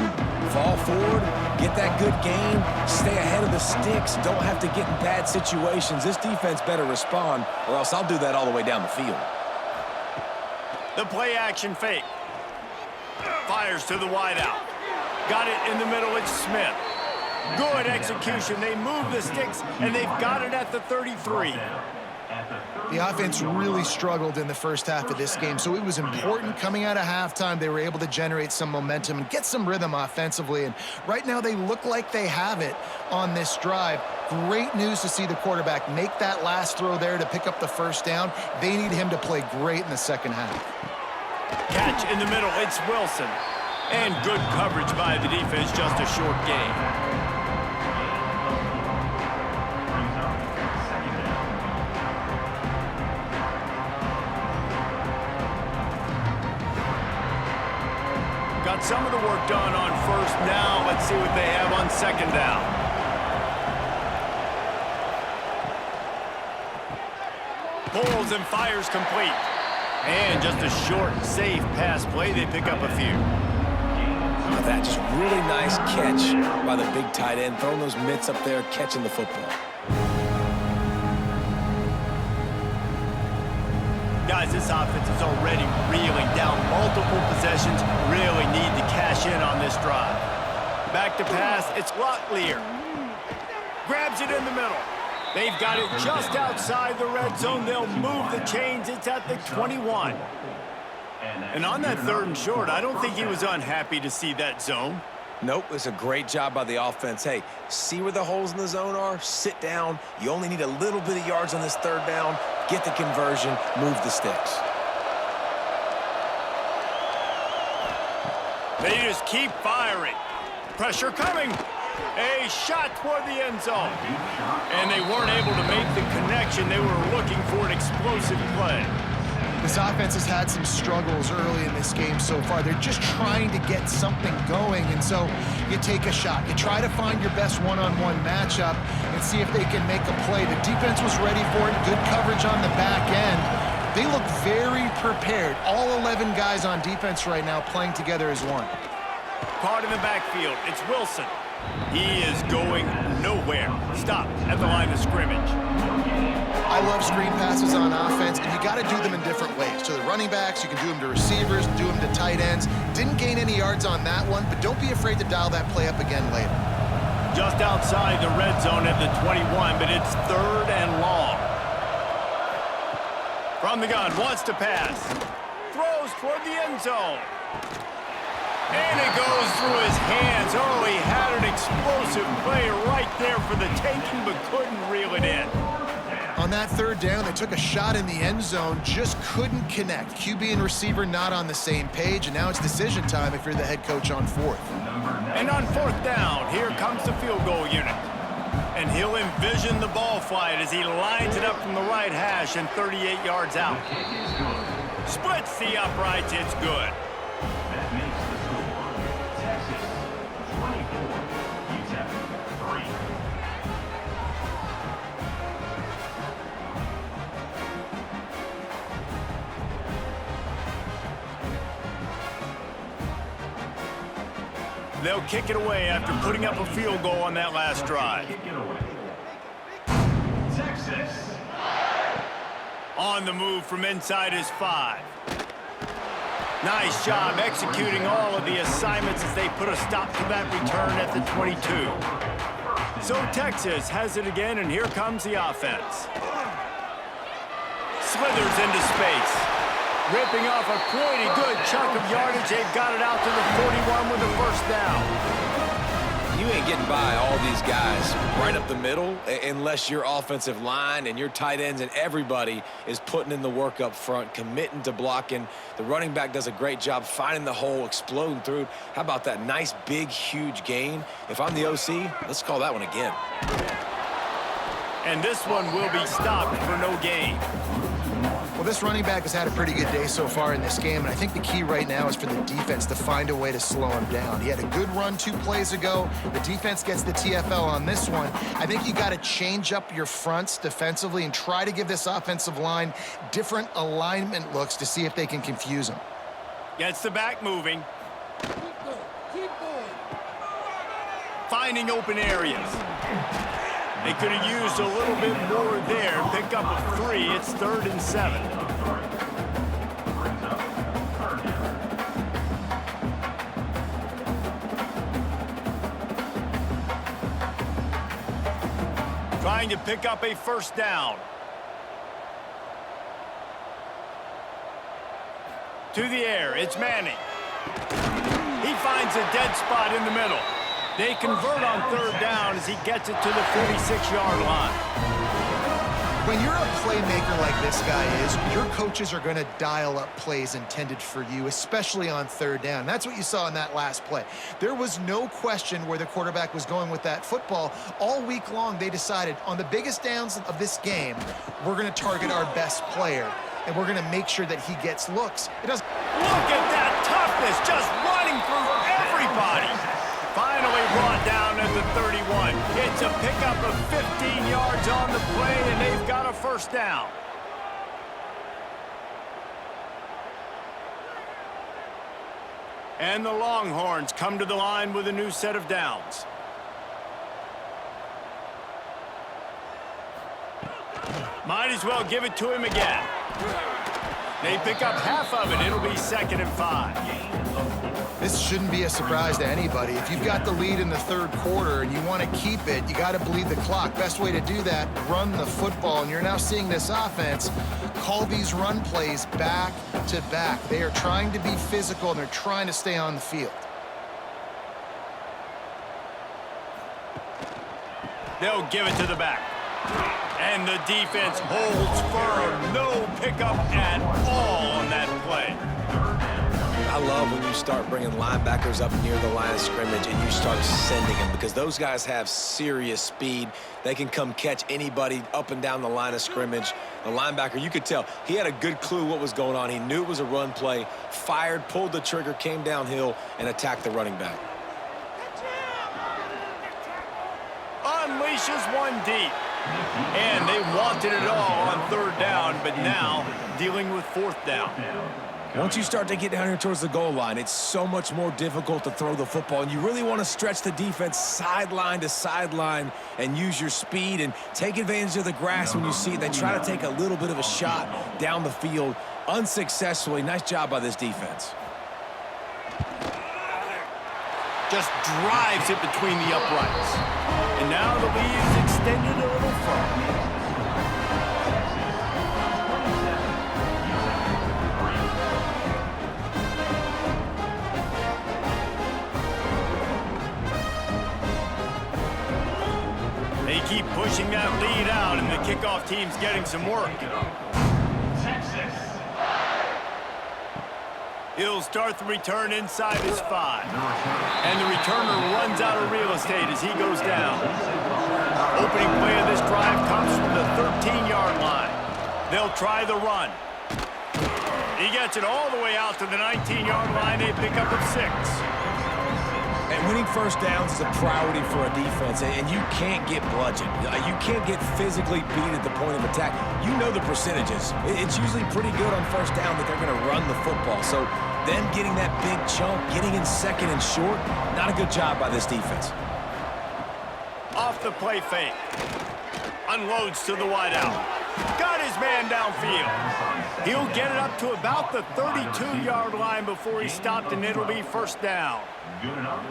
fall forward, get that good game, stay ahead of the sticks, don't have to get in bad situations. This defense better respond, or else I'll do that all the way down the field. The play action fake. Fires to the wideout. Got it in the middle, it's Smith. Good execution. They move the sticks, and they've got it at the 33. The offense really struggled in the first half of this game, so it was important coming out of halftime. They were able to generate some momentum and get some rhythm offensively, and right now they look like they have it on this drive. Great news to see the quarterback make that last throw there to pick up the first down. They need him to play great in the second half. Catch in the middle, it's Wilson. And good coverage by the defense, just a short gain. Got some of the work done on first down. Let's see what they have on second down. Pulls and fires complete. And just a short, safe pass play. They pick up a few. That just really nice catch by the big tight end, throwing those mitts up there, catching the football. Guys, this offense is already reeling down multiple possessions. Really need to cash in on this drive. Back to pass, it's Locklear. Grabs it in the middle. They've got it just outside the red zone. They'll move the chains. It's at the 21. And on that third and short, I don't think he was unhappy to see that zone. Nope, it's a great job by the offense. Hey, see where the holes in the zone are? Sit down. You only need a little bit of yards on this third down. Get the conversion, move the sticks. They just keep firing. Pressure coming. A shot toward the end zone. And they weren't able to make the connection. They were looking for an explosive play. This offense has had some struggles early in this game so far. They're just trying to get something going, and so you take a shot. You try to find your best one-on-one matchup and see if they can make a play. The defense was ready for it. Good coverage on the back end. They look very prepared. All 11 guys on defense right now playing together as one. Caught in the backfield. It's Wilson. He is going nowhere. Stop at the line of scrimmage. I love screen passes on offense, and you got to do them in different ways. To the running backs, you can do them to receivers, do them to tight ends. Didn't gain any yards on that one, but don't be afraid to dial that play up again later. Just outside the red zone at the 21, but it's third and long. From the gun, wants to pass. Throws toward the end zone. And it goes through his hands. Oh, he had an explosive play right there for the taking, but couldn't reel it in. On that third down, they took a shot in the end zone, just couldn't connect. QB and receiver not on the same page, and now it's decision time if you're the head coach on fourth. And on fourth down, here comes the field goal unit. And he'll envision the ball flight as he lines it up from the right hash and 38 yards out. Splits the uprights, it's good. That makes the score Texas 24, UTEP 3. They'll kick it away after putting up a field goal on that last drive. Texas. On the move from inside his 5. Nice job executing all of the assignments as they put a stop to that return at the 22. So Texas has it again, and here comes the offense. Slithers into space. Ripping off a pretty good chunk of yardage. They've got it out to the 41 with the first down. You ain't getting by all these guys right up the middle unless your offensive line and your tight ends and everybody is putting in the work up front, committing to blocking. The running back does a great job finding the hole, exploding through. How about that nice, big, huge gain? If I'm the OC, let's call that one again. And this one will be stopped for no gain. Well, this running back has had a pretty good day so far in this game, and I think the key right now is for the defense to find a way to slow him down. He had a good run 2 plays ago. The defense gets the TFL on this one. I think you got to change up your fronts defensively and try to give this offensive line different alignment looks to see if they can confuse him. Gets the back moving. Finding open areas. They could have used a little bit more there. Pick up a 3. It's 3rd and 7. Trying to pick up a first down. To the air, it's Manning. He finds a dead spot in the middle. They convert on third down as he gets it to the 46-yard line. When you're a playmaker like this guy is, your coaches are going to dial up plays intended for you, especially on third down. That's what you saw in that last play. There was no question where the quarterback was going with that football. All week long, they decided on the biggest downs of this game, we're going to target our best player, and we're going to make sure that he gets looks. Look at that toughness, just running through everybody. Finally brought down at the 31. It's a pickup of 15 yards on the play, and they've got a first down. And the Longhorns come to the line with a new set of downs. Might as well give it to him again. They pick up half of it. It'll be 2nd and 5. This shouldn't be a surprise to anybody. If you've got the lead in the third quarter and you want to keep it, you got to bleed the clock. Best way to do that, run the football. And you're now seeing this offense call these run plays back to back. They are trying to be physical, and they're trying to stay on the field. They'll give it to the back. And the defense holds firm. No pickup at all on that play. I love when you start bringing linebackers up near the line of scrimmage and you start sending them, because those guys have serious speed. They can come catch anybody up and down the line of scrimmage. The linebacker, you could tell, he had a good clue what was going on. He knew it was a run play, fired, pulled the trigger, came downhill, and attacked the running back. Unleashes one deep. And they wanted it all on third down, but now dealing with fourth down. Once you start to get down here towards the goal line, it's so much more difficult to throw the football, and you really want to stretch the defense sideline to sideline and use your speed and take advantage of the grass when you see it. They try to take a little bit of a shot down the field unsuccessfully. Nice job by this defense. Just drives it between the uprights. And now the lead is extended a little further. They keep pushing that lead out, and the kickoff team's getting some work. Texas. He'll start the return inside his 5. And the returner runs out of real estate as he goes down. Opening play of this drive comes from the 13-yard line. They'll try the run. He gets it all the way out to the 19-yard line. They pick up a 6. And winning first downs is a priority for a defense, and you can't get bludgeoned. You can't get physically beat at the point of attack. You know the percentages. It's usually pretty good on first down that they're going to run the football. So then getting that big chunk, getting in second and short, not a good job by this defense. Off the play fake. Unloads to the wideout. Got his man downfield. He'll get it up to about the 32-yard line before he's stopped, and it'll be first down. Now,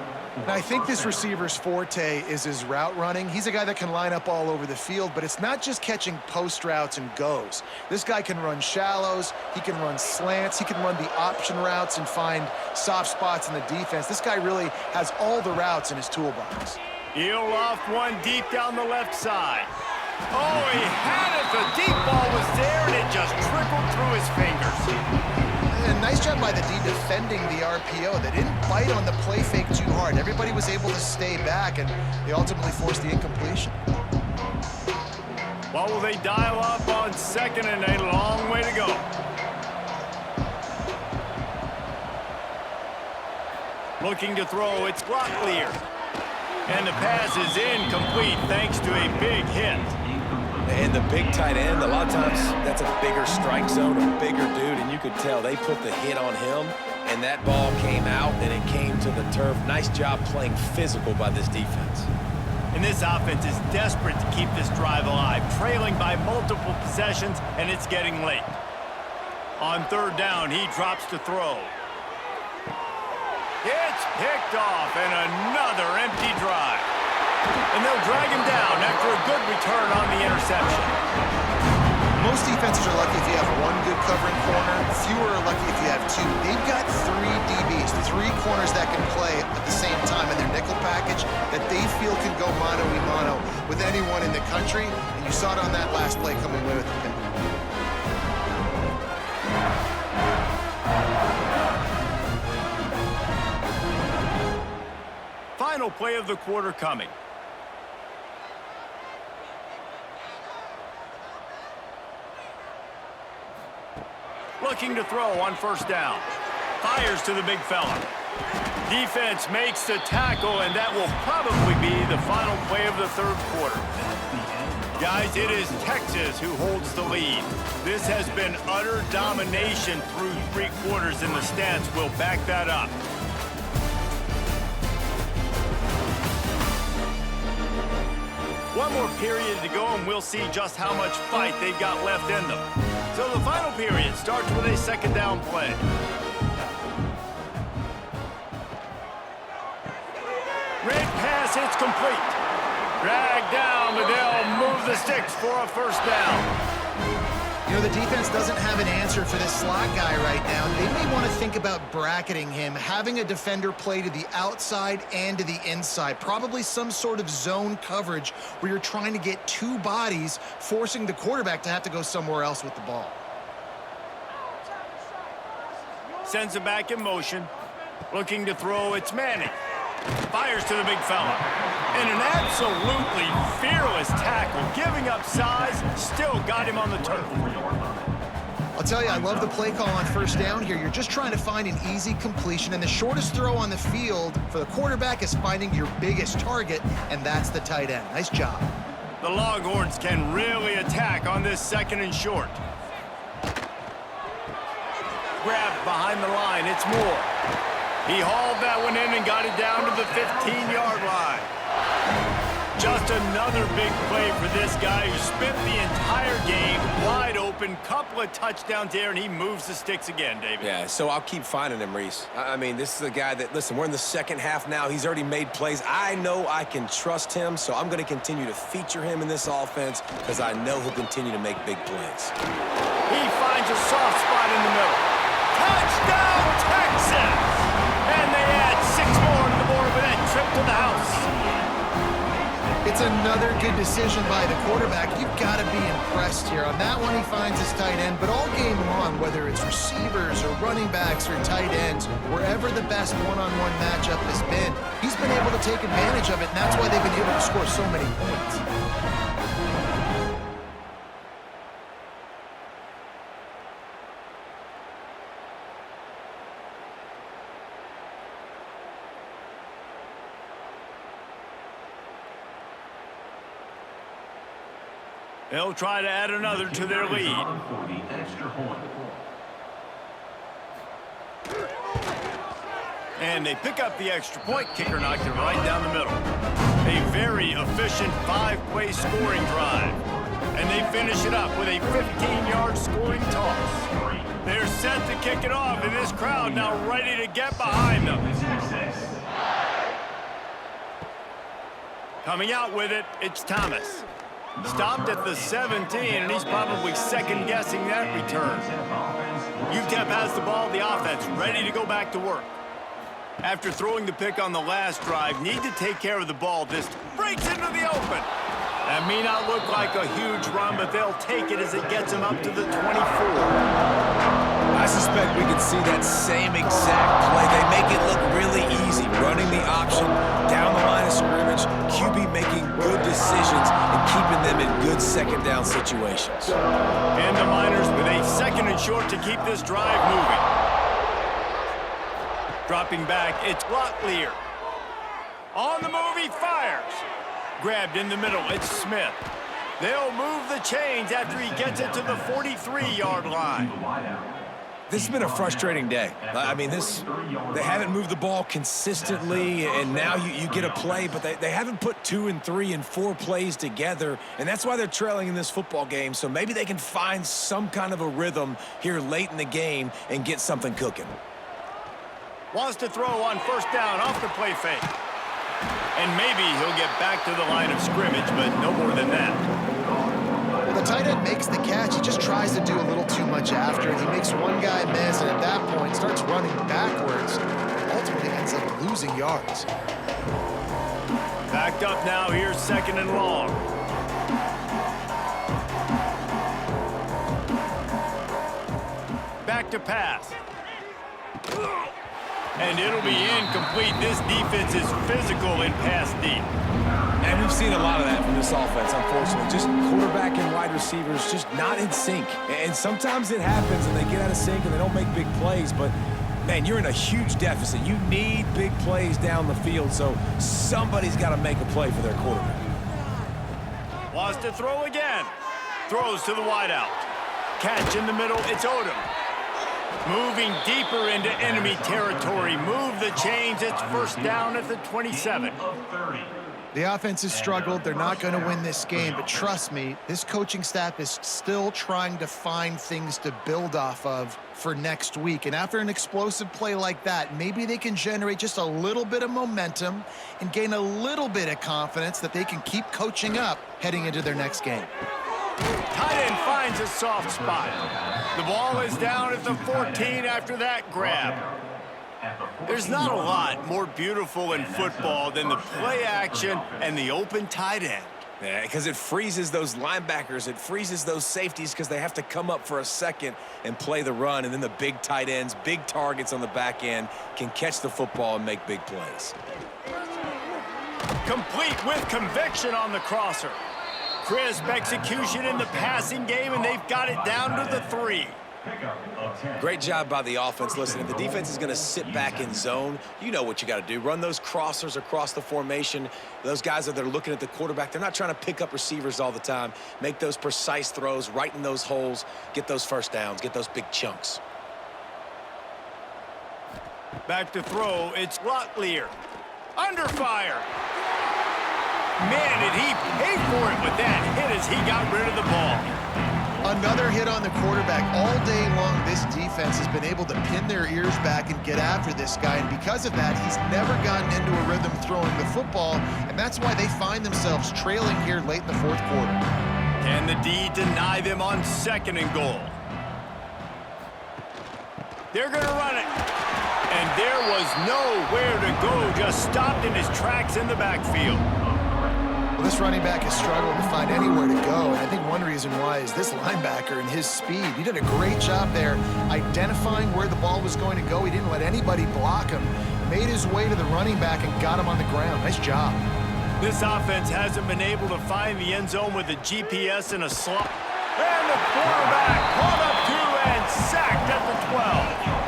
I think this receiver's forte is his route running. He's a guy that can line up all over the field, but it's not just catching post routes and goes. This guy can run shallows, he can run slants, he can run the option routes and find soft spots in the defense. This guy really has all the routes in his toolbox. He'll off one deep down the left side. Oh, he had it. The deep ball was there, and it just trickled through his fingers. And nice job by the D defending the RPO. They didn't bite on the play fake too hard. Everybody was able to stay back, and they ultimately forced the incompletion. What will they dial up on second, and a long way to go. Looking to throw, it's Locklear. And the pass is incomplete thanks to a big hit. And the big tight end, a lot of times that's a bigger strike zone, a bigger dude, and you could tell they put the hit on him, and that ball came out, and it came to the turf. Nice job playing physical by this defense. And this offense is desperate to keep this drive alive, trailing by multiple possessions, and it's getting late. On third down, he drops to throw. It's picked off, and another empty drive. And they'll drag him down after a good return on the interception. Most defenses are lucky if you have one good covering corner. Fewer are lucky if you have two. They've got three DBs, three corners that can play at the same time in their nickel package that they feel can go mano-a-mano with anyone in the country. And you saw it on that last play coming away with the pick. Final play of the quarter coming. Looking to throw on first down. Fires to the big fella. Defense makes the tackle, and that will probably be the final play of the third quarter. Guys, it is Texas who holds the lead. This has been utter domination through three quarters, and the stats will back that up. One more period to go, and we'll see just how much fight they've got left in them. So the final period starts with a second down play. Red pass, it's complete. Dragged down, but they'll move the sticks for a first down. You know, the defense doesn't have an answer for this slot guy right now. They may want to think about bracketing him, having a defender play to the outside and to the inside. Probably some sort of zone coverage where you're trying to get two bodies, forcing the quarterback to have to go somewhere else with the ball. Sends it back in motion. Looking to throw, it's Manning. Fires to the big fella. And an absolutely fearless tackle, giving up size, still got him on the turf. I'll tell you, I love the play call on first down here. You're just trying to find an easy completion, and the shortest throw on the field for the quarterback is finding your biggest target, and that's the tight end. Nice job. The Longhorns can really attack on this second and short. Grabbed behind the line, it's Moore. He hauled that one in and got it down to the 15-yard line. Just another big play for this guy who spent the entire game wide open, couple of touchdowns there, and he moves the sticks again, David. Yeah, so I'll keep finding him, Reese. I mean, this is a guy that, listen, we're in the second half now. He's already made plays. I know I can trust him, so I'm going to continue to feature him in this offense because I know he'll continue to make big plays. He finds a soft spot in the middle. Touchdown, Texas! And they add 6 more to the board with that trip to the house. It's another good decision by the quarterback. You've got to be impressed here. On that one, he finds his tight end, but all game long, whether it's receivers or running backs or tight ends, wherever the best one-on-one matchup has been, he's been able to take advantage of it, and that's why they've been able to score so many points. They'll try to add another to their lead. And they pick up the extra point. Kicker knocked it right down the middle. A very efficient 5-play scoring drive. And they finish it up with a 15-yard scoring toss. They're set to kick it off, and this crowd now ready to get behind them. Coming out with it, it's Thomas. Stopped at the 17, and he's probably second-guessing that return. UTEP has the ball, the offense ready to go back to work. After throwing the pick on the last drive, need to take care of the ball. This breaks into the open. That may not look like a huge run, but they'll take it as it gets them up to the 24. I suspect we could see that same exact play. They make it look really easy, running the option down the line of scrimmage, QB making good decisions and keeping them in good second down situations. And the Miners with a second and short to keep this drive moving. Dropping back, it's Locklear. On the move, he fires. Grabbed in the middle, it's Smith. They'll move the chains after he gets it to the 43-yard line. This has been a frustrating day. I mean, they haven't moved the ball consistently, and now you get a play, but they haven't put 2 and 3 and 4 plays together, and that's why they're trailing in this football game. So maybe they can find some kind of a rhythm here late in the game and get something cooking. Wants to throw on first down off the play fake. And maybe he'll get back to the line of scrimmage, but no more than that. The tight end makes the catch. He just tries to do a little too much after it. He makes one guy miss, and at that point starts running backwards. Ultimately ends up losing yards. Backed up now, here's 2nd and long. Back to pass. And it'll be incomplete. This defense is physical in pass deep. And we've seen a lot of that from this offense, unfortunately. Just quarterback and wide receivers just not in sync. And sometimes it happens and they get out of sync and they don't make big plays. But, man, you're in a huge deficit. You need big plays down the field, so somebody's got to make a play for their quarterback. Wants to throw again. Throws to the wideout. Catch in the middle. It's Odom. Moving deeper into enemy territory. Move the chains. It's 1st down at the 27. The offense has struggled. They're not going to win this game, but trust me, this coaching staff is still trying to find things to build off of for next week. And after an explosive play like that, maybe they can generate just a little bit of momentum and gain a little bit of confidence that they can keep coaching up heading into their next game. Tight end finds a soft spot. The ball is down at the 14 after that grab. There's not a lot more beautiful in football than the play action and the open tight end. Yeah, because it freezes those linebackers. It freezes those safeties because they have to come up for a second and play the run. And then the big tight ends, big targets on the back end can catch the football and make big plays. Complete with conviction on the crosser. Crisp execution in the passing game, and they've got it down to the 3. Great job by the offense. Listen, if the defense is going to sit back in zone, you know what you got to do. Run those crossers across the formation. Those guys that are looking at the quarterback, they're not trying to pick up receivers all the time. Make those precise throws, right in those holes, get those 1st downs, get those big chunks. Back to throw, it's Locklear. Under fire. Man, did he pay for it with that hit as he got rid of the ball. Another hit on the quarterback. All day long, this defense has been able to pin their ears back and get after this guy, and because of that, he's never gotten into a rhythm throwing the football, and that's why they find themselves trailing here late in the 4th quarter. Can the D deny them on 2nd and goal? They're going to run it. And there was nowhere to go, just stopped in his tracks in the backfield. Well, this running back has struggled to find anywhere to go, and I think one reason why is this linebacker and his speed. He did a great job there identifying where the ball was going to go. He didn't let anybody block him. Made his way to the running back and got him on the ground. Nice job. This offense hasn't been able to find the end zone with a GPS and a slot. And the quarterback pulled up 2 and sacked at the 12.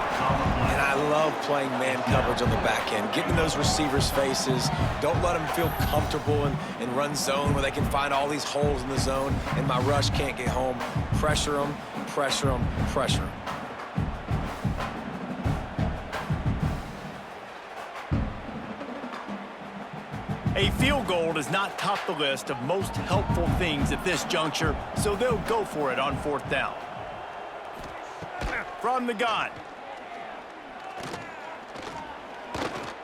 And I love playing man coverage on the back end, getting those receivers' faces. Don't let them feel comfortable and run zone where they can find all these holes in the zone and my rush can't get home. Pressure them, pressure them, pressure them. A field goal does not top the list of most helpful things at this juncture, so they'll go for it on 4th down. From the gun.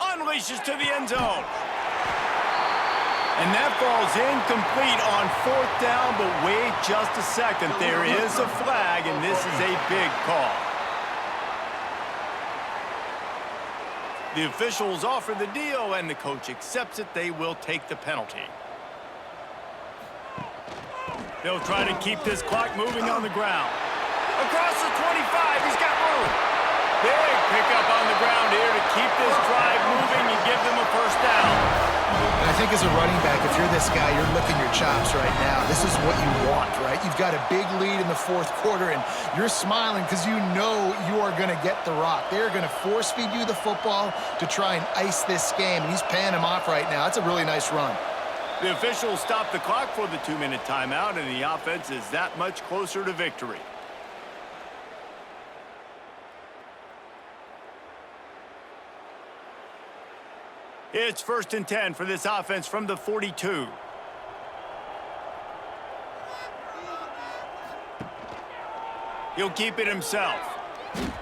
Unleashes to the end zone. And that ball's incomplete on 4th down, but wait just a second. There is a flag, and this is a big call. The officials offer the deal, and the coach accepts it. They will take the penalty. They'll try to keep this clock moving on the ground. Across the 25, he's got room. Big pickup on the ground here to keep this drive moving and give them a 1st down. And I think as a running back, if you're this guy, you're licking your chops right now. This is what you want, right? You've got a big lead in the 4th quarter, and you're smiling because you know you are going to get the rock. They're going to force feed you the football to try and ice this game, and he's paying him off right now. That's a really nice run. The officials stop the clock for the 2-minute timeout, and the offense is that much closer to victory. It's 1st and 10 for this offense from the 42. He'll keep it himself.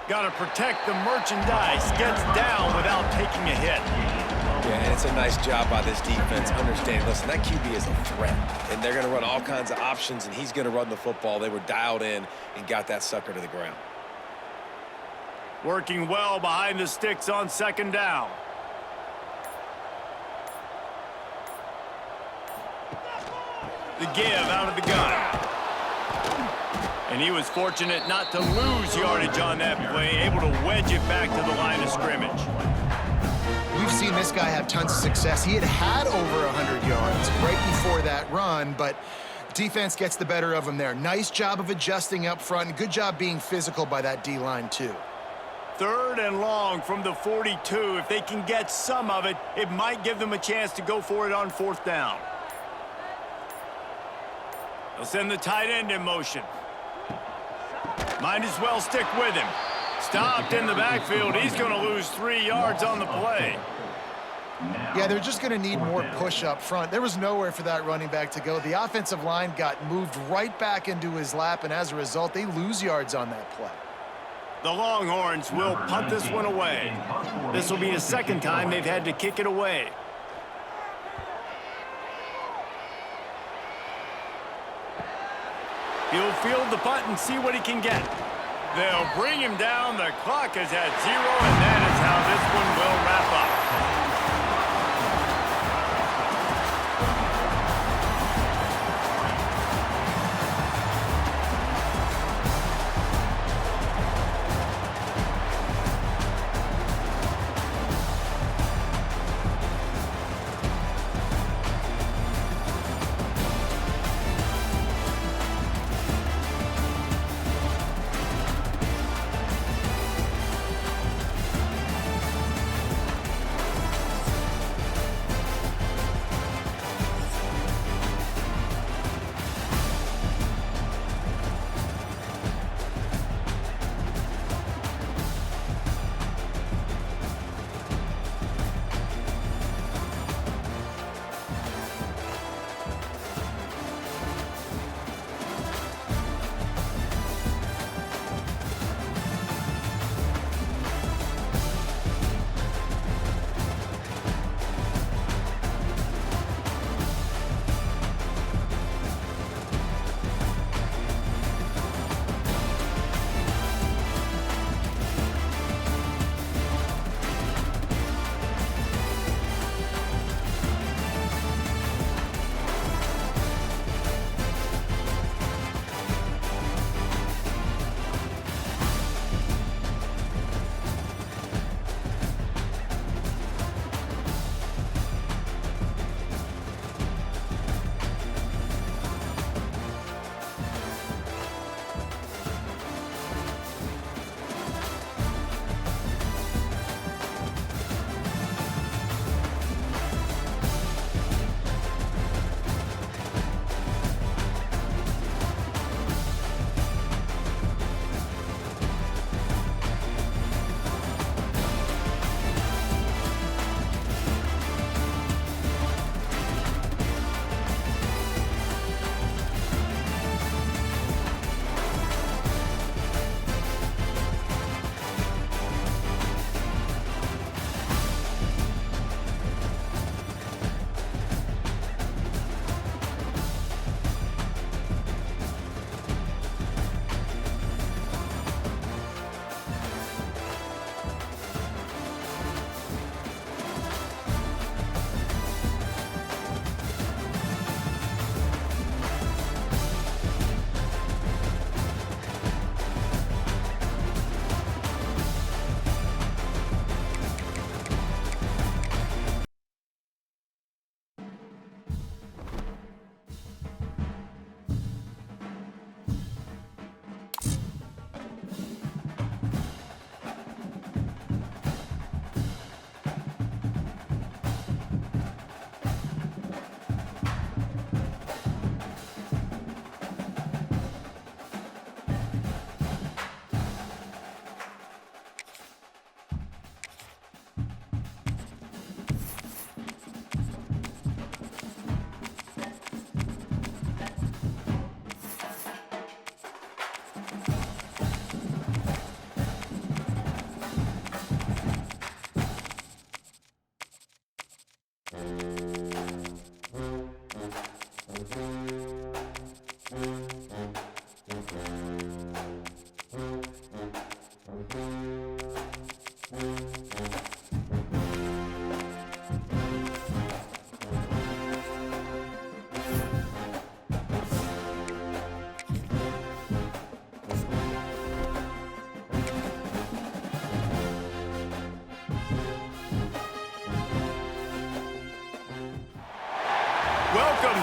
Got to protect the merchandise. Gets down without taking a hit. Yeah, and it's a nice job by this defense understanding, listen, that QB is a threat, and they're going to run all kinds of options, and he's going to run the football. They were dialed in and got that sucker to the ground. Working well behind the sticks on second down. The give out of the gun. And he was fortunate not to lose yardage on that play, able to wedge it back to the line of scrimmage. We've seen this guy have tons of success. He had over 100 yards right before that run, but defense gets the better of him there. Nice job of adjusting up front, and good job being physical by that D-line too. 3rd and long from the 42. If they can get some of it, it might give them a chance to go for it on 4th down. They'll send the tight end in motion. Might as well stick with him. Stopped in the backfield. He's going to lose 3 yards on the play. Yeah, they're just going to need more push up front. There was nowhere for that running back to go. The offensive line got moved right back into his lap, and as a result, they lose yards on that play. The Longhorns will punt this one away. This will be the 2nd time they've had to kick it away. He'll field the punt and see what he can get. They'll bring him down. The clock is at 0, and that is how this one will wrap up.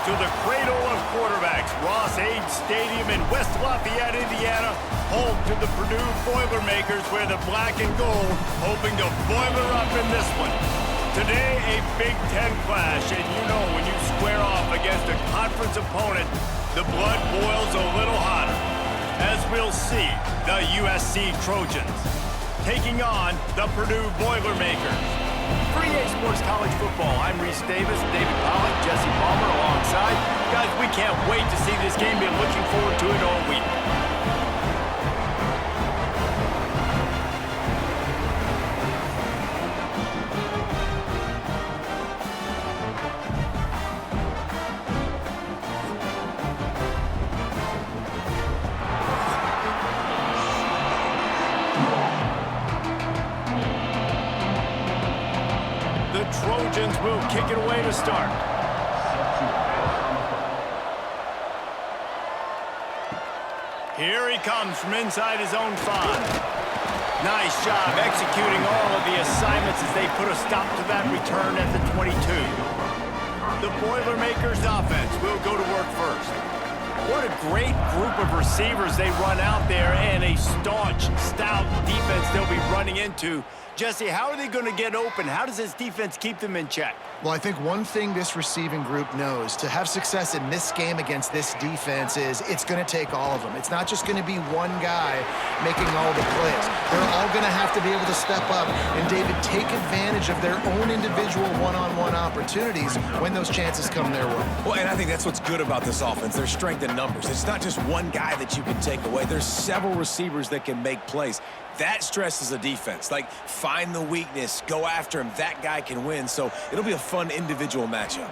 to the cradle of quarterbacks, Ross-Ade Stadium in West Lafayette, Indiana, home to the Purdue Boilermakers, where the black and gold hoping to boiler up in this one. Today, a Big Ten clash, and you know when you square off against a conference opponent, the blood boils a little hotter. As we'll see, the USC Trojans taking on the Purdue Boilermakers. For EA Sports College Football, I'm Reese Davis, David Pollack, Jesse Palmer alongside. Guys, we can't wait to see this game. Been looking forward to it all week. Trojans will kick it away to start. Here he comes from inside his own 5. Nice job executing all of the assignments as they put a stop to that return at the 22. The Boilermakers offense will go to work first. What a great group of receivers they run out there, and a staunch, stout defense they'll be running into. Jesse, how are they going to get open? How does this defense keep them in check? Well, I think one thing this receiving group knows to have success in this game against this defense is it's going to take all of them. It's not just going to be one guy making all the plays. They're all going to have to be able to step up and, David, take advantage of their own individual one-on-one opportunities when those chances come their way. Well, and I think that's what's good about this offense. Their strength in numbers. It's not just one guy that you can take away. There's several receivers that can make plays. That stresses a defense. Like, find the weakness, go after him. That guy can win. So it'll be a fun individual matchup.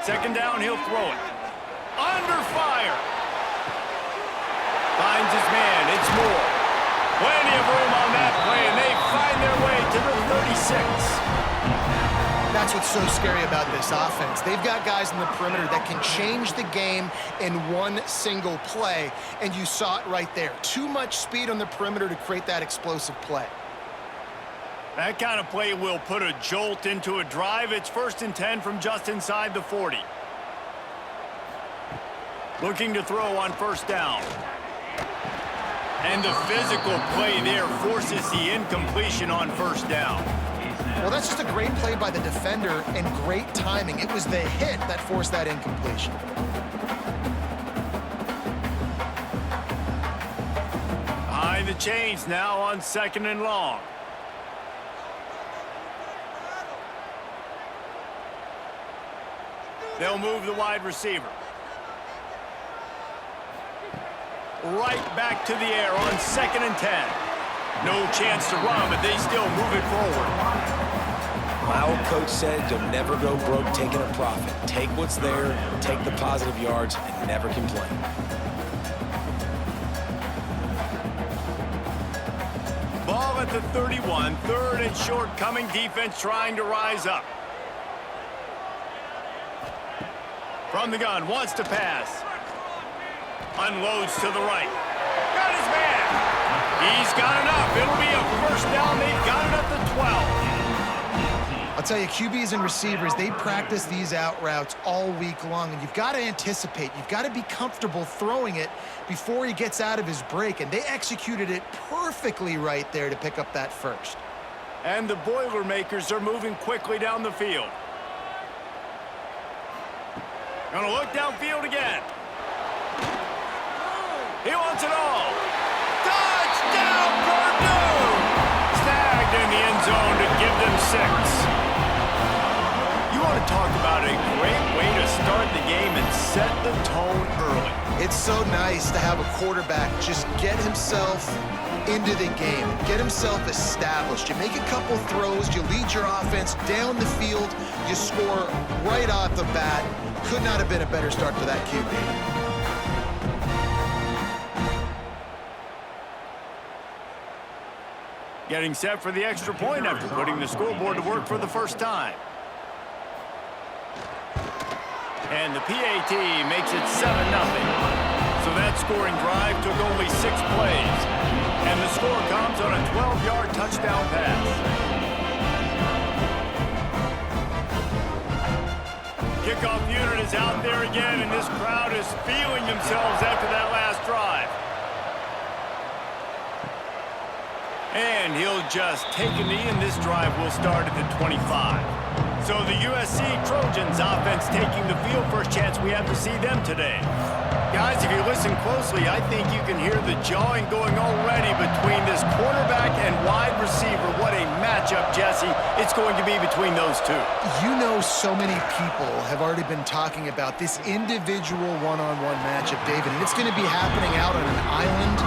Second down, he'll throw it. Under fire. Finds his man. It's Moore. Plenty of room on that play, and they find their way to the 36. That's what's so scary about this offense. They've got guys in the perimeter that can change the game in one single play, and you saw it right there. Too much speed on the perimeter to create that explosive play. That kind of play will put a jolt into a drive. It's 1st and 10 from just inside the 40. Looking to throw on 1st down. And the physical play there forces the incompletion on 1st down. Well, that's just a great play by the defender and great timing. It was the hit that forced that incompletion. Behind the chains now on 2nd and long. They'll move the wide receiver. Right back to the air on 2nd and 10. No chance to run, but they still move it forward. My old coach said you'll never go broke taking a profit. Take what's there, take the positive yards, and never complain. Ball at the 31, 3rd and short, coming defense trying to rise up. From the gun, wants to pass. Unloads to the right. Got his man. He's got enough. It'll be a 1st down. They've got it at the 12. I'll tell you, QBs and receivers, they practice these out routes all week long, and you've got to anticipate. You've got to be comfortable throwing it before he gets out of his break, and they executed it perfectly right there to pick up that 1st. And the Boilermakers are moving quickly down the field. Gonna look downfield again. He wants it all. Touchdown, Purdue! Snagged in the end zone to give them 6. You want to talk about a great way to start the game and set the tone early. It's so nice to have a quarterback just get himself into the game, get himself established. You make a couple throws, you lead your offense down the field, you score right off the bat. Could not have been a better start for that QB. Getting set for the extra point after putting the scoreboard to work for the 1st time. And the PAT makes it 7-0. So that scoring drive took only 6 plays. And the score comes on a 12-yard touchdown pass. Kickoff unit is out there again, and this crowd is feeling themselves after that last drive. And he'll just take a knee, and this drive will start at the 25. So the USC Trojans offense taking the field. First chance we have to see them today. Guys, if you listen closely, I think you can hear the jawing going already between this quarterback and wide receiver. What a matchup, Jesse, it's going to be between those two. You know, so many people have already been talking about this individual one-on-one matchup, David, and it's going to be happening out on an island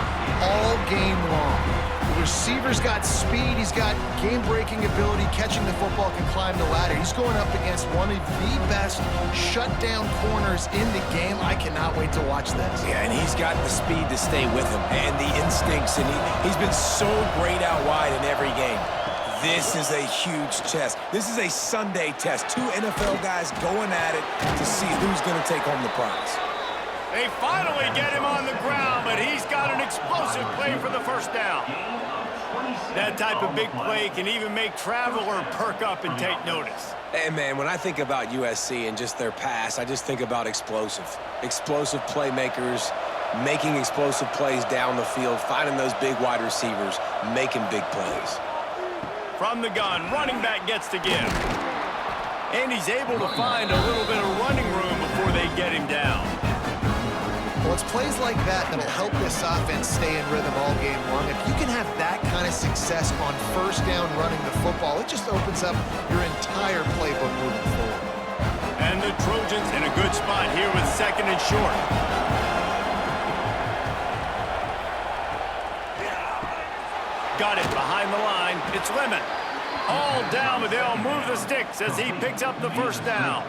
all game long. The receiver's got speed, he's got game-breaking ability, catching the football, can climb the ladder. He's going up against one of the best shutdown corners in the game. I cannot wait to watch this. Yeah, and he's got the speed to stay with him and the instincts, and he's been so great out wide in every game. This is a huge test. This is a Sunday test. Two NFL guys going at it to see who's going to take home the prize. They finally get him on the ground, but he's got an explosive play for the first down. That type of big play can even make Traveler perk up and take notice. And, man, when I think about USC and just their pass, I just think about explosive. Explosive playmakers, making explosive plays down the field, finding those big wide receivers, making big plays. From the gun, running back gets to give. And he's able to find a little bit of running room before they get him down. Well, it's plays like that that'll help this offense stay in rhythm all game long. If you can have that kind of success on first down running the football, it just opens up your entire playbook moving forward. And the Trojans in a good spot here with second and short. Got it behind the line. It's Lemon. All down, but they'll move the sticks as he picks up the first down.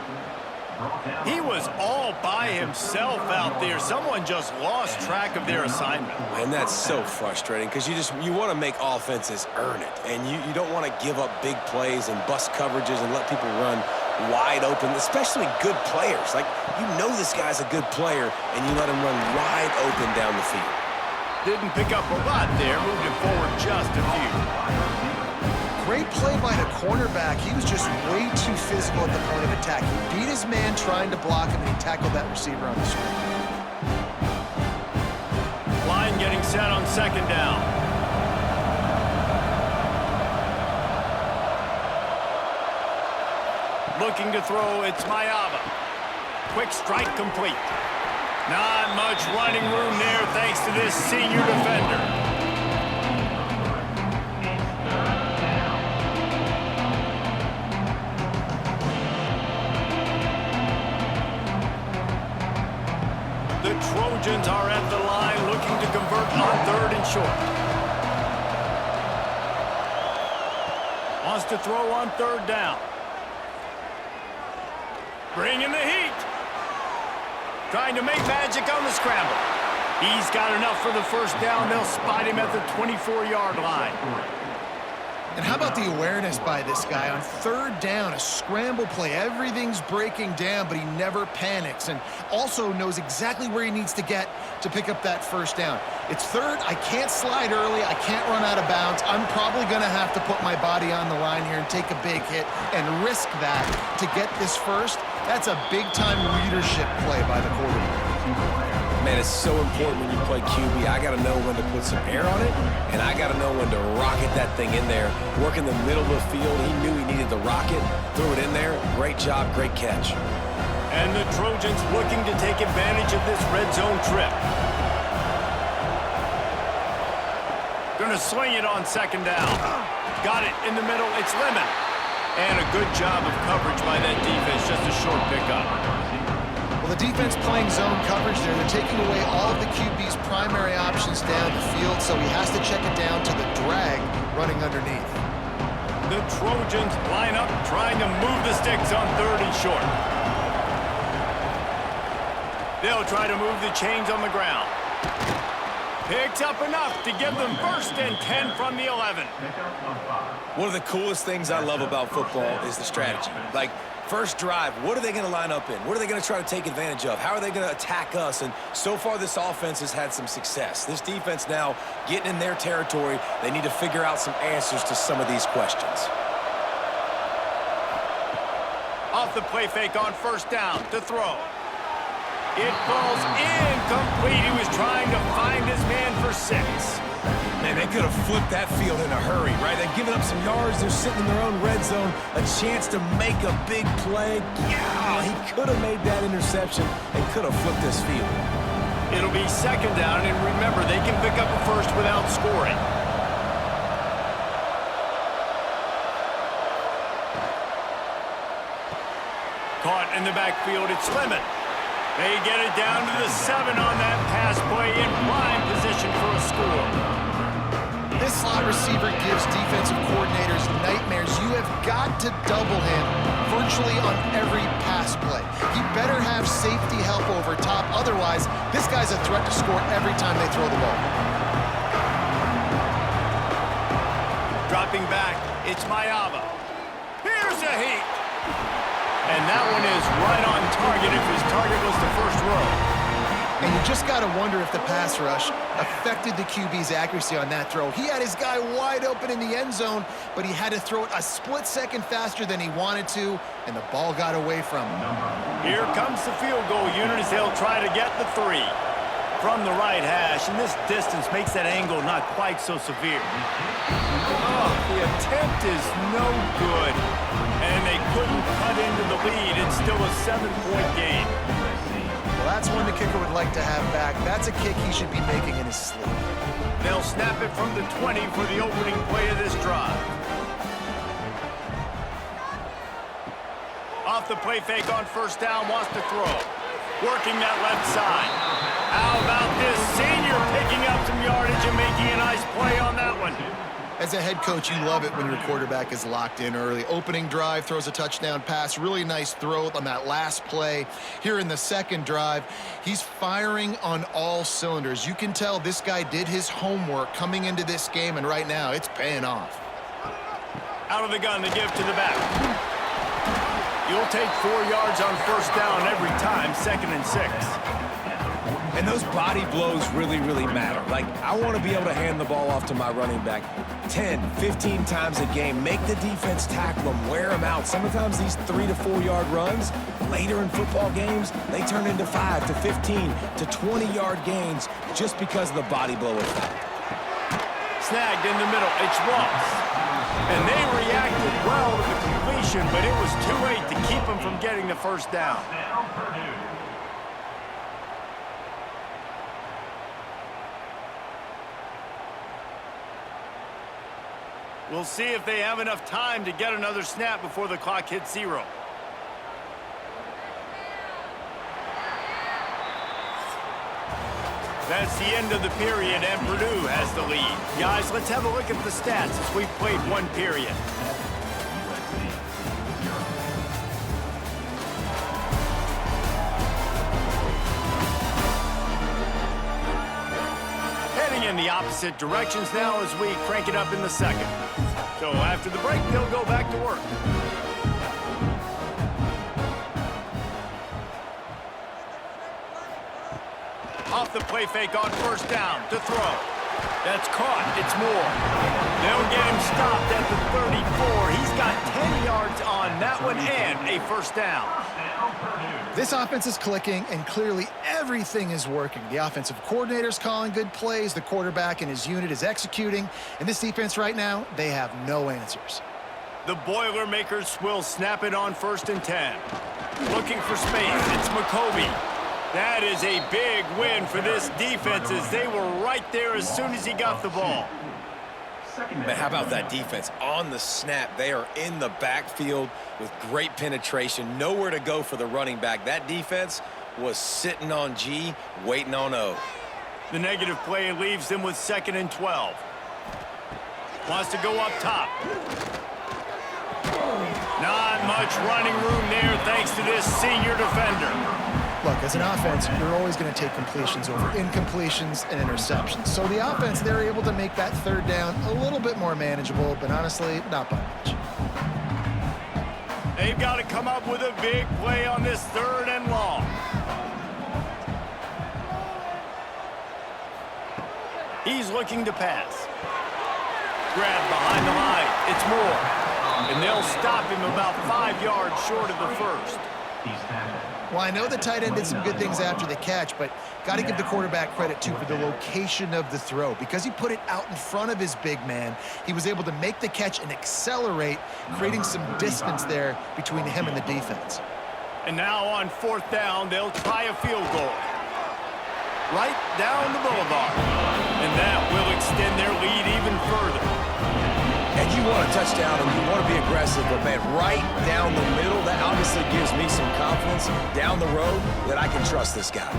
He was all by himself out there. Someone just lost track of their assignment. And that's so frustrating because you want to make offenses earn it. And you don't want to give up big plays and bust coverages and let people run wide open, especially good players. Like, you know this guy's a good player, and you let him run wide open down the field. Didn't pick up a lot there, moved it forward just a few. Great play by the cornerback. He was just way too physical at the point of attack. He beat his man trying to block him, and he tackled that receiver on the screen. Line getting set on second down. Looking to throw, it's Mayava. Quick strike complete. Not much running room there thanks to this senior defender. The Trojans are at the line looking to convert on third and short. Wants to throw on third down. Bringing the heat. Trying to make magic on the scramble. He's got enough for the first down. They'll spot him at the 24-yard line. And how about the awareness by this guy on third down, a scramble play. Everything's breaking down, but he never panics and also knows exactly where he needs to get to pick up that first down. It's third. I can't slide early. I can't run out of bounds. I'm probably going to have to put my body on the line here and take a big hit and risk that to get this first. That's a big-time leadership play by the quarterback. Man, it's so important when you play QB. I got to know when to put some air on it, and I got to know when to rocket that thing in there. Work in the middle of the field. He knew he needed the rocket. Threw it in there. Great job. Great catch. And the Trojans looking to take advantage of this red zone trip. Going to swing it on second down. Got it in the middle. It's Lemon. And a good job of coverage by that defense. Just a short pickup. Well, the defense playing zone coverage there. They're taking away all of the QB's primary options down the field, so he has to check it down to the drag running underneath. The Trojans line up, trying to move the sticks on third and short. They'll try to move the chains on the ground. Picks up enough to give them first and 10 from the 11. One of the coolest things I love about football is the strategy. Like, first drive, what are they going to line up in? What are they going to try to take advantage of? How are they going to attack us? And so far, this offense has had some success. This defense now getting in their territory. They need to figure out some answers to some of these questions. the play fake on first down to throw. It falls incomplete. He was trying to find his man for 6. Man, they could have flipped that field in a hurry, right? They've given up some yards. They're sitting in their own red zone. A chance to make a big play. Yeah, he could have made that interception and could have flipped this field. It'll be second down, and remember, they can pick up a first without scoring. Caught in the backfield, it's Lemon. They get it down to the 7 on that pass play in prime position for a score. This slot receiver gives defensive coordinators nightmares. You have got to double him virtually on every pass play. He better have safety help over top. Otherwise, this guy's a threat to score every time they throw the ball. Dropping back, it's Mayava. Here's a heat. And that one is right on target if his target was the first row. And you just got to wonder if the pass rush affected the QB's accuracy on that throw. He had his guy wide open in the end zone, but he had to throw it a split second faster than he wanted to, and the ball got away from him. Here comes the field goal unit as they'll try to get the 3. From the right hash, and this distance makes that angle not quite so severe. Oh, the attempt is no good. And they couldn't cut into the lead. It's still a 7-point game. Well, that's one the kicker would like to have back. That's a kick he should be making in his sleep. They'll snap it from the 20 for the opening play of this drive. Off the play fake on first down, wants to throw. Working that left side. How about this senior picking up some yardage and making a nice play on that one? As a head coach, you love it when your quarterback is locked in early. Opening drive, throws a touchdown pass. Really nice throw on that last play. Here in the second drive, he's firing on all cylinders. You can tell this guy did his homework coming into this game, and right now it's paying off. Out of the gun to give to the back. You'll take 4 yards on first down every time, 2nd and 6. And those body blows really, really matter. Like, I want to be able to hand the ball off to my running back 10, 15 times a game. Make the defense tackle them, wear them out. Sometimes these 3 to 4 yard runs, later in football games, they turn into 5 to 15 to 20 yard gains just because of the body blow effect. Snagged in the middle, it's Ross. And they reacted well to the completion, but it was too late to keep them from getting the first down. We'll see if they have enough time to get another snap before the clock hits 0. That's the end of the period, and Purdue has the lead. Guys, let's have a look at the stats as we've played 1 period. Heading in the opposite directions now as we crank it up in the second. So after the break, they'll go back to work. Off the play fake on first down to throw. That's caught. It's Moore. They'll get him stopped at the 34. He's got 10 yards on that one and a first down. This offense is clicking, and clearly everything is working. The offensive coordinator's calling good plays. The quarterback and his unit is executing. And this defense right now, they have no answers. The Boilermakers will snap it on 1st and 10. Looking for space. It's McCovey. That is a big win for this defense as they were right there as soon as he got the ball. Man, how about that defense? On the snap, they are in the backfield with great penetration. Nowhere to go for the running back. That defense was sitting on G, waiting on O. The negative play leaves them with 2nd and 12. Wants to go up top. Not much running room there thanks to this senior defender. Look, as an offense, you're always going to take completions over incompletions and interceptions. So the offense, they're able to make that 3rd down a little bit more manageable, but honestly, not by much. They've got to come up with a big play on this 3rd and long. He's looking to pass. Grab behind the line. It's Moore. and they'll stop him about 5 yards short of the first. He's tackled. Well, I know the tight end did some good things after the catch, but got to give the quarterback credit, too, for the location of the throw. Because he put it out in front of his big man, he was able to make the catch and accelerate, creating some distance there between him and the defense. And now on 4th down, they'll try a field goal. Right down the boulevard. And that will extend their lead even further. And you want a touchdown and you want to be aggressive, but man, right down the middle, that obviously gives me some confidence down the road that I can trust this guy.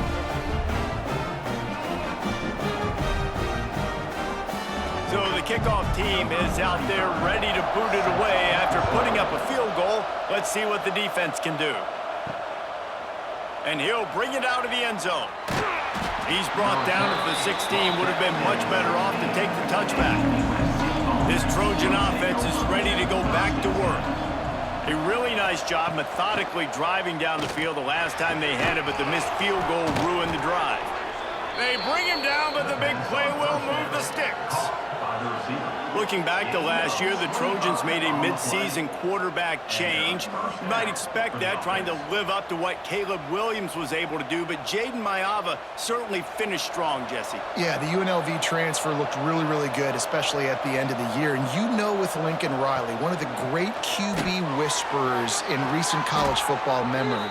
So the kickoff team is out there ready to boot it away after putting up a field goal. Let's see what the defense can do. And he'll bring it out of the end zone. He's brought down at the 16. Would have been much better off to take the touchback. This Trojan offense is ready to go back to work. A really nice job methodically driving down the field the last time they had it, but the missed field goal ruined the drive. They bring him down, but the big play will move the sticks. Looking back to last year, the Trojans made a midseason quarterback change. You might expect that, trying to live up to what Caleb Williams was able to do, but Jaden Maiava certainly finished strong, Jesse. Yeah, the UNLV transfer looked really, really good, especially at the end of the year. And you know with Lincoln Riley, one of the great QB whisperers in recent college football memory,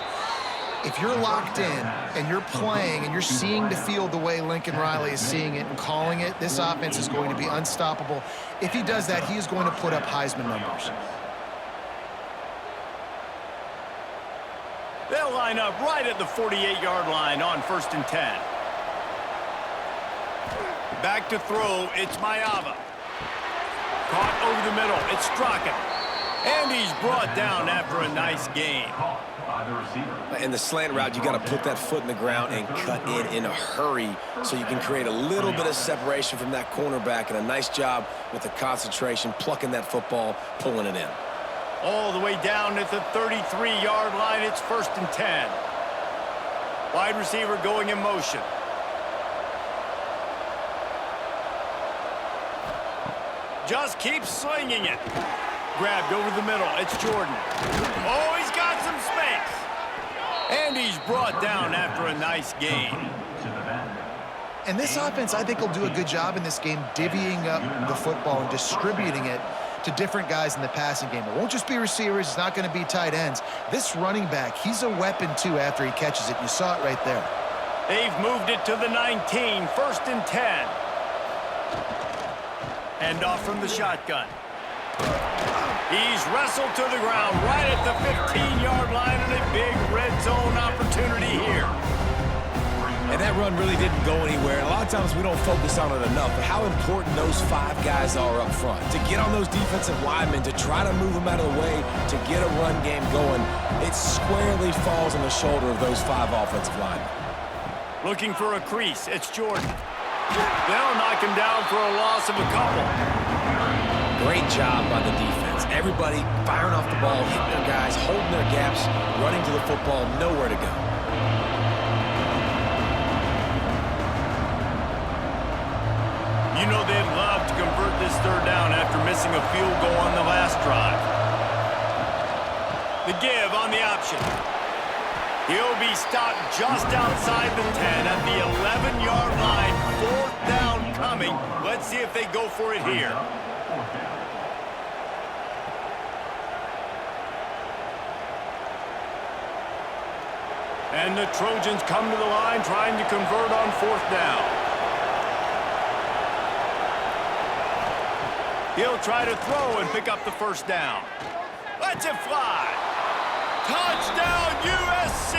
if you're locked in and you're playing and you're seeing the field the way Lincoln Riley is seeing it and calling it, this offense is going to be unstoppable. If he does that, he is going to put up Heisman numbers. They'll line up right at the 48-yard line on 1st and 10. Back to throw, it's Maiava. Caught over the middle, it's Straka. And he's brought down after a nice gain. In the slant route, you got to put that foot in the ground and cut in a hurry so you can create a little bit of separation from that cornerback, and a nice job with the concentration, plucking that football, pulling it in. All the way down at the 33-yard line, it's 1st and 10. Wide receiver going in motion. Just keeps slinging it. Grabbed over the middle, it's Jordan. Oh, he's got some space. And he's brought down after a nice gain. And this offense, I think, will do a good job in this game divvying up the football and distributing it to different guys in the passing game. It won't just be receivers. It's not going to be tight ends. This running back, he's a weapon, too, after he catches it. You saw it right there. They've moved it to the 19, 1st and 10. And off from the shotgun. He's wrestled to the ground right at the 15-yard line, and a big red zone opportunity here. And that run really didn't go anywhere. And a lot of times we don't focus on it enough, but how important those 5 guys are up front. To get on those defensive linemen, to try to move them out of the way, to get a run game going, it squarely falls on the shoulder of those 5 offensive linemen. Looking for a crease, it's Jordan. They'll knock him down for a loss of a couple. Great job by the defense. Everybody firing off the ball, hitting their guys, holding their gaps, running to the football, nowhere to go. You know they'd love to convert this 3rd down after missing a field goal on the last drive. The give on the option. He'll be stopped just outside the 10 at the 11-yard line. 4th down coming. Let's see if they go for it here. And the Trojans come to the line trying to convert on 4th down. He'll try to throw and pick up the 1st down. Lets it fly. Touchdown USC.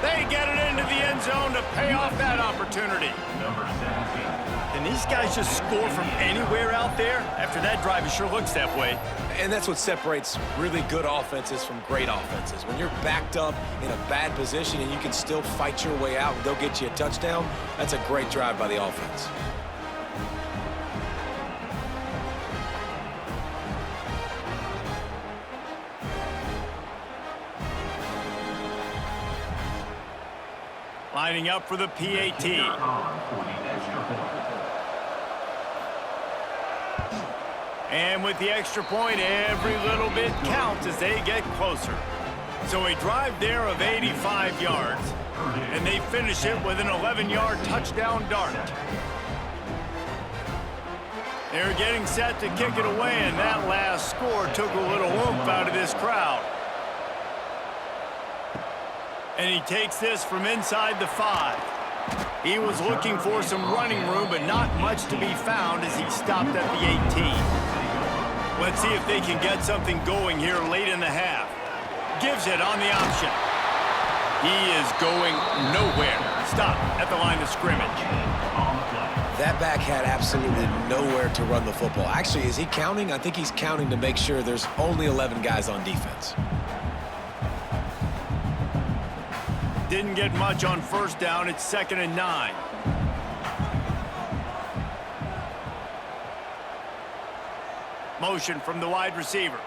They get it into the end zone to pay off that opportunity. Number 17. And these guys just score from anywhere out there? After that drive, it sure looks that way. And that's what separates really good offenses from great offenses. When you're backed up in a bad position and you can still fight your way out and go get you a touchdown, that's a great drive by the offense. Lining up for the PAT. And with the extra point, every little bit counts as they get closer. So a drive there of 85 yards, and they finish it with an 11-yard touchdown dart. They're getting set to kick it away, and that last score took a little oomph out of this crowd. And he takes this from inside the 5. He was looking for some running room, but not much to be found as he stopped at the 18. Let's see if they can get something going here late in the half. Gives it on the option. He is going nowhere. Stop at the line of scrimmage. That back had absolutely nowhere to run the football. Actually, is he counting? I think he's counting to make sure there's only 11 guys on defense. Didn't get much on first down. It's 2nd and 9. Motion from the wide receiver.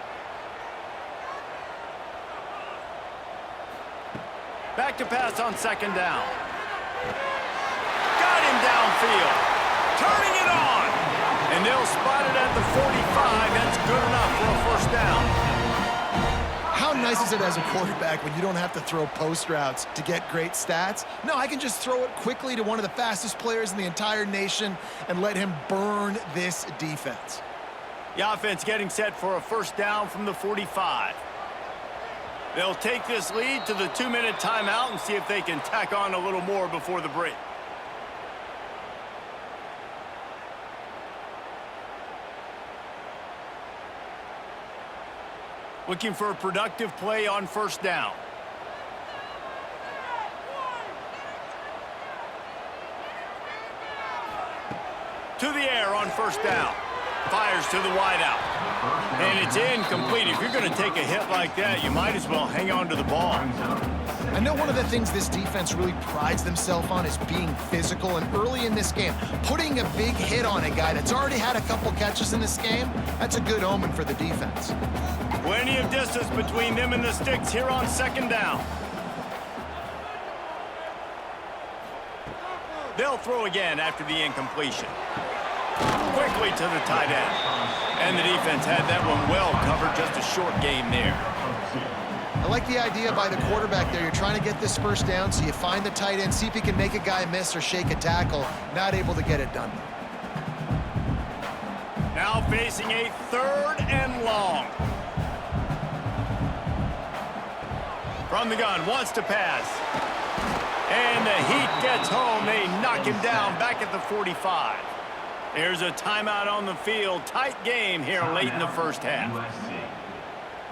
Back to pass on 2nd down. Got him downfield. Turning it on. And they'll spot it at the 45. That's good enough for a first down. How nice is it as a quarterback when you don't have to throw post routes to get great stats? No, I can just throw it quickly to one of the fastest players in the entire nation and let him burn this defense. The offense getting set for a first down from the 45. They'll take this lead to the 2-minute timeout and see if they can tack on a little more before the break. Looking for a productive play on first down. To the air on first down. Fires to the wideout. And it's incomplete. If you're going to take a hit like that, you might as well hang on to the ball. I know one of the things this defense really prides themselves on is being physical, and early in this game, putting a big hit on a guy that's already had a couple catches in this game, that's a good omen for the defense. Plenty of distance between them and the sticks here on 2nd down. They'll throw again after the incompletion. Quickly to the tight end. And the defense had that one well covered, just a short game there. I like the idea by the quarterback there. You're trying to get this first down, so you find the tight end, see if he can make a guy miss or shake a tackle. Not able to get it done. Now facing a 3rd and long. From the gun, wants to pass. And the heat gets home. They knock him down back at the 45. There's a timeout on the field. Tight game here late in the first half.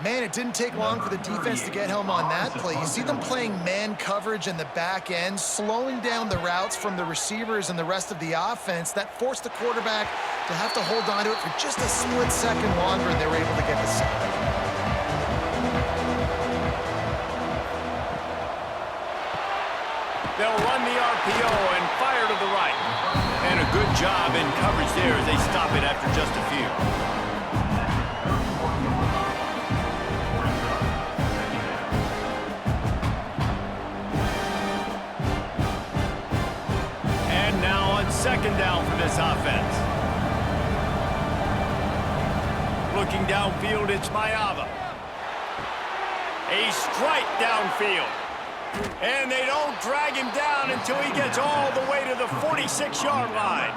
Man, it didn't take long for the defense to get home on that play. You see them playing man coverage in the back end, slowing down the routes from the receivers and the rest of the offense. That forced the quarterback to have to hold on to it for just a split second longer, and they were able to get the sack. They'll run the RPO and fire to the right. And a good job in coverage there as they stop it after just a few. And now on 2nd down for this offense. Looking downfield, it's Mayava. A strike downfield. And they don't drag him down until he gets all the way to the 46-yard line.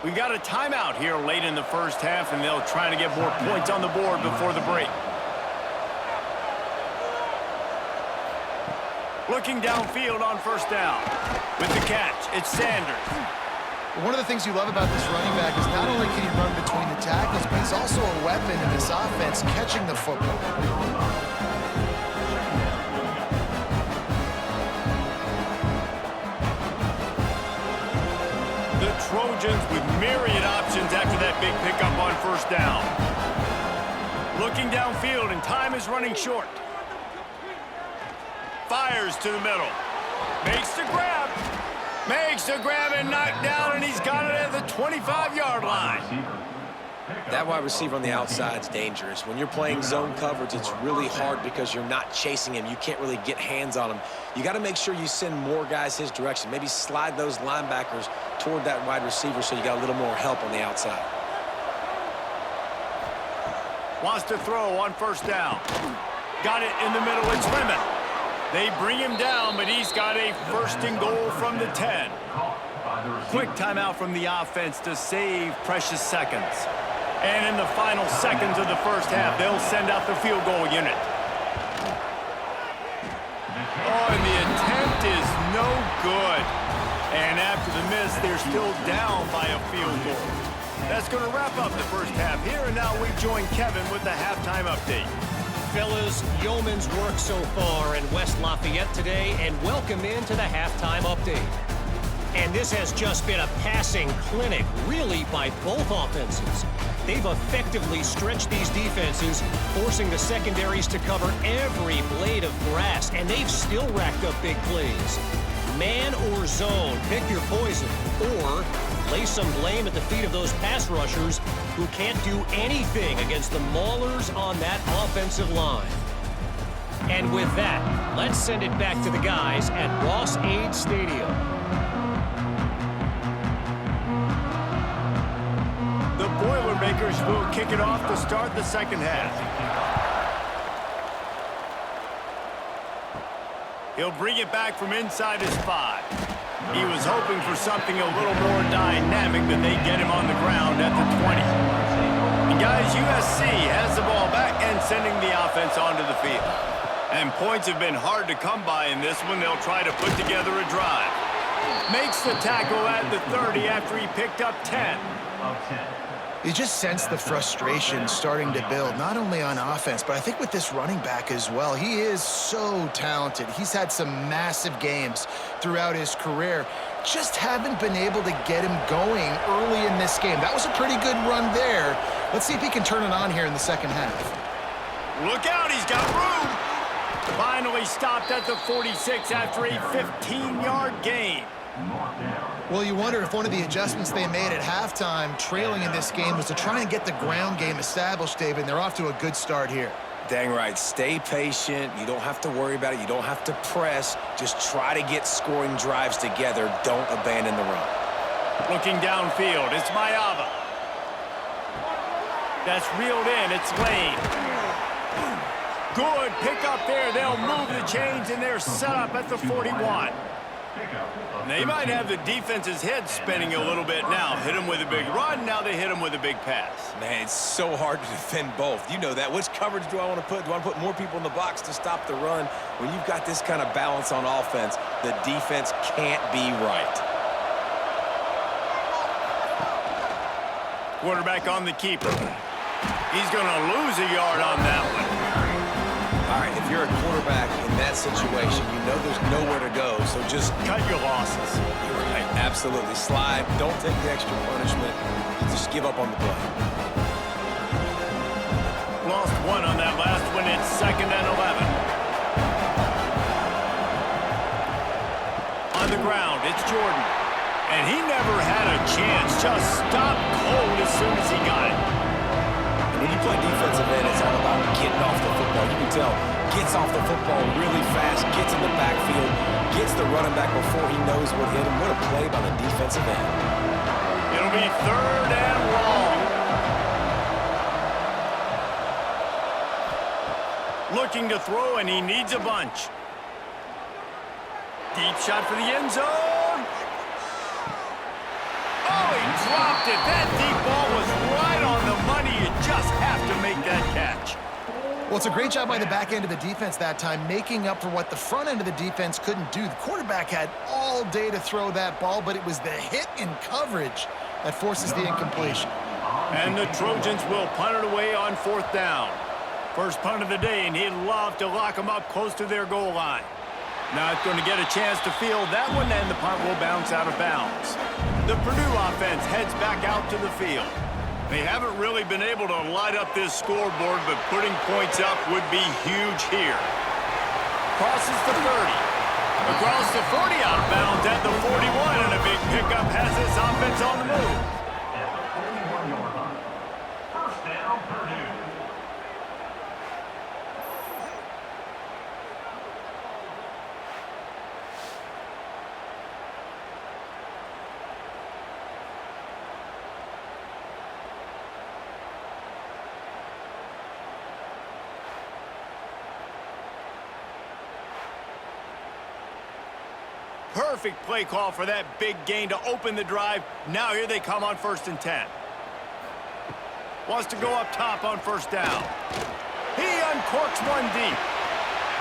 We've got a timeout here late in the first half, and they'll try to get more points on the board before the break. Looking downfield on first down. With the catch, it's Sanders. One of the things you love about this running back is not only can he run between the tackles, but he's also a weapon in this offense catching the football. Trojans with myriad options after that big pickup on first down. Looking downfield, and time is running short. Fires to the middle. Makes the grab. Makes the grab and knocked down, and he's got it at the 25-yard line. That wide receiver on the outside is dangerous. When you're playing zone coverage, it's really hard because you're not chasing him. You can't really get hands on him. You got to make sure you send more guys his direction. Maybe slide those linebackers toward that wide receiver so you got a little more help on the outside. Wants to throw on first down. Got it in the middle. It's Lemon. They bring him down, but he's got a first and goal from the 10. Quick timeout from the offense to save precious seconds. And in the final seconds of the first half, they'll send out the field goal unit. Oh, and the attempt is no good. And after the miss, they're still down by a field goal. That's going to wrap up the first half here, and now we join Kevin with the halftime update. Fellas, yeoman's work so far in West Lafayette today, and welcome into the halftime update. And this has just been a passing clinic, really, by both offenses. They've effectively stretched these defenses, forcing the secondaries to cover every blade of grass, and they've still racked up big plays. Man or zone, pick your poison, or lay some blame at the feet of those pass rushers who can't do anything against the maulers on that offensive line. And with that, let's send it back to the guys at Ross-Ade Stadium. The Boilermakers will kick it off to start the second half. He'll bring it back from inside his 5. He was hoping for something a little more dynamic, but they get him on the ground at the 20. And guys, USC has the ball back and sending the offense onto the field. And points have been hard to come by in this one. They'll try to put together a drive. Makes the tackle at the 30 after he picked up 10. You just sense the frustration starting to build, not only on offense, but I think with this running back as well. He is so talented. He's had some massive games throughout his career. Just haven't been able to get him going early in this game. That was a pretty good run there. Let's see if he can turn it on here in the second half. Look out, he's got room. Finally stopped at the 46 after a 15-yard gain. Well, you wonder if one of the adjustments they made at halftime, trailing in this game, was to try and get the ground game established, David. They're off to a good start here. Dang right. Stay patient. You don't have to worry about it. You don't have to press. Just try to get scoring drives together. Don't abandon the run. Looking downfield, it's Mayava. That's reeled in. It's Lane. Good pick up there. They'll move the chains, and they're set up at the 41. They might have the defense's head spinning a little bit now. Hit him with a big run, now they hit him with a big pass. Man, it's so hard to defend both. You know that. Which coverage do I want to put? Do I want to put more people in the box to stop the run? When you've got this kind of balance on offense, the defense can't be right. Quarterback on the keeper. He's going to lose a yard on that one. All right, if you're a quarterback in that situation, you know there's nowhere to go, so just cut your losses. You're right, absolutely. Slide, don't take the extra punishment. Just give up on the play. Lost one on that last one. It's 2nd and 11. On the ground, it's Jordan. And he never had a chance. Just stopped cold as soon as he got it. When you play defensive end, it's all about getting off the football. You can tell, gets off the football really fast, gets in the backfield, gets the running back before he knows what hit him. What a play by the defensive end. It'll be 3rd and long. Looking to throw, and he needs a bunch. Deep shot for the end zone. Oh, he dropped it. That deep ball was right on the money. You just have to make that catch. Well, it's a great job by the back end of the defense that time, making up for what the front end of the defense couldn't do. The quarterback had all day to throw that ball, but it was the hit in coverage that forces the incompletion. And the Trojans will punt it away on 4th down. First punt of the day, and he'd love to lock them up close to their goal line. Not going to get a chance to field that one, and the punt will bounce out of bounds. The Purdue offense heads back out to the field. They haven't really been able to light up this scoreboard, but putting points up would be huge here. Crosses the 30. Across the 40, out of bounds at the 41, and a big pickup has this offense on the move. At the 41-yard line. First down, Purdue. Perfect play call for that big gain to open the drive. Now here they come on 1st and 10. Wants to go up top on 1st down. He uncorks one deep.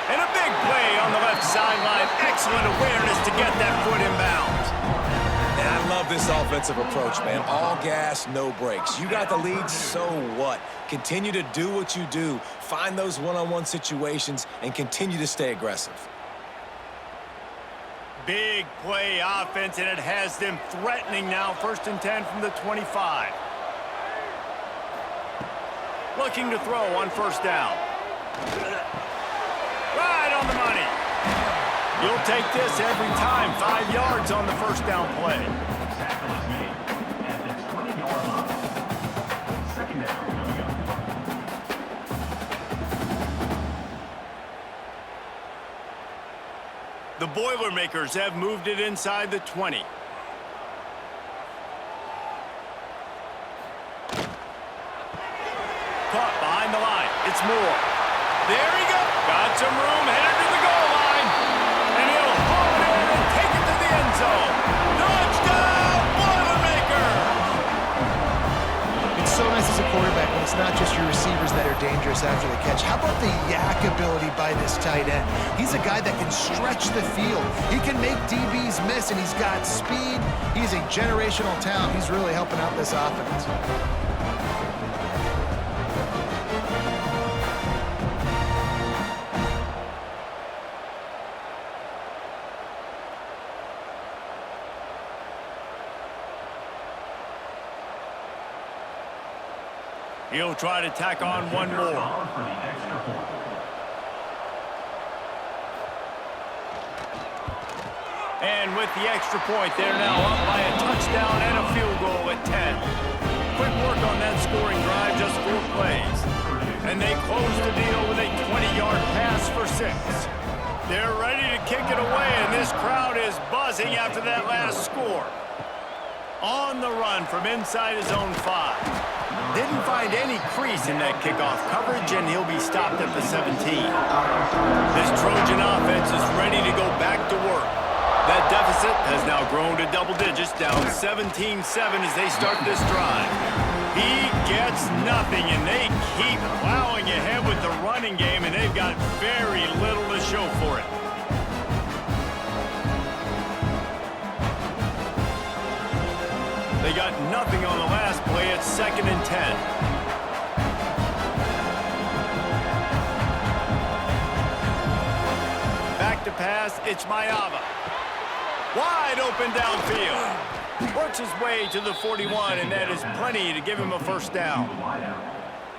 And a big play on the left sideline. Excellent awareness to get that foot in bounds. And I love this offensive approach, man. All gas, no brakes. You got the lead, so what? Continue to do what you do. Find those one-on-one situations and continue to stay aggressive. Big play offense, and it has them threatening now. 1st and 10 from the 25. Looking to throw on 1st down. Right on the money. You'll take this every time. 5 yards on the 1st down play. Tackle is made at the 20-yard line. 2nd down coming up. The Boilermakers have moved it inside the 20. Caught behind the line. It's Moore. There he goes. Got some room, headed to the goal line. And he'll haul it in and take it to the end zone. Touchdown, Boilermaker! It's so nice as a quarterback when it's not just your receivers that are dangerous after the catch. How about the yak ability by this tight end? He's a guy that can stretch the field. He can make DBs miss, and he's got speed. He's a generational talent. He's really helping out this offense. He'll try to tack on one more. For the extra point. And with the extra point, they're now up by a touchdown and a field goal at 10. Quick work on that scoring drive, just 4 plays. And they close the deal with a 20-yard pass for 6. They're ready to kick it away, and this crowd is buzzing after that last score. On the run from inside his own 5. Didn't find any crease in that kickoff coverage, and he'll be stopped at the 17. This Trojan offense is ready to go back to work. That deficit has now grown to double digits, down 17-7 as they start this drive. He gets nothing, and they keep plowing ahead with the running game, and they've got very little to show for it. They got nothing on the last play. It's 2nd and 10. Back to pass. It's Mayava. Wide open downfield. Works his way to the 41, and that is plenty to give him a 1st down.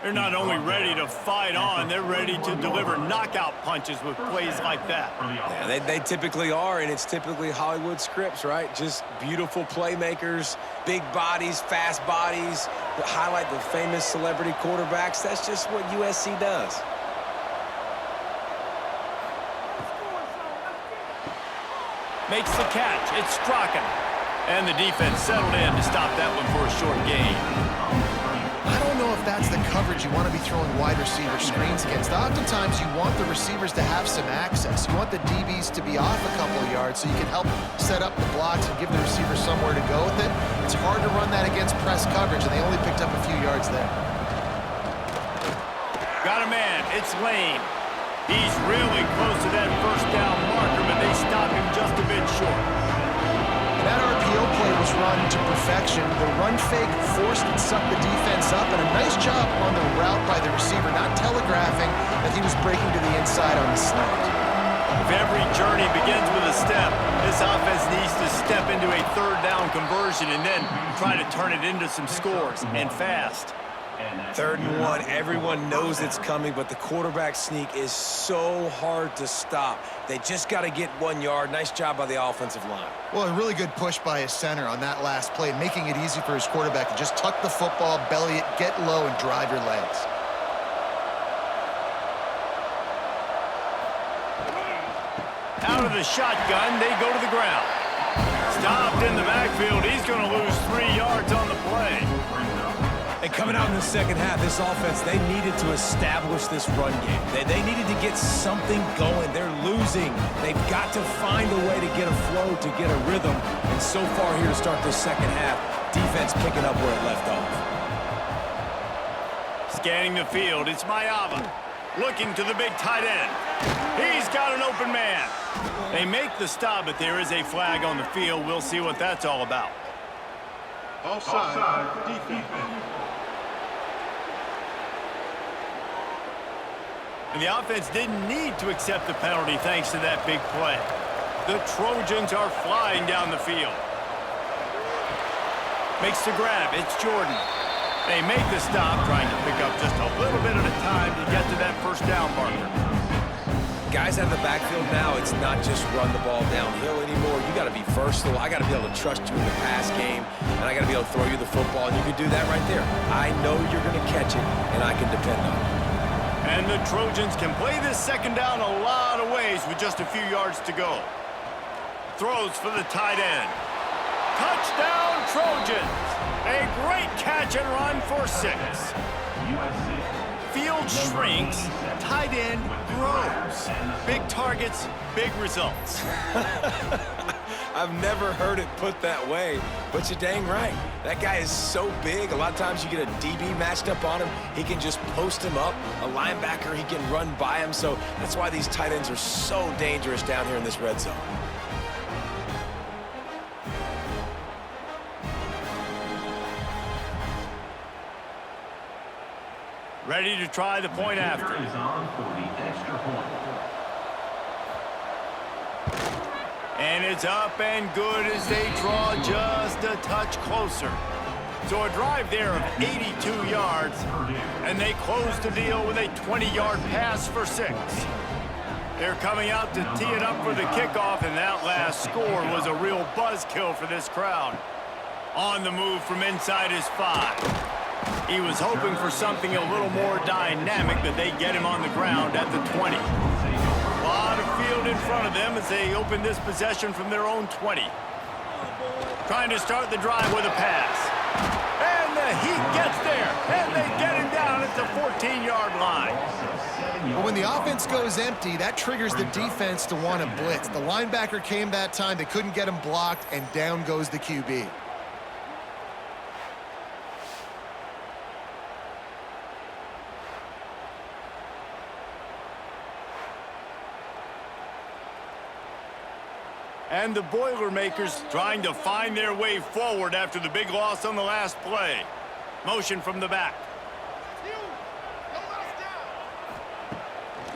They're not only ready to fight on, they're ready to deliver knockout punches with plays like that. Yeah, they typically are, and it's typically Hollywood scripts, right? Just beautiful playmakers, big bodies, fast bodies, that highlight the famous celebrity quarterbacks. That's just what USC does. Makes the catch. It's Strachan. And the defense settled in to stop that one for a short gain. I don't know if that's the coverage you want to be throwing wide receiver screens against. Oftentimes, you want the receivers to have some access. You want the DBs to be off a couple of yards so you can help set up the blocks and give the receiver somewhere to go with it. It's hard to run that against press coverage, and they only picked up a few yards there. Got a man. It's Lane. He's really close to that 1st down marker, but they stop him just a bit short. That RPO play was run to perfection. The run fake forced and sucked the defense up, and a nice job on the route by the receiver, not telegraphing that he was breaking to the inside on the slant. If every journey begins with a step, this offense needs to step into a 3rd down conversion and then try to turn it into some scores, and fast. 3rd and 1, everyone knows it's coming, but the quarterback sneak is so hard to stop. They just got to get 1 yard. Nice job by the offensive line. Well, a really good push by his center on that last play, making it easy for his quarterback to just tuck the football, belly it, get low, and drive your legs. Out of the shotgun, they go to the ground. Stopped in the backfield. He's going to lose 3 yards on the play. And Coming out in the second half, this offense, they needed to establish this run game. They needed to get something going. They're losing. They've got to find a way to get a flow, to get a rhythm. And so far here to start this second half, defense picking up where it left off. Scanning the field, it's Mayava. Looking to the big tight end. He's got an open man. They make the stop, but there is a flag on the field. We'll see what that's all about. Offside, defense. And the offense didn't need to accept the penalty thanks to that big play. The Trojans are flying down the field. Makes the grab. It's Jordan. They make the stop, trying to pick up just a little bit at a time to get to that first down marker. Guys out of the backfield now, it's not just run the ball downhill anymore. You got to be versatile. I got to be able to trust you in the pass game, and I got to be able to throw you the football, and you can do that right there. I know you're going to catch it, and I can depend on it. And the Trojans can play this second down a lot of ways with just a few yards to go. Throws for the tight end. Touchdown, Trojans! A great catch and run for 6. Field shrinks, tight end grows. Big targets, big results. I've never heard it put that way, but you're dang right. That guy is so big. A lot of times you get a DB matched up on him. He can just post him up. A linebacker, he can run by him. So that's why these tight ends are so dangerous down here in this red zone. Ready to try the point after. Is on for the extra point. And it's up and good as they draw just a touch closer. So a drive there of 82 yards, and they close the deal with a 20-yard pass for 6. They're coming out to tee it up for the kickoff, and that last score was a real buzzkill for this crowd. On the move from inside his 5. He was hoping for something a little more dynamic, that they get him on the ground at the 20. A lot of field in front of them as they open this possession from their own 20. Trying to start the drive with a pass. And the Heat gets there, and they get him down at the 14-yard line. But when the offense goes empty, that triggers the defense to want to blitz. The linebacker came that time. They couldn't get him blocked, and down goes the QB. And the Boilermakers trying to find their way forward after the big loss on the last play. Motion from the back.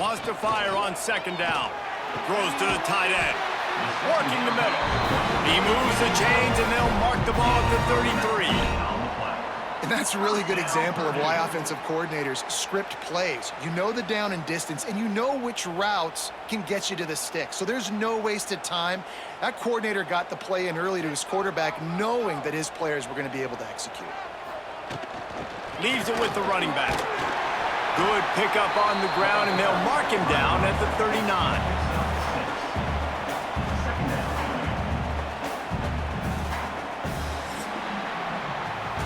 Wants to fire on second down. Throws to the tight end. Working the middle. He moves the chains, and they'll mark the ball at the 33. And that's a really good example of why offensive coordinators script plays. You know the down and distance, and you know which routes can get you to the stick. So there's no wasted time. That coordinator got the play in early to his quarterback, knowing that his players were going to be able to execute. Leaves it with the running back. Good pickup on the ground, and they'll mark him down at the 39.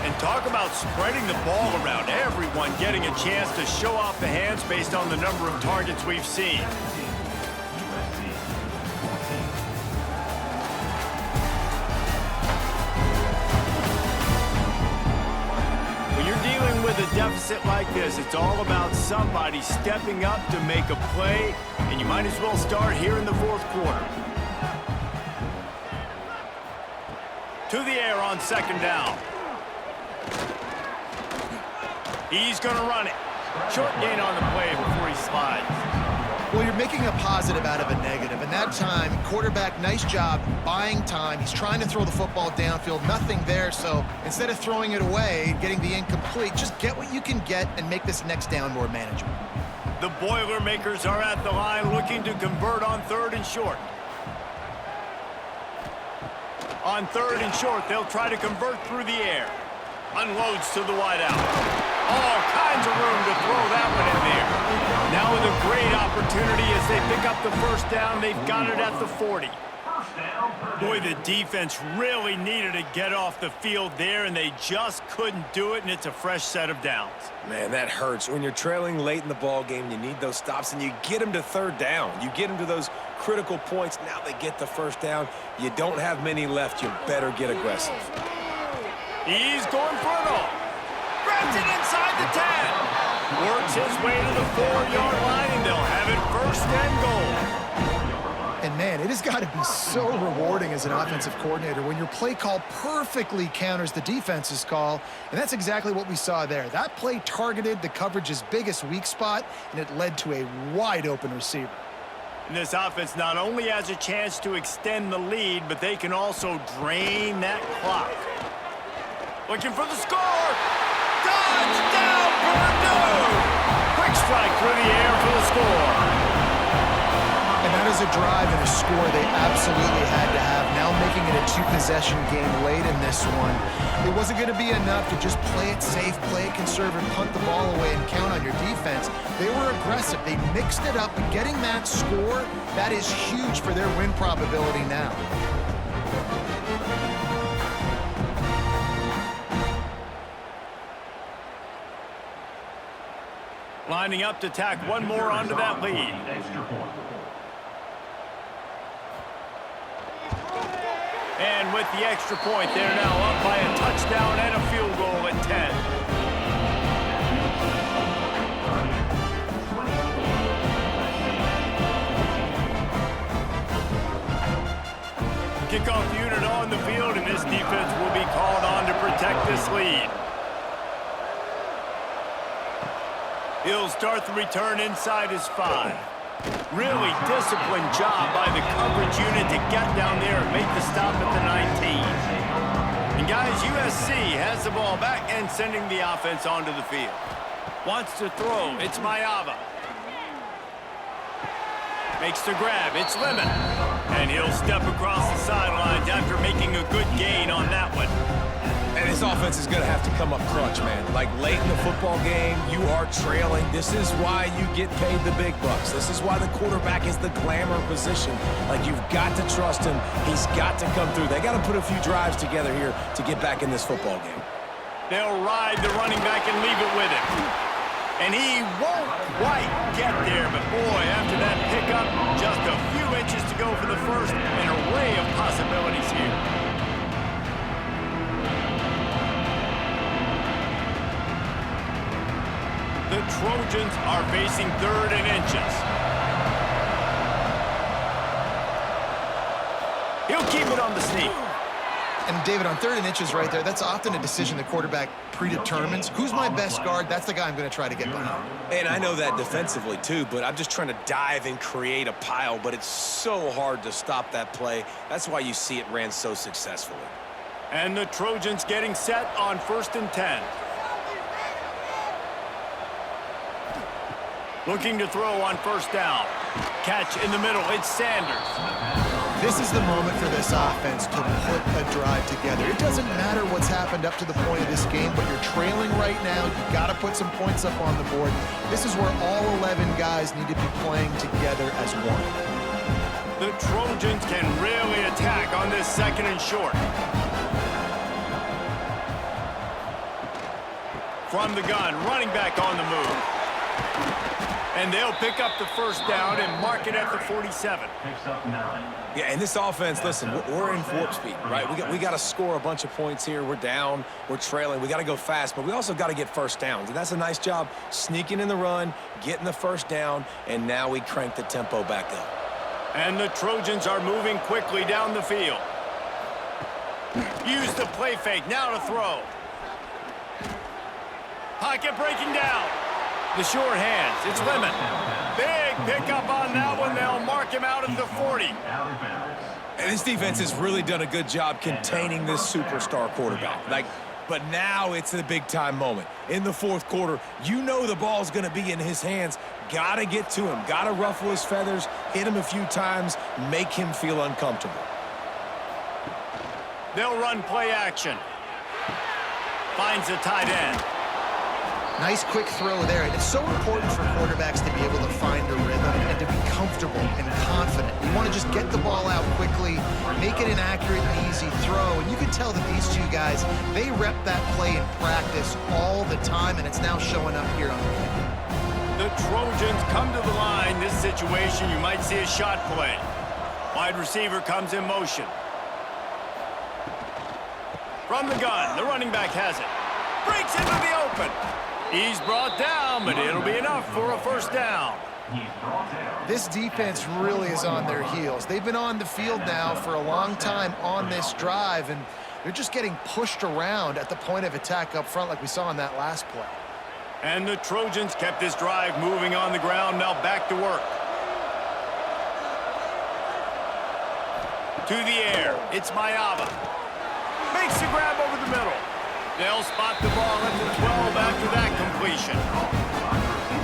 And talk about spreading the ball around. Everyone getting a chance to show off the hands based on the number of targets we've seen. When you're dealing with a deficit like this, it's all about somebody stepping up to make a play, and you might as well start here in the fourth quarter. To the air on second down. He's going to run it. Short gain on the play before he slides. Well, you're making a positive out of a negative. And that time, quarterback, nice job buying time. He's trying to throw the football downfield. Nothing there. So instead of throwing it away, getting the incomplete, just get what you can get and make this next down more manageable. The Boilermakers are at the line looking to convert on 3rd and short. On 3rd and short, they'll try to convert through the air. Unloads to the wideout. All kinds of room to throw that one in there. Now with a great opportunity as they pick up the first down. They've got it at the 40. down, Boy, the defense really needed to get off the field there, and they just couldn't do it, and it's a fresh set of downs. Man, that hurts. When you're trailing late in the ball game, you need those stops, and you get them to third down. You get them to those critical points. Now they get the first down. You don't have many left. You better get aggressive. He's going for it all. Grabs it inside the 10. Works his way to the 4-yard line, and they'll have it first and goal. And man, it has got to be so rewarding as an offensive coordinator when your play call perfectly counters the defense's call, and that's exactly what we saw there. That play targeted the coverage's biggest weak spot, and it led to a wide-open receiver. And this offense not only has a chance to extend the lead, but they can also drain that clock. Looking for the score. Touchdown, Purdue! Quick strike through the air for the score. And that is a drive and a score they absolutely had to have. Now making it a two-possession game late in this one. It wasn't going to be enough to just play it safe, play it conservative, punt the ball away, and count on your defense. They were aggressive. They mixed it up, and getting that score, that is huge for their win probability now. Lining up to tack one more onto that lead. Extra point. And with the extra point, they're now up by a touchdown and a field goal at 10. Kickoff unit on the field, and this defense will be called on to protect this lead. He'll start the return inside his 5. Really disciplined job by the coverage unit to get down there and make the stop at the 19. And guys, USC has the ball back and sending the offense onto the field. Wants to throw. It's Mayava. Makes the grab. It's Lemon. And he'll step across the sidelines after making a good gain on that one. And this offense is going to have to come up clutch, man. Like late in the football game, you are trailing. This is why you get paid the big bucks. This is why the quarterback is the glamour position. Like, you've got to trust him. He's got to come through. They got to put a few drives together here to get back in this football game. They'll ride the running back and leave it with him. And he won't quite get there, but boy, after that pickup, just a few inches to go for the first. An array of possibilities here. The Trojans are facing 3rd and inches. He'll keep it on the sneak. And David, on 3rd and inches right there, that's often a decision the quarterback predetermines. Who's my best guard? That's the guy I'm going to try to get behind. And I know that defensively too, but I'm just trying to dive and create a pile, but it's so hard to stop that play. That's why you see it ran so successfully. And the Trojans getting set on 1st and 10. Looking to throw on 1st down. Catch in the middle. It's Sanders. This is the moment for this offense to put a drive together. It doesn't matter what's happened up to the point of this game, but you're trailing right now. You've got to put some points up on the board. This is where all 11 guys need to be playing together as one. The Trojans can really attack on this 2nd and short. From the gun, running back on the move. And they'll pick up the 1st down and mark it at the 47. Picks up 9. Yeah, and this offense, listen, we're in warp speed, right? We got to score a bunch of points here. We're down, we're trailing. We got to go fast, but we also got to get 1st downs. And that's a nice job sneaking in the run, getting the 1st down, and now we crank the tempo back up. And the Trojans are moving quickly down the field. Use the play fake, now to throw. Pocket breaking down. The short hands, it's Lemon. Big pickup on that one. They'll mark him out at the 40. And this defense has really done a good job containing this superstar quarterback. But now it's a big-time moment. In the 4th quarter, you know the ball's going to be in his hands. Got to get to him. Got to ruffle his feathers, hit him a few times, make him feel uncomfortable. They'll run play action. Finds the tight end. Nice quick throw there. And it's so important for quarterbacks to be able to find a rhythm and to be comfortable and confident. You want to just get the ball out quickly, make it an accurate and easy throw. And you can tell that these two guys, they rep that play in practice all the time, and it's now showing up here on the field. The Trojans come to the line. This situation, you might see a shot play. Wide receiver comes in motion. From the gun, the running back has it. Breaks into the open. He's brought down, but it'll be enough for a first down. This defense really is on their heels. They've been on the field now for a long time on this drive, and they're just getting pushed around at the point of attack up front like we saw in that last play. And the Trojans kept this drive moving on the ground. Now back to work. To the air. It's Mayava. Makes the grab over the middle. They'll spot the ball at the 12 after that completion.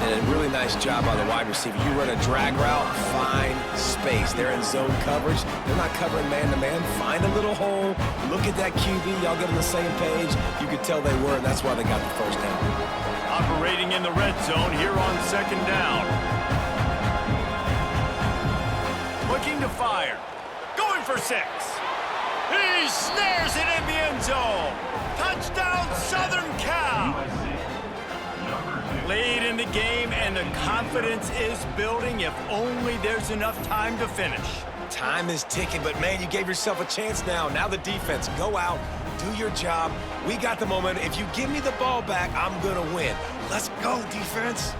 And a really nice job by the wide receiver. You run a drag route, find space. They're in zone coverage. They're not covering man-to-man. Find a little hole. Look at that QB. Y'all get on the same page. You could tell they were, and that's why they got the first down. Operating in the red zone here on second down. Looking to fire. Going for 6. He snares it in the end zone. Touchdown, Southern Cal. Late in the game, and the confidence is building if only there's enough time to finish. Time is ticking, but, man, you gave yourself a chance now. Now the defense, go out, do your job. We got the momentum. If you give me the ball back, I'm going to win. Let's go, defense.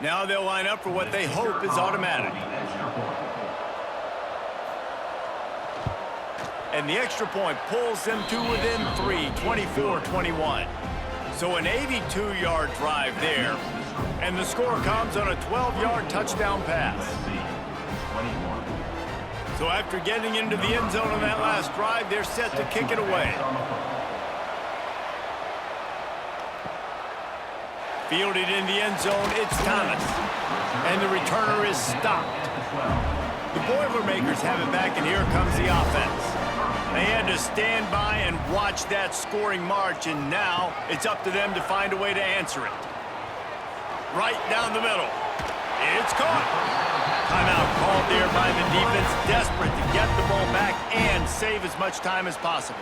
Now they'll line up for what they hope is automatic. And the extra point pulls them to within 3, 24-21. So an 82-yard drive there. And the score comes on a 12-yard touchdown pass. So after getting into the end zone on that last drive, they're set to kick it away. Fielded in the end zone, it's Thomas. And the returner is stopped. The Boilermakers have it back, and here comes the offense. They had to stand by and watch that scoring march, and now it's up to them to find a way to answer it. Right down the middle. It's caught. Timeout called there by the defense, desperate to get the ball back and save as much time as possible.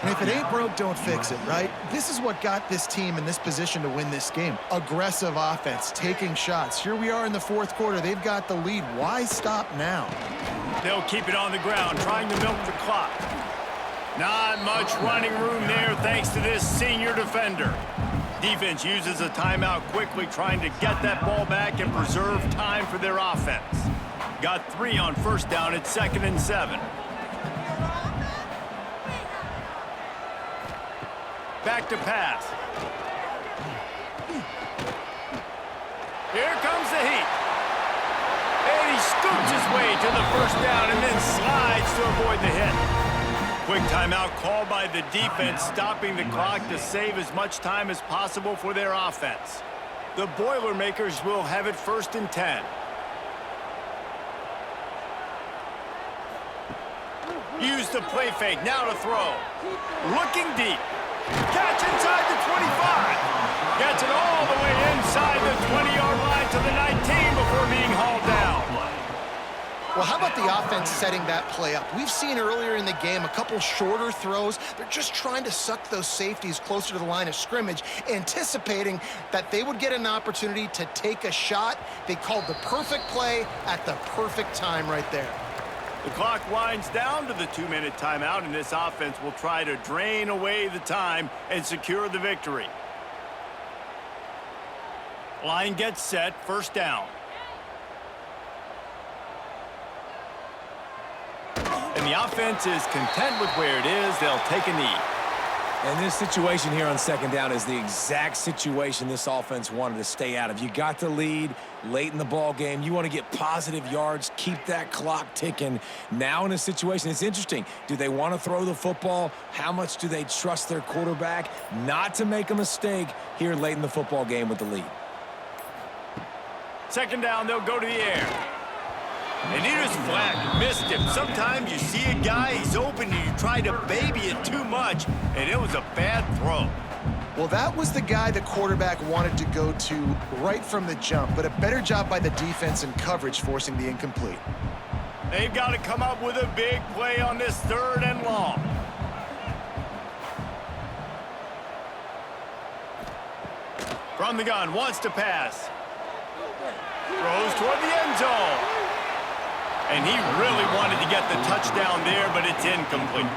And if it ain't broke, don't fix it, right? This is what got this team in this position to win this game. Aggressive offense, taking shots. Here we are in the fourth quarter. They've got the lead. Why stop now? They'll keep it on the ground, trying to milk the clock. Not much running room there thanks to this senior defender. Defense uses a timeout quickly, trying to get that ball back and preserve time for their offense. Got 3 on first down at 2nd and 7. Back to pass. Here comes the heat. And he scoops his way to the first down and then slides to avoid the hit. Quick timeout called by the defense, stopping the clock to save as much time as possible for their offense. The Boilermakers will have it 1st and 10. Use the play fake, now to throw. Looking deep. Catch inside the 25. Gets it all the way inside the 20-yard line to the 19 before being hauled down. Well, how about the offense setting that play up? We've seen earlier in the game a couple shorter throws. They're just trying to suck those safeties closer to the line of scrimmage, anticipating that they would get an opportunity to take a shot. They called the perfect play at the perfect time right there. The clock winds down to the 2-minute timeout, and this offense will try to drain away the time and secure the victory. Line gets set, 1st down. And the offense is content with where it is. They'll take a knee. And this situation here on 2nd down is the exact situation this offense wanted to stay out of. You got the lead late in the ball game. You want to get positive yards, keep that clock ticking. Now in a situation, it's interesting. Do they want to throw the football? How much do they trust their quarterback not to make a mistake here late in the football game with the lead? Second down, they'll go to the air. And he just flat missed him. Sometimes you see a guy, he's open, and you try to baby it too much, and it was a bad throw. Well, that was the guy the quarterback wanted to go to right from the jump, but a better job by the defense and coverage forcing the incomplete. They've got to come up with a big play on this 3rd and long. From the gun, wants to pass. Throws toward the end zone. And he really wanted to get the touchdown there, but it's incomplete.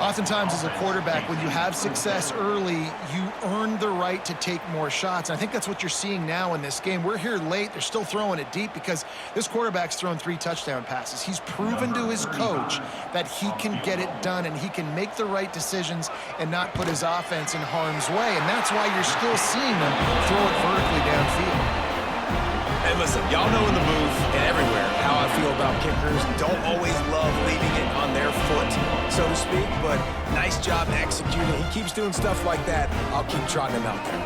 Oftentimes as a quarterback, when you have success early, you earn the right to take more shots. And I think that's what you're seeing now in this game. We're here late. They're still throwing it deep because this quarterback's thrown 3 touchdown passes. He's proven to his coach that he can get it done and he can make the right decisions and not put his offense in harm's way. And that's why you're still seeing them throw it vertically downfield. And listen, y'all know in the booth and everywhere how I feel about kickers. Don't always love leaving it on their foot, so to speak, but nice job executing. He keeps doing stuff like that. I'll keep trotting him out there.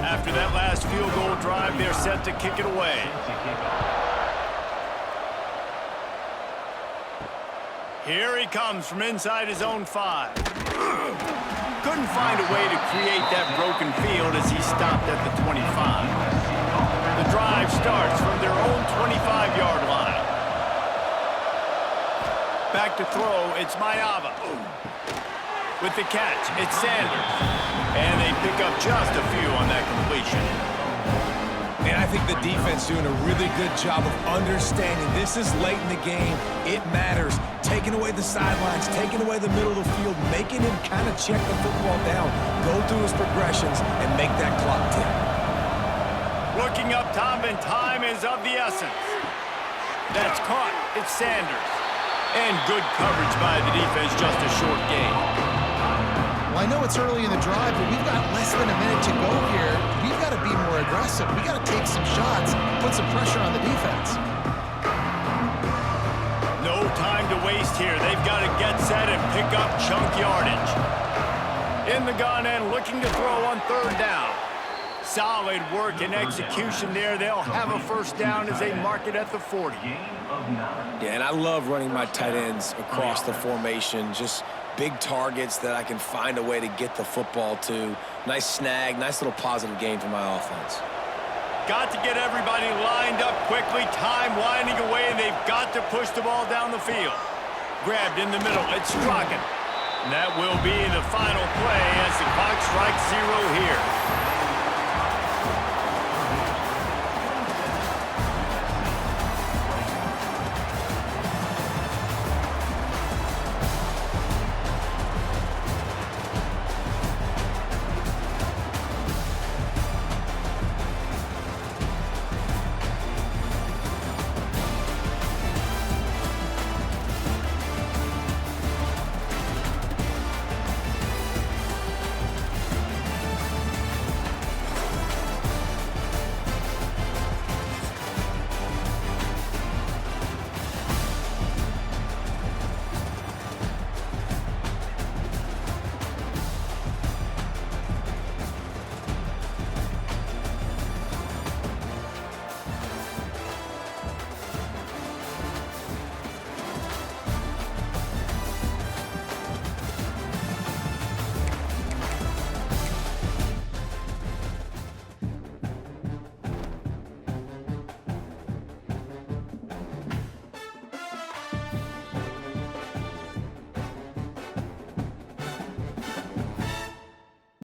After that last field goal drive, they're set to kick it away. Here he comes from inside his own 5. Couldn't find a way to create that broken field as he stopped at the 25. The drive starts from their own 25-yard line. Back to throw, it's Mayava. With the catch, it's Sanders. And they pick up just a few on that completion. And I think the defense doing a really good job of understanding this is late in the game. It matters. Taking away the sidelines, taking away the middle of the field, making him kind of check the football down, go through his progressions, and make that clock tick. Looking up top, and time is of the essence. That's caught. It's Sanders. And good coverage by the defense, just a short gain. Well, I know it's early in the drive, but we've got less than a minute to go here. We've got to be more aggressive. We've got to take some shots, put some pressure on the defense. No time to waste here. They've got to get set and pick up chunk yardage. In the gun and looking to throw on 3rd down. Solid work and execution there. They'll have a first down as they mark it at the 40. Yeah, and I love running my tight ends across the formation. Just big targets that I can find a way to get the football to. Nice snag, nice little positive gain for my offense. Got to get everybody lined up quickly. Time winding away, and they've got to push the ball down the field. Grabbed in the middle. It's Strachan. And that will be the final play as the clock strikes 0 here.